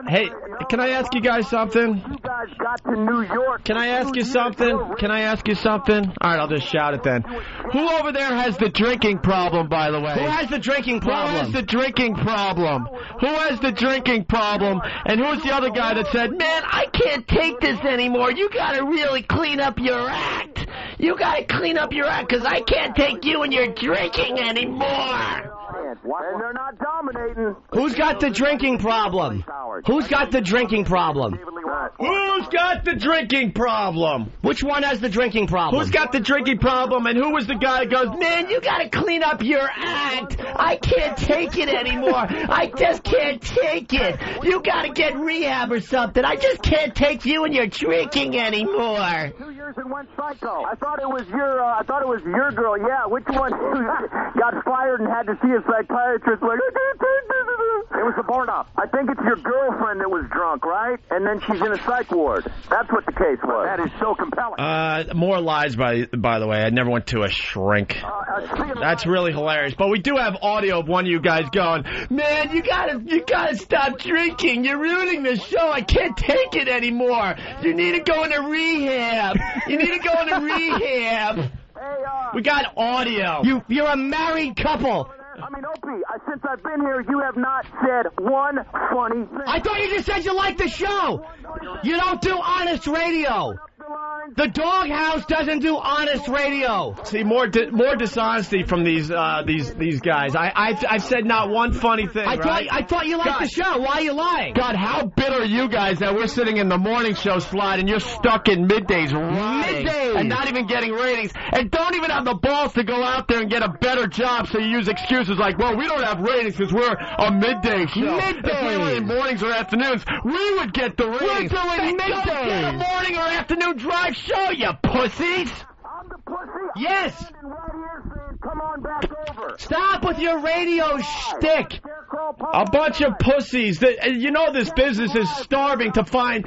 Hey, can I ask you guys something? You guys got to New York. Can I ask you something? All right, I'll just shout it then. Who over there has the drinking problem, by the way? Who has the drinking problem? Who has the drinking problem? Who has the drinking problem? And who's the other guy that said, man, I can't take this anymore. You got to really clean up your act. You got to clean up your act because I can't take you and your drinking anymore. And they're not dominating. Who's got the drinking problem? Who's got the drinking problem? Who's got the drinking problem? Which one has the drinking problem? Who's got the drinking problem, and who was the guy that goes, man, you got to clean up your act. I can't take it anymore. I just can't take it. You got to get rehab or something. I just can't take you and your drinking anymore. 2 years and went psycho. I thought it was your girl. Yeah, which one got fired and had to see a psychiatrist? Like, it was a board op. I think it's your girlfriend that was drunk, right? And then she's in a psych ward. That's what the case was. That is so compelling. More lies, by the way. I never went to a shrink. That's really hilarious. But we do have audio of one of you guys going, man, you gotta stop drinking. You're ruining the show. I can't take it anymore. You need to go into rehab. We got audio. You're a married couple. I mean, Opie, since I've been here, you have not said one funny thing. I thought you just said you liked the show. You don't do honest radio. The doghouse doesn't do honest radio. See, more dishonesty from these guys. I've said not one funny thing. I thought you liked the show. Why are you lying? God, how bitter are you guys that we're sitting in the morning show slot and you're stuck in middays and not even getting ratings and don't even have the balls to go out there and get a better job, so you use excuses like, well, we don't have ratings because we're a midday show. If we were in mornings or afternoons, we would get the ratings. We're doing middays. Don't get a morning or afternoon drive show, you pussies. I'm the pussy. Yes. Right here saying, come on back over. Stop with your radio shtick. A bunch of pussies. You know this business is starving to find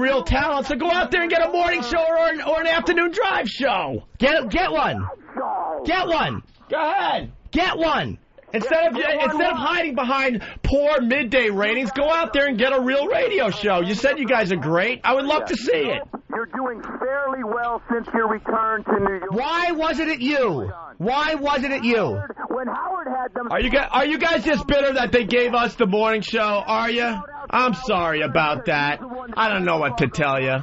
real talent. So go out there and get a morning show or an afternoon drive show. Get one. Get one. Go ahead. Get one. Instead of hiding behind poor midday ratings, go out there and get a real radio show. You said you guys are great. I would love to see it. You're doing fairly well since your return to New York. Why wasn't it you? Why wasn't it you? When Howard had them... Are you guys just bitter that they gave us the morning show? Are you? I'm sorry about that. I don't know what to tell you.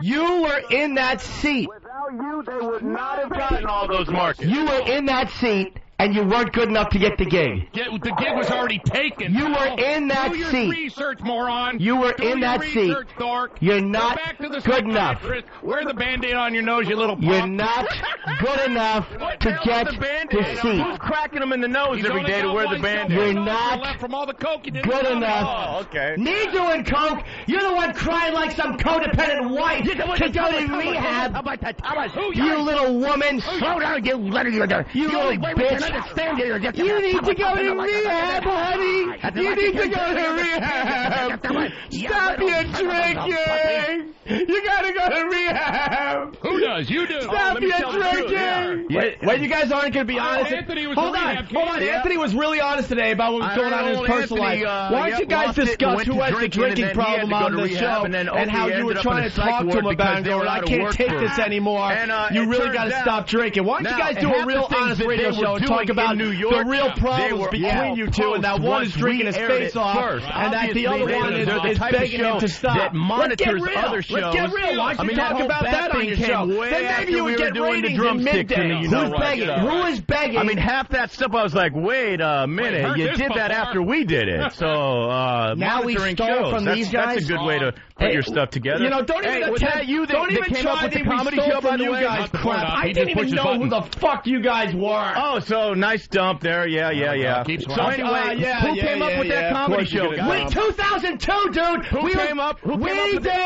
You were in that seat. Without you, they would not have gotten all those markets. You were in that seat. And you weren't good enough to get the gig. The gig was already taken. You were in that seat. Do your research, moron. You were in that seat. Dork. You're not good enough. Wear the Band-Aid on your nose, you little punk. You're not good enough to get the seat. Who's cracking them in the nose every day to wear the Band-Aid? You're not from all the coke you did good enough. Oh, okay. Me doing coke? You're the one crying like some codependent wife to go to rehab. You little woman. Slow down, you little bitch. You need to go to rehab, honey. You need to go to rehab. Stop your drinking. You gotta go to rehab. Who does? You do. Stop your drinking. Wait, you guys aren't going to be honest. Hold on. Anthony was really honest today about what was going on in his personal life. Why don't you guys discuss who has the drinking problem on the show and how you were trying to talk to him about it, going, I can't take this anymore. You really got to stop drinking. Why don't you guys do a real honest radio show and talk about the real problems between you two, and that one is drinking his face off, and that the other one is begging him to stop. That monitors other shows. Let's get real. Why don't you talk about that on your show? Then maybe you would get ratings in midday. Who's begging? Who is begging? I mean, half that stuff I was like, wait a minute. You did that after we did it. So, now we stole from these guys? That's a good way to put your stuff together. You know, don't even attack you. Don't even try to comedy show, by the way. I didn't even know who the fuck you guys were. Oh, so nice dump there. Yeah. So anyway, who came up with that comedy show? With 2002, dude. Who came up with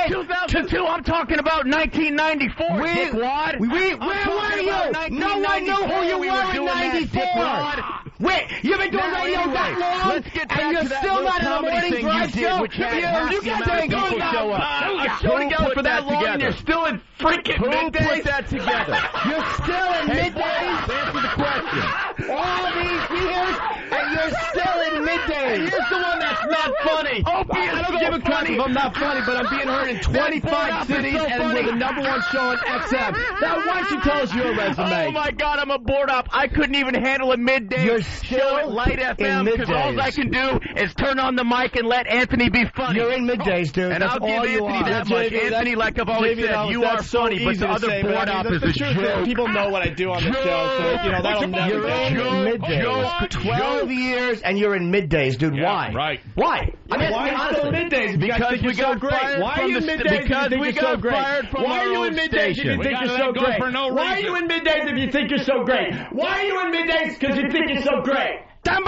2002? I'm talking about 1994. Dickwad. Where were you? No one knew who you were in 94. Wait, you've been doing radio that long, and you're still not in a morning drive show? You guys ain't going a show together for that long, and you're still in freaking middays? Who put that together? You're still in middays? Answer the question. All these years, and you're still in middays. Here's the one that's not funny. I don't give a crap if I'm not funny, but I'm being heard in 25 cities, and we're the #1 show on XM. Now, why don't you tell us your resume? Oh, my God, I'm a board op. I couldn't even handle a midday show at Light FM, because all I can do is turn on the mic and let Anthony be funny. You're in middays, dude. And that's I'll give all you Anthony are. that much. Anthony, like I've always said, you are funny, but the other board op is a joke. People know what I do on the show, so, you know, that'll never You're in middays. 12 years, and you're in middays, dude. Why? Right. Why? I mean, why are you still in middays? Because we got fired. Why are you in middays? Because we got fired from Why are you in middays if you think you're so great? Why are you in middays if you think you're so great? Why are you in middays because you think you're so great? Because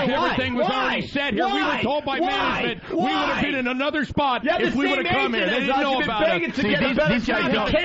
everything was already said here. We were told by management we would have been in another spot if we would have come here. They didn't know about it.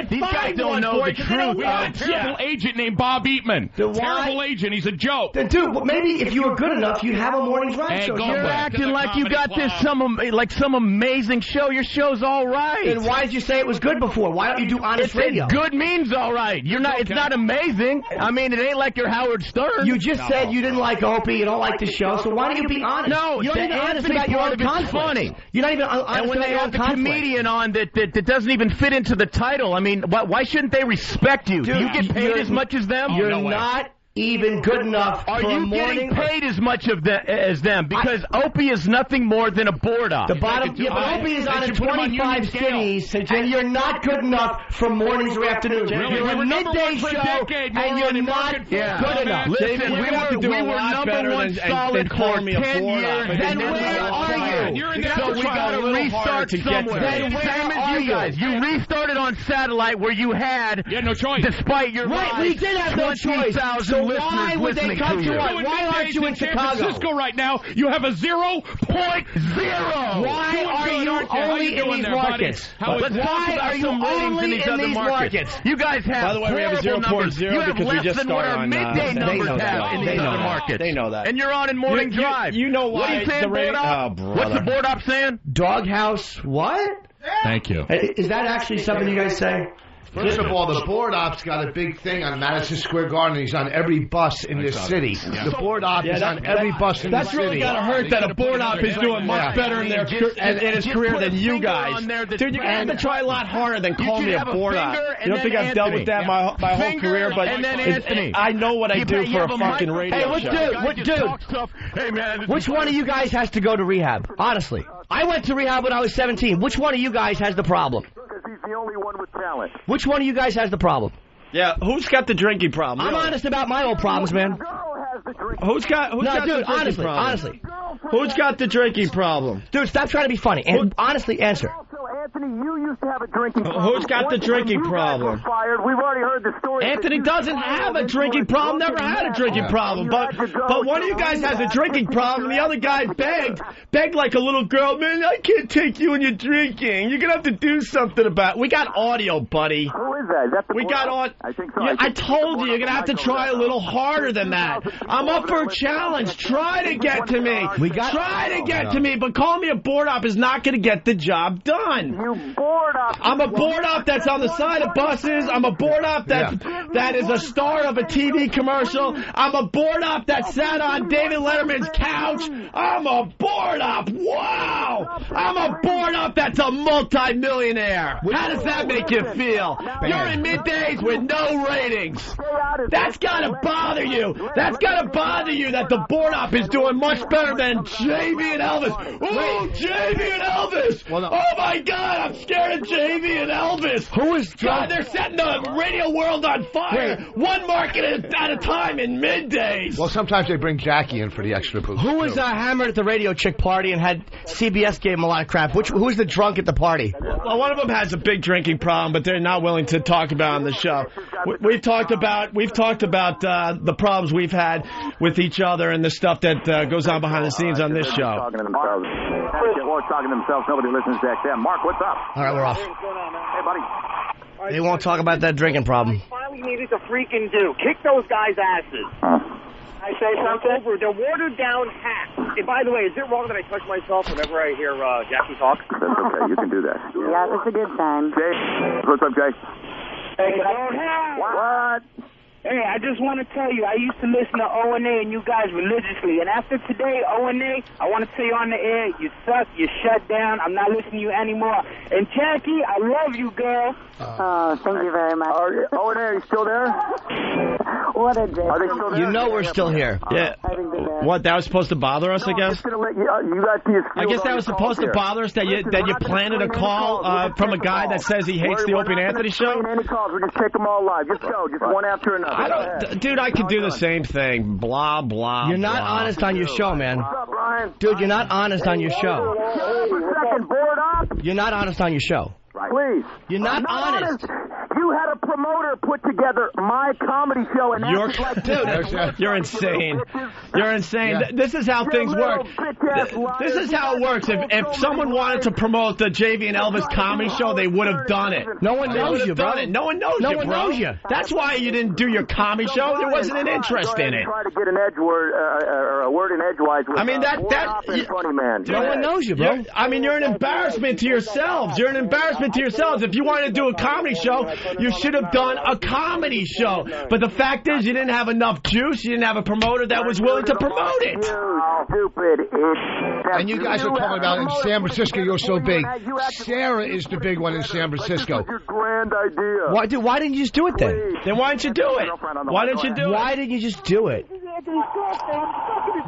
These guys don't know the truth. We had a terrible agent named Bob Eatman. Terrible agent. He's a joke. Dude, maybe if you were good enough, you'd have a morning drive show. You're acting like you got this some amazing show. Your show's all right. Then why did you say it was good before? Why don't you do honest radio? Good means all right. You're not. It's not amazing. I mean, it ain't like you're Howard Stern. You just said you didn't like Opie, you don't like the show, so why don't you be honest? No, you're not even honest about your own conflict. Funny. You're not even honest and when about they your have own the conflict. comedian on that doesn't even fit into the title, I mean, why shouldn't they respect you? Dude, do you get paid as much as them? You're not even good enough Are for a you morning. getting paid as much as them? Because Opie is nothing more than a board op. The bottom, yeah, but Opie is on in 25 cities, and you're not good enough for mornings or afternoons. You're a midday show, and you're not good enough. Listen, we were number one solid for 10 years. Then where are you? So we got to restart somewhere. Then where Same are as you guys. You restarted on satellite where you had no choice. Despite your Right, we did have no choice. So why would they come to us? Why aren't you in Chicago? San Francisco right now, you have a 0.0. Why are you only in these markets? Why are you only in these markets? You guys have By the way, we have a 0.0 You have because we less just than what started our on midday numbers have in these other markets. They know that. And you're on in Morning Drive. You know why What are you saying, the board op? What's the board op saying? Doghouse what? Thank you. Is that actually something you guys say? First of all, the board op's got a big thing on Madison Square Garden. He's on every bus in this city. The board op is on every bus in the city. That's really got to hurt that a board op is doing much better in his career than you guys. Dude, you're going to have to try a lot harder than call me a board op. You don't think I've dealt with that my whole career, but I know what I do for a fucking radio show. Hey, man. Which one of you guys has to go to rehab? Honestly. I went to rehab when I was 17. Which one of you guys has the problem? Because he's the only one with talent. Which one of you guys has the problem? Yeah, who's got the drinking problem? I'm honest about my old problems, man. Who's got the drinking problem? Honestly. Who's got the drinking problem? Dude, stop trying to be funny. And honestly, answer. Anthony, you used to have a drinking problem. Who's got the drinking problem? Fired. We've already heard the story. Anthony doesn't have a drinking problem, never had a drinking problem. But one of you guys has a drinking problem, the other guy begged like a little girl, man, I can't take you and your drinking. You're going to have to do something about it. We got audio, buddy. Who is that? Is that the we got audio. I think so. Yeah, I told you, you're going to have to try a little harder than that. I'm up for a challenge. Try to get to me. Try to get to me, but calling me a board op is not going to get the job done. You board op. I'm a board op that's on the side of buses. I'm a board op that is a star of a TV commercial. I'm a board op that sat on David Letterman's couch. I'm a board op. Wow. I'm a board op that's a multi-millionaire. How does that make you feel? You're in middays with no ratings. That's got to bother you. That's got to bother you that the board op is doing much better than JV and Elvis. Oh, JV and Elvis. Oh, my God. I'm scared of JV and Elvis. Who is God, they're setting the radio world on fire. One market at a time in middays. Well, sometimes they bring Jackie in for the extra boost. Who was hammered at the radio chick party and had CBS gave him a lot of crap? Who was the drunk at the party? Well, one of them has a big drinking problem, but they're not willing to talk about it on the show. We've talked about the problems we've had with each other and the stuff that goes on behind the scenes on this show. Talking to themselves. Talking to themselves. Nobody listens to XM. Mark, what's up? All right, we're off. Hey, buddy. They won't talk about that drinking problem. Finally needed to freaking do. Kick those guys' asses. I say something? They're watered down hacks. And by the way, is it wrong that I touch myself whenever I hear Jackie talk? That's okay. You can do that. Yeah, that's a good time. Jay, what's up, Jay? Hey, What? Hey, I just want to tell you, I used to listen to O&A and you guys religiously. And after today, O&A, I want to tell you on the air, you suck, you shut down, I'm not listening to you anymore. And Jackie, I love you, girl. Thank you very much. O&A, are you still there? What a day. Are they still there? You know we're still here. Yeah. What, that was supposed to bother us, I guess? I guess that was supposed to bother us, that you planted a call from a guy that says he hates the Opie and Anthony show? Any calls, we just take them all live. Just go, just one after another. Dude, I could do the same thing. Blah, blah, You're not honest on your show, man. What's up, Brian? Dude, you're not honest on your show. Board up. You're not honest on your show. Please. You're not honest. You had a promoter put together my comedy show, and that's like dude, you're insane. You're insane. Yeah. This is how things work. This is how it works. If someone wanted to promote the JV and Elvis comedy show, they would have done it. No one knows you, bro. No one knows you, bro. No one knows you. That's why you didn't do your comedy show. There wasn't an interest in it. Try to get an edge word or a word in edgewise. I mean that funny man. No one knows you, bro. I mean, you're an embarrassment to yourselves. You're an embarrassment to yourselves. If you wanted to do a comedy show, you should should have done a comedy show. But the fact is, you didn't have enough juice. You didn't have a promoter that was willing to promote it. Stupid. And you guys are talking about in San Francisco, you're so big. Sarah is the big one in San Francisco. Your grand idea. Why, dude, why didn't you just do it then? Then why didn't you do it? Why didn't you do it? Why didn't you just do it?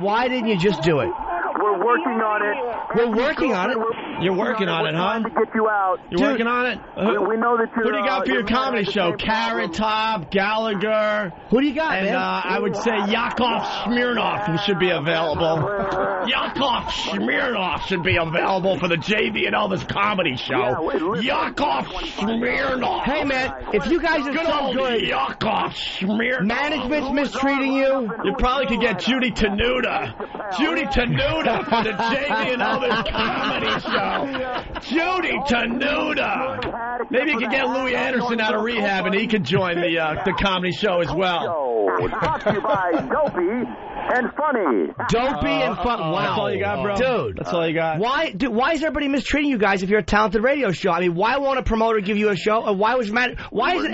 Why didn't you just do it? We're working on it. We're working on it. You're working on it, huh? To get you out. You're working on it? We know that you're... Who do you got for your comedy show? Carrot Top, Gallagher. Who do you got, and, man? I would say Yakov Smirnoff, who should be available. Yakov Smirnoff should be available for the JV and Elvis comedy show. Yakov Smirnoff. Hey, man, if you guys are so good, Yakov Smirnoff. Management's mistreating you. You probably could get Judy Tenuta. Judy Tenuta for the JV and Elvis comedy show. Judy Tenuta. Maybe you could get Louis Anderson out of rehab and he could join the comedy show as well. Brought to you by Dopey and Funny. Dopey and Funny. Wow. That's all you got, bro? Dude. That's all you got? Why is everybody mistreating you guys if you're a talented radio show? I mean, why won't a promoter give you a show? Or why isn't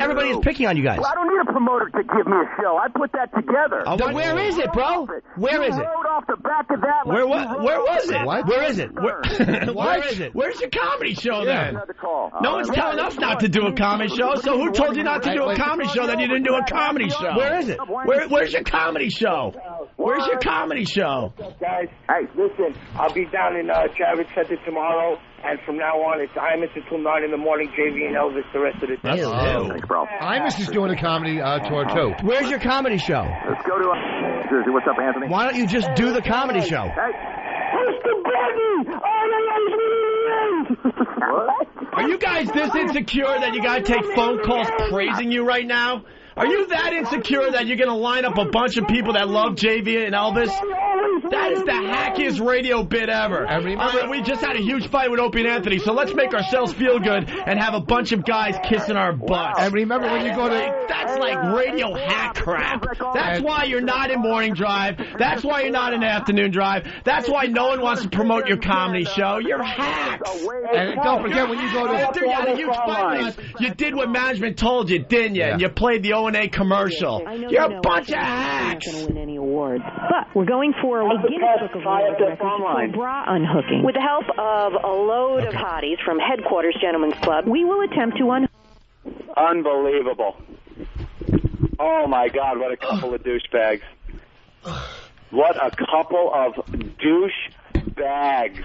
everybody is picking on you guys? Well, I don't need a promoter to give me a show. I put that together. Then where is it, bro? Where is it? Rode off the back of that. Where was it? What? Where is it? Where is it? Where's your comedy show then? Call. No one's telling us not to do a comedy show, so who told you not to do a comedy show that you didn't do a comedy show? Where is it? Where's your comedy show? Where's your comedy show? Guys, hey, listen, I'll be down in Javits Center tomorrow, and from now on, it's Imus until 9 in the morning, JV and Elvis the rest of the day. Thanks, bro. Imus is doing a comedy tour, too. Where's your comedy show? Let's go to Jersey. What's up, Anthony? Why don't you just do the comedy show? Hey. Mr. Buggy! What? Are you guys this insecure that you gotta take phone calls praising you right now? Are you that insecure that you're going to line up a bunch of people that love JV and Elvis? That is the hackiest radio bit ever. We just had a huge fight with Opie and Anthony, so let's make ourselves feel good and have a bunch of guys kissing our butts. And remember when you go to... That's like radio hack crap. That's why you're not in morning drive. That's why you're not in afternoon drive. That's why no one wants to promote your comedy show. You're hacks. And don't forget when you go to... After you had a huge fight with us, you did what management told you, didn't you? Yeah. And you played the O&A commercial. You're a bunch of hacks. Not going to win any awards, but we're going for a Guinness Book of World Records for bra unhooking. With the help of a load of hotties from Headquarters Gentlemen's Club, we will attempt to Unbelievable. Oh, my God, what a couple of douchebags. What a couple of douchebags.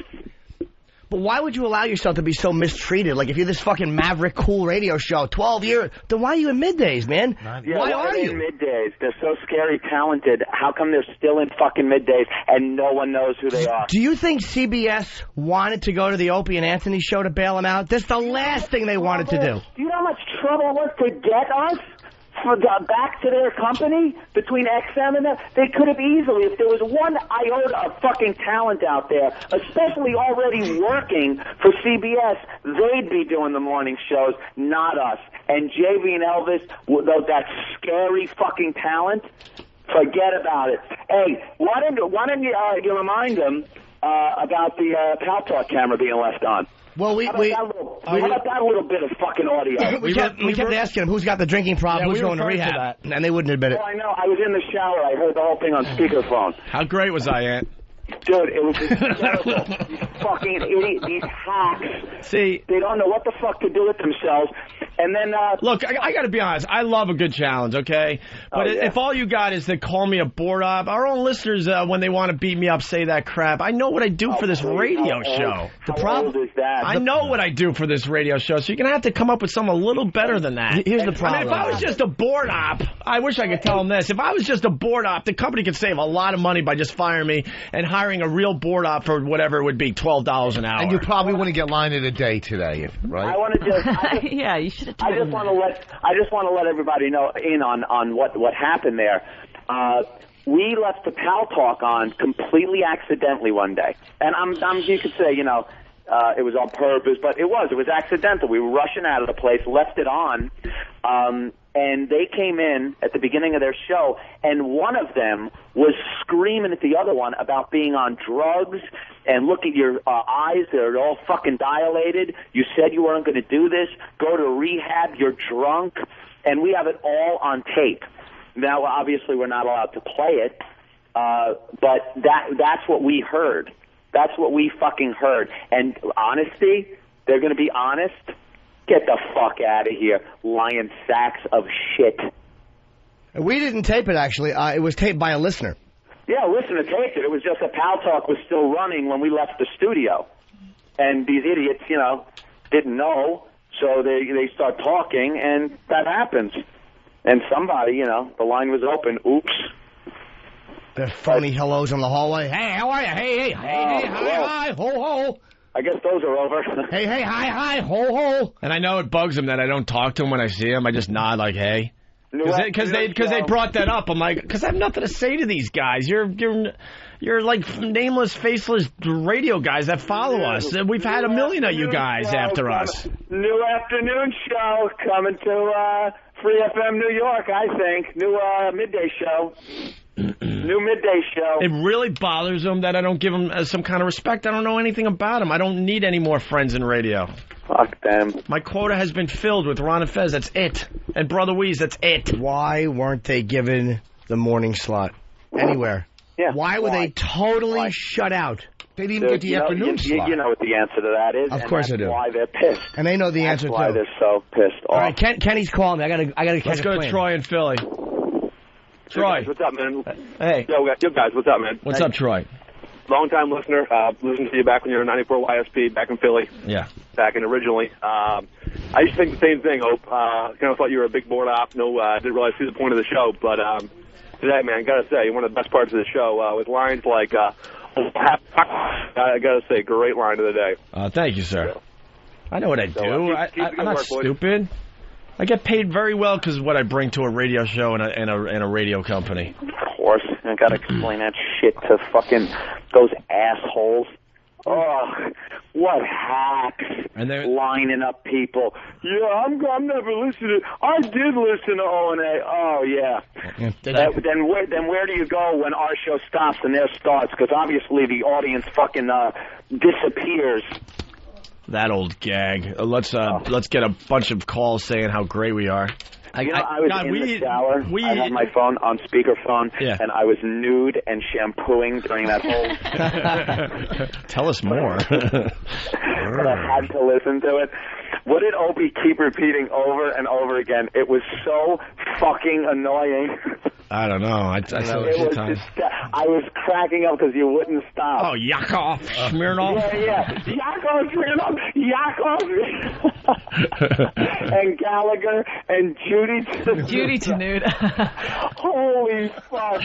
But why would you allow yourself to be so mistreated? Like, if you're this fucking maverick cool radio show, 12 years, then why are you in middays, man? Yeah, why are you? in middays? They're so scary talented. How come they're still in fucking middays and no one knows who they are? Do you think CBS wanted to go to the Opie and Anthony show to bail them out? That's the last thing they wanted to do. Do you know how much trouble it was to get us back to their company between XM and them? They could have easily, if there was one iota of fucking talent out there, especially already working for CBS, they'd be doing the morning shows, not us. And JV and Elvis, that scary fucking talent, forget about it. Hey, why don't you remind them about the Pal Talk camera being left on? Well, how about that little bit of fucking audio? we kept asking them who's got the drinking problem, who's going to rehab, and they wouldn't admit it. Oh, I know. I was in the shower. I heard the whole thing on speakerphone. How great was I, Ant? Dude, it was terrible. These fucking idiots, these hacks. See, they don't know what the fuck to do with themselves. And then, look, I got to be honest. I love a good challenge, okay? But if all you got is to call me a board op, our own listeners, when they want to beat me up, say that crap. I know what I do for this radio show. The problem is that I know what I do for this radio show, so you're gonna have to come up with something a little better than that. Here's the problem. I mean, if I was just a board op, I wish I could tell them this. If I was just a board op, the company could save a lot of money by just firing me and hiring a real board op for whatever it would be, $12 an hour. And you probably wouldn't get line of the day today, right? I want to just yeah, you should have. I just want to let everybody know on what happened there. We left the Pal Talk on completely accidentally one day, and you could say, you know, it was on purpose, but it was accidental. We were rushing out of the place, left it on, and they came in at the beginning of their show, and one of them was screaming at the other one about being on drugs, and look at your eyes, they're all fucking dilated. You said you weren't going to do this. Go to rehab, you're drunk. and we have it all on tape. Now, obviously, we're not allowed to play it, but that's what we heard. That's what we fucking heard. And honesty, they're going to be honest. Get the fuck out of here, lying sacks of shit. We didn't tape it, actually. It was taped by a listener. Yeah, listener taped it. It was just that Pal Talk was still running when we left the studio. And these idiots, didn't know, so they start talking, and that happens. And somebody, the line was open. Oops. The phony hellos in the hallway. Hey, how are you? Hey, hi, ho, ho. I guess those are over. Hey, hi, ho, ho. And I know it bugs him that I don't talk to him when I see him. I just nod like, hey. Because they brought that up. I'm like, because I have nothing to say to these guys. You're like nameless, faceless radio guys that follow us. We've had a million of you guys after us. New afternoon show coming to Free FM New York, I think. New midday show. New midday show. It really bothers them that I don't give them some kind of respect. I don't know anything about them. I don't need any more friends in radio. Fuck them. My quota has been filled with Ron and Fez. That's it. And Brother Weeze. That's it. Why weren't they given the morning slot anywhere? Yeah. Why were they totally shut out? They didn't get the afternoon slot. You know what the answer to that is. Of course I do. That's why they're pissed. And they know the answer too. That's why they're so pissed off. All right, Kenny's calling me. I gotta catch Let's go to Troy in Philly. Troy. Hey guys, what's up, man? Hey. Yo, guys, what's up, man? What's up, Troy? Long-time listener. Listened to you back when you were 94 YSP back in Philly. Yeah. Back in originally. I used to think the same thing, Hope. Kind of thought you were a big board op. No, didn't really see the point of the show. But today, man, gotta say, one of the best parts of the show with lines like, I gotta say, great line of the day. Thank you, sir. I know what I do. Keep I'm not stupid. I get paid very well because of what I bring to a radio show and a radio company. Of course. I gotta explain that shit to fucking those assholes. Oh, what hacks. And they're lining up people. Yeah, I'm never listening. I did listen to O&A. Oh, yeah. Then where do you go when our show stops and theirs starts? Because obviously the audience fucking disappears. That old gag. Let's get a bunch of calls saying how great we are. I was in the shower. I had my phone on speakerphone, and I was nude and shampooing during that whole... Tell us more. But I had to listen to it. What did Opie keep repeating over and over again? It was so fucking annoying. I don't know. I saw it a few times. I was cracking up because you wouldn't stop. Oh, Yakov Smirnoff? Yeah. Yakov Smirnoff. And Gallagher and Judy Tenuta. Holy fuck.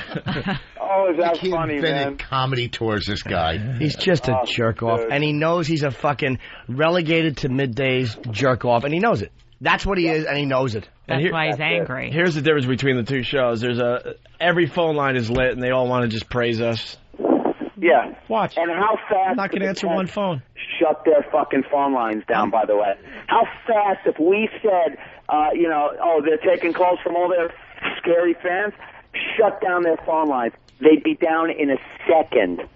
Oh, is that funny, man? Comedy towards this guy. He's just a jerk off, and he knows he's a fucking relegated to middays jerk off, and he knows it. That's what he is, and he knows it. That's why he's angry. Here's the difference between the two shows. Every phone line is lit, and they all want to just praise us. Yeah. Watch. And how fast... I'm not going to answer one phone. Shut their fucking phone lines down, by the way. How fast, if we said, they're taking calls from all their scary fans, shut down their phone lines. They'd be down in a second.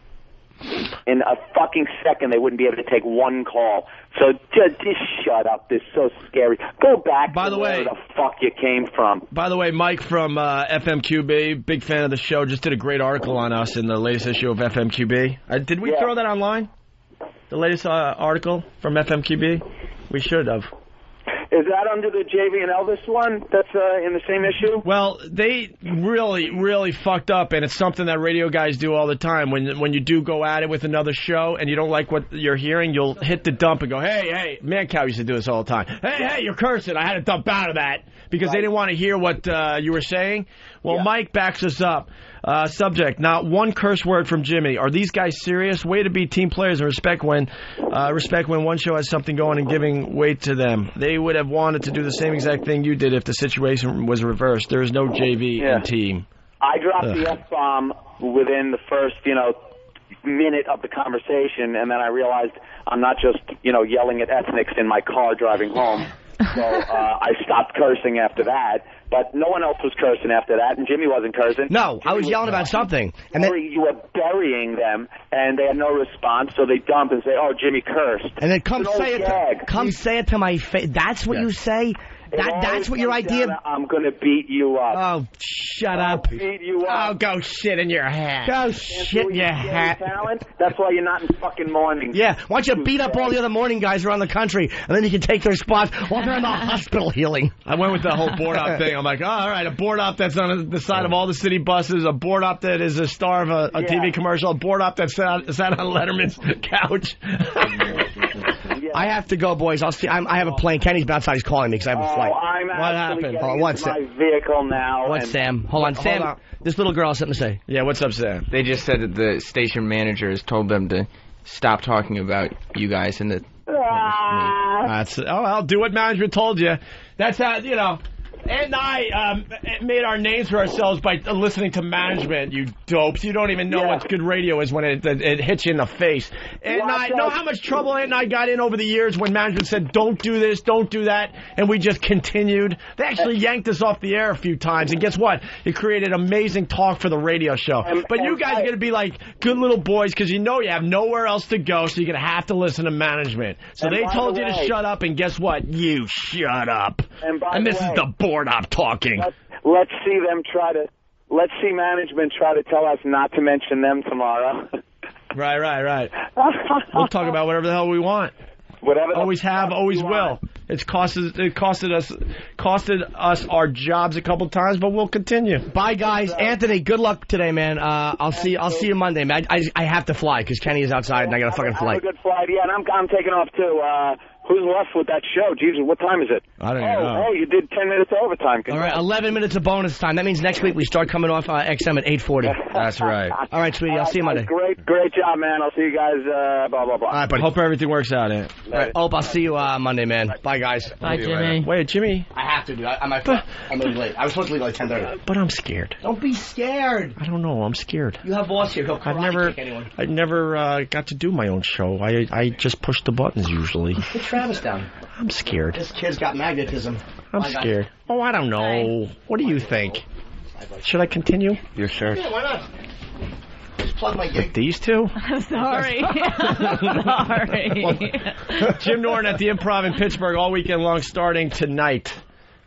In a fucking second, they wouldn't be able to take one call. So just shut up. This is so scary. Go back to where the fuck you came from. By the way, Mike from FMQB, big fan of the show, just did a great article on us in the latest issue of FMQB. Did we throw that online? The latest article from FMQB? We should have. Is that under the JV and Elvis one that's in the same issue? Well, they really, really fucked up, and it's something that radio guys do all the time. When you do go at it with another show and you don't like what you're hearing, you'll hit the dump and go, hey, Mancow used to do this all the time. Hey, you're cursing. I had to dump out of that because they didn't want to hear what you were saying. Well, Mike backs us up. Subject, not one curse word from Jimmy. Are these guys serious? Way to be team players and respect when one show has something going and giving weight to them. They would have wanted to do the same exact thing you did if the situation was reversed. There is no JV in team. I dropped the F-bomb within the first, minute of the conversation, and then I realized I'm not just, yelling at ethnics in my car driving home. So I stopped cursing after that. But no one else was cursing after that, and Jimmy wasn't cursing. No, I was yelling about something. And then you were burying them, and they had no response, so they dump and say, "Oh, Jimmy cursed." And then come say it to my face. That's what you say. That's what your idea. I'm going to beat you up. Oh, shut up. Beat you up. Oh, go shit in your hat. Go shit in your hat. Talent? That's why you're not in fucking mornings. Yeah, why don't you beat up all the other morning guys around the country, and then you can take their spots while they're in the hospital healing. I went with the whole board op thing. I'm like, oh, all right, a board op that's on the side of all the city buses, a board op that is a star of a TV commercial, a board op that sat on Letterman's couch. I have to go, boys. I'll see. I have a plane. Kenny's outside. He's calling me because I have a flight. I'm what happened? What's my vehicle now? What, Sam? Hold on, Sam. Hold on. This little girl has something to say. Yeah, what's up, Sam? They just said that the station managers told them to stop talking about you guys and that. I'll do what management told you. That's how, you know. Ed and I made our names for ourselves by listening to management, you dopes. You don't even know what good radio is when it hits you in the face. Ed and I know how much trouble Ed and I got in over the years when management said, don't do this, don't do that, and we just continued. They actually yanked us off the air a few times, and guess what? It created amazing talk for the radio show. But you guys are going to be like good little boys because you know you have nowhere else to go, so you're going to have to listen to management. So they told you to shut up, and guess what? You shut up. And this is the board op talking. Let's see management try to tell us not to mention them tomorrow. Right. We'll talk about whatever the hell we want. Whatever. Always have, always will. It costed us our jobs a couple times, but we'll continue. Bye, guys. Anthony, good luck today, man. I'll see you Monday, man. I have to fly because Kenny is outside and I got a fucking flight. Have a good flight, yeah, and I'm taking off too. Who's left with that show? Jesus, what time is it? I don't know. Oh, you did 10 minutes overtime. All right, 11 minutes of bonus time. That means next week we start coming off XM at 8:40. That's right. All right, sweetie. I'll see you Monday. Great job, man. I'll see you guys, blah, blah, blah. All right, buddy. Hope everything works out, Ant. All right, I'll see you Monday, man. Bye, guys. Bye, Jimmy. Wait, Jimmy. I have to, dude. I'm leaving late. I was supposed to leave like 10:30. But I'm scared. Don't be scared. I don't know. I'm scared. You have boss here. He'll karate kick anyone. I never got to do my own show. I just push the buttons usually. Put Travis down. I'm scared. This kid's got magnetism. I'm scared. Oh, I don't know. What do you think? Should I continue? Your shirt. Yeah, why not? Just plug my gig. With these two? I'm sorry. Sorry. Jim Norton at the Improv in Pittsburgh all weekend long, starting tonight.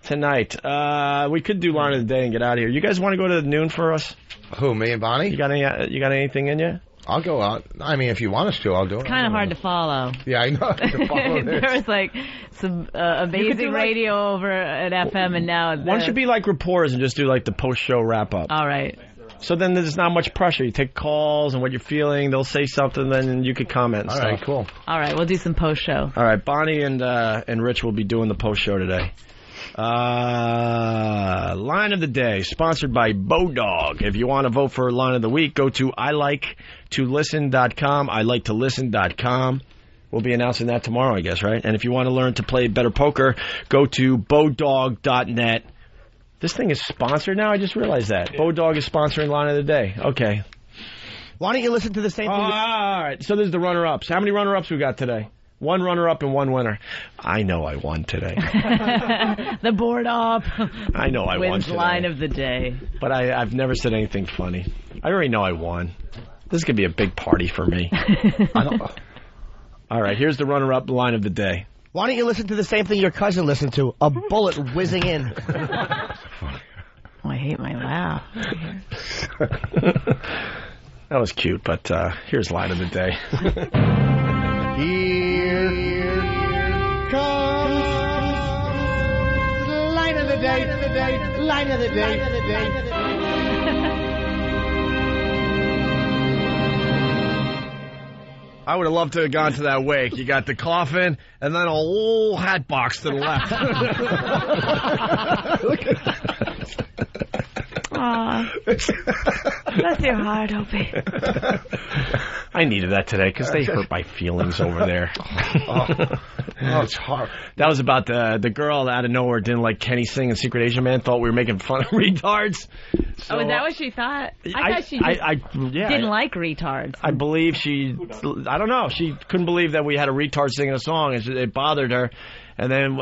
We could do Line of the Day and get out of here. You guys want to go to noon for us? Who, me and Bonnie? You got anything in you? I'll go out. I mean, if you want us to, I'll do it. It's kind of hard to follow. Yeah, I know. There was like some amazing radio over at FM, and now why don't you be like reporters and just do like the post-show wrap-up? All right. So then there's not much pressure. You take calls and what you're feeling. They'll say something, then you could comment and All stuff. right, cool. All right, we'll do some post-show. All right, Bonnie and Rich will be doing the post-show today. Line of the Day, sponsored by Bodog. If you want to vote for Line of the Week, go to iliketolisten.com, iliketolisten.com. We'll be announcing that tomorrow, I guess, right? And if you want to learn to play better poker, go to bodog.net. This thing is sponsored now? I just realized that. Bodog is sponsoring Line of the Day. Okay. Why don't you listen to the same thing? All right, so there's the runner-ups. How many runner-ups we got today? One runner-up and one winner. I know I won today. The board op. I know I won today. Line of the Day. But I've never said anything funny. I already know I won. This is going to be a big party for me. All right, here's the runner-up Line of the Day. Why don't you listen to the same thing your cousin listened to? A bullet whizzing in. Oh, I hate my laugh. That was cute, but here's Line of the Day. Here comes the Line of the Day, Line of the Day. I would have loved to have gone to that wake. You got the coffin and then a whole hat box to the left. Look at that. Aw. Bless your heart, Opie. I needed that today because they hurt my feelings over there. It's hard. That was about the girl out of nowhere didn't like Kenny singing Secret Asian Man, thought we were making fun of retards. So, is that what she thought? I thought she didn't like retards. I believe I don't know, she couldn't believe that we had a retard singing a song. It bothered her. And then,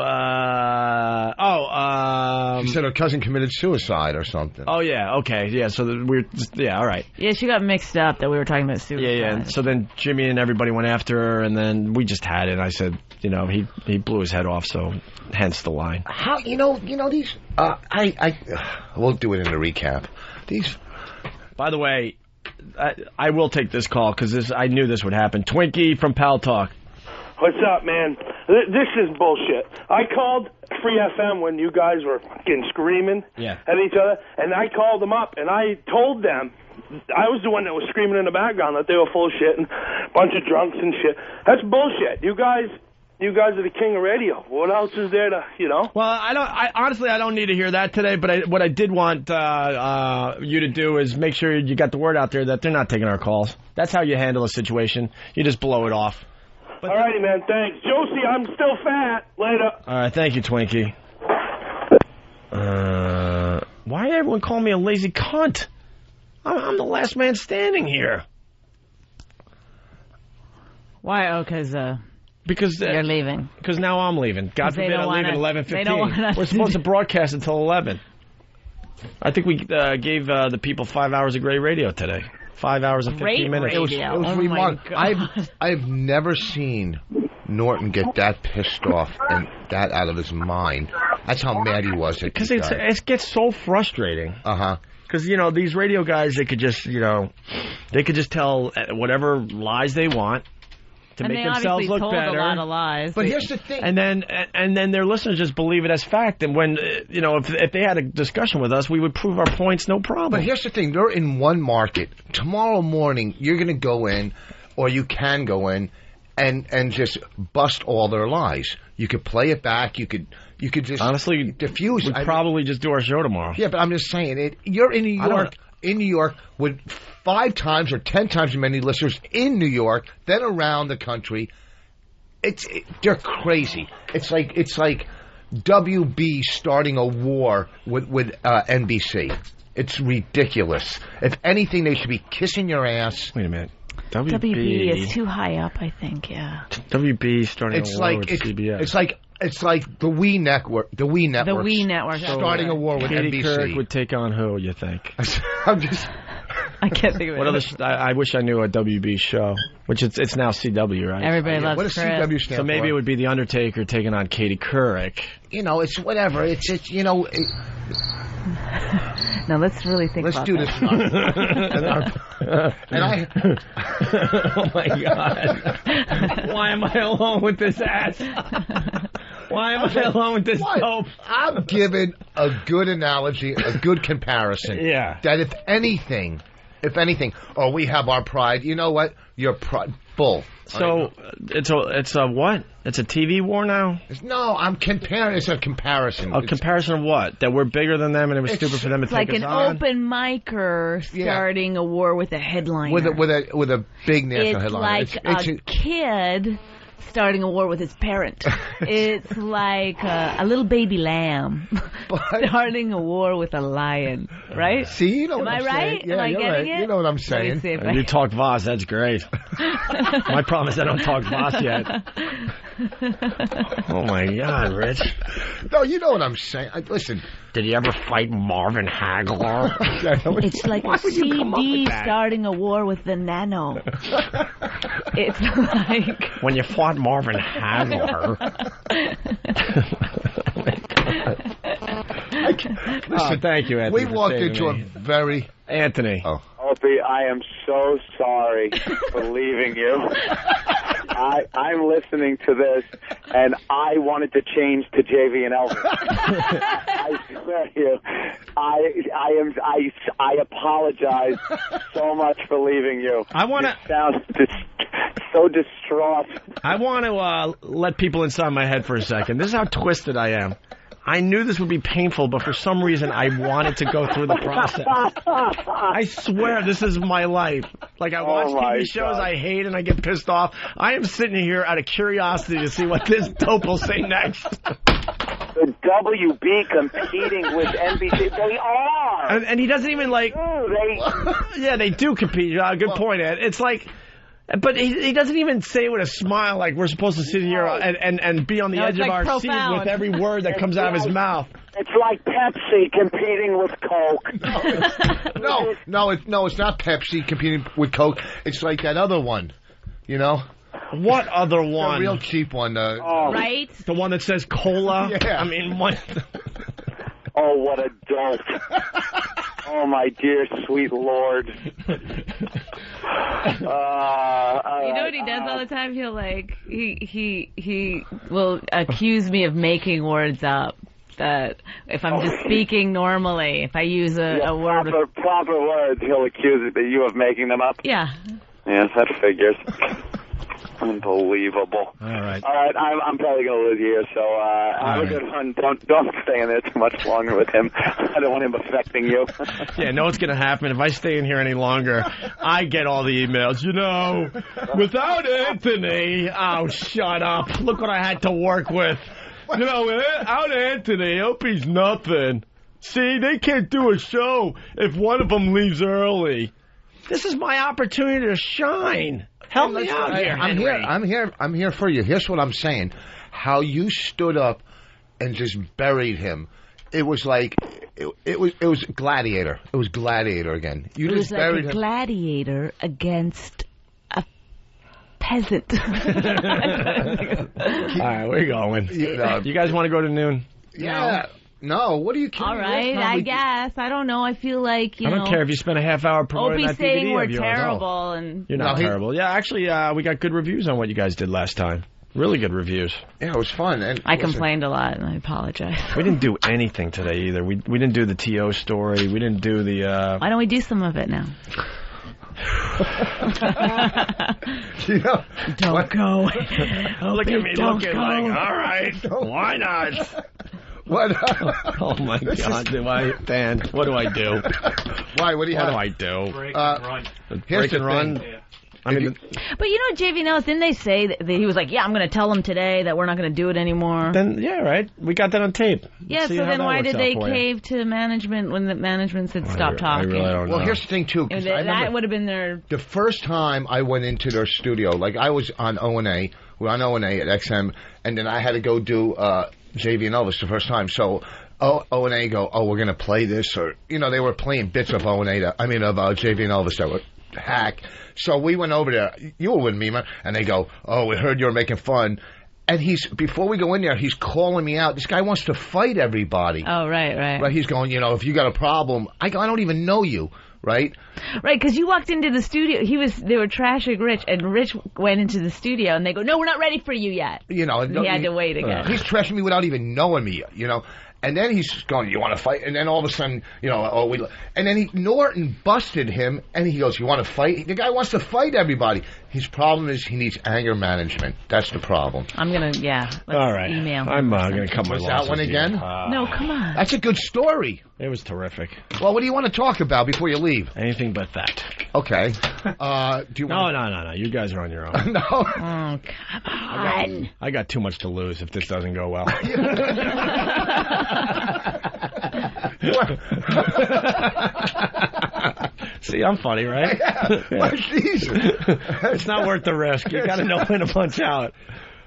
she said her cousin committed suicide or something. Oh, yeah, okay, yeah, so all right. Yeah, she got mixed up that we were talking about suicide. Yeah, so then Jimmy and everybody went after her, and then we just had it, and I said, you know, he blew his head off, so hence the line. How you know these? I we'll do it in the recap. These. By the way, I will take this call because I knew this would happen. Twinkie from Pal Talk. What's up, man? This is bullshit. I called Free FM when you guys were fucking screaming at each other, and I called them up, and I told them I was the one that was screaming in the background that they were full of shit and a bunch of drunks and shit. That's bullshit. You guys are the king of radio. What else is there to, you know? Well, honestly, I don't need to hear that today, but what I did want you to do is make sure you got the word out there that they're not taking our calls. That's how you handle a situation. You just blow it off. All righty, man. Thanks. Josie, I'm still fat. Later. All right. Thank you, Twinkie. Why did everyone call me a lazy cunt? I'm the last man standing here. Why? Oh, because you're leaving. Because now I'm leaving. God forbid I leave at 11:15. We're supposed to broadcast until 11. I think we gave the people 5 hours of great radio today. 5 hours and 15 minutes. It was remarkable. I've never seen Norton get that pissed off and that out of his mind. That's how mad he was. Because it gets so frustrating. Because, you know, these radio guys, they could just tell whatever lies they want to make themselves look better. A lot of lies. But here's the thing. And then their listeners just believe it as fact. And when, you know, if they had a discussion with us, we would prove our points, no problem. But here's the thing. They're in one market. Tomorrow morning, you're going to go in, or you can go in, and just bust all their lies. You could play it back. You could just honestly diffuse. We'd probably just do our show tomorrow. Yeah, but I'm just saying you're in New York. In New York, with 5 times or 10 times as many listeners in New York than around the country, they're crazy. It's like WB starting a war with NBC. It's ridiculous. If anything, they should be kissing your ass. Wait a minute. WB is too high up, I think. Yeah. WB starting a war with CBS. It's like the Wii Network. The Wii Network starting a war with Katie NBC. Couric would take on who? You think? I'm just. I can't think of it. What other? I wish I knew a WB show, which it's now CW, right? Everybody loves What does Chris. CW stand So maybe for? it would be the Undertaker taking on Katie Couric. You know, it's whatever. It's you know. No, let's really think Let's about do that. this. and I. Oh my God! Why am I alone with this ass? Why am I alone with this dope? I'm giving a good analogy, a good comparison. Yeah. That if anything, we have our pride. You know what? Your pride, bull. So it's a what? It's a TV war now? No, I'm comparing. It's a comparison. Comparison of what? That we're bigger than them and it was stupid for them to take us on? It's like an open micer starting a war with a headliner. With a big national headliner. It's like a kid starting a war with his parent. It's like a little baby lamb starting a war with a lion, right? See, you know Am what I I'm right? saying. Yeah, Am I you're getting right. it? You know what I'm saying. You talk Voss, that's great. My problem is I don't talk Voss yet. Oh my God, Rich. No, you know what I'm saying. Listen. Did you ever fight Marvin Hagler? It's like a CD starting a war with the Nano. It's like when you fought Marvin Hagler. Listen, thank you, Anthony. We walked into a very Anthony. Oh. Opie, I am so sorry for leaving you. I'm listening to this, and I wanted to change to JV and Elvis. I swear to you, I apologize so much for leaving you. I want to sound so distraught. I want to let people inside my head for a second. This is how twisted I am. I knew this would be painful, but for some reason I wanted to go through the process. I swear this is my life. Like, I watch TV shows I hate and I get pissed off. I am sitting here out of curiosity to see what this dope will say next. The WB competing with NBC. They are. And he doesn't even like... Yeah, they do compete. Good point, Ed. It's like... But he doesn't even say it with a smile like we're supposed to sit here and be on the edge of our seat with every word that comes out of his mouth. It's like Pepsi competing with Coke. No, it's not Pepsi competing with Coke. It's like that other one, you know? What other one? A real cheap one. Right? The one that says cola? Yeah. I mean, what? Oh, what a dolt. Oh, my dear, sweet Lord. You know what he does all the time? He'll he will accuse me of making words up. That if I'm just speaking normally, if I use a word with proper words, he'll accuse you of making them up. Yeah. Yes, that figures. Unbelievable. All right. I'm probably going to lose here, so have a good one. Don't stay in there too much longer with him. I don't want him affecting you. Yeah, know what's going to happen. If I stay in here any longer, I get all the emails. You know, without Anthony, oh, shut up. Look what I had to work with. You know, without Anthony, Opie's nothing. See, they can't do a show if one of them leaves early. This is my opportunity to shine. Help me out here, Henry. I'm here for you. Here's what I'm saying. How you stood up and just buried him. It was like it was Gladiator. It was Gladiator again. You it just was buried like a him. gladiator against a peasant. All right, we're going. You guys want to go to noon? Yeah. No, what are you kidding? All right, I guess. I don't know. I feel like, I don't care if you spend a half hour promoting Opie's that DVD saying we're of yours. terrible. And You're not terrible. Yeah, actually, we got good reviews on what you guys did last time. Really good reviews. Yeah, it was fun. And I complained a lot, and I apologize. We didn't do anything today either. We didn't do the T.O. story. We didn't do the... Why don't we do some of it now? Don't go. Look at me looking like, all right, why not? What? Oh, my God. Dan, what do I do? Why? What do you have? What do I do? Break and run. Break and run? I mean, but you know, JV Nellis, didn't they say that he was like, yeah, I'm going to tell them today that we're not going to do it anymore? Then, yeah, right. We got that on tape. Yeah, so then why did they cave to management when the management said stop talking? I really don't know. Well, here's the thing, too. That would have been their... The first time I went into their studio, like I was on O&A, we're on O&A at XM, and then I had to go do JV and Elvis the first time. So O&A go, we're going to play this, or, you know, they were playing bits of O&A, of JV and Elvis that were hack. So we went over there. You were with me, man. And they go, we heard you were making fun. And before we go in there, he's calling me out. This guy wants to fight everybody. Oh, right. Right, he's going, if you got a problem, I don't even know you, right? Right, because you walked into the studio. They were trashing Rich, and Rich went into the studio, and they go, no, we're not ready for you yet. He had to wait again. He's trashing me without even knowing me, And then he's going, you want to fight? And then all of a sudden, and then Norton busted him, and he goes, you want to fight? The guy wants to fight everybody. His problem is he needs anger management. That's the problem. I'm going to, all right. Email. I'm going to cut my losses. Was that one again? No, come on. That's a good story. It was terrific. Well, what do you want to talk about before you leave? Anything but that. Okay. Do you want No. You guys are on your own. No. Oh, come on. I got too much to lose if this doesn't go well. See, I'm funny, right? Yeah. It's not worth the risk. You got to know when to punch out.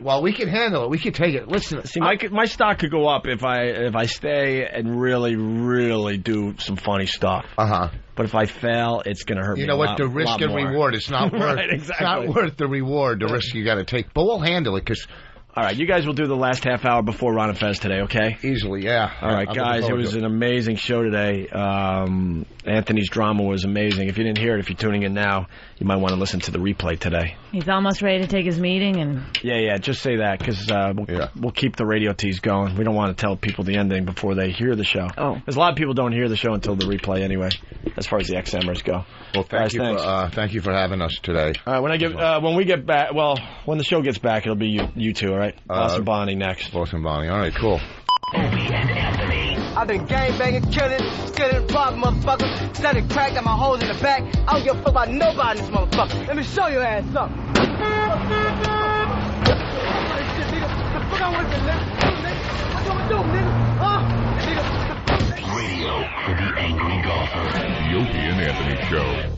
Well, we can handle it. We can take it. Listen, see, my stock could go up if I stay and really, really do some funny stuff. But if I fail, it's going to hurt me. You know what? The risk and reward. It's not worth. Right, exactly. It's not worth the reward. The risk you got to take. But we'll handle it because. All right, you guys will do the last half hour before Ron and Fez today, okay? Easily, yeah. All right, guys, it was an amazing show today. Anthony's drama was amazing. If you didn't hear it, if you're tuning in now, you might want to listen to the replay today. He's almost ready to take his meeting. And Yeah, just say that, because we'll keep the radio tease going. We don't want to tell people the ending before they hear the show. Oh. There's a lot of people don't hear the show until the replay anyway, as far as the XMers go. Well, thank you for having us today. All right, when we get back, when the show gets back, it'll be you two, all right? Boss and Bonnie next. Boss and Bonnie. All right, cool. Opie and Anthony. I've been gangbanging, killing, robbing motherfuckers, selling crack, got my hoes in the back. I don't give a fuck about nobody in this motherfucker. Let me show your ass something. Radio for the angry golfer. The Opie and Anthony Show.